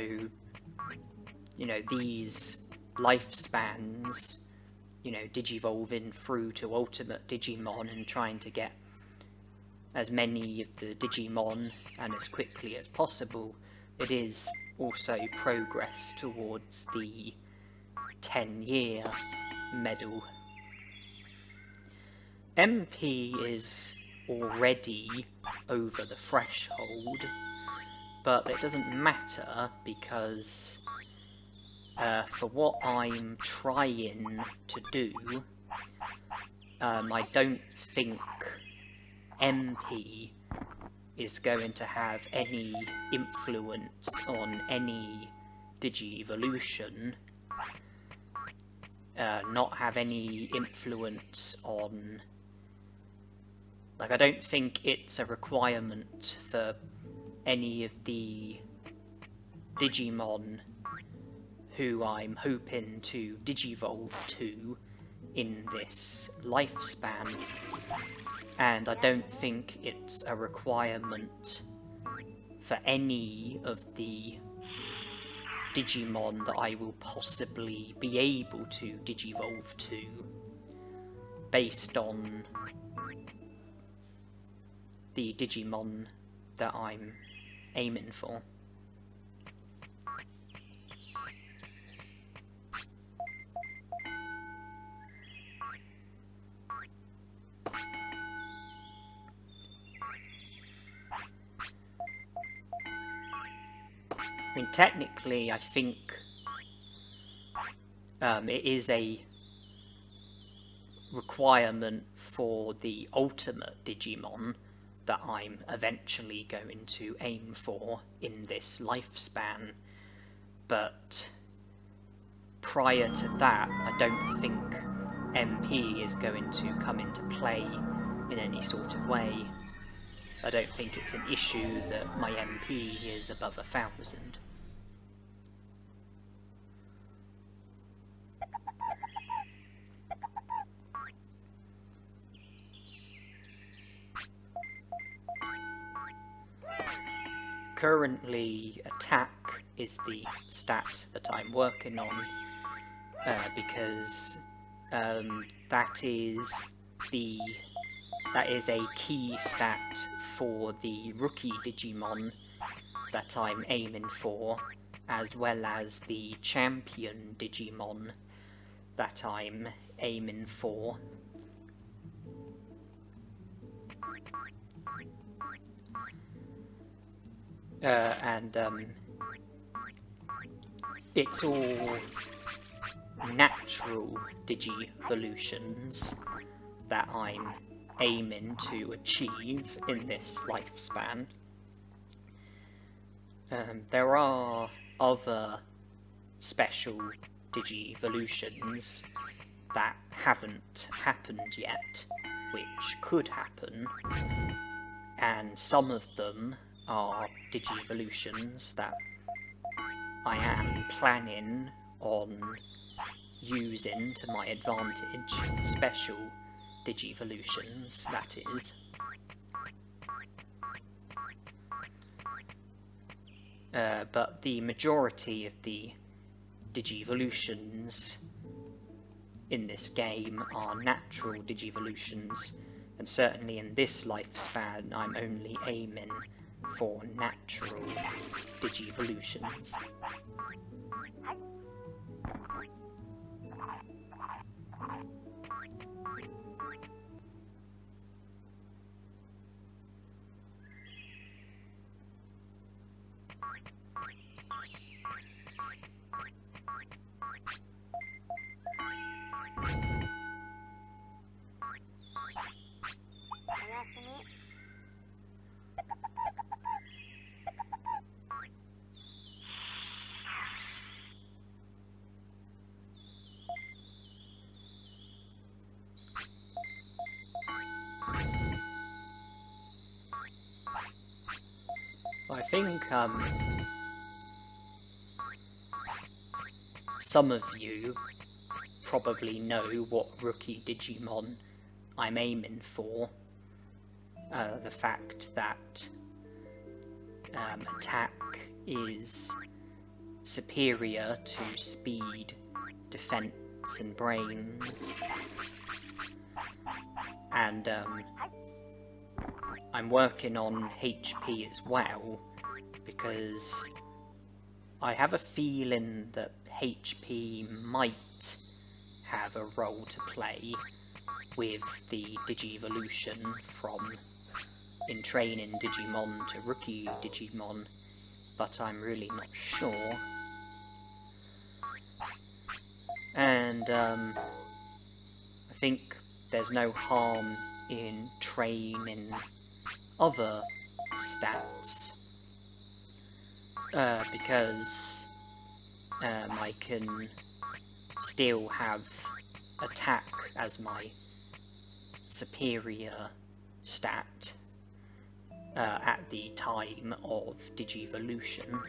you know, these lifespans, you know, Digivolving through to Ultimate Digimon and trying to get as many of the Digimon and as quickly as possible, it is also progress towards the 10-year medal. MP is already over the threshold, but it doesn't matter because for what I'm trying to do, I don't think MP is going to have any influence on any Digivolution, not have any influence on... Like, I don't think it's a requirement for any of the Digimon who I'm hoping to Digivolve to in this lifespan, and I don't think it's a requirement for any of the Digimon that I will possibly be able to Digivolve to, based on the Digimon that I'm aiming for. I mean, technically, I think it is a requirement for the Ultimate Digimon that I'm eventually going to aim for in this lifespan, but prior to that, I don't think MP is going to come into play in any sort of way. I don't think it's an issue that my MP is above 1,000. Currently, attack is the stat that I'm working on, because that is a key stat for the rookie Digimon that I'm aiming for, as well as the champion Digimon that I'm aiming for. And it's all natural Digivolutions that I'm aiming to achieve in this lifespan. There are other special Digivolutions that haven't happened yet, which could happen, and some of them are Digivolutions that I am planning on using to my advantage, special Digivolutions, that is. But the majority of the Digivolutions in this game are natural Digivolutions, and certainly in this lifespan I'm only aiming for natural Digivolutions. I think some of you probably know what rookie Digimon I'm aiming for. The fact that attack is superior to speed, defense and brains, and I'm working on HP as well, because I have a feeling that HP might have a role to play with the Digivolution from entraining Digimon to rookie Digimon, but I'm really not sure. And I think there's no harm in training other stats, because I can still have attack as my superior stat at the time of Digivolution.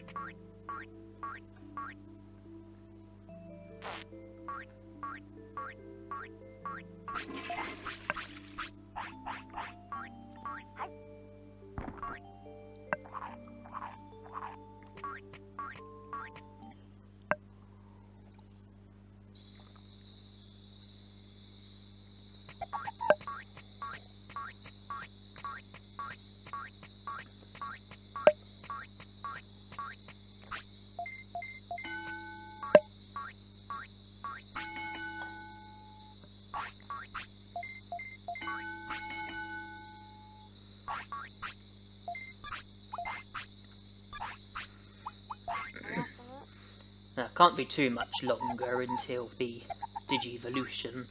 Can't be too much longer until the Digivolution,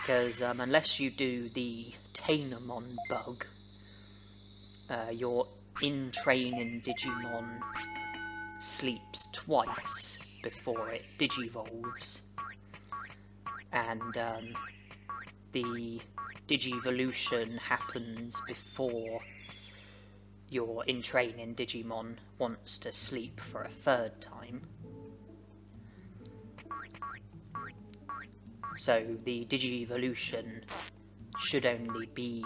because unless you do the Tainomon bug, your in-training Digimon sleeps twice before it digivolves, and the Digivolution happens before your in-training Digimon wants to sleep for a third time. So the Digivolution should only be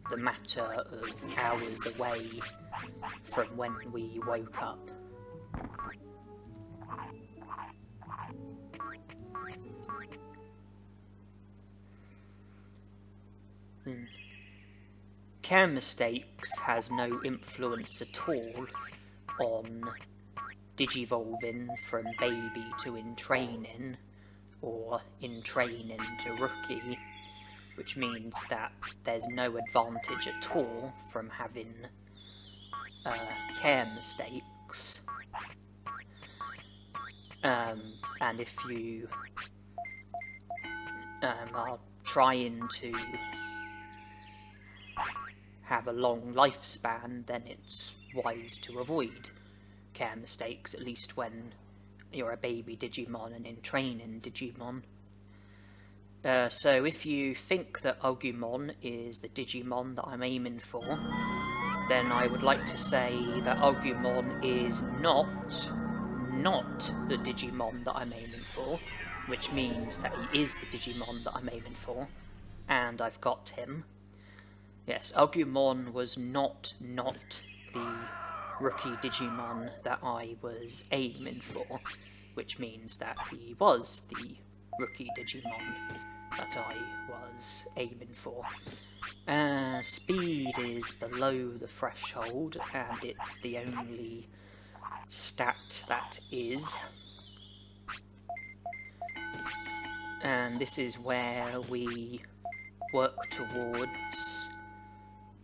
the matter of hours away from when we woke up. Care mistakes has no influence at all on digivolving from baby to in-training, or in-training to rookie, which means that there's no advantage at all from having care mistakes. And if you are trying to have a long lifespan, then it's wise to avoid care mistakes, at least when you're a baby Digimon and in training Digimon. So if you think that Agumon is the Digimon that I'm aiming for, then I would like to say that Agumon is not the Digimon that I'm aiming for, which means that he is the Digimon that I'm aiming for, and I've got him. Yes, Agumon was not the rookie Digimon that I was aiming for, which means that he was the rookie Digimon that I was aiming for. Speed is below the threshold, and it's the only stat that is. And this is where we work towards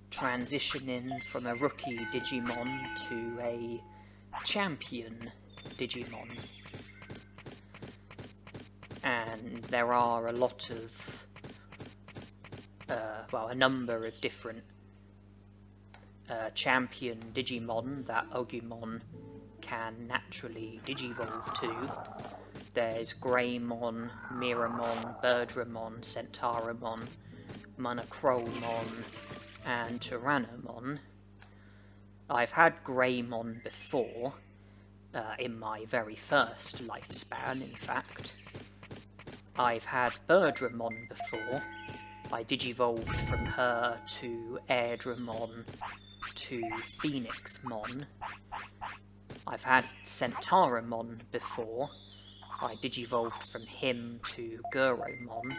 transitioning from a rookie Digimon to a champion Digimon. And there are a lot of, a number of different champion Digimon that Agumon can naturally Digivolve to. There's Greymon, Miramon, Birdramon, Centauramon, Monochromon, and Tyrannomon. I've had Greymon before, in my very first lifespan, in fact. I've had Birdramon before. I Digivolved from her to Airdramon to Phoenixmon. I've had Centauramon before. I Digivolved from him to Guromon.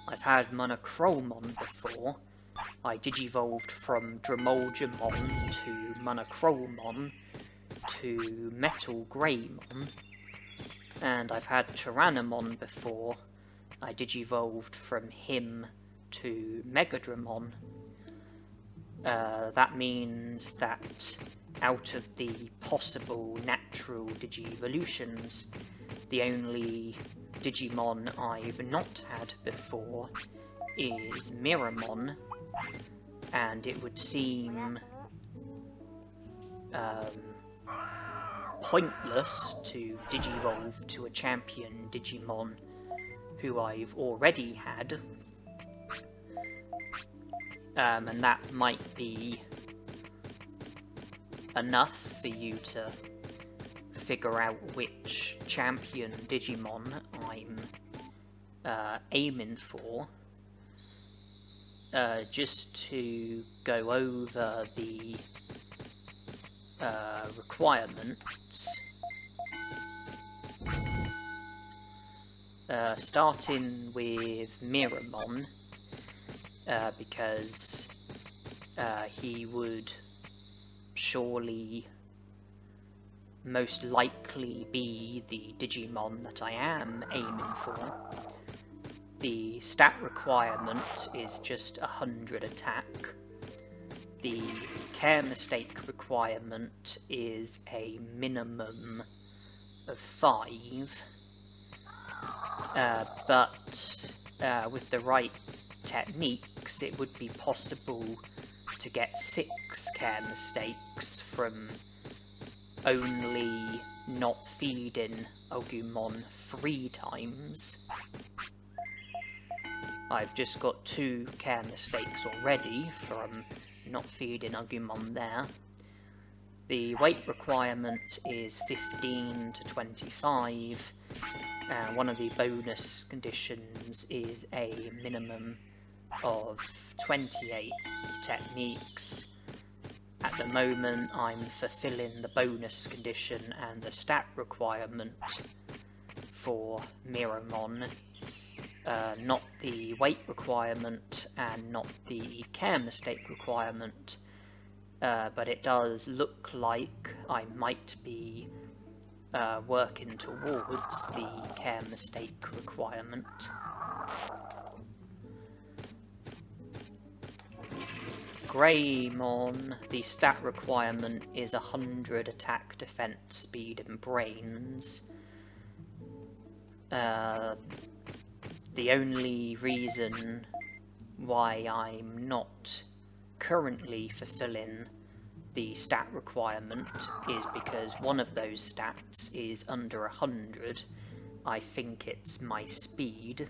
I've had Monochromon before. I Digivolved from Dromolgemon to Monochromon to Metal Greymon. And I've had Tyrannomon before. I Digivolved from him to Megadramon. That means that out of the possible natural Digivolutions, the only Digimon I've not had before is Miramon, and it would seem pointless to Digivolve to a champion Digimon who I've already had, and that might be enough for you to figure out which champion Digimon I'm aiming for. Just to go over the requirements. Starting with Miramon, because he would surely most likely be the Digimon that I am aiming for. The stat requirement is just 100 attack. The care mistake requirement is a minimum of 5. But with the right techniques, it would be possible to get 6 care mistakes from only not feeding Agumon 3 times. I've just got 2 care mistakes already from not feeding Agumon there. The weight requirement is 15 to 25, and one of the bonus conditions is a minimum of 28 techniques. At the moment, I'm fulfilling the bonus condition and the stat requirement for Miramon, not the weight requirement and not the care mistake requirement, but it does look like I might be working towards the care mistake requirement. Greymon, the stat requirement is 100 attack, defense, speed and brains. The only reason why I'm not currently fulfilling the stat requirement is because one of those stats is under 100. I think it's my speed.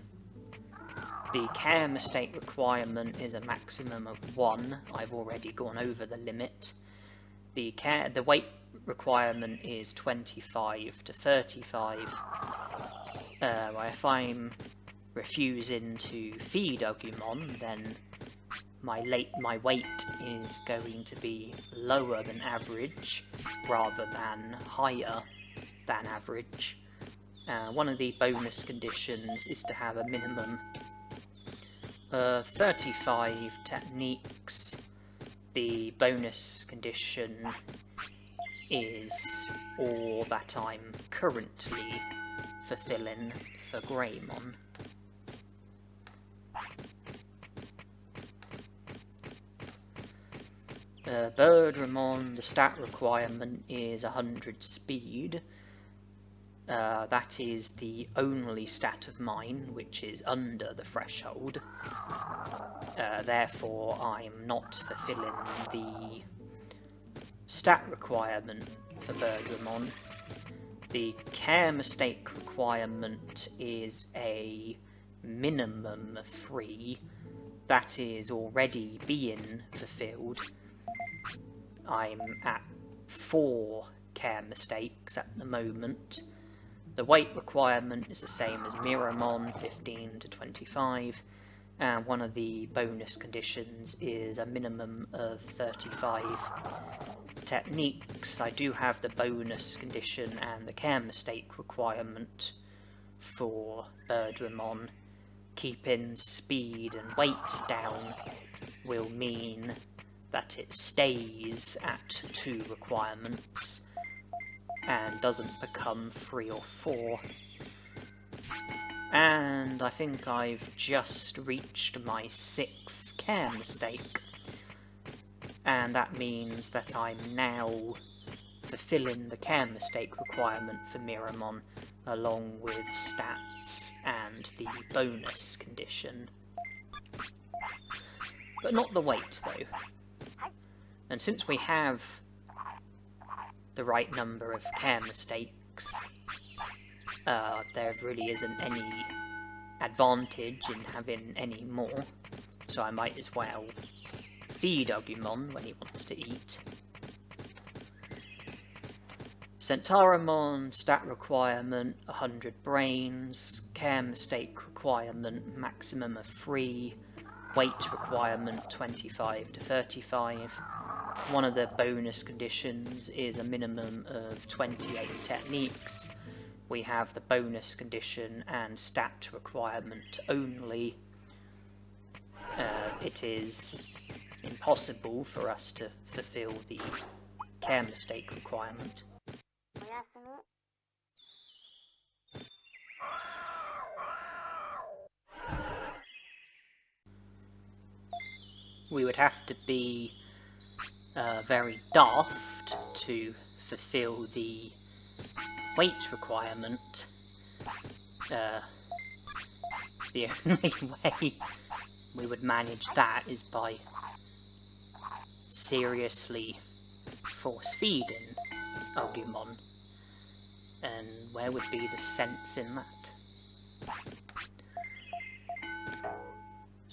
The care mistake requirement is a maximum of 1. I've already gone over the limit. The weight requirement is 25 to 35. If I'm refusing to feed Agumon, then my weight is going to be lower than average rather than higher than average. One of the bonus conditions is to have a minimum of 35 techniques. The bonus condition is all that I'm currently fulfilling for Greymon. Birdramon, the stat requirement is 100 speed. That is the only stat of mine which is under the threshold. Therefore, I'm not fulfilling the stat requirement for Birdramon. The care mistake requirement is a minimum of 3. That is already being fulfilled. I'm at 4 care mistakes at the moment. The weight requirement is the same as Miramon, 15 to 25, and one of the bonus conditions is a minimum of 35 techniques. I do have the bonus condition and the care mistake requirement for Birdramon. Keeping speed and weight down will mean that it stays at 2 requirements and doesn't become 3 or 4. And I think I've just reached my 6th care mistake, and that means that I'm now fulfilling the care mistake requirement for Miramon along with stats and the bonus condition. But not the weight though. And since we have the right number of care mistakes, there really isn't any advantage in having any more, so I might as well feed Agumon when he wants to eat. Centauramon, stat requirement 100 brains, care mistake requirement maximum of 3, weight requirement 25 to 35. One of the bonus conditions is a minimum of 28 techniques. We have the bonus condition and stat requirement only. It is impossible for us to fulfill the care mistake requirement. We would have to be very daft to fulfill the weight requirement. The only way we would manage that is by seriously force-feeding Agumon. And where would be the sense in that?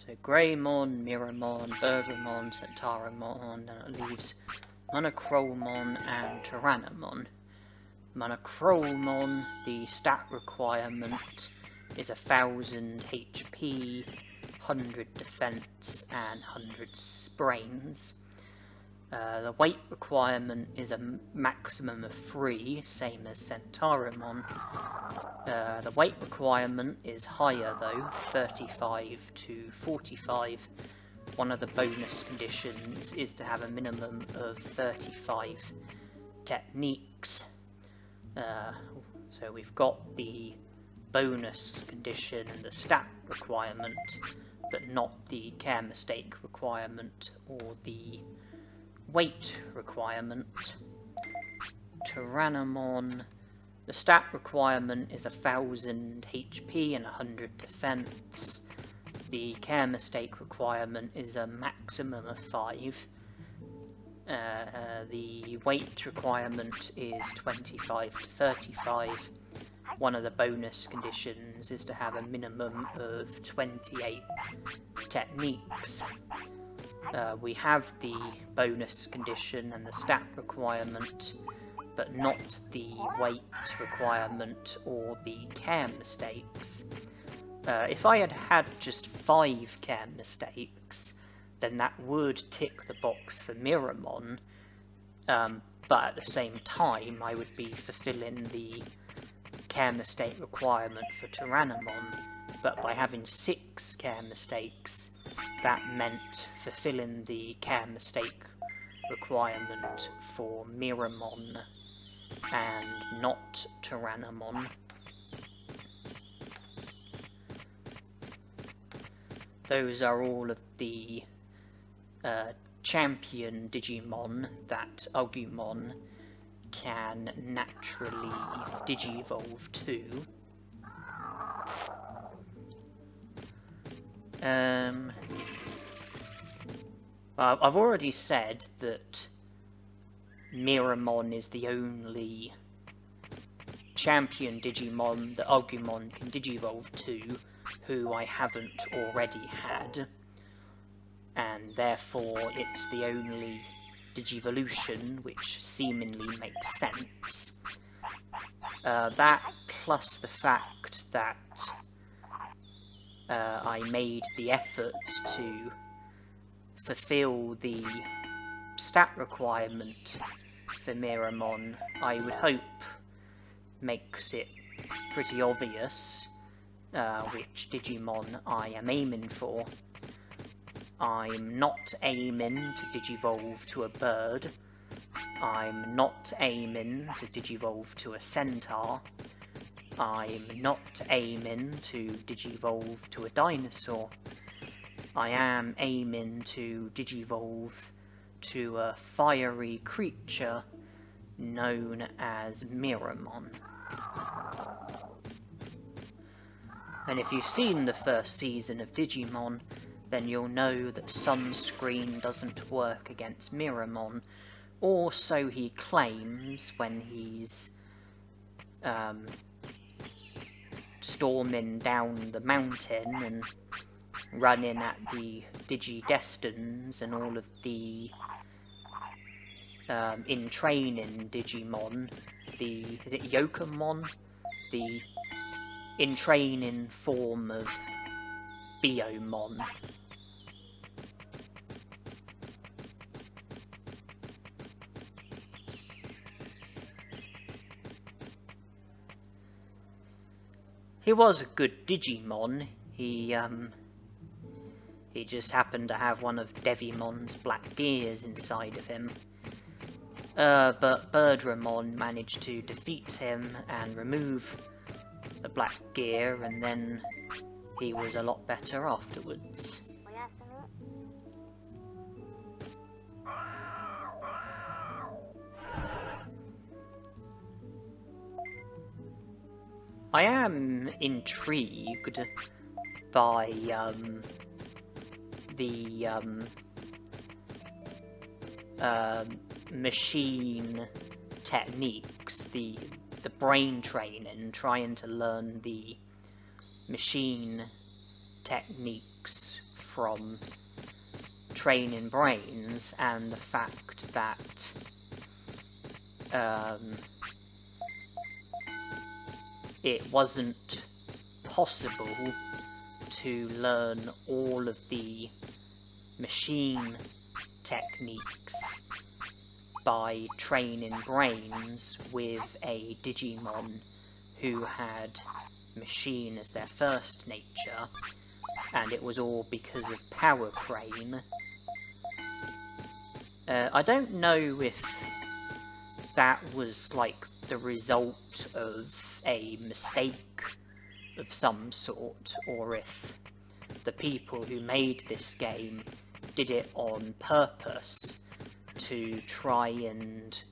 So Greymon, Miramon, Birdramon, Centauramon, and it leaves Monochromon and Tyrannomon. Monochromon, the stat requirement is 1000 HP, 100 defense, and 100 brains. The weight requirement is a maximum of 3, same as Centauramon. The weight requirement is higher though, 35 to 45. One of the bonus conditions is to have a minimum of 35 techniques. So we've got the bonus condition and the stat requirement, but not the care mistake requirement or the weight requirement. Tyrannomon, the stat requirement is 1000 HP and 100 defense. The care mistake requirement is a maximum of 5. The weight requirement is 25 to 35. One of the bonus conditions is to have a minimum of 28 techniques. We have the bonus condition and the stat requirement, but not the weight requirement or the care mistakes. If I had had just 5 care mistakes, then that would tick the box for Miramon, but at the same time I would be fulfilling the care mistake requirement for Tyrannomon. But by having 6 care mistakes, that meant fulfilling the care mistake requirement for Miramon and not Tyrannomon. Those are all of the champion Digimon that Agumon can naturally Digivolve to. I've already said that Miramon is the only champion Digimon that Agumon can Digivolve to who I haven't already had, and therefore it's the only Digivolution which seemingly makes sense. That plus the fact that I made the effort to fulfill the stat requirement for Miramon, I would hope makes it pretty obvious which Digimon I am aiming for. I'm not aiming to Digivolve to a bird. I'm not aiming to Digivolve to a centaur. I'm not aiming to Digivolve to a dinosaur. I am aiming to Digivolve to a fiery creature known as Miramon. And if you've seen the first season of Digimon, then you'll know that sunscreen doesn't work against Miramon, or so he claims when he's storming down the mountain and running at the Digidestins and all of the in training Digimon, is it Yokomon? The in training form of Biomon. He was a good Digimon. He just happened to have one of Devimon's black gears inside of him. But Birdramon managed to defeat him and remove the black gear, and then he was a lot better afterwards. I am intrigued by the machine techniques, the brain training, trying to learn the machine techniques from training brains, and the fact that it wasn't possible to learn all of the machine techniques by training brains with a Digimon who had machine as their first nature, and it was all because of Power Crane. I don't know if that was like the result of a mistake of some sort, or if the people who made this game did it on purpose to try and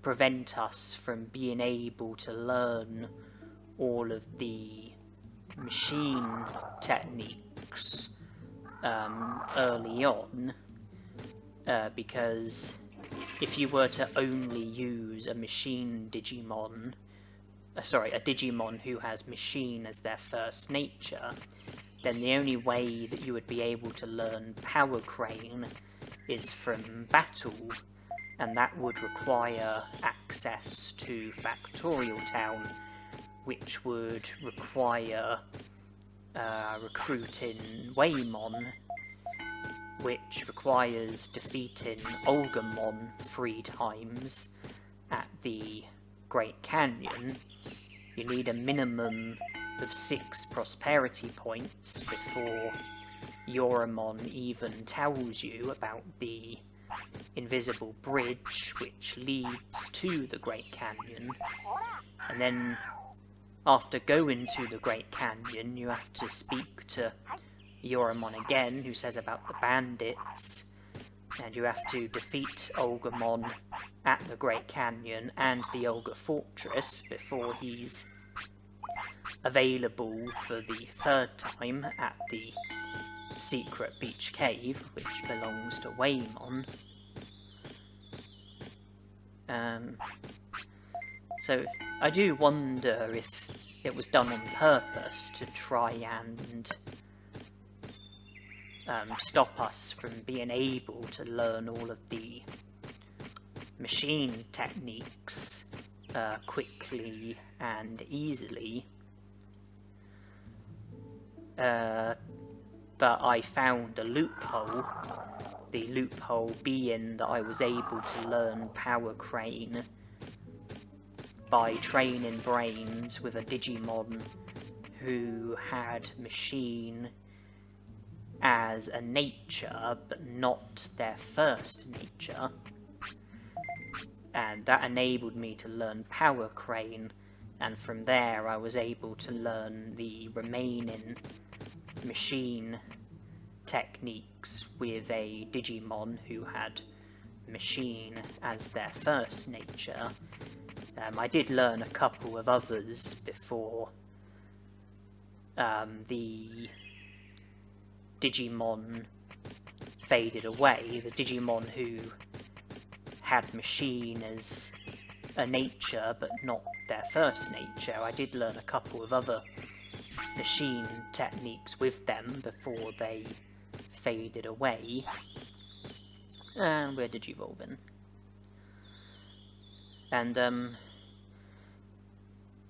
prevent us from being able to learn all of the machine techniques early on. because if you were to only use a machine Digimon, a Digimon who has machine as their first nature, then the only way that you would be able to learn Power Crane is from battle, and that would require access to Factorial Town, which would require recruiting Waymon, which requires defeating Agumon 3 times at the Great Canyon. You need a minimum of 6 prosperity points before Yoramon even tells you about the invisible bridge which leads to the Great Canyon. And then after going to the Great Canyon, you have to speak to Yoramon again, who says about the bandits, and you have to defeat Agumon at the Great Canyon and the Olga Fortress before he's available for the 3rd time at the secret beach cave, which belongs to Waymon. So I do wonder if it was done on purpose to try and stop us from being able to learn all of the machine techniques quickly and easily. But I found a loophole, the loophole being that I was able to learn Power Crane by training brains with a Digimon who had machine as a nature, but not their first nature. And that enabled me to learn Power Crane, and from there I was able to learn the remaining machine techniques with a Digimon who had machine as their first nature. I did learn a couple of others before the Digimon faded away. The Digimon who had machine as a nature but not their first nature, I did learn a couple of other machine techniques with them before they faded away. And we're Digivolving. And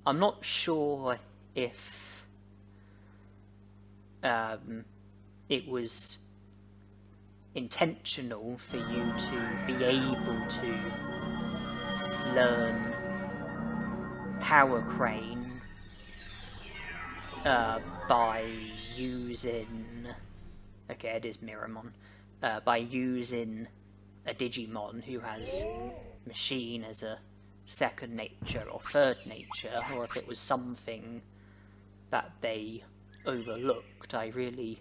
I'm not sure if it was intentional for you to be able to learn Power Crane by using... Okay, it is Miramon. By using a Digimon who has machine as a second nature or third nature, or if it was something that they overlooked, I really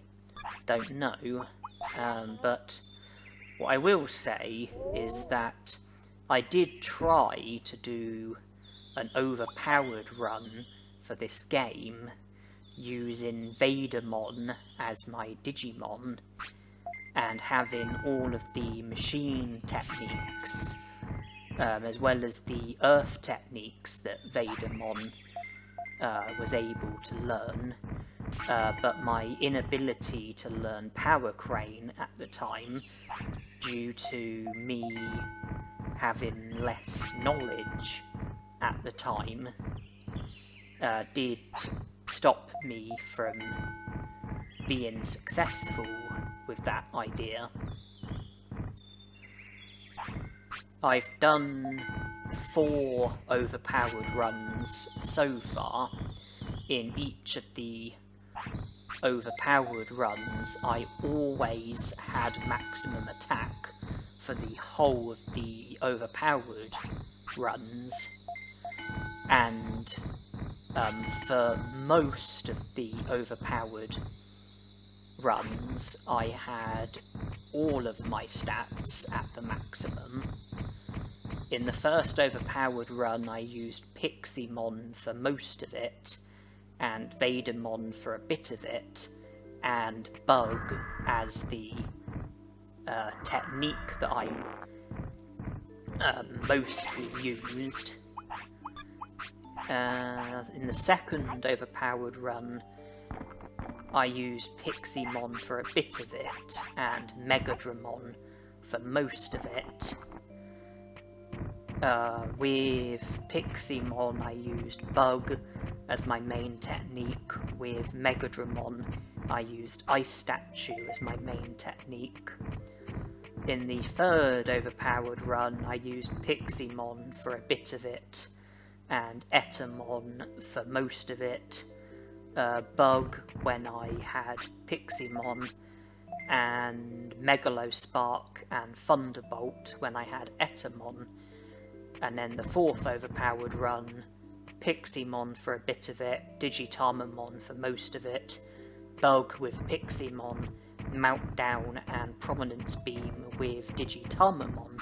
don't know. But what I will say is that I did try to do an overpowered run for this game using Vadermon as my Digimon and having all of the machine techniques as well as the earth techniques that Vadermon was able to learn, but my inability to learn Power Crane at the time, due to me having less knowledge at the time, did stop me from being successful with that idea. I've done 4 overpowered runs so far. In each of the overpowered runs, I always had maximum attack for the whole of the overpowered runs, and for most of the overpowered runs I had all of my stats at the maximum. In the first overpowered run I used Piximon for most of it, and Vadermon for a bit of it, and Bug as the technique that I mostly used. In the second overpowered run, I used Piximon for a bit of it, and Megadramon for most of it. With Piximon I used Bug as my main technique. With Megadramon I used Ice Statue as my main technique. In the third overpowered run I used Piximon for a bit of it, and Etamon for most of it. Bug when I had Piximon, and Megalospark and Thunderbolt when I had Etamon. And then the fourth overpowered run, Piximon for a bit of it, Digitamon for most of it, Bug with Piximon, Meltdown and Prominence Beam with Digitamon.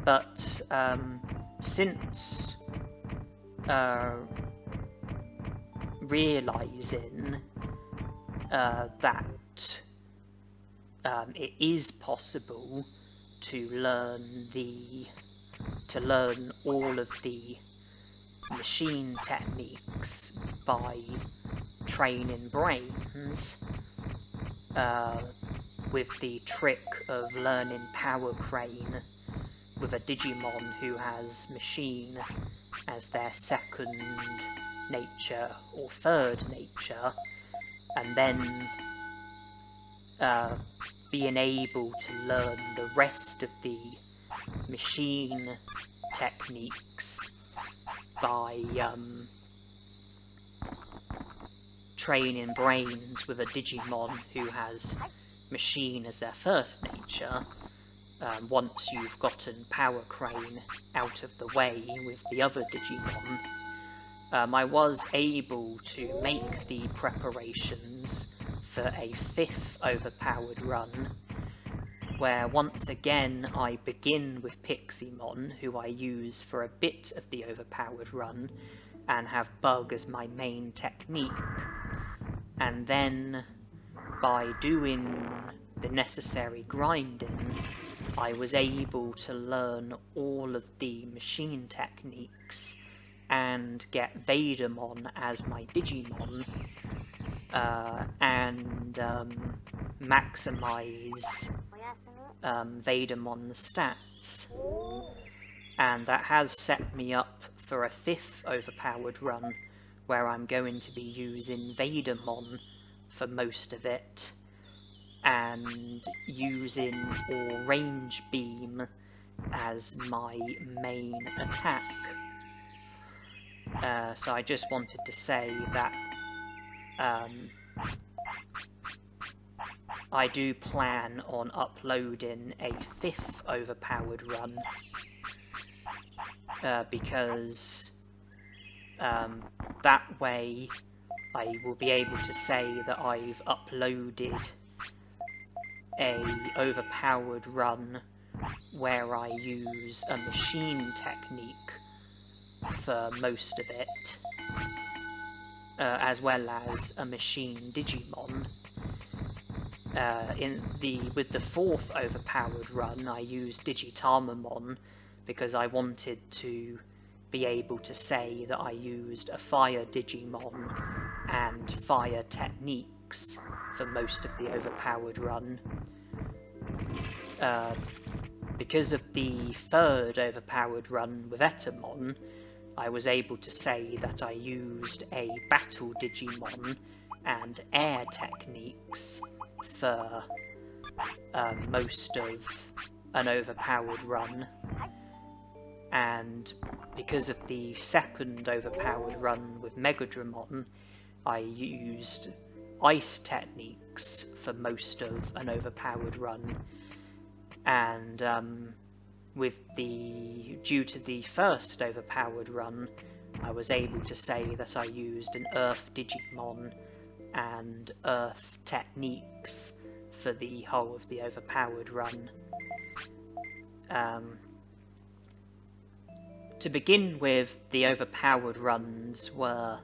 But since realising that it is possible to learn all of the machine techniques by training brains, with the trick of learning Power Crane with a Digimon who has machine as their second nature or third nature, and then being able to learn the rest of the machine techniques by training brains with a Digimon who has machine as their first nature. Once you've gotten Power Crane out of the way with the other Digimon, I was able to make the preparations for a fifth overpowered run, where once again I begin with Piximon, who I use for a bit of the overpowered run, and have Bug as my main technique. And then, by doing the necessary grinding, I was able to learn all of the machine techniques and get Vadermon as my Digimon, and maximise Vadermon's stats. And that has set me up for a fifth overpowered run, where I'm going to be using Vadermon for most of it, and using Range Beam as my main attack. So I just wanted to say that I do plan on uploading a fifth overpowered run, because that way I will be able to say that I've uploaded a overpowered run where I use a machine technique for most of it, as well as a machine Digimon. With the fourth overpowered run I used Digitamon because I wanted to be able to say that I used a fire Digimon and fire techniques for most of the overpowered run. Because of the third overpowered run with Etamon, I was able to say that I used a battle Digimon and air techniques for most of an overpowered run. And because of the second overpowered run with Megadramon, I used ice techniques for most of an overpowered run. And due to the first overpowered run, I was able to say that I used an Earth Digimon and Earth techniques for the whole of the overpowered run. To begin with, the overpowered runs were,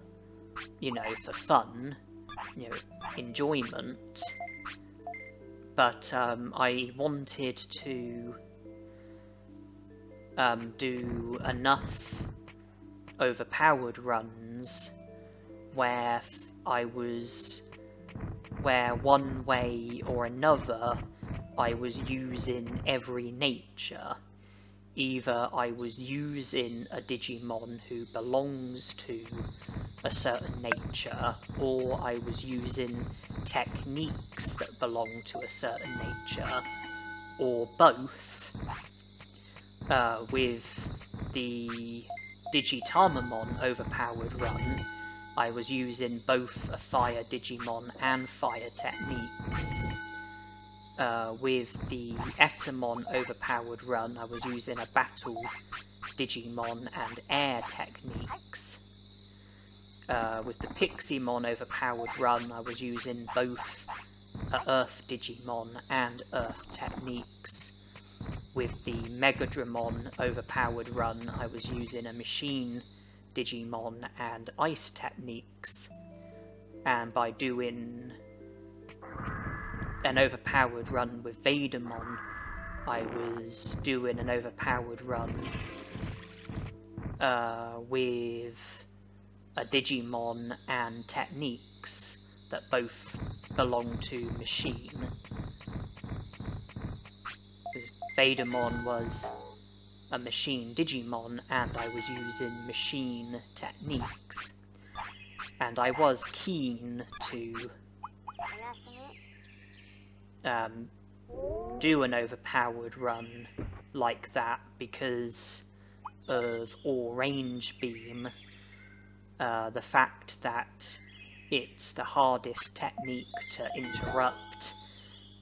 for fun, enjoyment. but I wanted to do enough overpowered runs where where one way or another I was using every nature. Either I was using a Digimon who belongs to a certain nature, or I was using techniques that belong to a certain nature, or both. With the Digitamon overpowered run, I was using both a fire Digimon and fire techniques. With the Etamon overpowered run, I was using a battle Digimon and air techniques. With the Piximon overpowered run, I was using both a Earth Digimon and Earth techniques. With the Megadramon overpowered run, I was using a Machine Digimon and Ice techniques. And by doing an overpowered run with Vadermon, I was doing an overpowered run with a Digimon and techniques that both belong to Machine. Vadermon was a Machine Digimon, and I was using Machine techniques. And I was keen to do an overpowered run like that because of All Range Beam, the fact that it's the hardest technique to interrupt.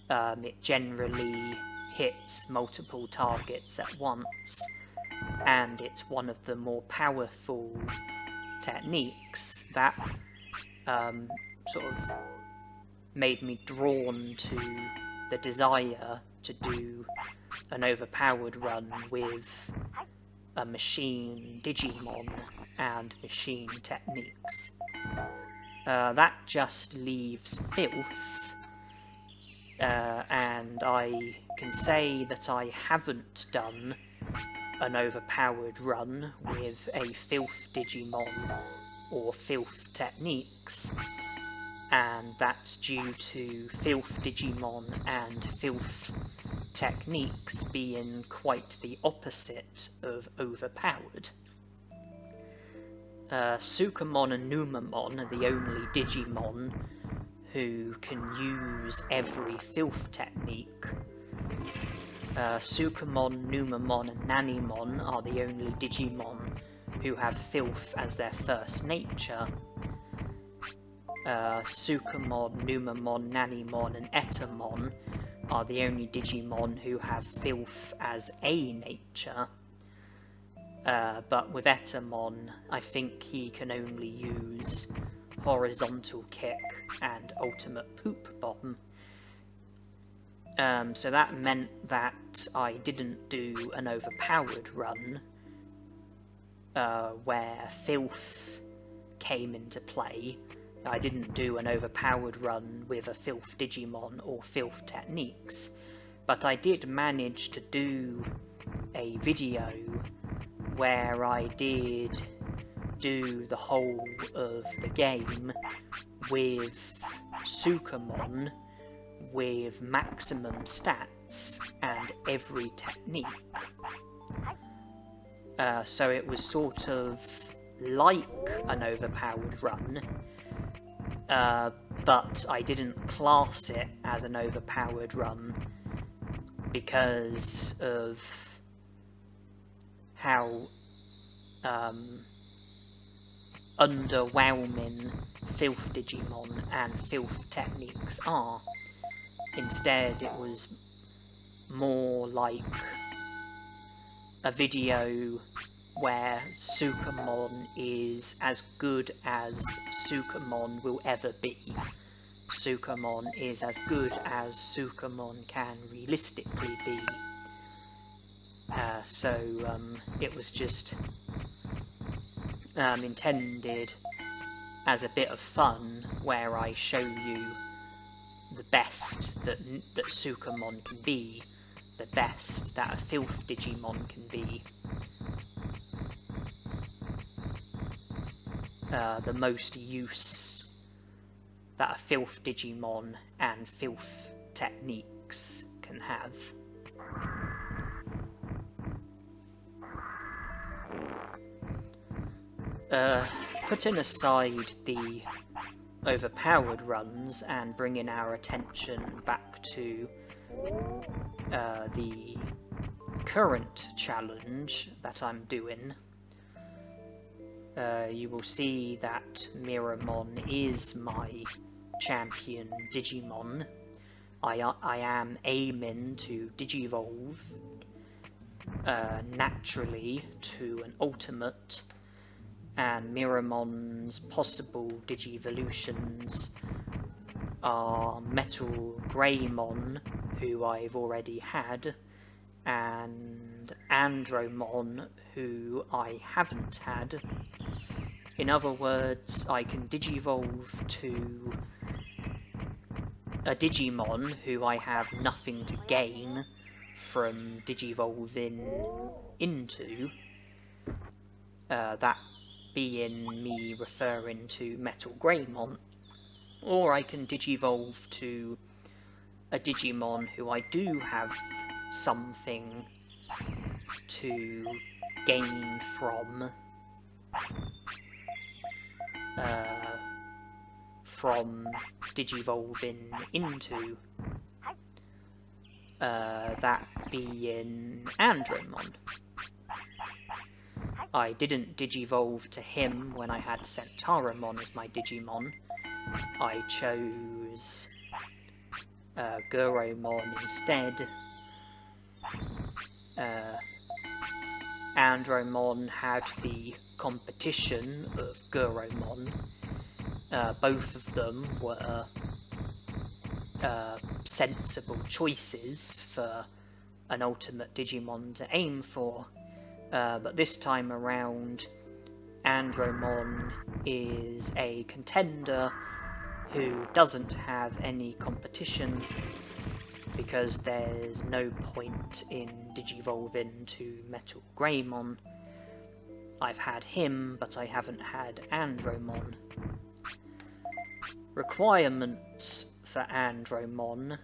It generally hits multiple targets at once, and it's one of the more powerful techniques that sort of made me drawn to the desire to do an overpowered run with a Machine Digimon and Machine techniques. That just leaves Filth, and I can say that I haven't done an overpowered run with a Filth Digimon or Filth techniques, and that's due to Filth Digimon and Filth techniques being quite the opposite of overpowered. Sukamon and Numamon are the only Digimon who can use every Filth technique. Sukamon, Numamon and Nanimon are the only Digimon who have Filth as their first nature. Sukamon, Numamon, Nanimon and Etamon are the only Digimon who have Filth as a nature. But with Etamon, I think he can only use Horizontal Kick and Ultimate Poop Bomb. So that meant that I didn't do an overpowered run where Filth came into play. I didn't do an overpowered run with a Filth Digimon or Filth techniques, but I did manage to do a video where I did do the whole of the game with Sukamon with maximum stats and every technique. So it was sort of like an overpowered run, but I didn't class it as an overpowered run because of how underwhelming Filth Digimon and Filth techniques are. Instead, it was more like a video where Sukamon is as good as Sukamon will ever be. Sukamon is as good as Sukamon can realistically be. So it was just intended as a bit of fun where I show you the best that Sukamon can be, the best that a Filth Digimon can be, the most use that a Filth Digimon and Filth techniques can have. Putting aside the overpowered runs and bringing our attention back to the current challenge that I'm doing, you will see that Miramon is my champion Digimon. I am aiming to Digivolve naturally to an ultimate, and Miramon's possible Digivolutions are Metal Greymon, who I've already had, and Andromon, who I haven't had. In other words, I can Digivolve to a Digimon who I have nothing to gain from Digivolving into, that being me referring to Metal Greymon, or I can Digivolve to a Digimon who I do have something to gain from Digivolving into, that being Andromon. I didn't Digivolve to him when I had Centauramon as my Digimon. I chose Guromon instead. Andromon had the competition of Guromon. Both of them were sensible choices for an ultimate Digimon to aim for, but this time around Andromon is a contender who doesn't have any competition, because there's no point in Digivolving to Metal Greymon. I've had him, but I haven't had Andromon. Requirements for Andromon: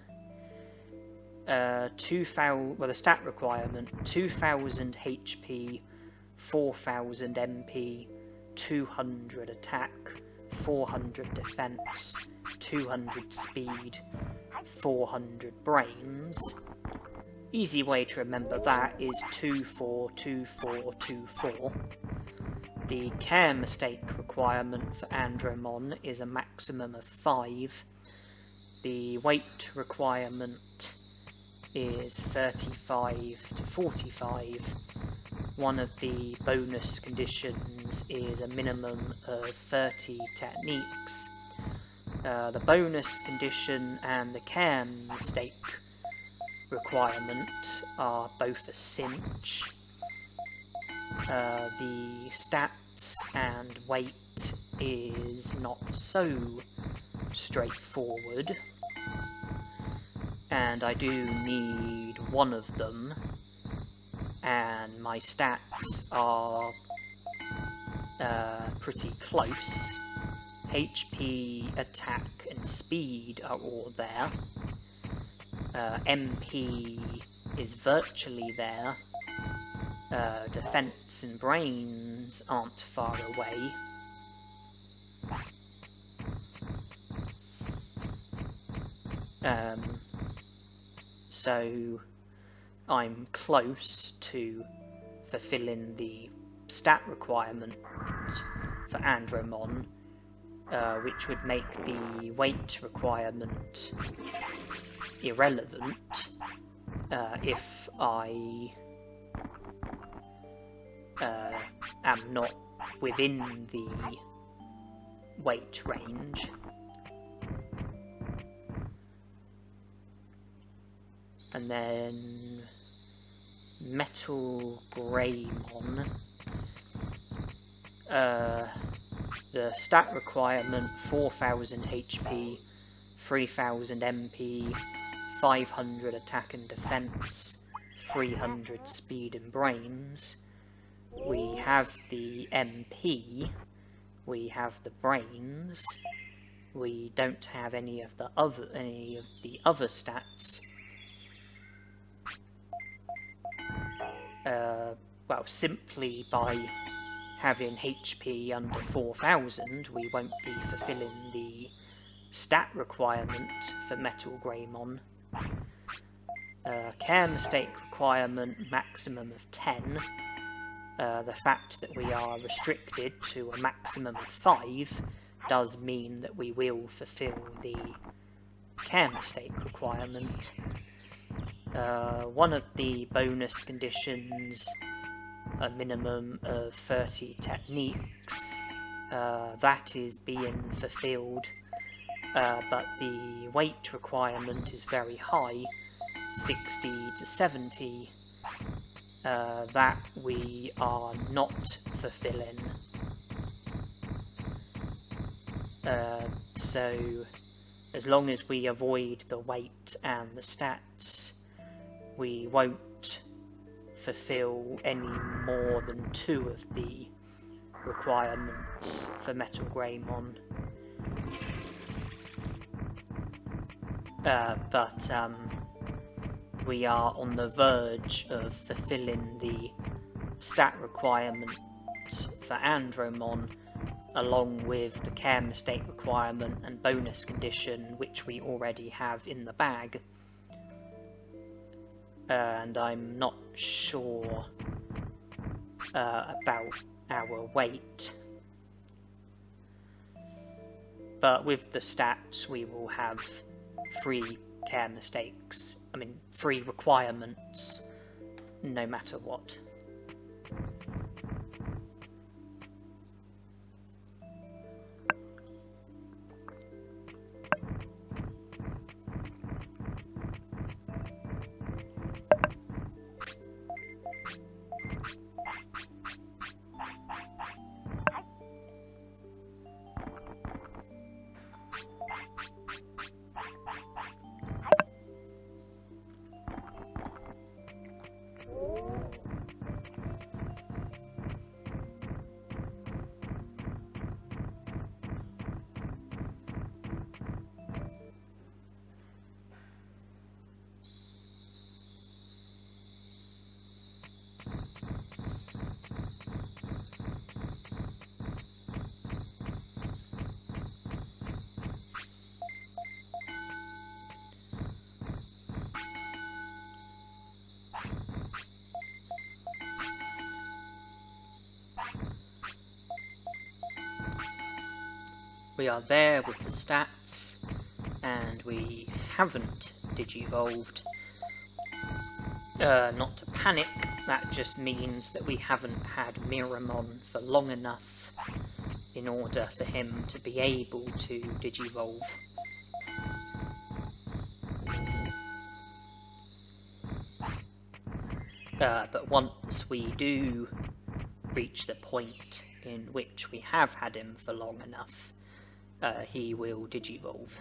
the stat requirement, 2000 HP, 4000 MP, 200 attack, 400 defense, 200 speed, 400 brains. Easy way to remember that is 242424. The care mistake requirement for Andromon is a maximum of 5. The weight requirement is 35 to 45. One of the bonus conditions is a minimum of 30 techniques. The bonus condition and the care mistake requirement are both a cinch. The stats and weight is not so straightforward, and I do need one of them, and my stats are pretty close. HP, attack and speed are all there. MP is virtually there. Defense and brains aren't far away. So I'm close to fulfilling the stat requirement for Andromon, which would make the weight requirement irrelevant if I am not within the weight range. And then Metal Greymon. The stat requirement, 4000 HP, 3000 MP, 500 attack and defense, 300 speed and brains. We have the MP, we have the brains, we don't have any of the other stats. Well, simply by having HP under 4000, we won't be fulfilling the stat requirement for Metal Greymon. Care mistake requirement maximum of 10. The fact that we are restricted to a maximum of 5 does mean that we will fulfill the care mistake requirement. One of the bonus conditions, a minimum of 30 techniques, that is being fulfilled, but the weight requirement is very high, 60 to 70, that we are not fulfilling. So as long as we avoid the weight and the stats, we won't fulfill any more than 2 of the requirements for Metal Greymon. But we are on the verge of fulfilling the stat requirement for Andromon, along with the care mistake requirement and bonus condition, which we already have in the bag. And I'm not sure about our weight. But with the stats, we will have 3 care mistakes. 3 requirements, no matter what. We are there with the stats, and we haven't digivolved. Not to panic, that just means that we haven't had Miramon for long enough in order for him to be able to digivolve. But once we do reach the point in which we have had him for long enough, he will digivolve.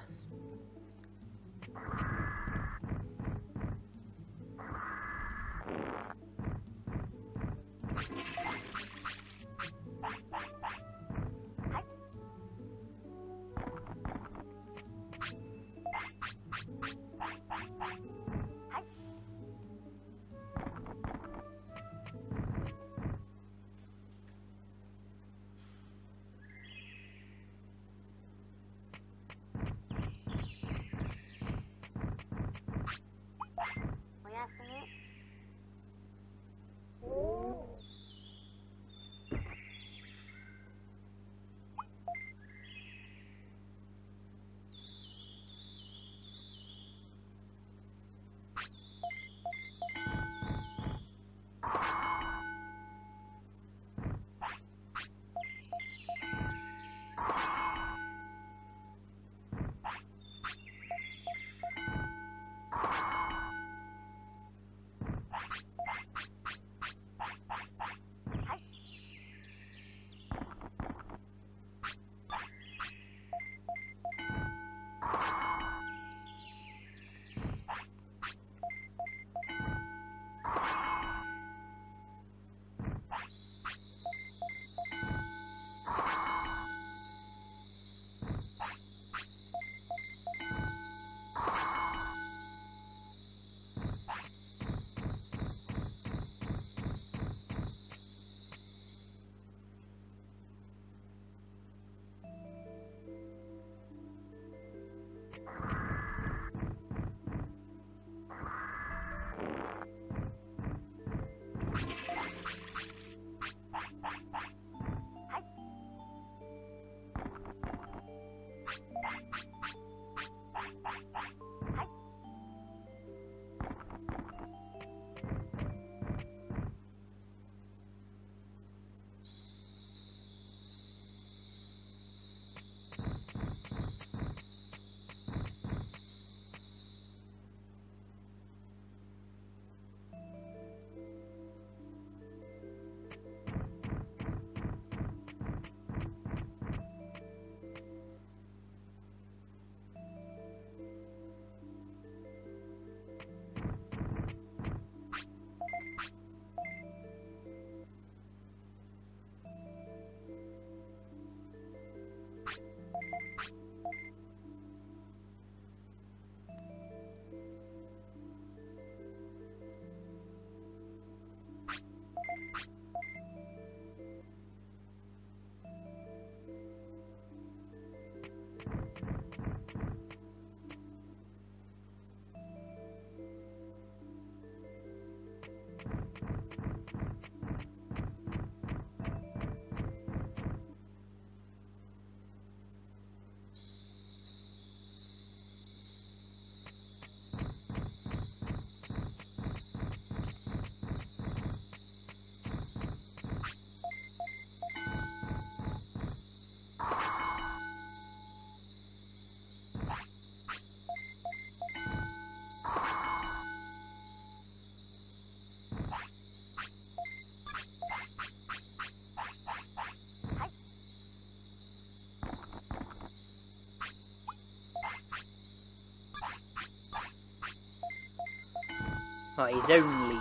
Well, he's only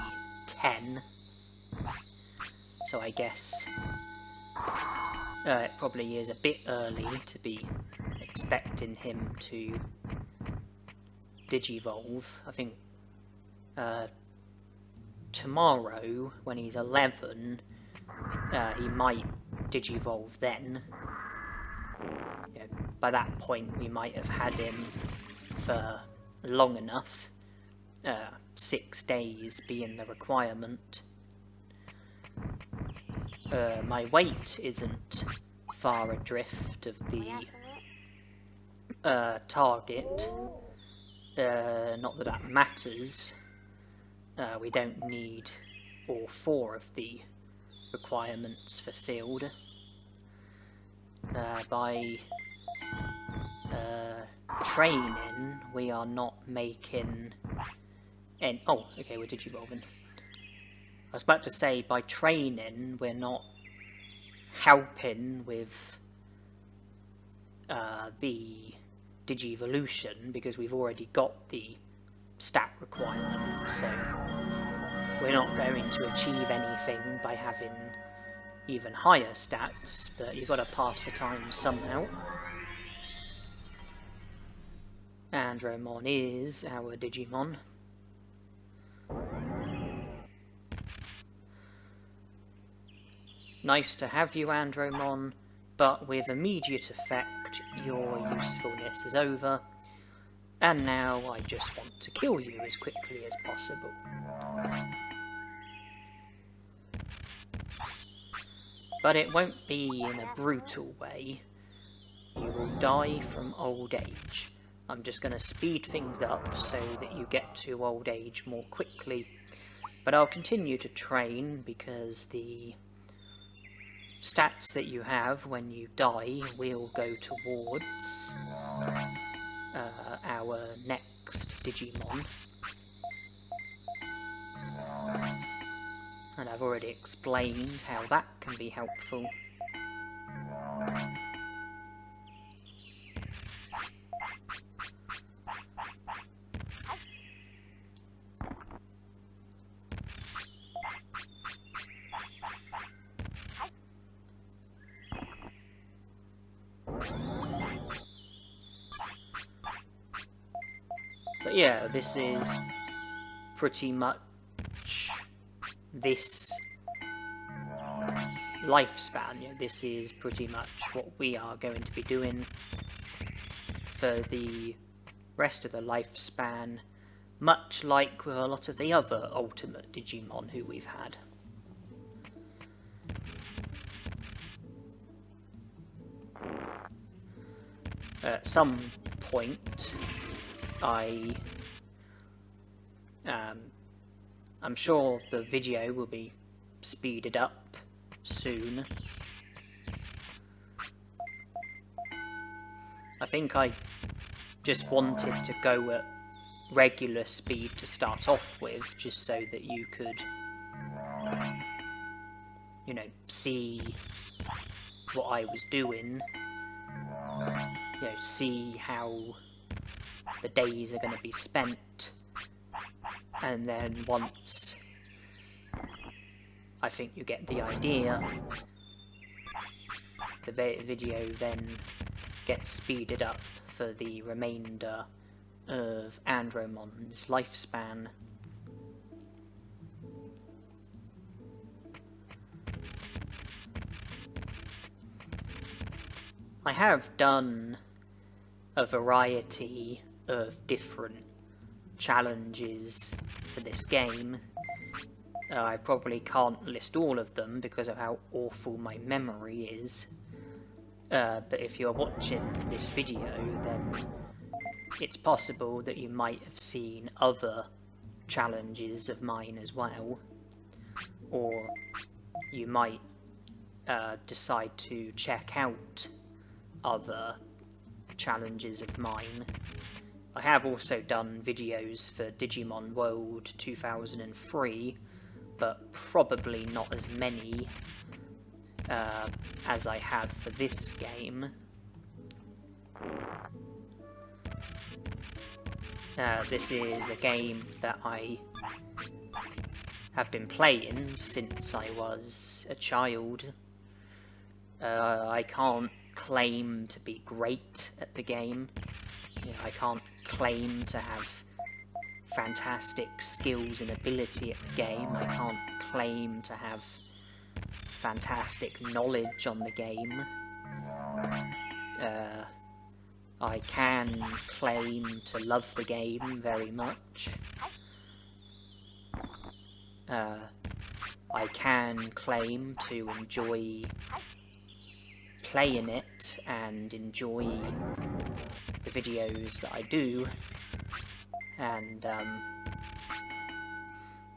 10, so I guess it probably is a bit early to be expecting him to Digivolve. I think tomorrow, when he's 11, he might Digivolve then. You know, by that point we might have had him for long enough, 6 days being the requirement. My weight isn't far adrift of the target, not that that matters. We don't need all 4 of the requirements fulfilled. By training, we are not making any... Oh, okay, we're Digivolving. I was about to say, by training, we're not helping with the Digivolution, because we've already got the stat requirement, so we're not going to achieve anything by having even higher stats, but you've got to pass the time somehow. Andromon is our Digimon. Nice to have you, Andromon, but with immediate effect your usefulness is over, and now I just want to kill you as quickly as possible. But it won't be in a brutal way. You will die from old age. I'm just going to speed things up so that you get to old age more quickly. But I'll continue to train because the stats that you have when you die will go towards our next Digimon. And I've already explained how that can be helpful. But yeah, this is pretty much this lifespan. Yeah, this is pretty much what we are going to be doing for the rest of the lifespan, much like with a lot of the other Ultimate Digimon who we've had. At some point, I'm sure the video will be speeded up soon. I think I just wanted to go at regular speed to start off with, just so that you could, you know, see what I was doing, you know, see how the days are going to be spent, and then once I think you get the idea, the video then gets speeded up for the remainder of Andromon's lifespan. I have done a variety of different challenges for this game. I probably can't list all of them because of how awful my memory is. But if you're watching this video, then it's possible that you might have seen other challenges of mine as well. Or you might decide to check out other challenges of mine. I have also done videos for Digimon World 2003, but probably not as many as I have for this game. This is a game that I have been playing since I was a child. I can't claim to be great at the game. I can't claim to have fantastic skills and ability at the game. I can't claim to have fantastic knowledge on the game. I can claim to love the game very much. I can claim to enjoy playing it and enjoy the videos that I do, and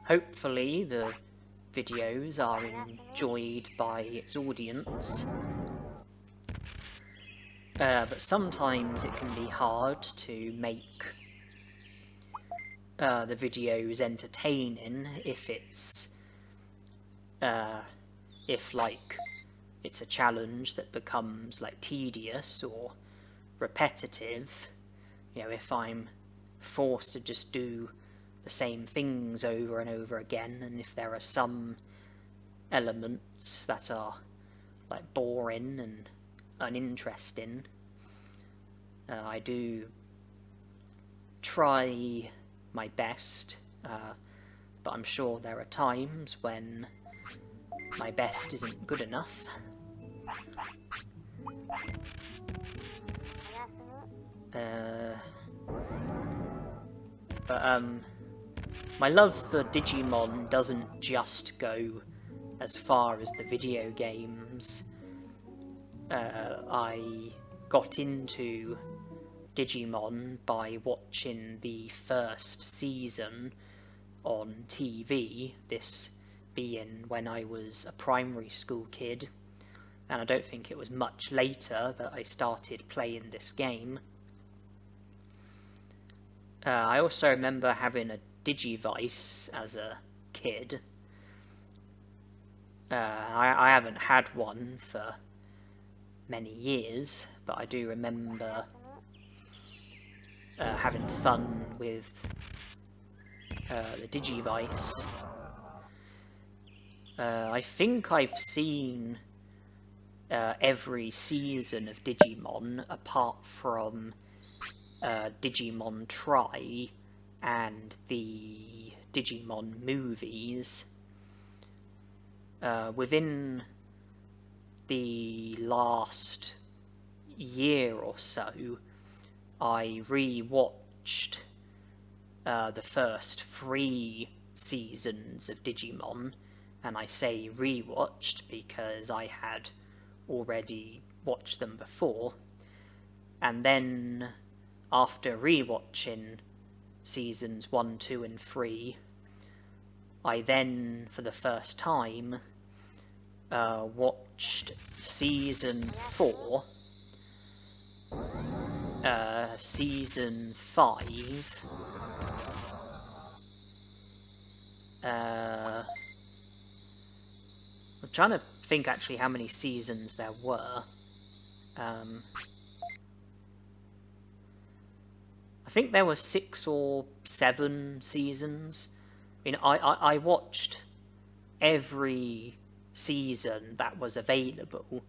hopefully the videos are enjoyed by its audience. But sometimes it can be hard to make the videos entertaining if it's it's a challenge that becomes like tedious or repetitive. If I'm forced to just do the same things over and over again, and if there are some elements that are like boring and uninteresting, I do try my best, but I'm sure there are times when my best isn't good enough. But my love for Digimon doesn't just go as far as the video games. I got into Digimon by watching the first season on TV, this being when I was a primary school kid, and I don't think it was much later that I started playing this game. I also remember having a Digivice as a kid. I haven't had one for many years, but I do remember having fun with the Digivice. I think I've seen every season of Digimon apart from Digimon Try and the Digimon movies. Within the last year or so, I re-watched the first 3 seasons of Digimon, and I say re-watched because I had already watched them before, and then after re-watching seasons 1, 2 and 3, I then, for the first time, watched season 4, season 5, I'm trying to think actually how many seasons there were. I think there were 6 or 7 seasons. I watched every season that was available.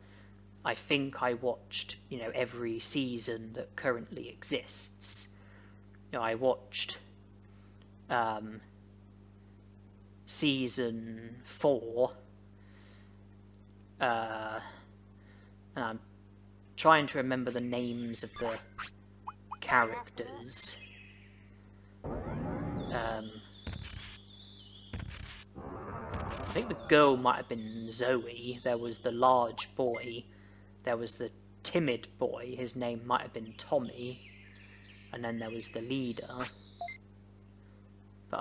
I think I watched, every season that currently exists. I watched season 4, and I'm trying to remember the names of the characters. I think the girl might have been Zoe. There was the large boy. There was the timid boy. His name might have been Tommy. And then there was the leader. But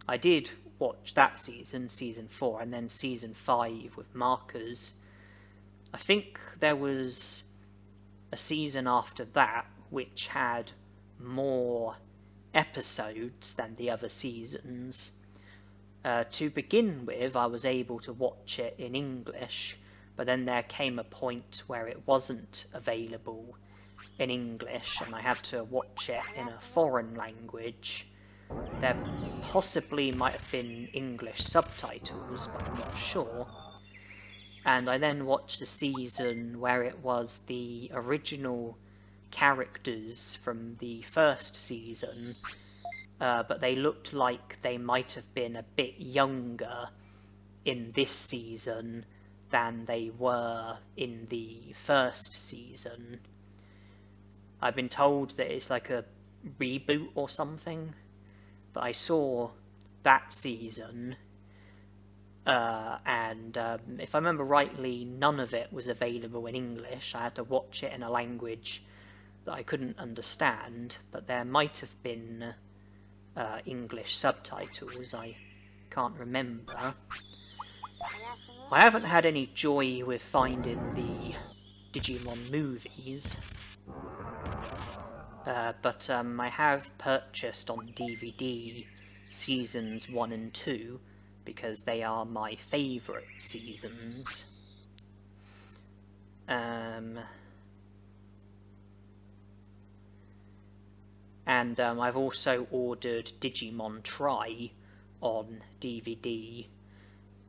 I did watch that season, season 4, and then season 5 with markers. I think there was a season after that which had more episodes than the other seasons. To begin with, I was able to watch it in English, but then there came a point where it wasn't available in English, and I had to watch it in a foreign language. There possibly might have been English subtitles, but I'm not sure. And I then watched a season where it was the original characters from the first season, but they looked like they might have been a bit younger in this season than they were in the first season. I've been told that it's like a reboot or something, but I saw that season, and if I remember rightly, none of it was available in English. I had to watch it in a language that I couldn't understand, but there might have been English subtitles. I can't remember. I haven't had any joy with finding the Digimon movies, but I have purchased on DVD seasons 1 and 2 because they are my favourite seasons. And I've also ordered Digimon Try on DVD.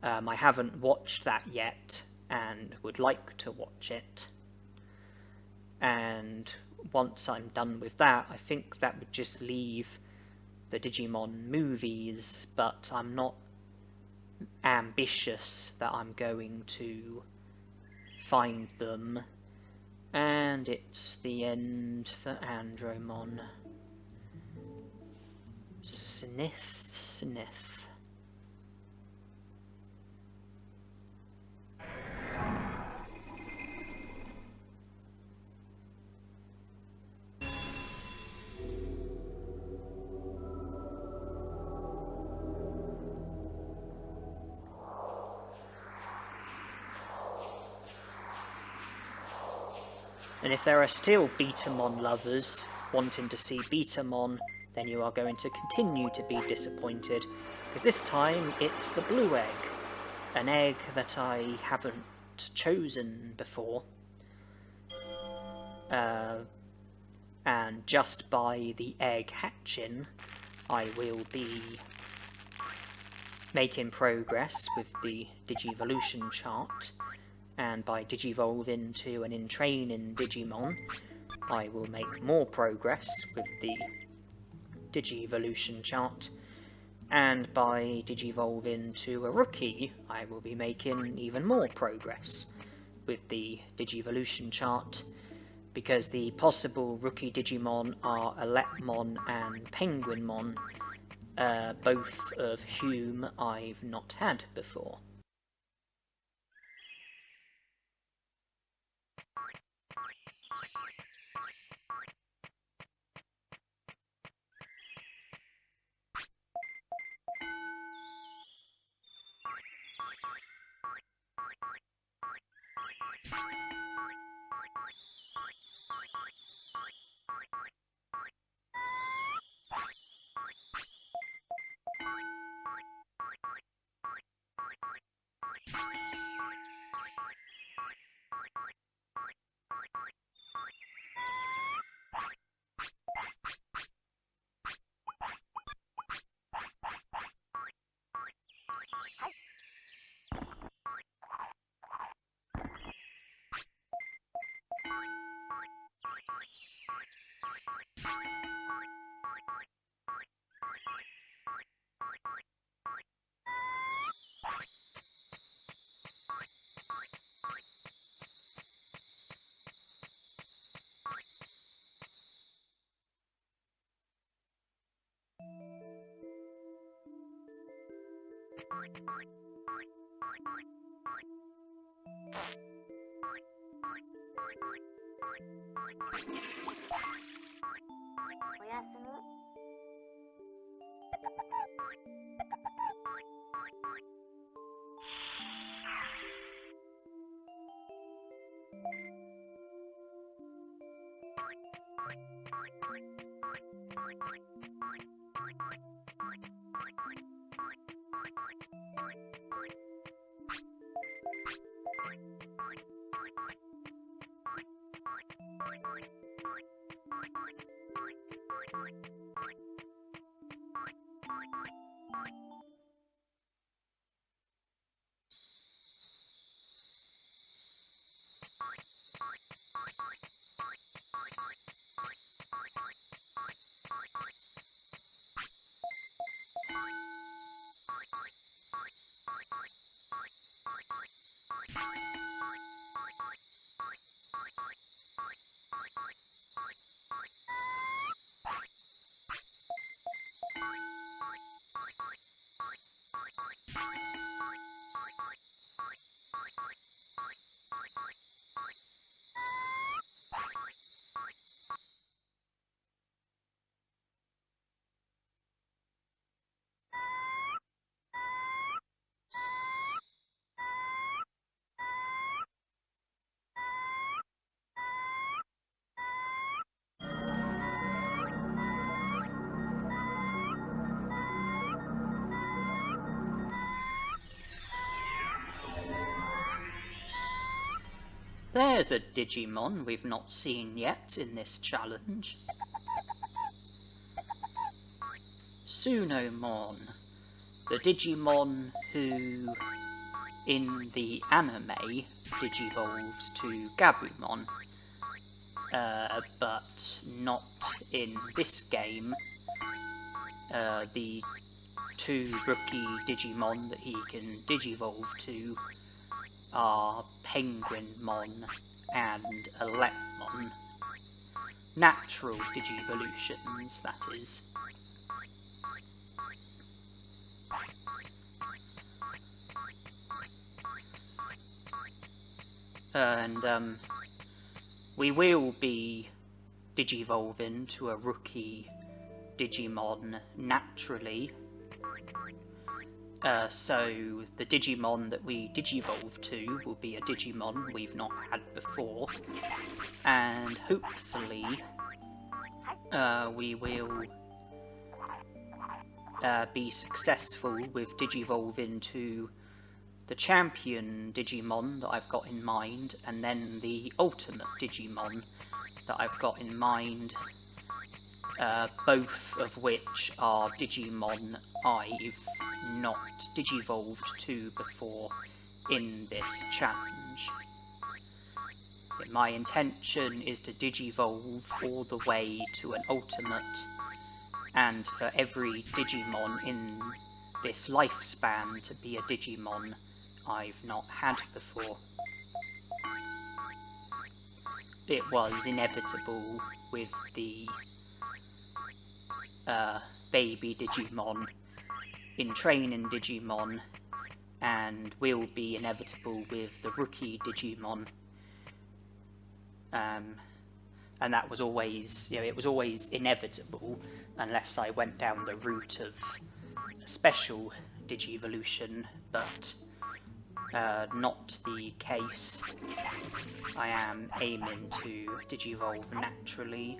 I haven't watched that yet and would like to watch it. And once I'm done with that, I think that would just leave the Digimon movies, but I'm not ambitious that I'm going to find them. And it's the end for Andromon. Sniff, sniff. And if there are still Betamon lovers wanting to see Betamon, then you are going to continue to be disappointed, because this time it's the blue egg, an egg that I haven't chosen before. And just by the egg hatching, I will be making progress with the Digivolution chart, and by Digivolving to an in-training Digimon, I will make more progress with the Digivolution chart, and by Digivolving to a rookie, I will be making even more progress with the Digivolution chart, because the possible rookie Digimon are Alepmon and Penguinmon, both of whom I've not had before. There's a Digimon we've not seen yet in this challenge. Sunomon, the Digimon who, in the anime, digivolves to Gabumon, but not in this game. The two rookie Digimon that he can digivolve to are Penguinmon and Electmon. Natural Digivolutions, that is. And we will be digivolving to a rookie Digimon naturally. So the Digimon that we digivolve to will be a Digimon we've not had before, and hopefully we will be successful with digivolving to the champion Digimon that I've got in mind, and then the ultimate Digimon that I've got in mind, both of which are Digimon I've not digivolved to before in this challenge. My intention is to digivolve all the way to an ultimate, and for every Digimon in this lifespan to be a Digimon I've not had before. It was inevitable with the baby Digimon in training Digimon, and will be inevitable with the rookie Digimon. And that was always, it was always inevitable unless I went down the route of a special Digivolution, but not the case. I am aiming to digivolve naturally.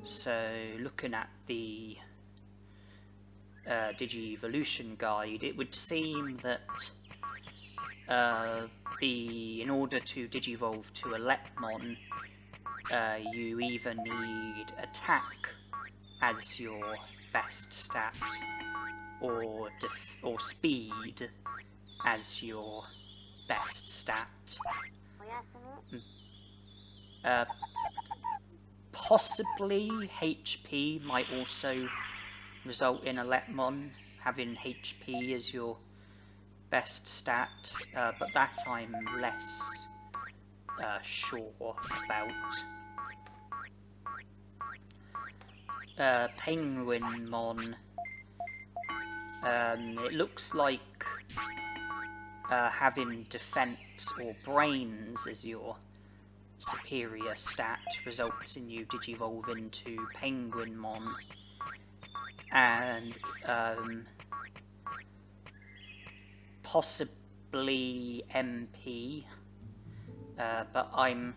So looking at the Digivolution guide, it would seem that in order to digivolve to Electmon, you either need attack as your best stat, or speed as your best stat. Possibly HP might also result in Electmon having HP as your best stat, but that I'm less sure about. Penguinmon, it looks like having defense or brains as your superior stat results in you digivolving to Penguinmon, and possibly MP, but I'm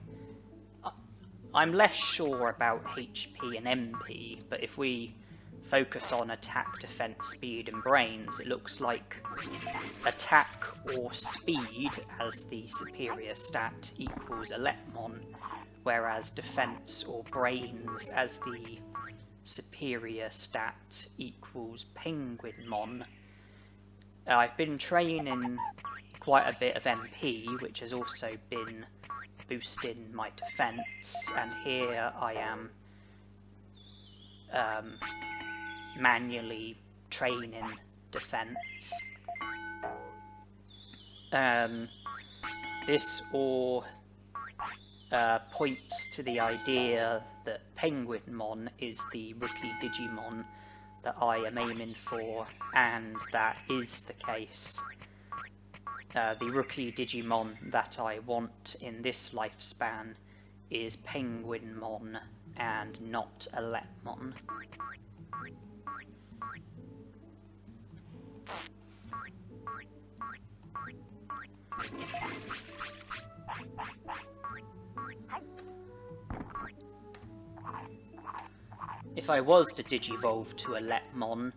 less sure about HP and MP. But if we focus on attack, defense, speed and brains, it looks like attack or speed as the superior stat equals Electmon, whereas defense or brains as the superior stat equals Penguinmon. I've been training quite a bit of MP, which has also been boosting my defense, and here I am manually training defense. This all points to the idea that Penguinmon is the rookie Digimon that I am aiming for, and that is the case. The rookie Digimon that I want in this lifespan is Penguinmon and not Alepmon. If I was to Digivolve to Alepmon,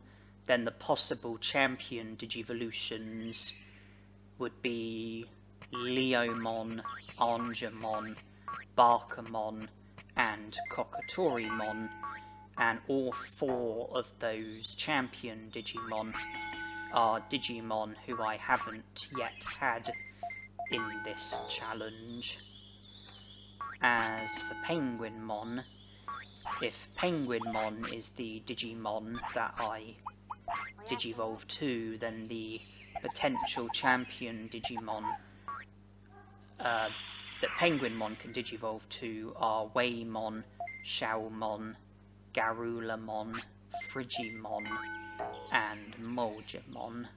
then the possible champion Digivolutions would be Leomon, Angemon, Barkamon, and Kokatorimon, and all 4 of those champion Digimon are Digimon who I haven't yet had in this challenge. As for Penguinmon, if Penguinmon is the Digimon that I Digivolve to, then the potential champion Digimon that Penguinmon can Digivolve to are Waymon, Xiaomon, Garulamon, Frigimon, and Moljamon.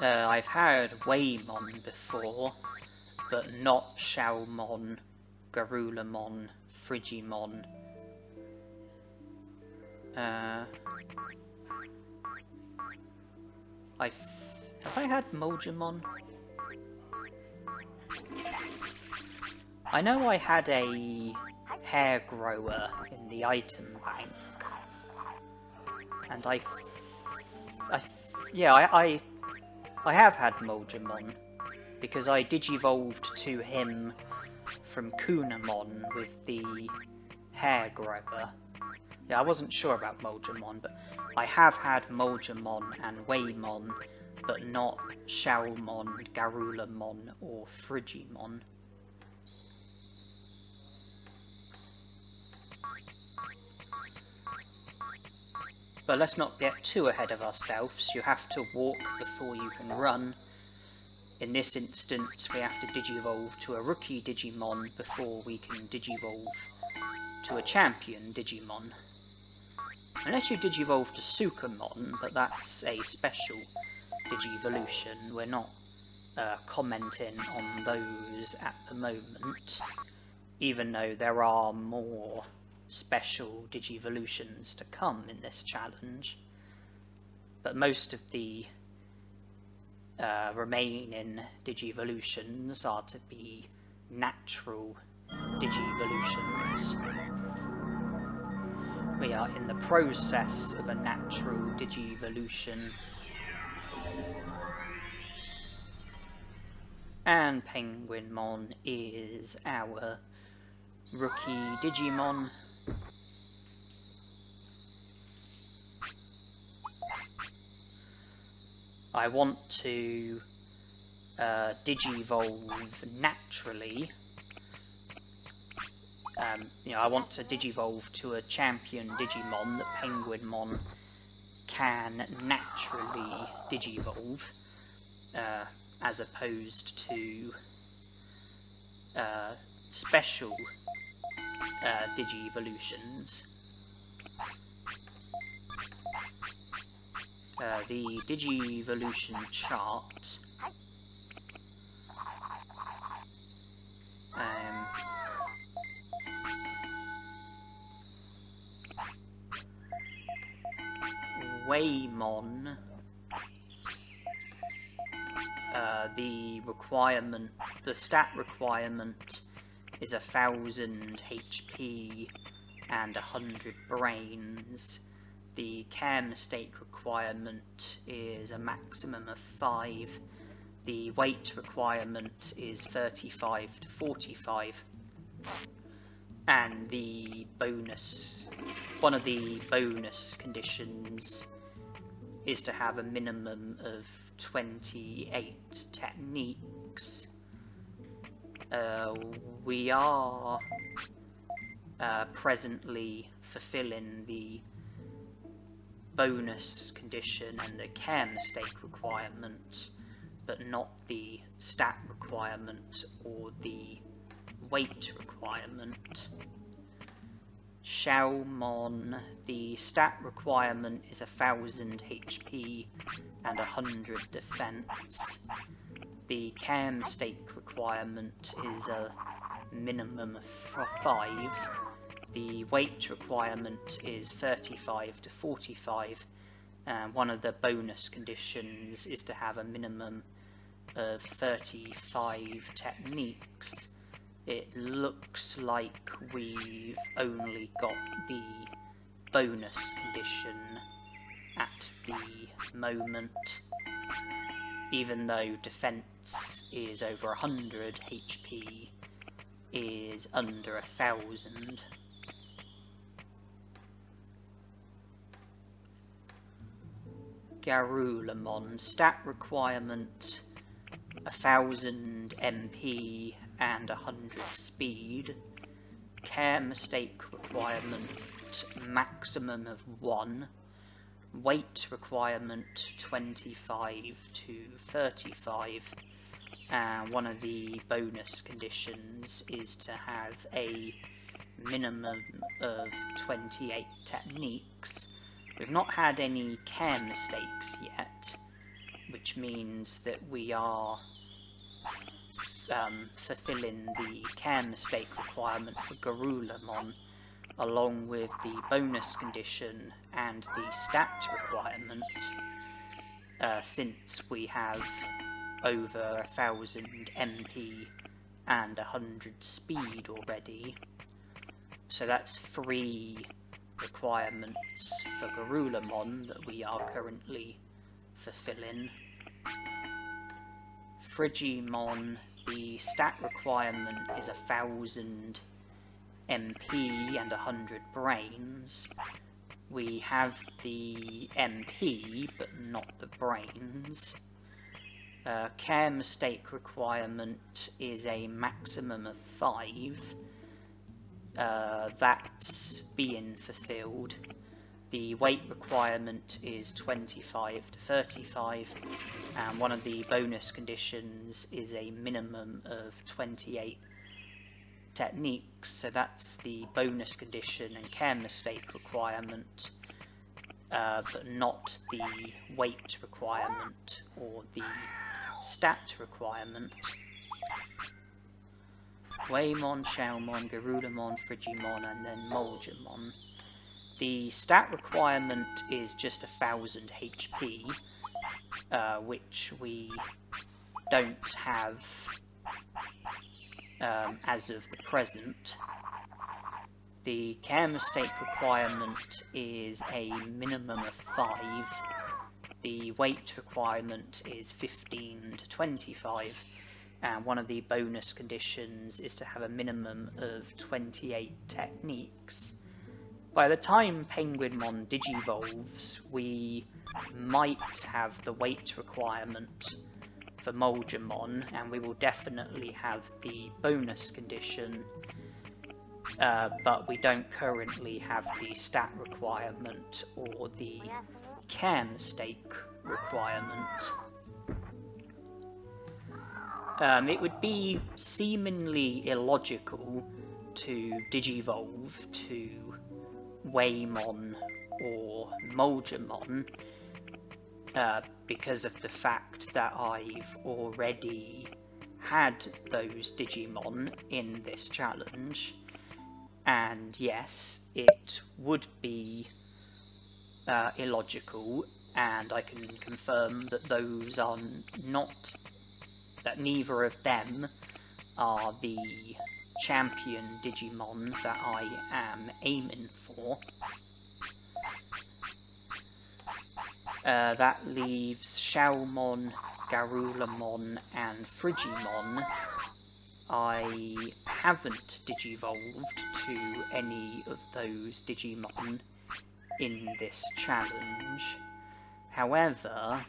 I've had Waymon before, but not Xiaomon, Garulamon, Frigimon. Have I had Moljamon? I know I had a hair grower in the item bank, and I have had Moljamon, because I Digivolved to him from Kunamon with the hair grower. Yeah, I wasn't sure about Moljamon, but I have had Moljamon and Waymon, but not Xiaomon, Garulamon, or Frigimon. But let's not get too ahead of ourselves. You have to walk before you can run. In this instance, we have to Digivolve to a rookie Digimon before we can Digivolve to a champion Digimon. Unless you Digivolve to Sukamon, but that's a special Digivolution. We're not commenting on those at the moment, even though there are more special Digivolutions to come in this challenge. But most of the remaining Digivolutions are to be natural Digivolutions. We are in the process of a natural Digivolution. And Penguinmon is our rookie Digimon. I want to Digivolve naturally. I want to Digivolve to a champion Digimon that Penguinmon can naturally Digivolve, as opposed to special Digivolutions. The Digivolution chart Waymon, the stat requirement is 1000 HP and 100 brains. The care mistake requirement is a maximum of 5. The weight requirement is 35 to 45. And the bonus, one of the bonus conditions is to have a minimum of 28 techniques. We are presently fulfilling the bonus condition and the care mistake requirement, but not the stat requirement or the weight requirement. Xiaomon, the stat requirement is 1000 HP and 100 defense. The care mistake requirement is a minimum of 5. The weight requirement is 35 to 45, and one of the bonus conditions is to have a minimum of 35 techniques. It looks like we've only got the bonus condition at the moment, even though defense is over 100, HP is under 1000. Garulamon, stat requirement 1000 MP and 100 speed. Care mistake requirement maximum of 1. Weight requirement 25 to 35. And one of the bonus conditions is to have a minimum of 28 techniques. We've not had any care mistakes yet, which means that we are fulfilling the care mistake requirement for Garulamon, along with the bonus condition and the stat requirement, since we have over 1000 MP and 100 speed already. So that's 3 requirements for Garulamon that we are currently fulfilling. Frigimon, the stat requirement is 1000 MP and 100 brains. We have the MP but not the brains. Care mistake requirement is a maximum of 5. That's being fulfilled. The weight requirement is 25 to 35, and one of the bonus conditions is a minimum of 28 techniques, so that's the bonus condition and care mistake requirement, but not the weight requirement or the stat requirement. Waymon, Xiaomon, Garulamon, Frigimon, and then Moljamon. The stat requirement is just 1000 HP, which we don't have as of the present. The care mistake requirement is a minimum of 5. The weight requirement is 15 to 25. And one of the bonus conditions is to have a minimum of 28 techniques. By the time Penguinmon digivolves, we might have the weight requirement for Moljamon, and we will definitely have the bonus condition, but we don't currently have the stat requirement or the care mistake requirement. It would be seemingly illogical to digivolve to Waymon or Moljamon because of the fact that I've already had those Digimon in this challenge, and yes, it would be illogical, and I can confirm that those are not, that neither of them are the champion Digimon that I am aiming for. That leaves Xiaomon, Garulamon, and Frigimon. I haven't digivolved to any of those Digimon in this challenge. However,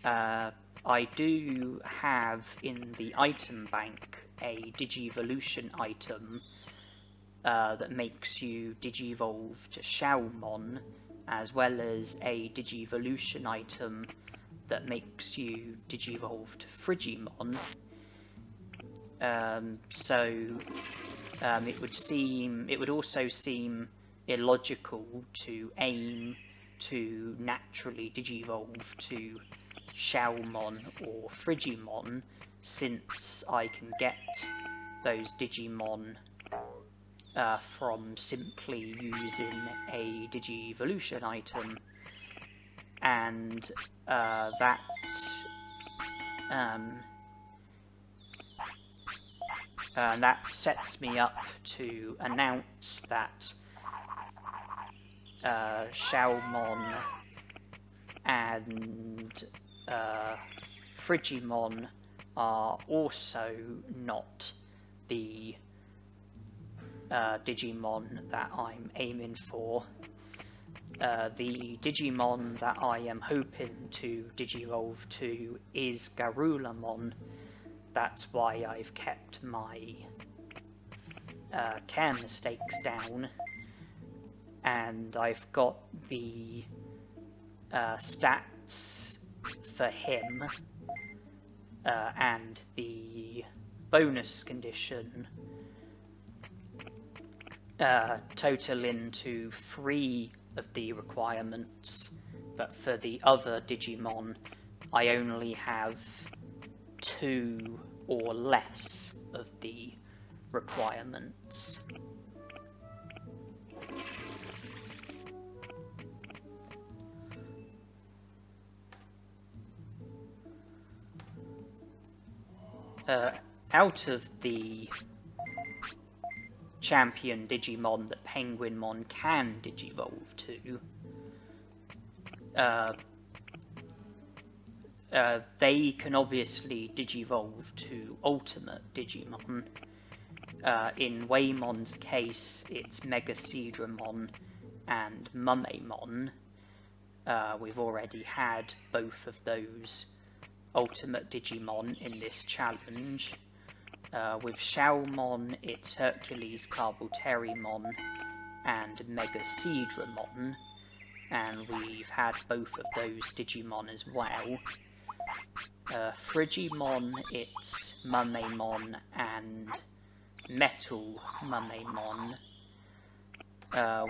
I do have in the item bank a Digivolution item that makes you Digivolve to Xiaomon, as well as a Digivolution item that makes you Digivolve to Frigimon. It would also seem illogical to aim to naturally Digivolve to Xiaomon or Frigimon, since I can get those Digimon from simply using a Digivolution item, and that sets me up to announce that Xiaomon and Frigimon are also not the Digimon that I'm aiming for. The Digimon that I am hoping to Digivolve to is Garulamon. That's why I've kept my care mistakes down, and I've got the stats for him and the bonus condition totaling to 3 of the requirements, but for the other Digimon I only have 2 or less of the requirements. Out of the champion Digimon that Penguinmon can Digivolve to, they can obviously Digivolve to Ultimate Digimon. In Waymon's case, it's Machinedramon and Mumemon. We've already had both of those Ultimate Digimon in this challenge. With Xiaomon, it's Hercules Carboterimon and Machinedramon, and we've had both of those Digimon as well. Frigimon, it's Mumemon and Metal Mumemon.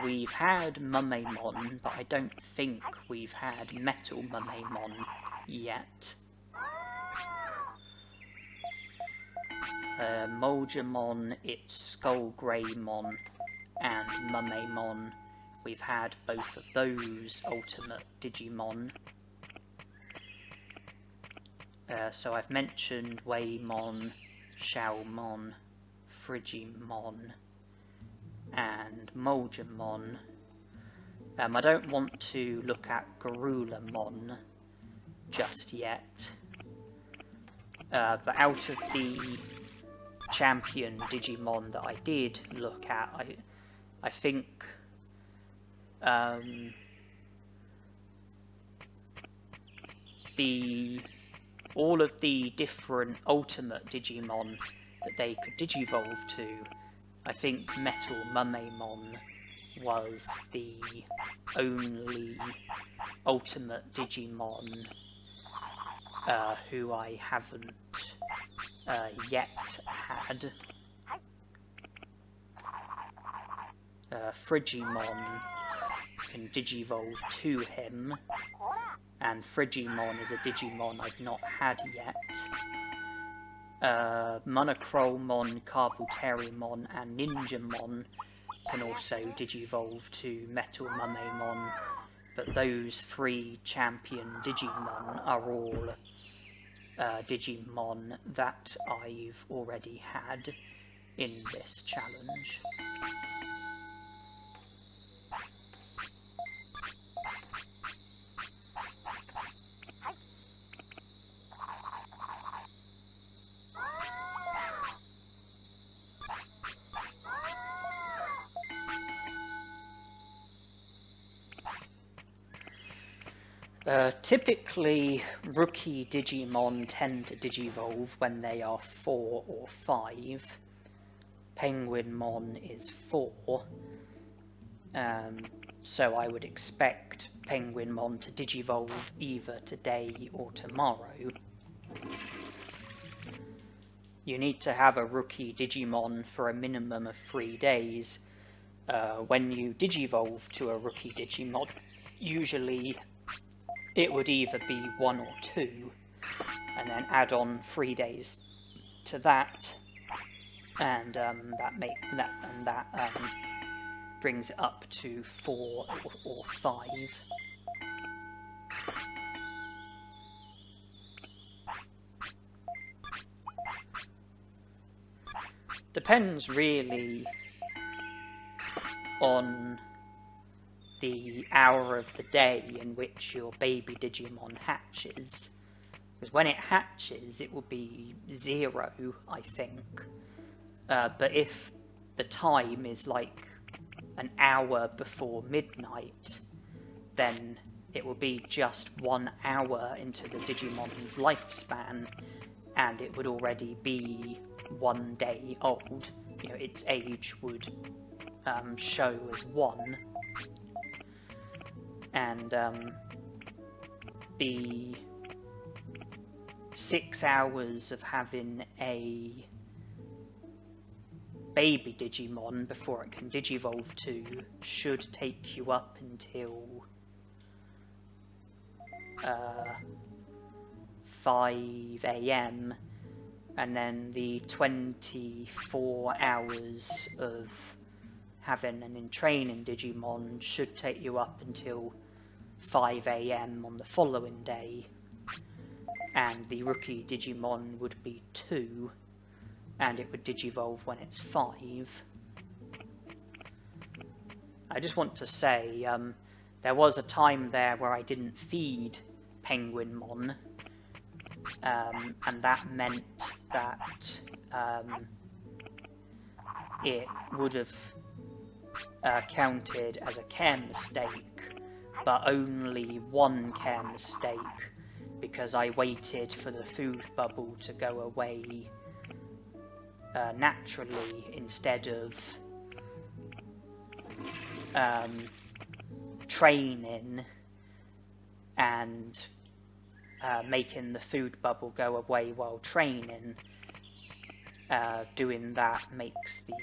We've had Mumemon, but I don't think we've had Metal Mumemon yet. Moldramon, it's Skull Greymon and Mumemon. We've had both of those Ultimate Digimon. So I've mentioned Waymon, Xiaomon, Frigimon and Moldramon. I don't want to look at Garulamon just yet. But out of the champion Digimon that I did look at, I think all of the different Ultimate Digimon that they could Digivolve to, I think Metal Mumemon was the only Ultimate Digimon who I haven't yet had. Frigimon can Digivolve to him, and Frigimon is a Digimon I've not had yet. Monochromon, Carboterimon and Ninjamon can also Digivolve to Metal Mumemon, but those 3 champion Digimon are all Digimon that I've already had in this challenge. Typically, rookie Digimon tend to Digivolve when they are 4 or 5. Penguinmon is 4. So I would expect Penguinmon to Digivolve either today or tomorrow. You need to have a rookie Digimon for a minimum of 3 days. When you Digivolve to a rookie Digimon, usually it would either be 1 or 2, and then add on 3 days to that, and that brings it up to 4 or 5. Depends really on the hour of the day in which your baby Digimon hatches. Because when it hatches, it will be 0, I think. But if the time is like an hour before midnight, then it will be just 1 hour into the Digimon's lifespan, and it would already be 1 day old. You know, its age would show as 1. And the 6 hours of having a baby Digimon before it can Digivolve to should take you up until 5 AM, and then the 24 hours of having an entraining Digimon should take you up until 5 AM on the following day, and the rookie Digimon would be 2, and it would Digivolve when it's 5. I just want to say, there was a time there where I didn't feed Penguinmon, and that meant that it would have counted as a care mistake, but only 1 care mistake, because I waited for the food bubble to go away naturally instead of training and making the food bubble go away while training. Doing that makes the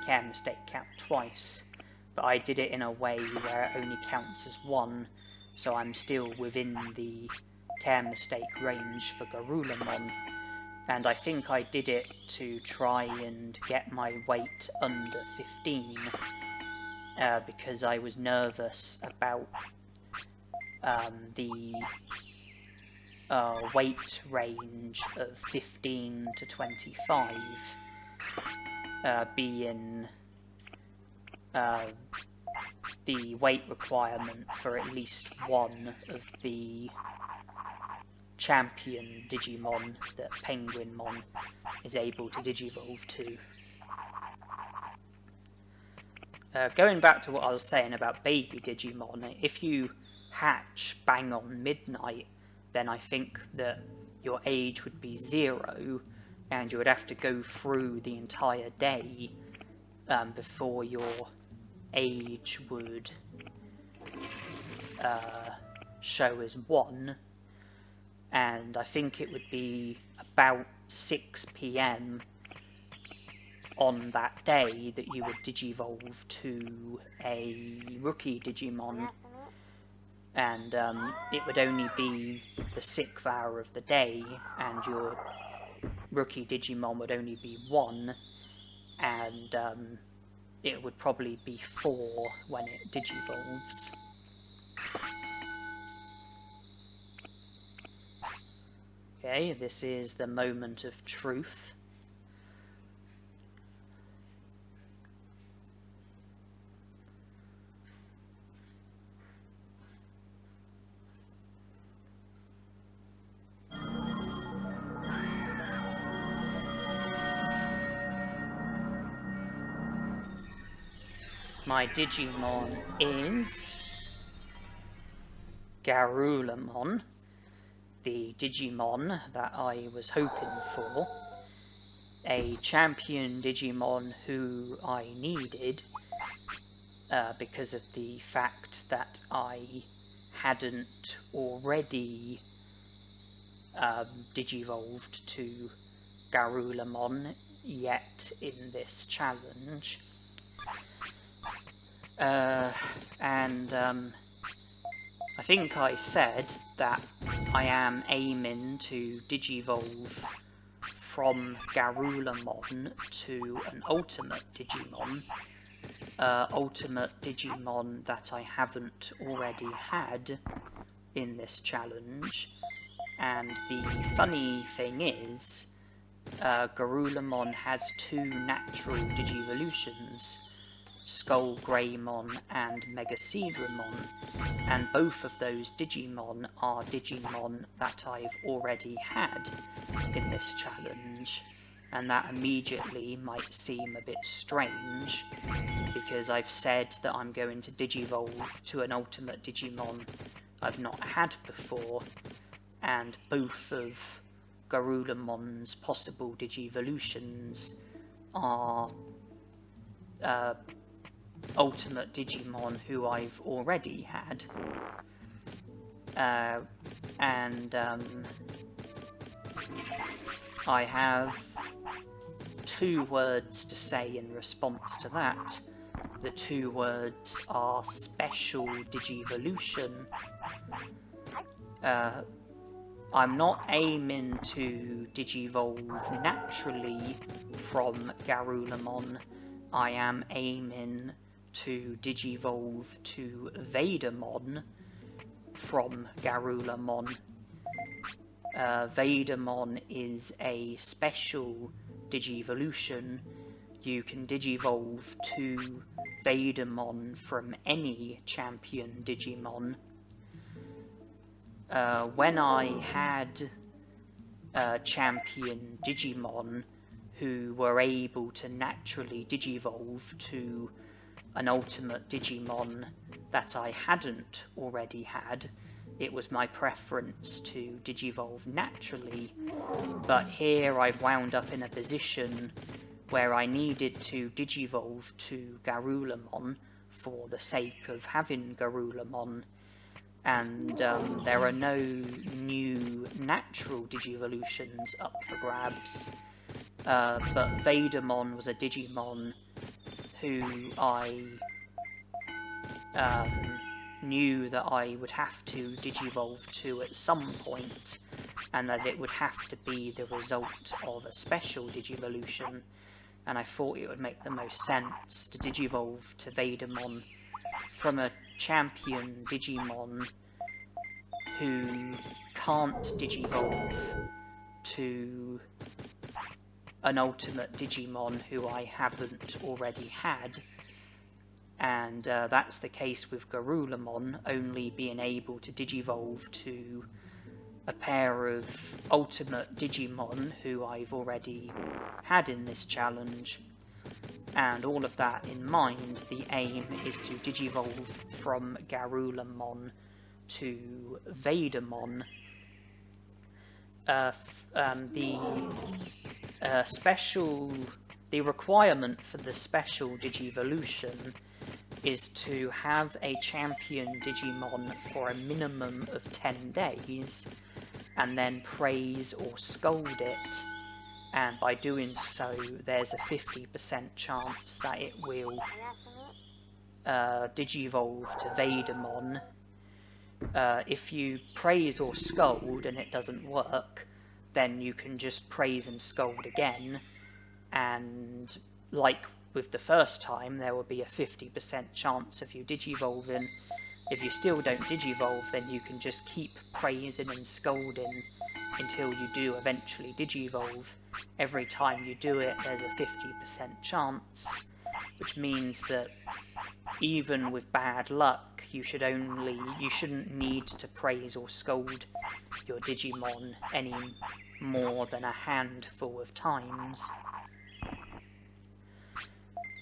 care mistake count twice, but I did it in a way where it only counts as 1, so I'm still within the care mistake range for Garulamon, and I think I did it to try and get my weight under 15, because I was nervous about the weight range of 15 to 25 being the weight requirement for at least one of the champion Digimon that Penguinmon is able to Digivolve to. Going back to what I was saying about baby Digimon, if you hatch bang on midnight, then I think that your age would be 0, and you would have to go through the entire day before your age would show as 1, and I think it would be about 6 PM on that day that you would Digivolve to a rookie Digimon, and it would only be the 6th hour of the day, and your rookie Digimon would only be 1, and it would probably be 4 when it Digivolves. Okay, this is the moment of truth. My Digimon is Garulamon, the Digimon that I was hoping for, a champion Digimon who I needed because of the fact that I hadn't already digivolved to Garulamon yet in this challenge. And I think I said that I am aiming to digivolve from Garulamon to an ultimate Digimon. Ultimate Digimon that I haven't already had in this challenge. And the funny thing is, Garulamon has 2 natural Digivolutions, Skull Greymon and Machinedramon, and both of those Digimon are Digimon that I've already had in this challenge, and that immediately might seem a bit strange, because I've said that I'm going to Digivolve to an ultimate Digimon I've not had before, and both of Garulamon's possible Digivolutions are ultimate Digimon who I've already had. I have 2 words to say in response to that. The 2 words are special Digivolution. I'm not aiming to Digivolve naturally from Garulamon. I am aiming to Digivolve to Vadermon from Garulamon. Vadermon is a special Digivolution. You can Digivolve to Vadermon from any champion Digimon. When I had champion Digimon who were able to naturally Digivolve to an ultimate Digimon that I hadn't already had, it was my preference to Digivolve naturally, but here I've wound up in a position where I needed to Digivolve to Garulamon for the sake of having Garulamon, and there are no new natural Digivolutions up for grabs, but Vadermon was a Digimon who I knew that I would have to Digivolve to at some point, and that it would have to be the result of a special Digivolution, and I thought it would make the most sense to Digivolve to Vadermon from a champion Digimon who can't Digivolve to an ultimate Digimon who I haven't already had. And that's the case with Garulamon only being able to Digivolve to a pair of ultimate Digimon who I've already had in this challenge. And all of that in mind, the aim is to Digivolve from Garulamon to Vadermon. The requirement for the special Digivolution is to have a champion Digimon for a minimum of 10 days, and then praise or scold it, and by doing so there's a 50% chance that it will Digivolve to Vadermon. If you praise or scold and it doesn't work, then you can just praise and scold again, and like with the first time, there will be a 50% chance of you Digivolving. If you still don't Digivolve, then you can just keep praising and scolding until you do eventually Digivolve. Every time you do it, there's a 50% chance, which means that even with bad luck, you shouldn't need to praise or scold your Digimon any more than a handful of times.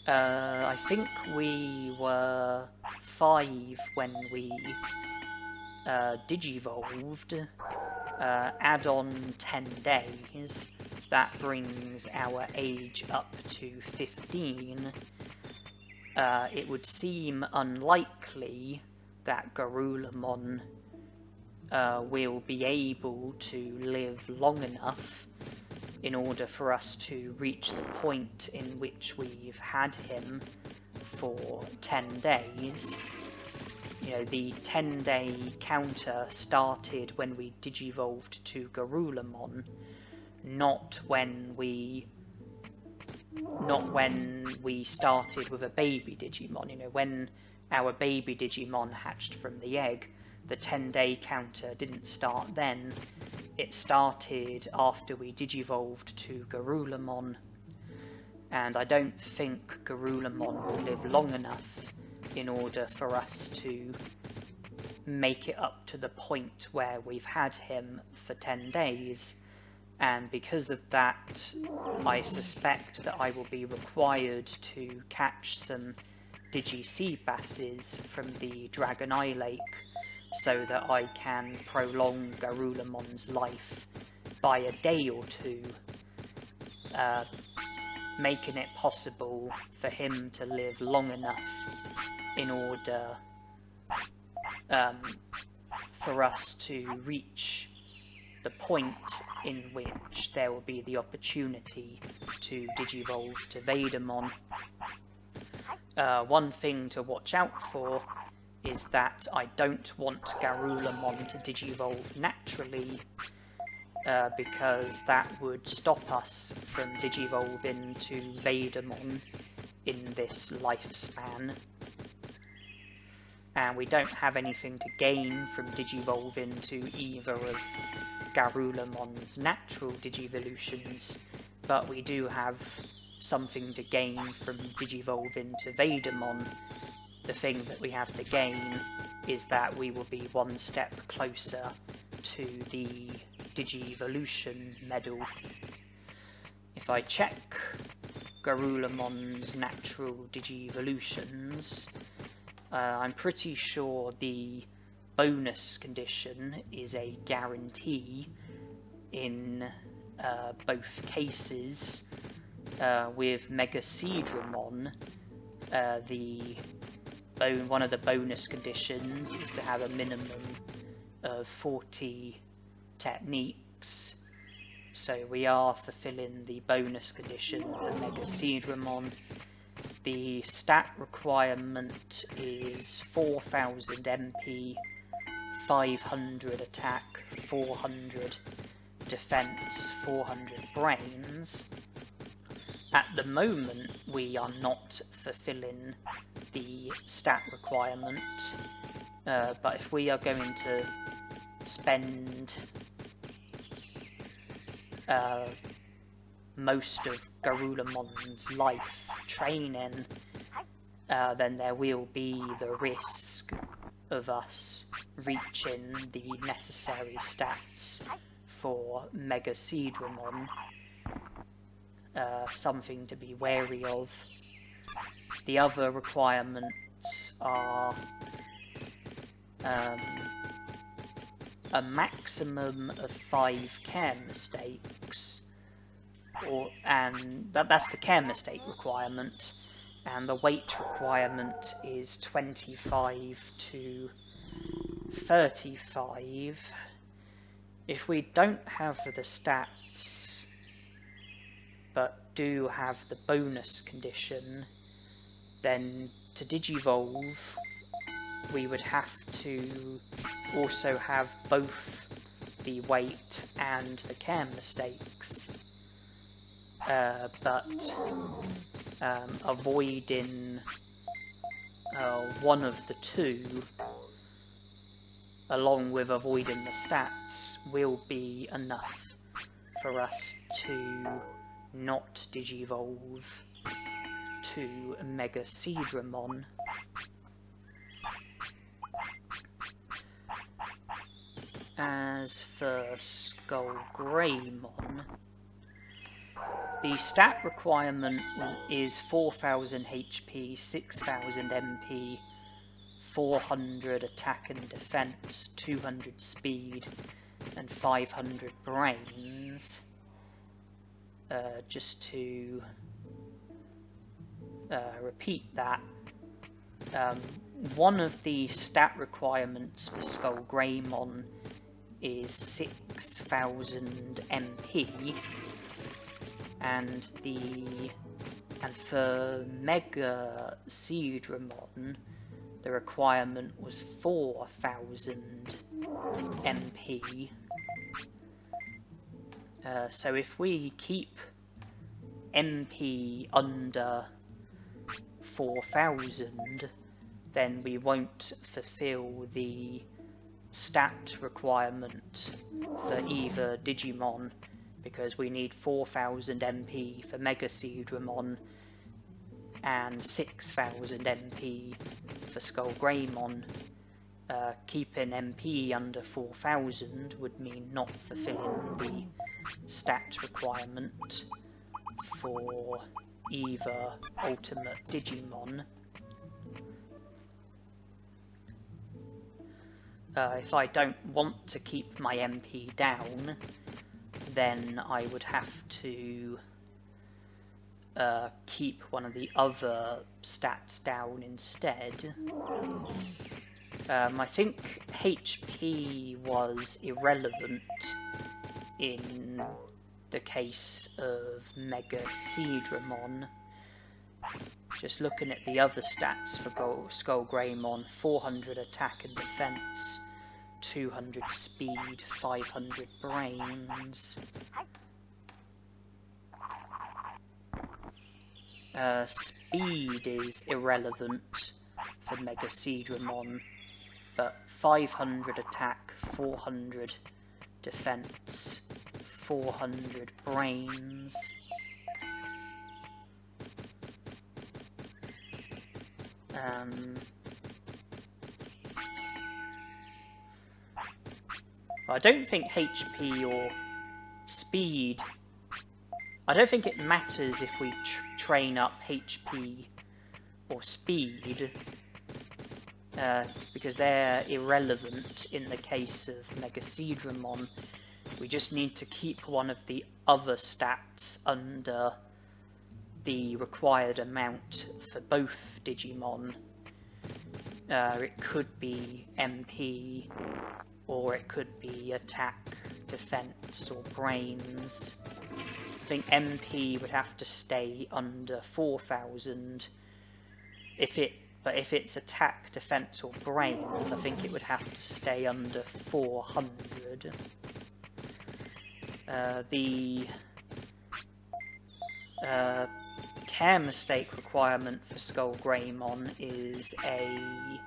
I think we were 5 when we Digivolved, add on 10 days, that brings our age up to 15, it would seem unlikely that Garurumon will be able to live long enough in order for us to reach the point in which we've had him for 10 days. You know, the 10-day counter started when we digivolved to Garurumon, not when we started with a baby Digimon. You know, when our baby Digimon hatched from the egg, the 10-day counter didn't start then. It started after we digivolved to Garurumon, and I don't think Garurumon will live long enough in order for us to make it up to the point where we've had him for 10 days. And because of that, I suspect that I will be required to catch some Digi-Sea Basses from the Dragon Eye Lake so that I can prolong Garulumon's life by a day or two, making it possible for him to live long enough in order for us to reach the point in which there will be the opportunity to digivolve to Vadermon. One thing to watch out for is that I don't want Garurumon to digivolve naturally, because that would stop us from digivolving to Vadermon in this lifespan. And we don't have anything to gain from digivolving to either of Garulumon's natural digivolutions, but we do have something to gain from digivolving to Vadermon. The thing that we have to gain is that we will be one step closer to the Digivolution medal. If I check Garulumon's natural Digivolutions, I'm pretty sure the bonus condition is a guarantee in both cases. With Machinedramon, one of the bonus conditions is to have a minimum of 40 techniques, so we are fulfilling the bonus condition for Machinedramon. The stat requirement is 4000 MP, 500 attack, 400 defense, 400 brains. At the moment, we are not fulfilling the stat requirement, but if we are going to spend most of Garulumon's life training, then there will be the risk of us reaching the necessary stats for Machinedramon. Something to be wary of. The other requirements are a maximum of 5 care mistakes, and that's the care mistake requirement, and the weight requirement is 25 to 35. If we don't have the stats but do have the bonus condition, then to digivolve we would have to also have both the weight and the care mistakes, but avoiding one of the two along with avoiding the stats will be enough for us to not digivolve to Machinedramon. As for Skullgreymon, the stat requirement is 4000 HP, 6000 MP, 400 attack and defense, 200 speed, and 500 brains. just to repeat that, one of the stat requirements for Skullgreymon is 6000 MP, and for Mega Seedramon the requirement was 4000 MP. So if we keep MP under 4000, then we won't fulfill the stat requirement for either Digimon, because we need 4000 MP for Mega Seedramon and 6000 MP for Skullgreymon. Keeping MP under 4000 would mean not fulfilling the stat requirement for either Ultimate Digimon. If I don't want to keep my MP down, then I would have to keep one of the other stats down instead. I think HP was irrelevant in the case of Mega Seedramon. Just looking at the other stats for Skullgreymon: 400 attack and defense, 200 speed, 500 brains. Speed is irrelevant for Mega Seedramon, but 500 attack, 400 defense, 400 brains. I don't think HP or speed, I don't think it matters if we train up HP or speed, because they're irrelevant in the case of Mega Seedramon. We just need to keep one of the other stats under the required amount for both Digimon. It could be MP, or it could be attack, defense, or brains. I think MP would have to stay under 4000. But if it's attack, defense, or brains, I think it would have to stay under 400. The care mistake requirement for Skullgreymon is a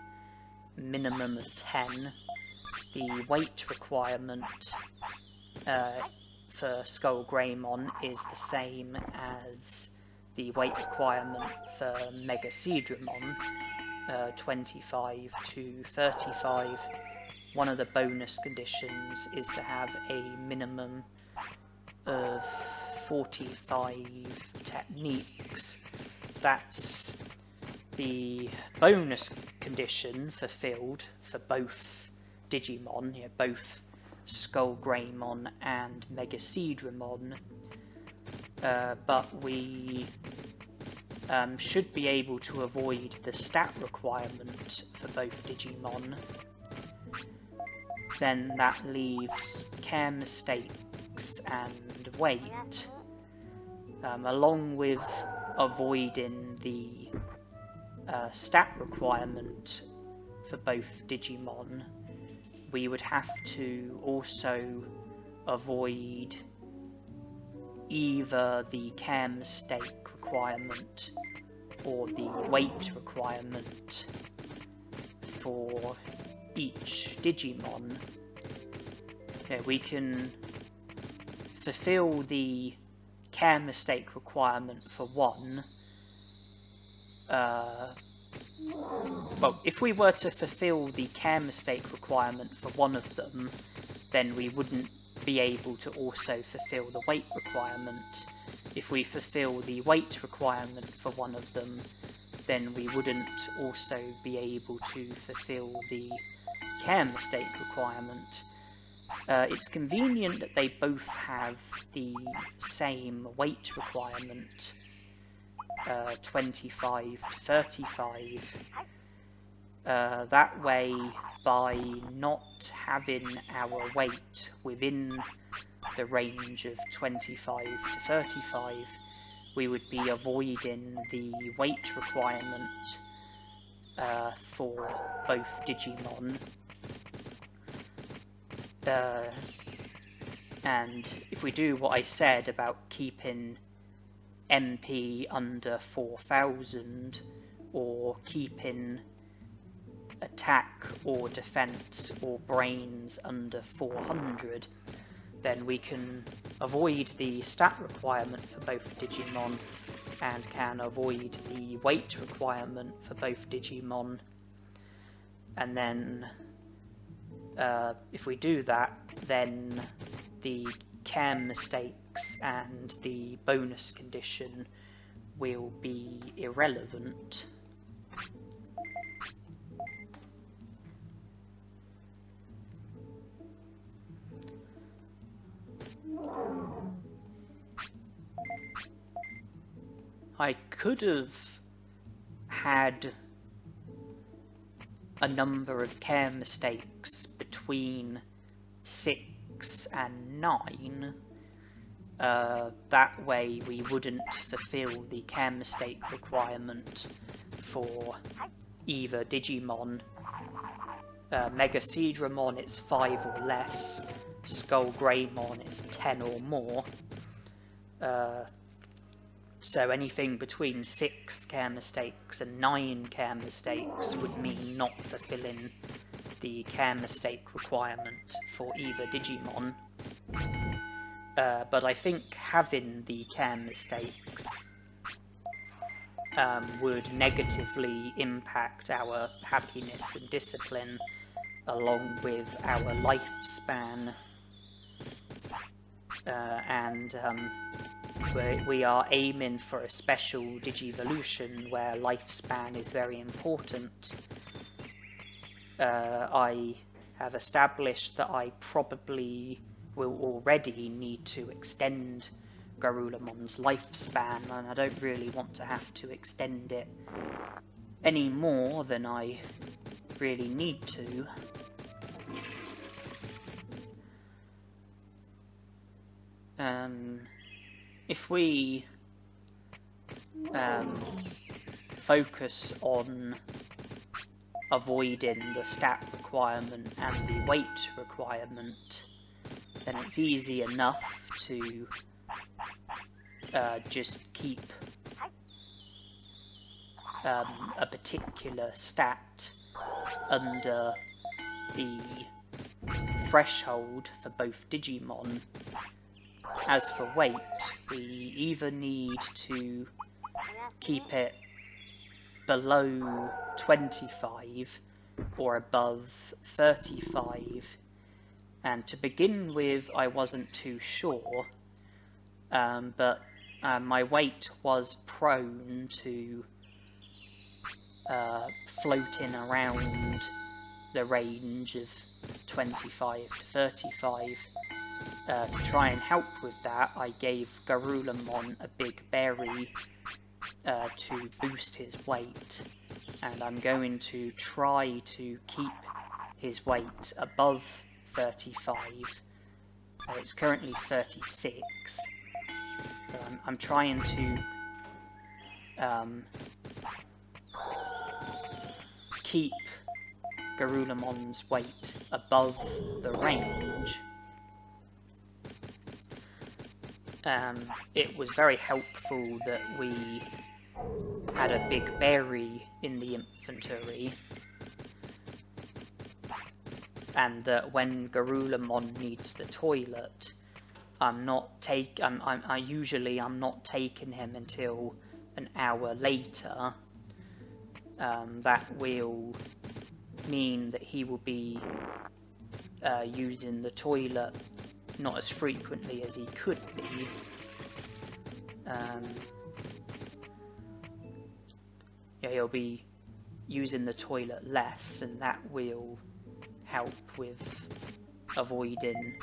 minimum of 10. The weight requirement for Skullgreymon is the same as the weight requirement for Mega Seedramon, 25 to 35. One of the bonus conditions is to have a minimum of 45 techniques. That's the bonus condition fulfilled for both Digimon, both Skullgreymon and Mega Seedramon, but we should be able to avoid the stat requirement for both Digimon. Then that leaves care mistakes and weight, along with avoiding the stat requirement for both Digimon. We would have to also avoid either the care mistake requirement or the weight requirement for each Digimon. We can fulfill the care mistake requirement for one. Well, if we were to fulfill the care mistake requirement for one of them, then we wouldn't be able to also fulfill the weight requirement. If we fulfill the weight requirement for one of them, then we wouldn't also be able to fulfill the care mistake requirement. It's convenient that they both have the same weight requirement, 25 to 35. That way, by not having our weight within the range of 25 to 35, we would be avoiding the weight requirement for both Digimon. And if we do what I said about keeping MP under 4000, or keeping attack or defense or brains under 400, then we can avoid the stat requirement for both Digimon and can avoid the weight requirement for both Digimon. And then if we do that, then the chem mistakes and the bonus condition will be irrelevant. I could have had a number of care mistakes between 6 and 9. That way we wouldn't fulfill the care mistake requirement for either Digimon. Machinedramon, it's 5 or less. Skull Greymon, it's 10 or more. So anything between 6 care mistakes and 9 care mistakes would mean not fulfilling the care mistake requirement for either Digimon. But I think having the care mistakes would negatively impact our happiness and discipline, along with our lifespan. We are aiming for a special Digivolution where lifespan is very important. I have established that I probably will already need to extend Garulamon's lifespan, and I don't really want to have to extend it any more than I really need to. If we focus on avoiding the stat requirement and the weight requirement, then it's easy enough to just keep a particular stat under the threshold for both Digimon. As for weight, we either need to keep it below 25 or above 35. And to begin with, I wasn't too sure, but my weight was prone to floating around the range of 25 to 35. To try and help with that, I gave Garulamon a big berry to boost his weight, and I'm going to try to keep his weight above 35. It's currently 36, so I'm trying to keep Garulamon's weight above the range. It was very helpful that we had a big berry in the infantry, and that when Garulamon needs the toilet, I'm not taking him until an hour later. That will mean that he will be using the toilet not as frequently as he could be. He'll be using the toilet less, and that will help with avoiding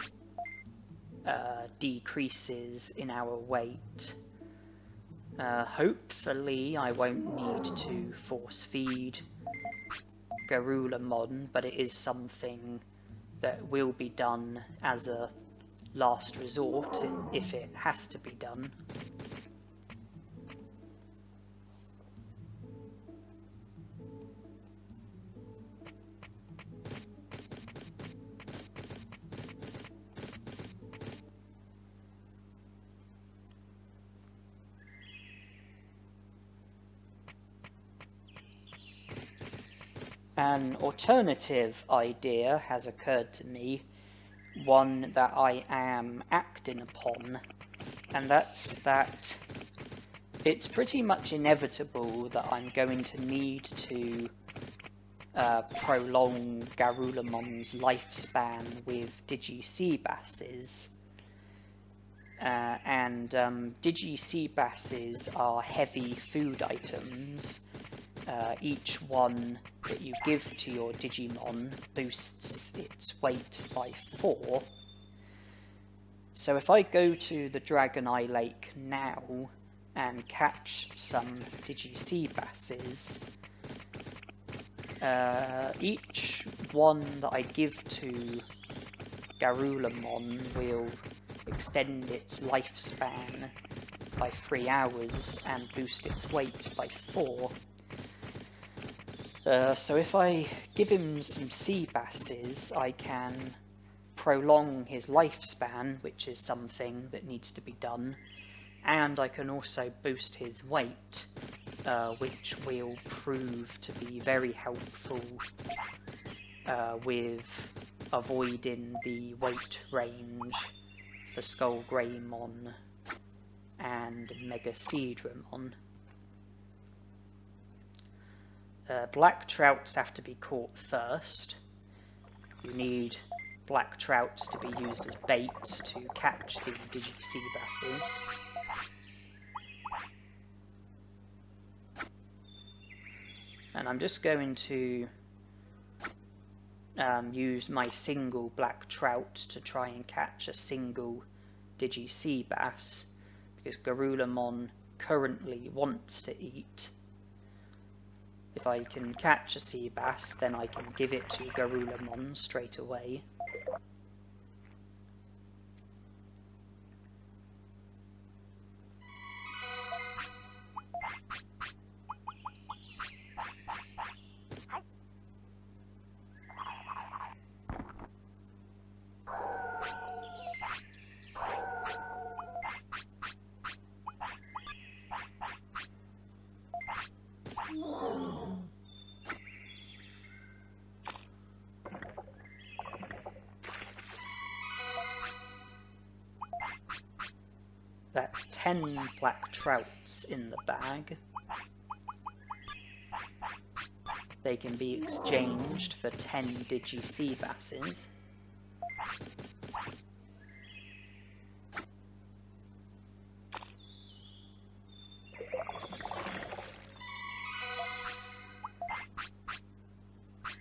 decreases in our weight. Hopefully I won't need to force feed Garurumon, but it is something that will be done as a last resort if it has to be done. An alternative idea has occurred to me, one that I am acting upon, and that's that it's pretty much inevitable that I'm going to need to prolong Garulumon's lifespan with Digi-Seabasses. And Digi-Seabasses are heavy food items. Each one that you give to your Digimon boosts its weight by 4. So if I go to the Dragon Eye Lake now and catch some Digi-Seabasses, each one that I give to Garurumon will extend its lifespan by 3 hours and boost its weight by 4. So if I give him some Seabasses, I can prolong his lifespan, which is something that needs to be done, and I can also boost his weight, which will prove to be very helpful with avoiding the weight range for Skullgreymon and Machinedramon. Black trouts have to be caught first. You need black trouts to be used as bait to catch the Digi-Seabasses. And I'm just going to use my single black trout to try and catch a single Digi-Seabass, because Garurumon currently wants to eat. If I can catch a sea bass, then I can give it to Garurumon straight away. That's 10 black trouts in the bag. They can be exchanged for 10 Digi-Seabasses.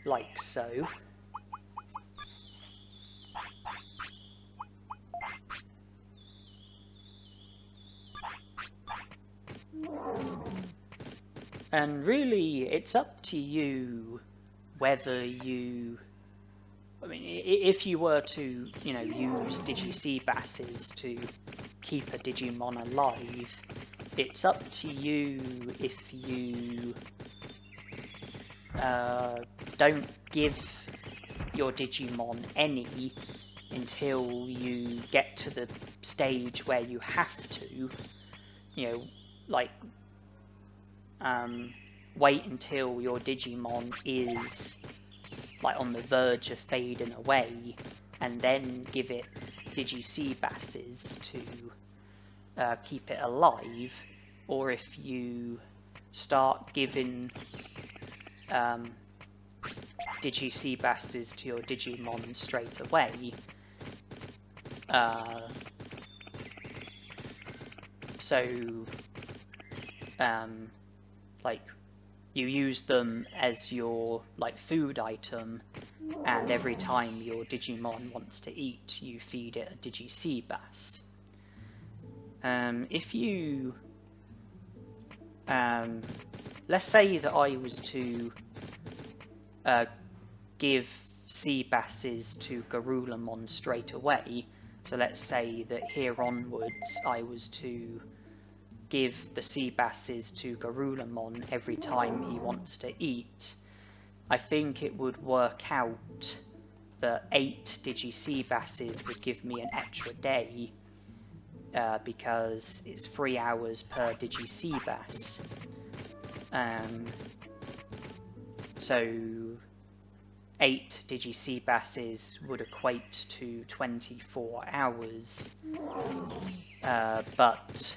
Like so. And really, it's up to you whether you... I mean, if you were to, you know, use Digi-Seabasses to keep a Digimon alive, it's up to you if you don't give your Digimon any until you get to the stage where you have to, you know, like, wait until your Digimon is like on the verge of fading away, and then give it Digi-Seabasses to keep it alive. Or if you start giving Digi-Seabasses to your Digimon straight away, like, you use them as your, like, food item, and every time your Digimon wants to eat, you feed it a Digi-Sea-Bass. If you... let's say that I was to give sea basses to Garulamon straight away. So let's say that here onwards I was to give the sea basses to Garulamon every time he wants to eat. I think it would work out that 8 Digi-Sea basses would give me an extra day, because it's 3 hours per Digi-Sea bass. So 8 Digi-Sea basses would equate to 24 hours, but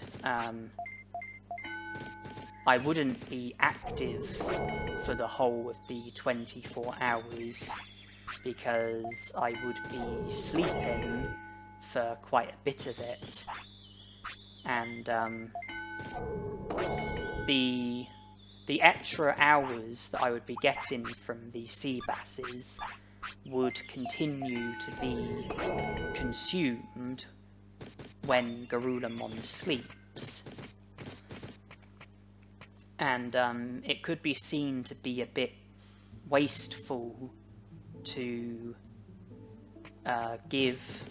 I wouldn't be active for the whole of the 24 hours because I would be sleeping for quite a bit of it, and the extra hours that I would be getting from the sea basses would continue to be consumed when Garulamon sleeps. And it could be seen to be a bit wasteful to give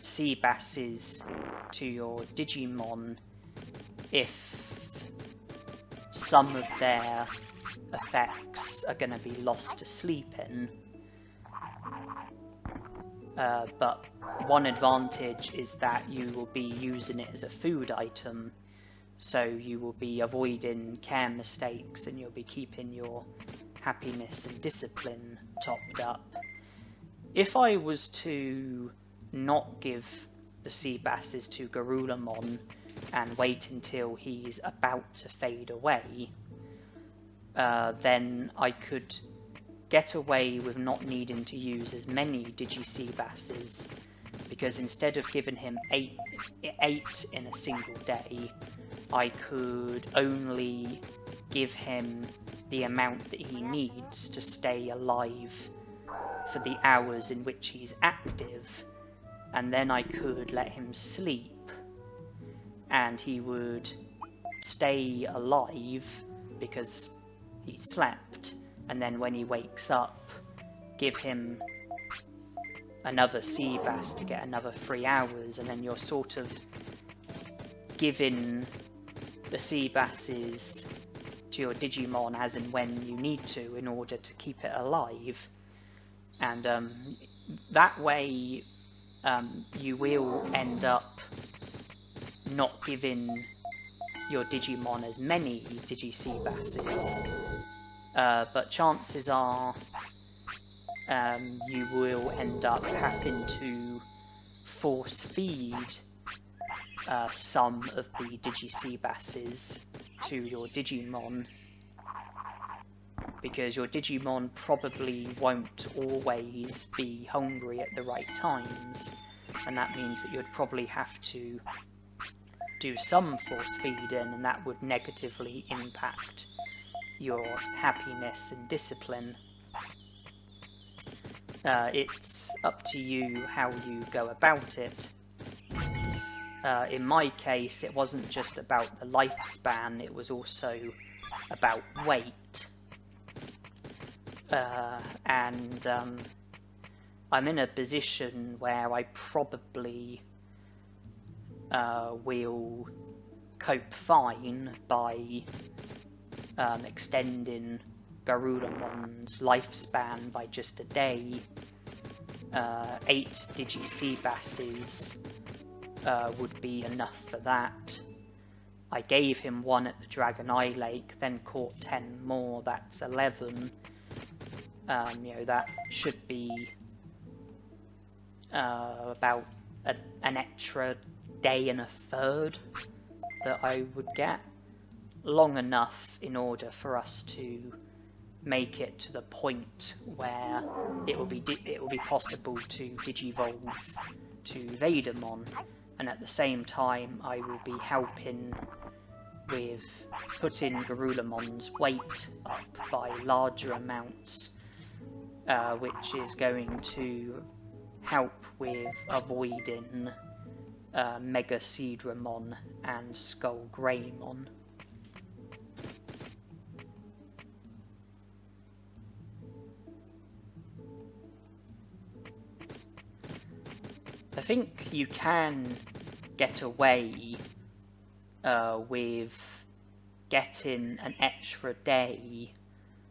sea basses to your Digimon if some of their effects are going to be lost to sleeping. But one advantage is that you will be using it as a food item, so you will be avoiding care mistakes and you'll be keeping your happiness and discipline topped up. If I was to not give the sea basses to Garulamon and wait until he's about to fade away, then I could get away with not needing to use as many Digi-Sea basses, because instead of giving him 8 in a single day, I could only give him the amount that he needs to stay alive for the hours in which he's active, and then I could let him sleep and he would stay alive because he slept, and then when he wakes up, give him another sea bass to get another 3 hours, and then you're sort of giving the sea basses to your Digimon as and when you need to in order to keep it alive. And that way you will end up not giving your Digimon as many Digi-Sea basses, but chances are you will end up having to force feed some of the Digi-Sea basses to your Digimon, because your Digimon probably won't always be hungry at the right times, and that means that you'd probably have to do some force feeding, and that would negatively impact your happiness and discipline. It's up to you how you go about it. In my case, it wasn't just about the lifespan, it was also about weight. And I'm in a position where I probably will cope fine by extending Garulamon's lifespan by just a day. 8 Digi-Sea basses would be enough for that. I gave him 1 at the Dragon Eye Lake, then caught 10 more, that's 11. That should be about an extra day and a third that I would get. Long enough in order for us to make it to the point where it will be possible to digivolve to Vadermon, and at the same time I will be helping with putting Garulamon's weight up by larger amounts, which is going to help with avoiding Machinedramon and Skullgreymon. I think you can get away with getting an extra day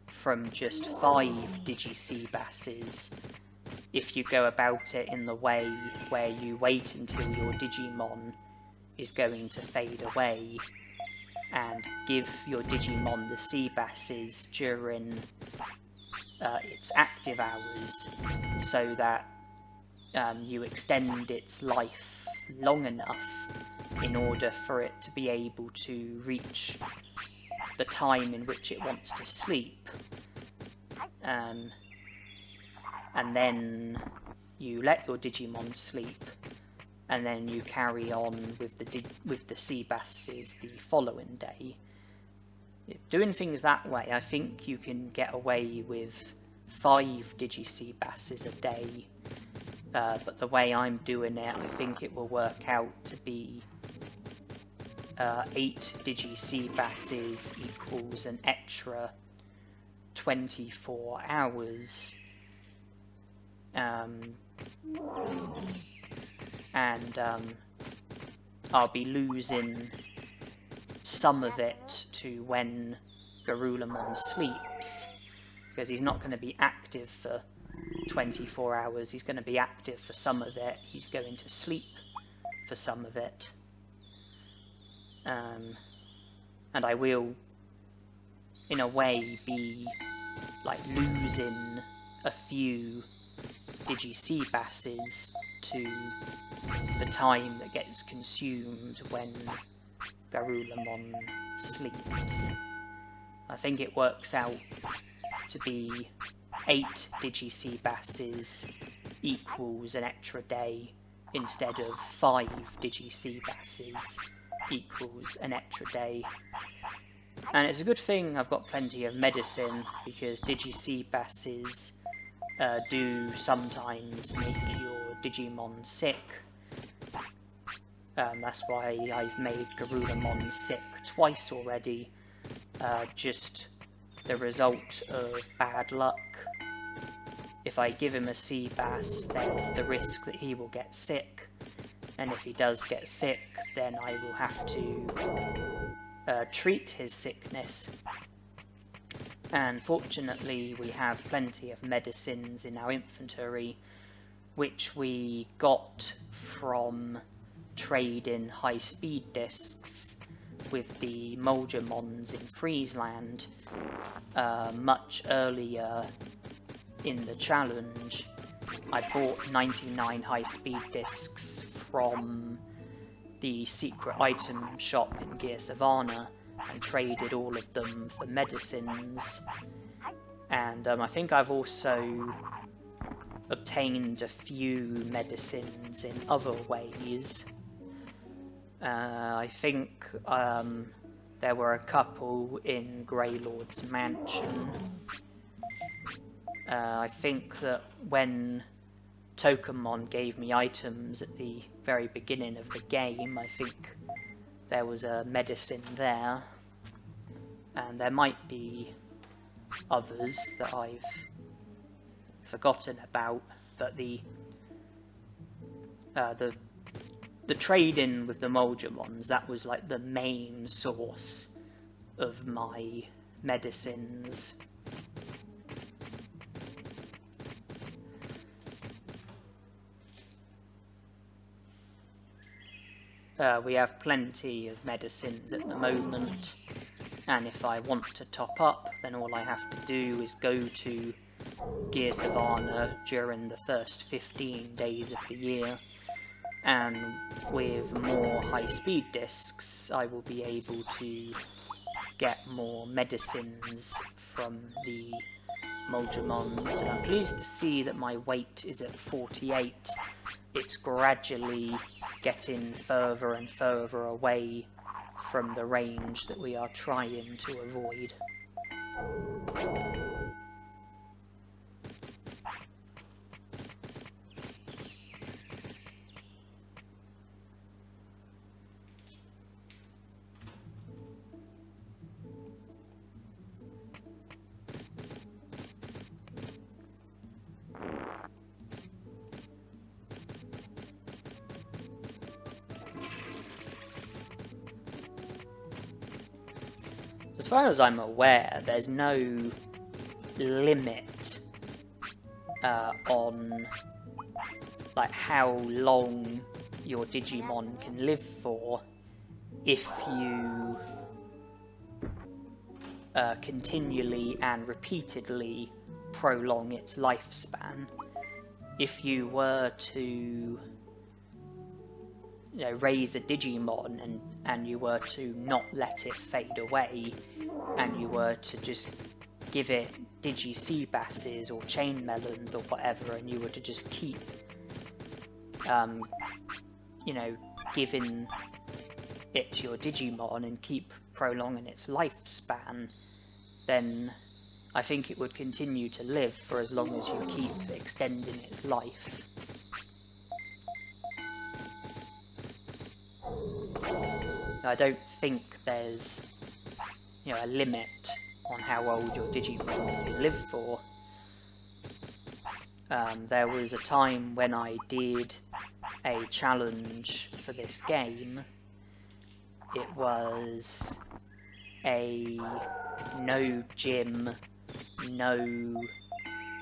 from just 5 Digi-Seabasses if you go about it in the way where you wait until your Digimon is going to fade away and give your Digimon the Seabasses during its active hours, so that you extend its life long enough in order for it to be able to reach the time in which it wants to sleep. And then you let your Digimon sleep, and then you carry on with the Seabasses the following day. Doing things that way, I think you can get away with 5 Digi-Seabasses a day, but the way I'm doing it, I think it will work out to be 8 Digi-Seabasses equals an extra 24 hours. I'll be losing some of it to when Garulamon sleeps, because he's not going to be active for 24 hours, he's going to be active for some of it, he's going to sleep for some of it. And I will, in a way, be like losing a few Digi-Seabasses to the time that gets consumed when Garulamon sleeps. I think it works out to be 8 Digi-Seabasses equals an extra day instead of 5 Digi-Seabasses equals an extra day. And it's a good thing I've got plenty of medicine, because Digi-Seabasses do sometimes make your Digimon sick. That's why I've made Garulamon sick twice already, just the result of bad luck. If I give him a Seabass, there's the risk that he will get sick, and if he does get sick, then I will have to treat his sickness. And fortunately we have plenty of medicines in our inventory, which we got from trading high-speed discs with the Moldramons in Friesland much earlier in the challenge. I bought 99 high-speed discs from the secret item shop in Gear Savannah and traded all of them for medicines. And I think I've also obtained a few medicines in other ways. I think there were a couple in Greylord's mansion. I think that when Tokamon gave me items at the very beginning of the game, I think there was a medicine there, and there might be others that I've forgotten about, but the trade-in with the Moldramons, that was like the main source of my medicines. We have plenty of medicines at the moment, and if I want to top up, then all I have to do is go to Gear Savannah during the first 15 days of the year, and with more high-speed discs I will be able to get more medicines from the Moldramons. And I'm pleased to see that my weight is at 48. It's gradually getting further and further away from the range that we are trying to avoid. as far as I'm aware, there's no limit on like how long your Digimon can live for if you continually and repeatedly prolong its lifespan. If you were to raise a Digimon and you were to not let it fade away, and you were to just give it Digi-Seabasses or Chain Melons or whatever, and you were to just keep giving it to your Digimon and keep prolonging its lifespan, then I think it would continue to live for as long as you keep extending its life. I don't think there's a limit on how old your Digimon can live for. There was a time when I did a challenge for this game. It was a no gym, no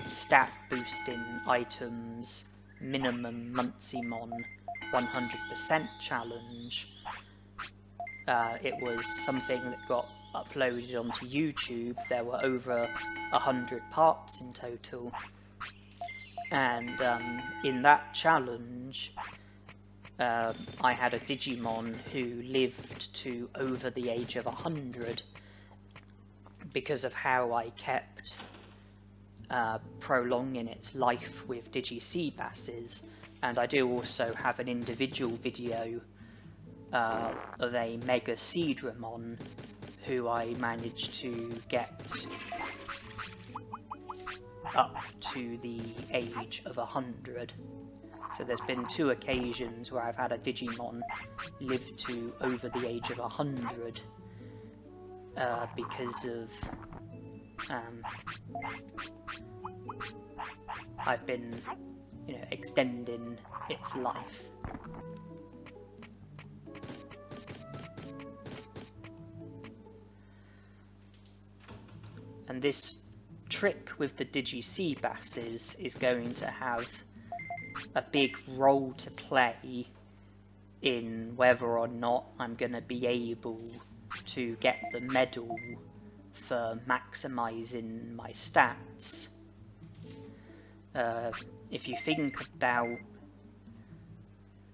stat boosting items, minimum Muncimon 100% challenge. It was something that got uploaded onto YouTube. There were over 100 parts in total, and in that challenge I had a Digimon who lived to over the age of 100 because of how I kept prolonging its life with Digi-Seabasses. And I do also have an individual video of a Mega Seedramon who I managed to get up to the age of 100. So there's been 2 occasions where I've had a Digimon live to over the age of 100 because of I've been extending its life. And this trick with the Digi-Seabasses is going to have a big role to play in whether or not I'm going to be able to get the medal for maximising my stats. If you think about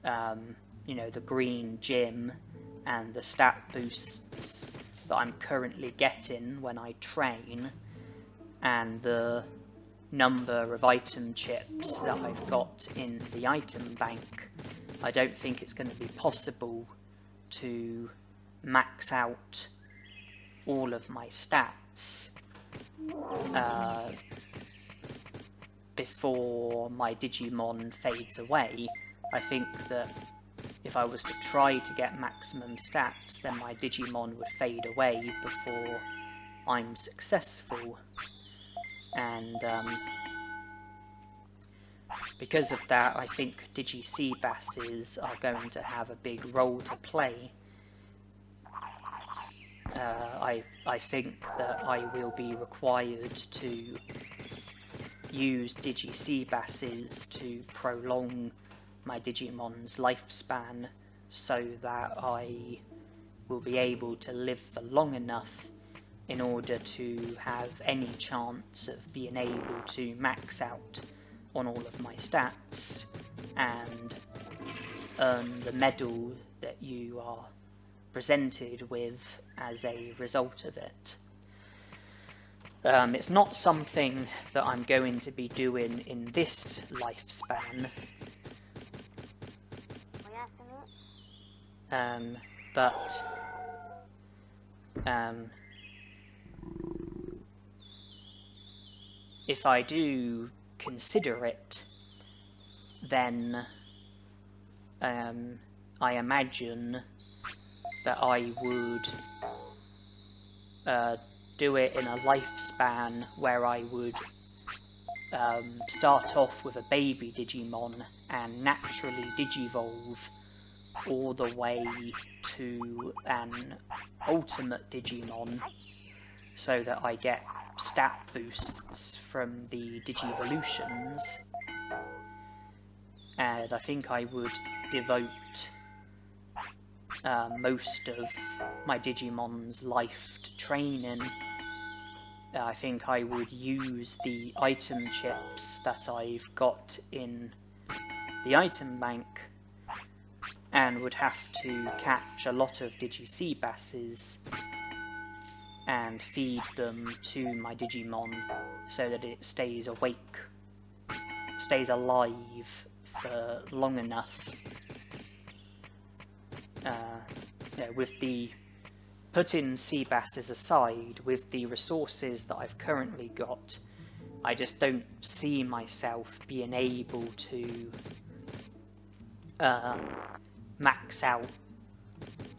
the green gym and the stat boosts that I'm currently getting when I train, and the number of item chips that I've got in the item bank, I don't think it's going to be possible to max out all of my stats before my Digimon fades away. I think that if I was to try to get maximum stats, then my Digimon would fade away before I'm successful. And because of that, I think Digi-Seabasses are going to have a big role to play. I think that I will be required to use Digi-Seabasses to prolong my Digimon's lifespan so that I will be able to live for long enough in order to have any chance of being able to max out on all of my stats and earn the medal that you are presented with as a result of it. It's not something that I'm going to be doing in this lifespan, but if I do consider it, then I imagine that I would do it in a lifespan where I would start off with a baby Digimon and naturally Digivolve all the way to an ultimate Digimon so that I get stat boosts from the Digivolutions, and I think I would devote most of my Digimon's life to training. I think I would use the item chips that I've got in the item bank, and would have to catch a lot of Digi-Seabasses and feed them to my Digimon so that it stays awake, stays alive for long enough. With the putting Seabasses aside, with the resources that I've currently got, I just don't see myself being able to max out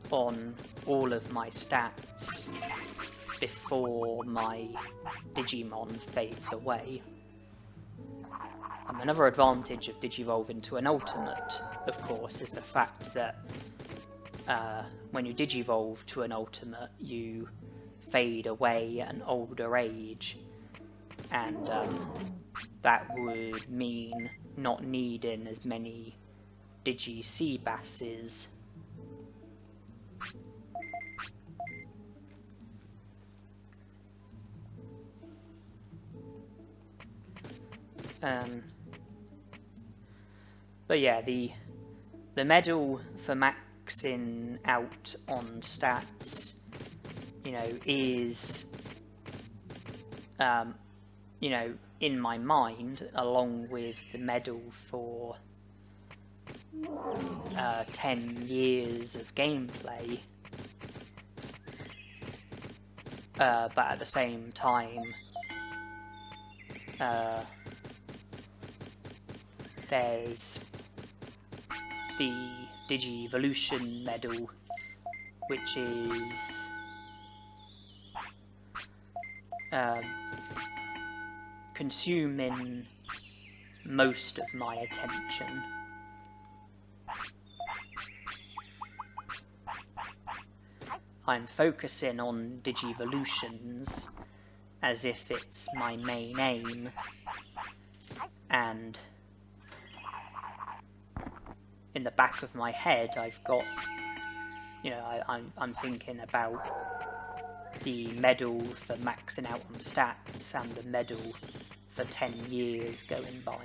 on all of my stats before my Digimon fades away. Another advantage of Digivolving to an ultimate, of course, is the fact that when you Digivolve to an ultimate, you fade away at an older age, and that would mean not needing as many Digi-Seabasses. But yeah, the medal for maxing out on stats, you know, is you know, in my mind, along with the medal for 10 years of gameplay, but at the same time, there's the Digivolution medal, which is consuming most of my attention. I'm focusing on Digivolutions as if it's my main aim, and in the back of my head I've got, you know, I'm thinking about the medal for maxing out on stats and the medal for 10 years going by.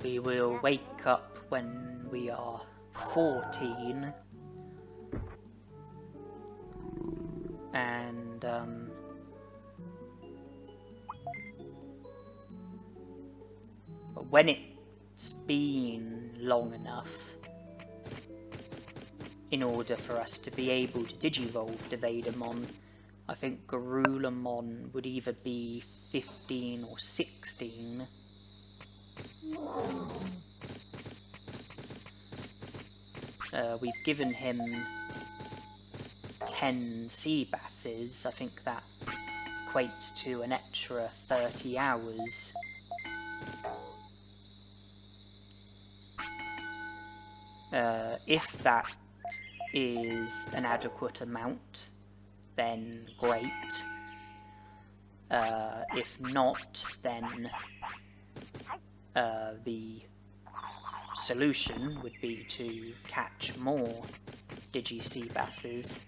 We will wake up when we are 14, and when it's been long enough in order for us to be able to Digivolve Devadamon, I think Garulamon would either be 15 or 16. We've given him 10 Seabasses. I think that equates to an extra 30 hours. If that is an adequate amount, then great. If not, then the solution would be to catch more Digi-Seabasses.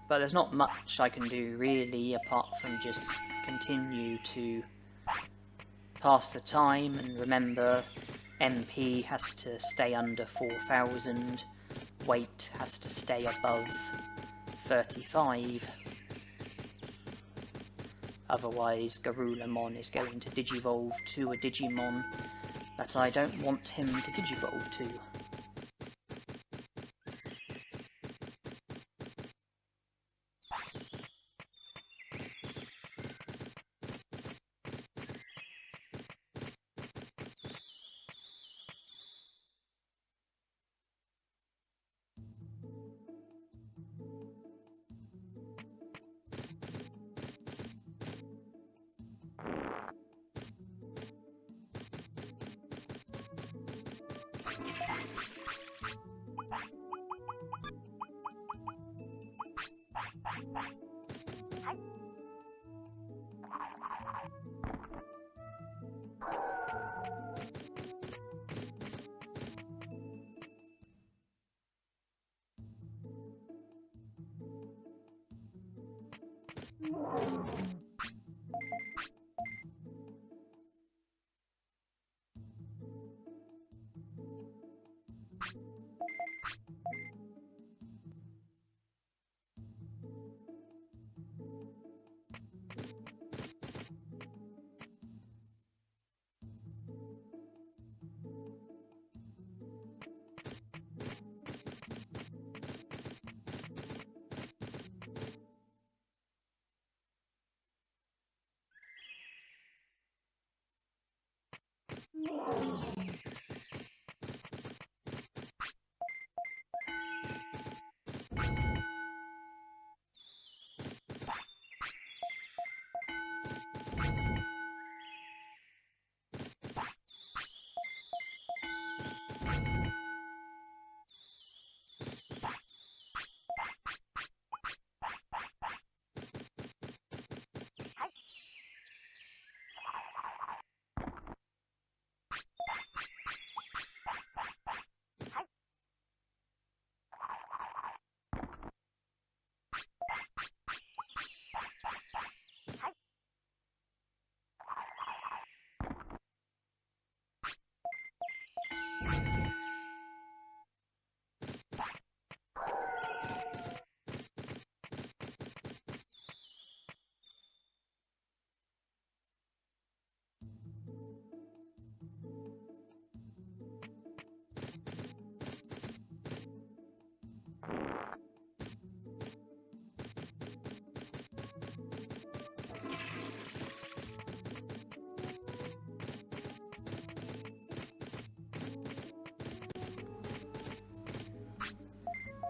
But there's not much I can do really, apart from just continue to pass the time, and remember MP has to stay under 4,000 weight has to stay above 35. Otherwise, Garulamon is going to Digivolve to a Digimon that I don't want him to Digivolve to.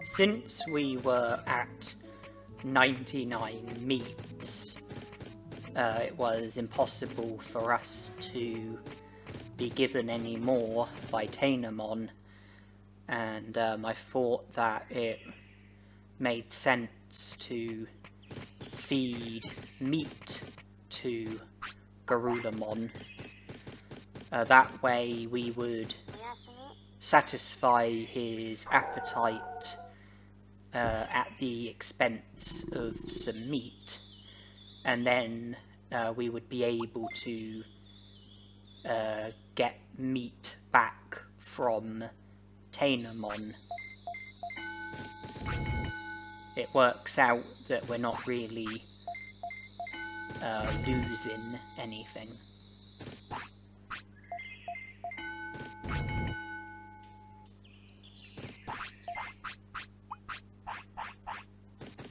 Since we were at 99 meets, it was impossible for us to be given any more by Tainomon, and I thought that it made sense to feed meat to Garulamon. That way we would satisfy his appetite at the expense of some meat, and then we would be able to get meat back from Tainomon. It works out that we're not really losing anything.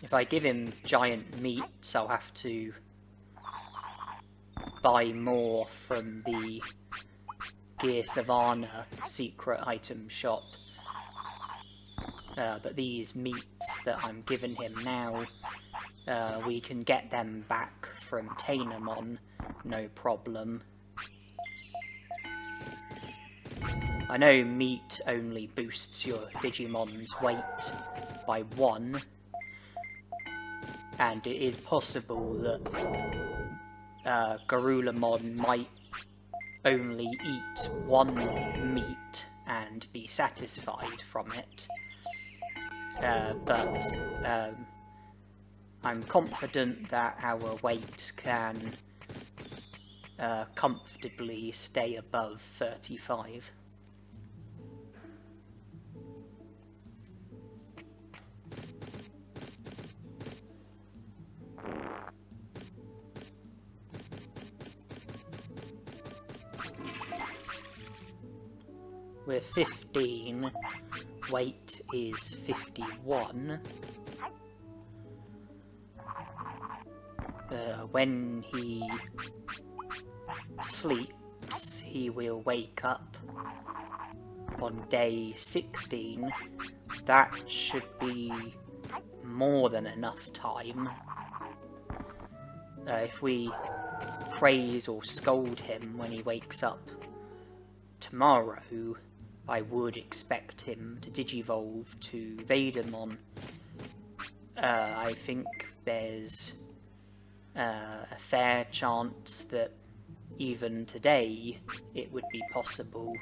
If I give him giant meats, I'll have to buy more from the Gear Savannah secret item shop. But these meats that I'm giving him now, we can get them back from Tainomon, no problem. I know meat only boosts your Digimon's weight by 1, and it is possible that Garulamon might only eat 1 meat and be satisfied from it. But I'm confident that our weight can comfortably stay above 35. we're 15, weight is 51. When he sleeps, he will wake up on day 16. That should be more than enough time. If we praise or scold him when he wakes up tomorrow, I would expect him to digivolve to Vadermon. I think there's a fair chance that even today it would be possible.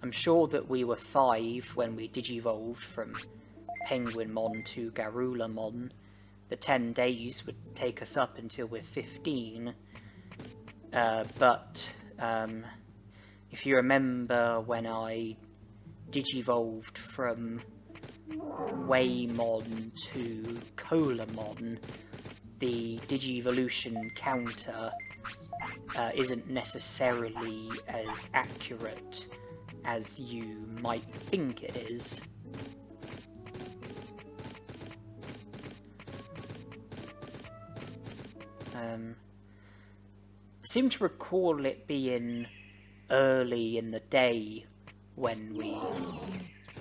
I'm sure that we were 5 when we digivolved from Penguinmon to Garulamon. The 10 days would take us up until we're 15. But if you remember when I digivolved from Waymon to Colamon, the Digivolution counter isn't necessarily as accurate as you might think it is. I seem to recall it being early in the day when we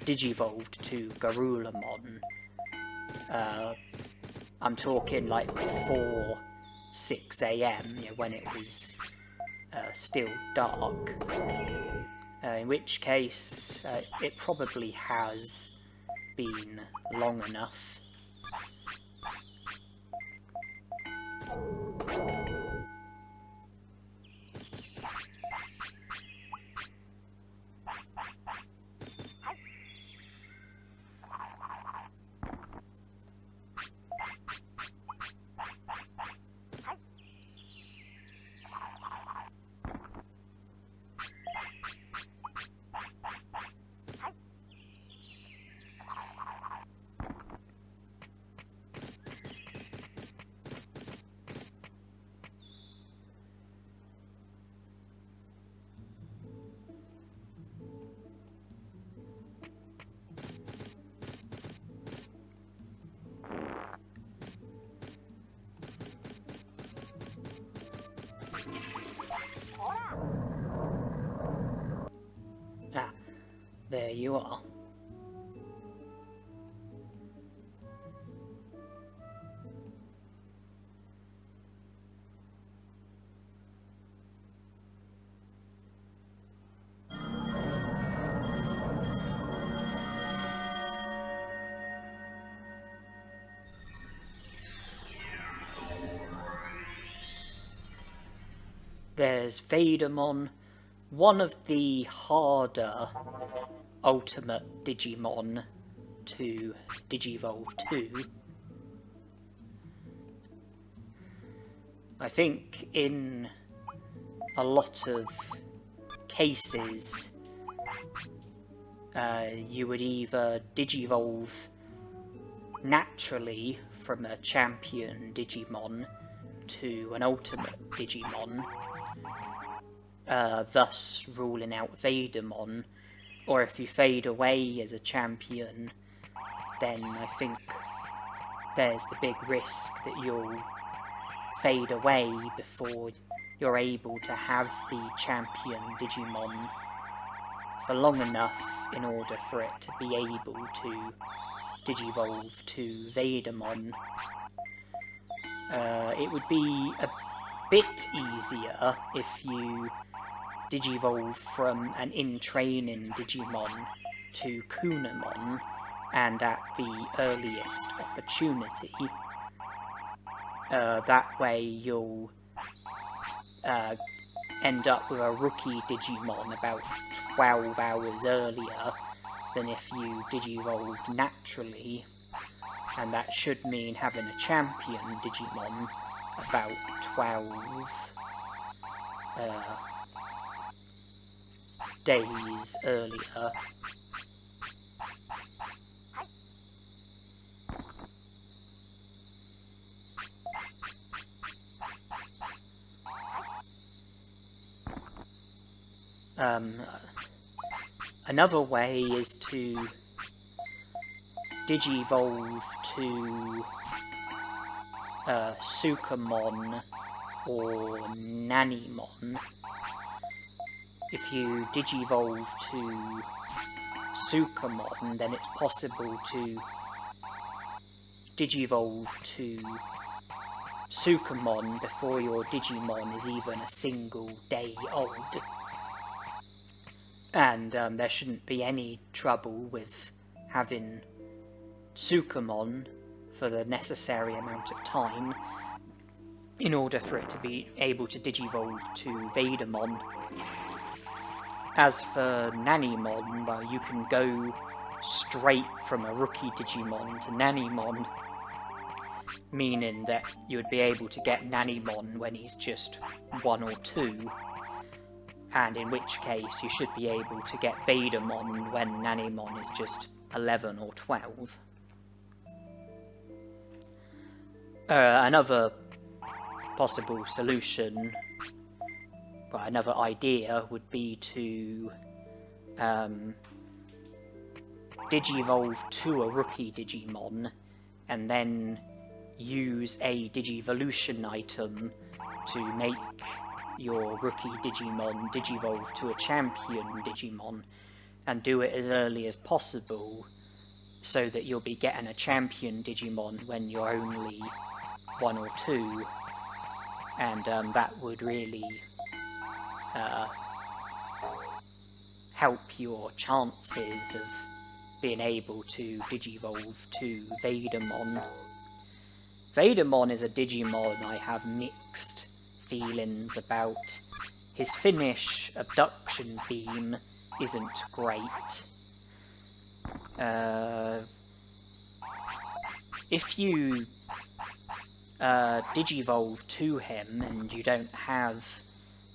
digivolved to Garulamon. I'm talking like before 6 AM, you know, when it was still dark. In which case, it probably has been long enough. Ah, there you are. There's Vadermon, one of the harder ultimate Digimon to digivolve to. I think in a lot of cases you would either digivolve naturally from a champion Digimon to an ultimate Digimon, thus ruling out Vadermon, or if you fade away as a champion, then I think there's the big risk that you'll fade away before you're able to have the champion Digimon for long enough in order for it to be able to digivolve to Vadermon. It would be a bit easier if you digivolve from an in-training Digimon to Kunamon, and at the earliest opportunity. That way you'll end up with a rookie Digimon about 12 hours earlier than if you digivolved naturally, and that should mean having a champion Digimon about 12 days earlier. Another way is to Digivolve to Sukamon or Nanimon. If you Digivolve to Sukamon, then it's possible to Digivolve to Sukamon before your Digimon is even a single day old. And there shouldn't be any trouble with having Sukamon for the necessary amount of time in order for it to be able to Digivolve to Vadermon. As for Nanimon, well, you can go straight from a rookie Digimon to Nanimon, meaning that you would be able to get Nanimon when he's just 1 or 2, and in which case you should be able to get Vadermon when Nanimon is just 11 or 12. Another possible solution, well, another idea would be to Digivolve to a rookie Digimon and then use a Digivolution item to make your rookie Digimon Digivolve to a champion Digimon, and do it as early as possible so that you'll be getting a champion Digimon when you're only 1 or 2, and that would really help your chances of being able to Digivolve to Vadermon. Vadermon is a Digimon I have mixed feelings about. His finish, Abduction Beam, isn't great. If you Digivolve to him and you don't have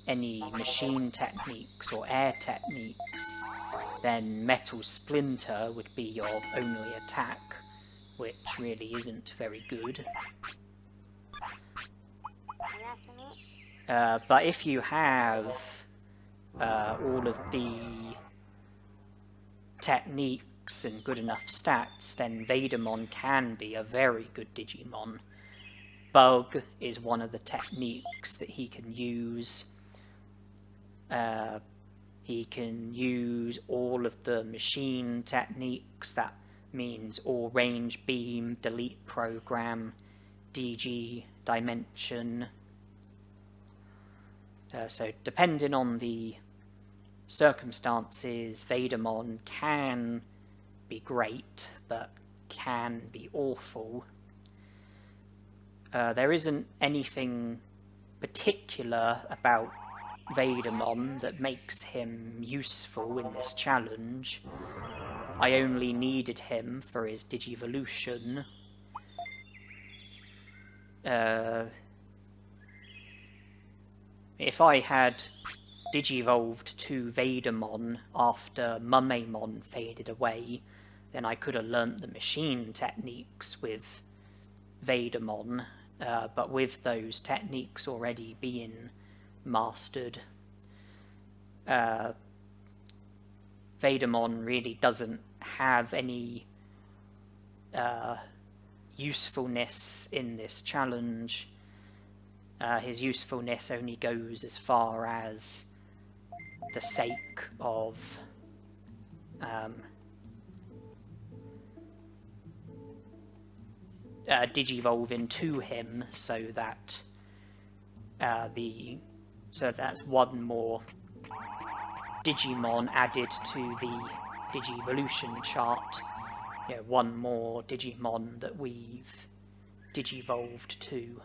any machine techniques or air techniques, then Metal Splinter would be your only attack, which really isn't very good. But if you have all of the techniques and good enough stats, then Vadermon can be a very good Digimon. Bug is one of the techniques that he can use. He can use all of the machine techniques. That means all range beam, delete program, DG dimension. So depending on the circumstances, Vadermon can be great, but can be awful. There isn't anything particular about Vadermon that makes him useful in this challenge. I only needed him for his Digivolution. If I had Digivolved to Vadermon after Mumemon faded away, then I could have learnt the machine techniques with Vadermon, but with those techniques already being mastered, Vadermon really doesn't have any usefulness in this challenge. His usefulness only goes as far as the sake of Digivolving to him, so that that's one more Digimon added to the Digivolution chart. One more Digimon that we've Digivolved to.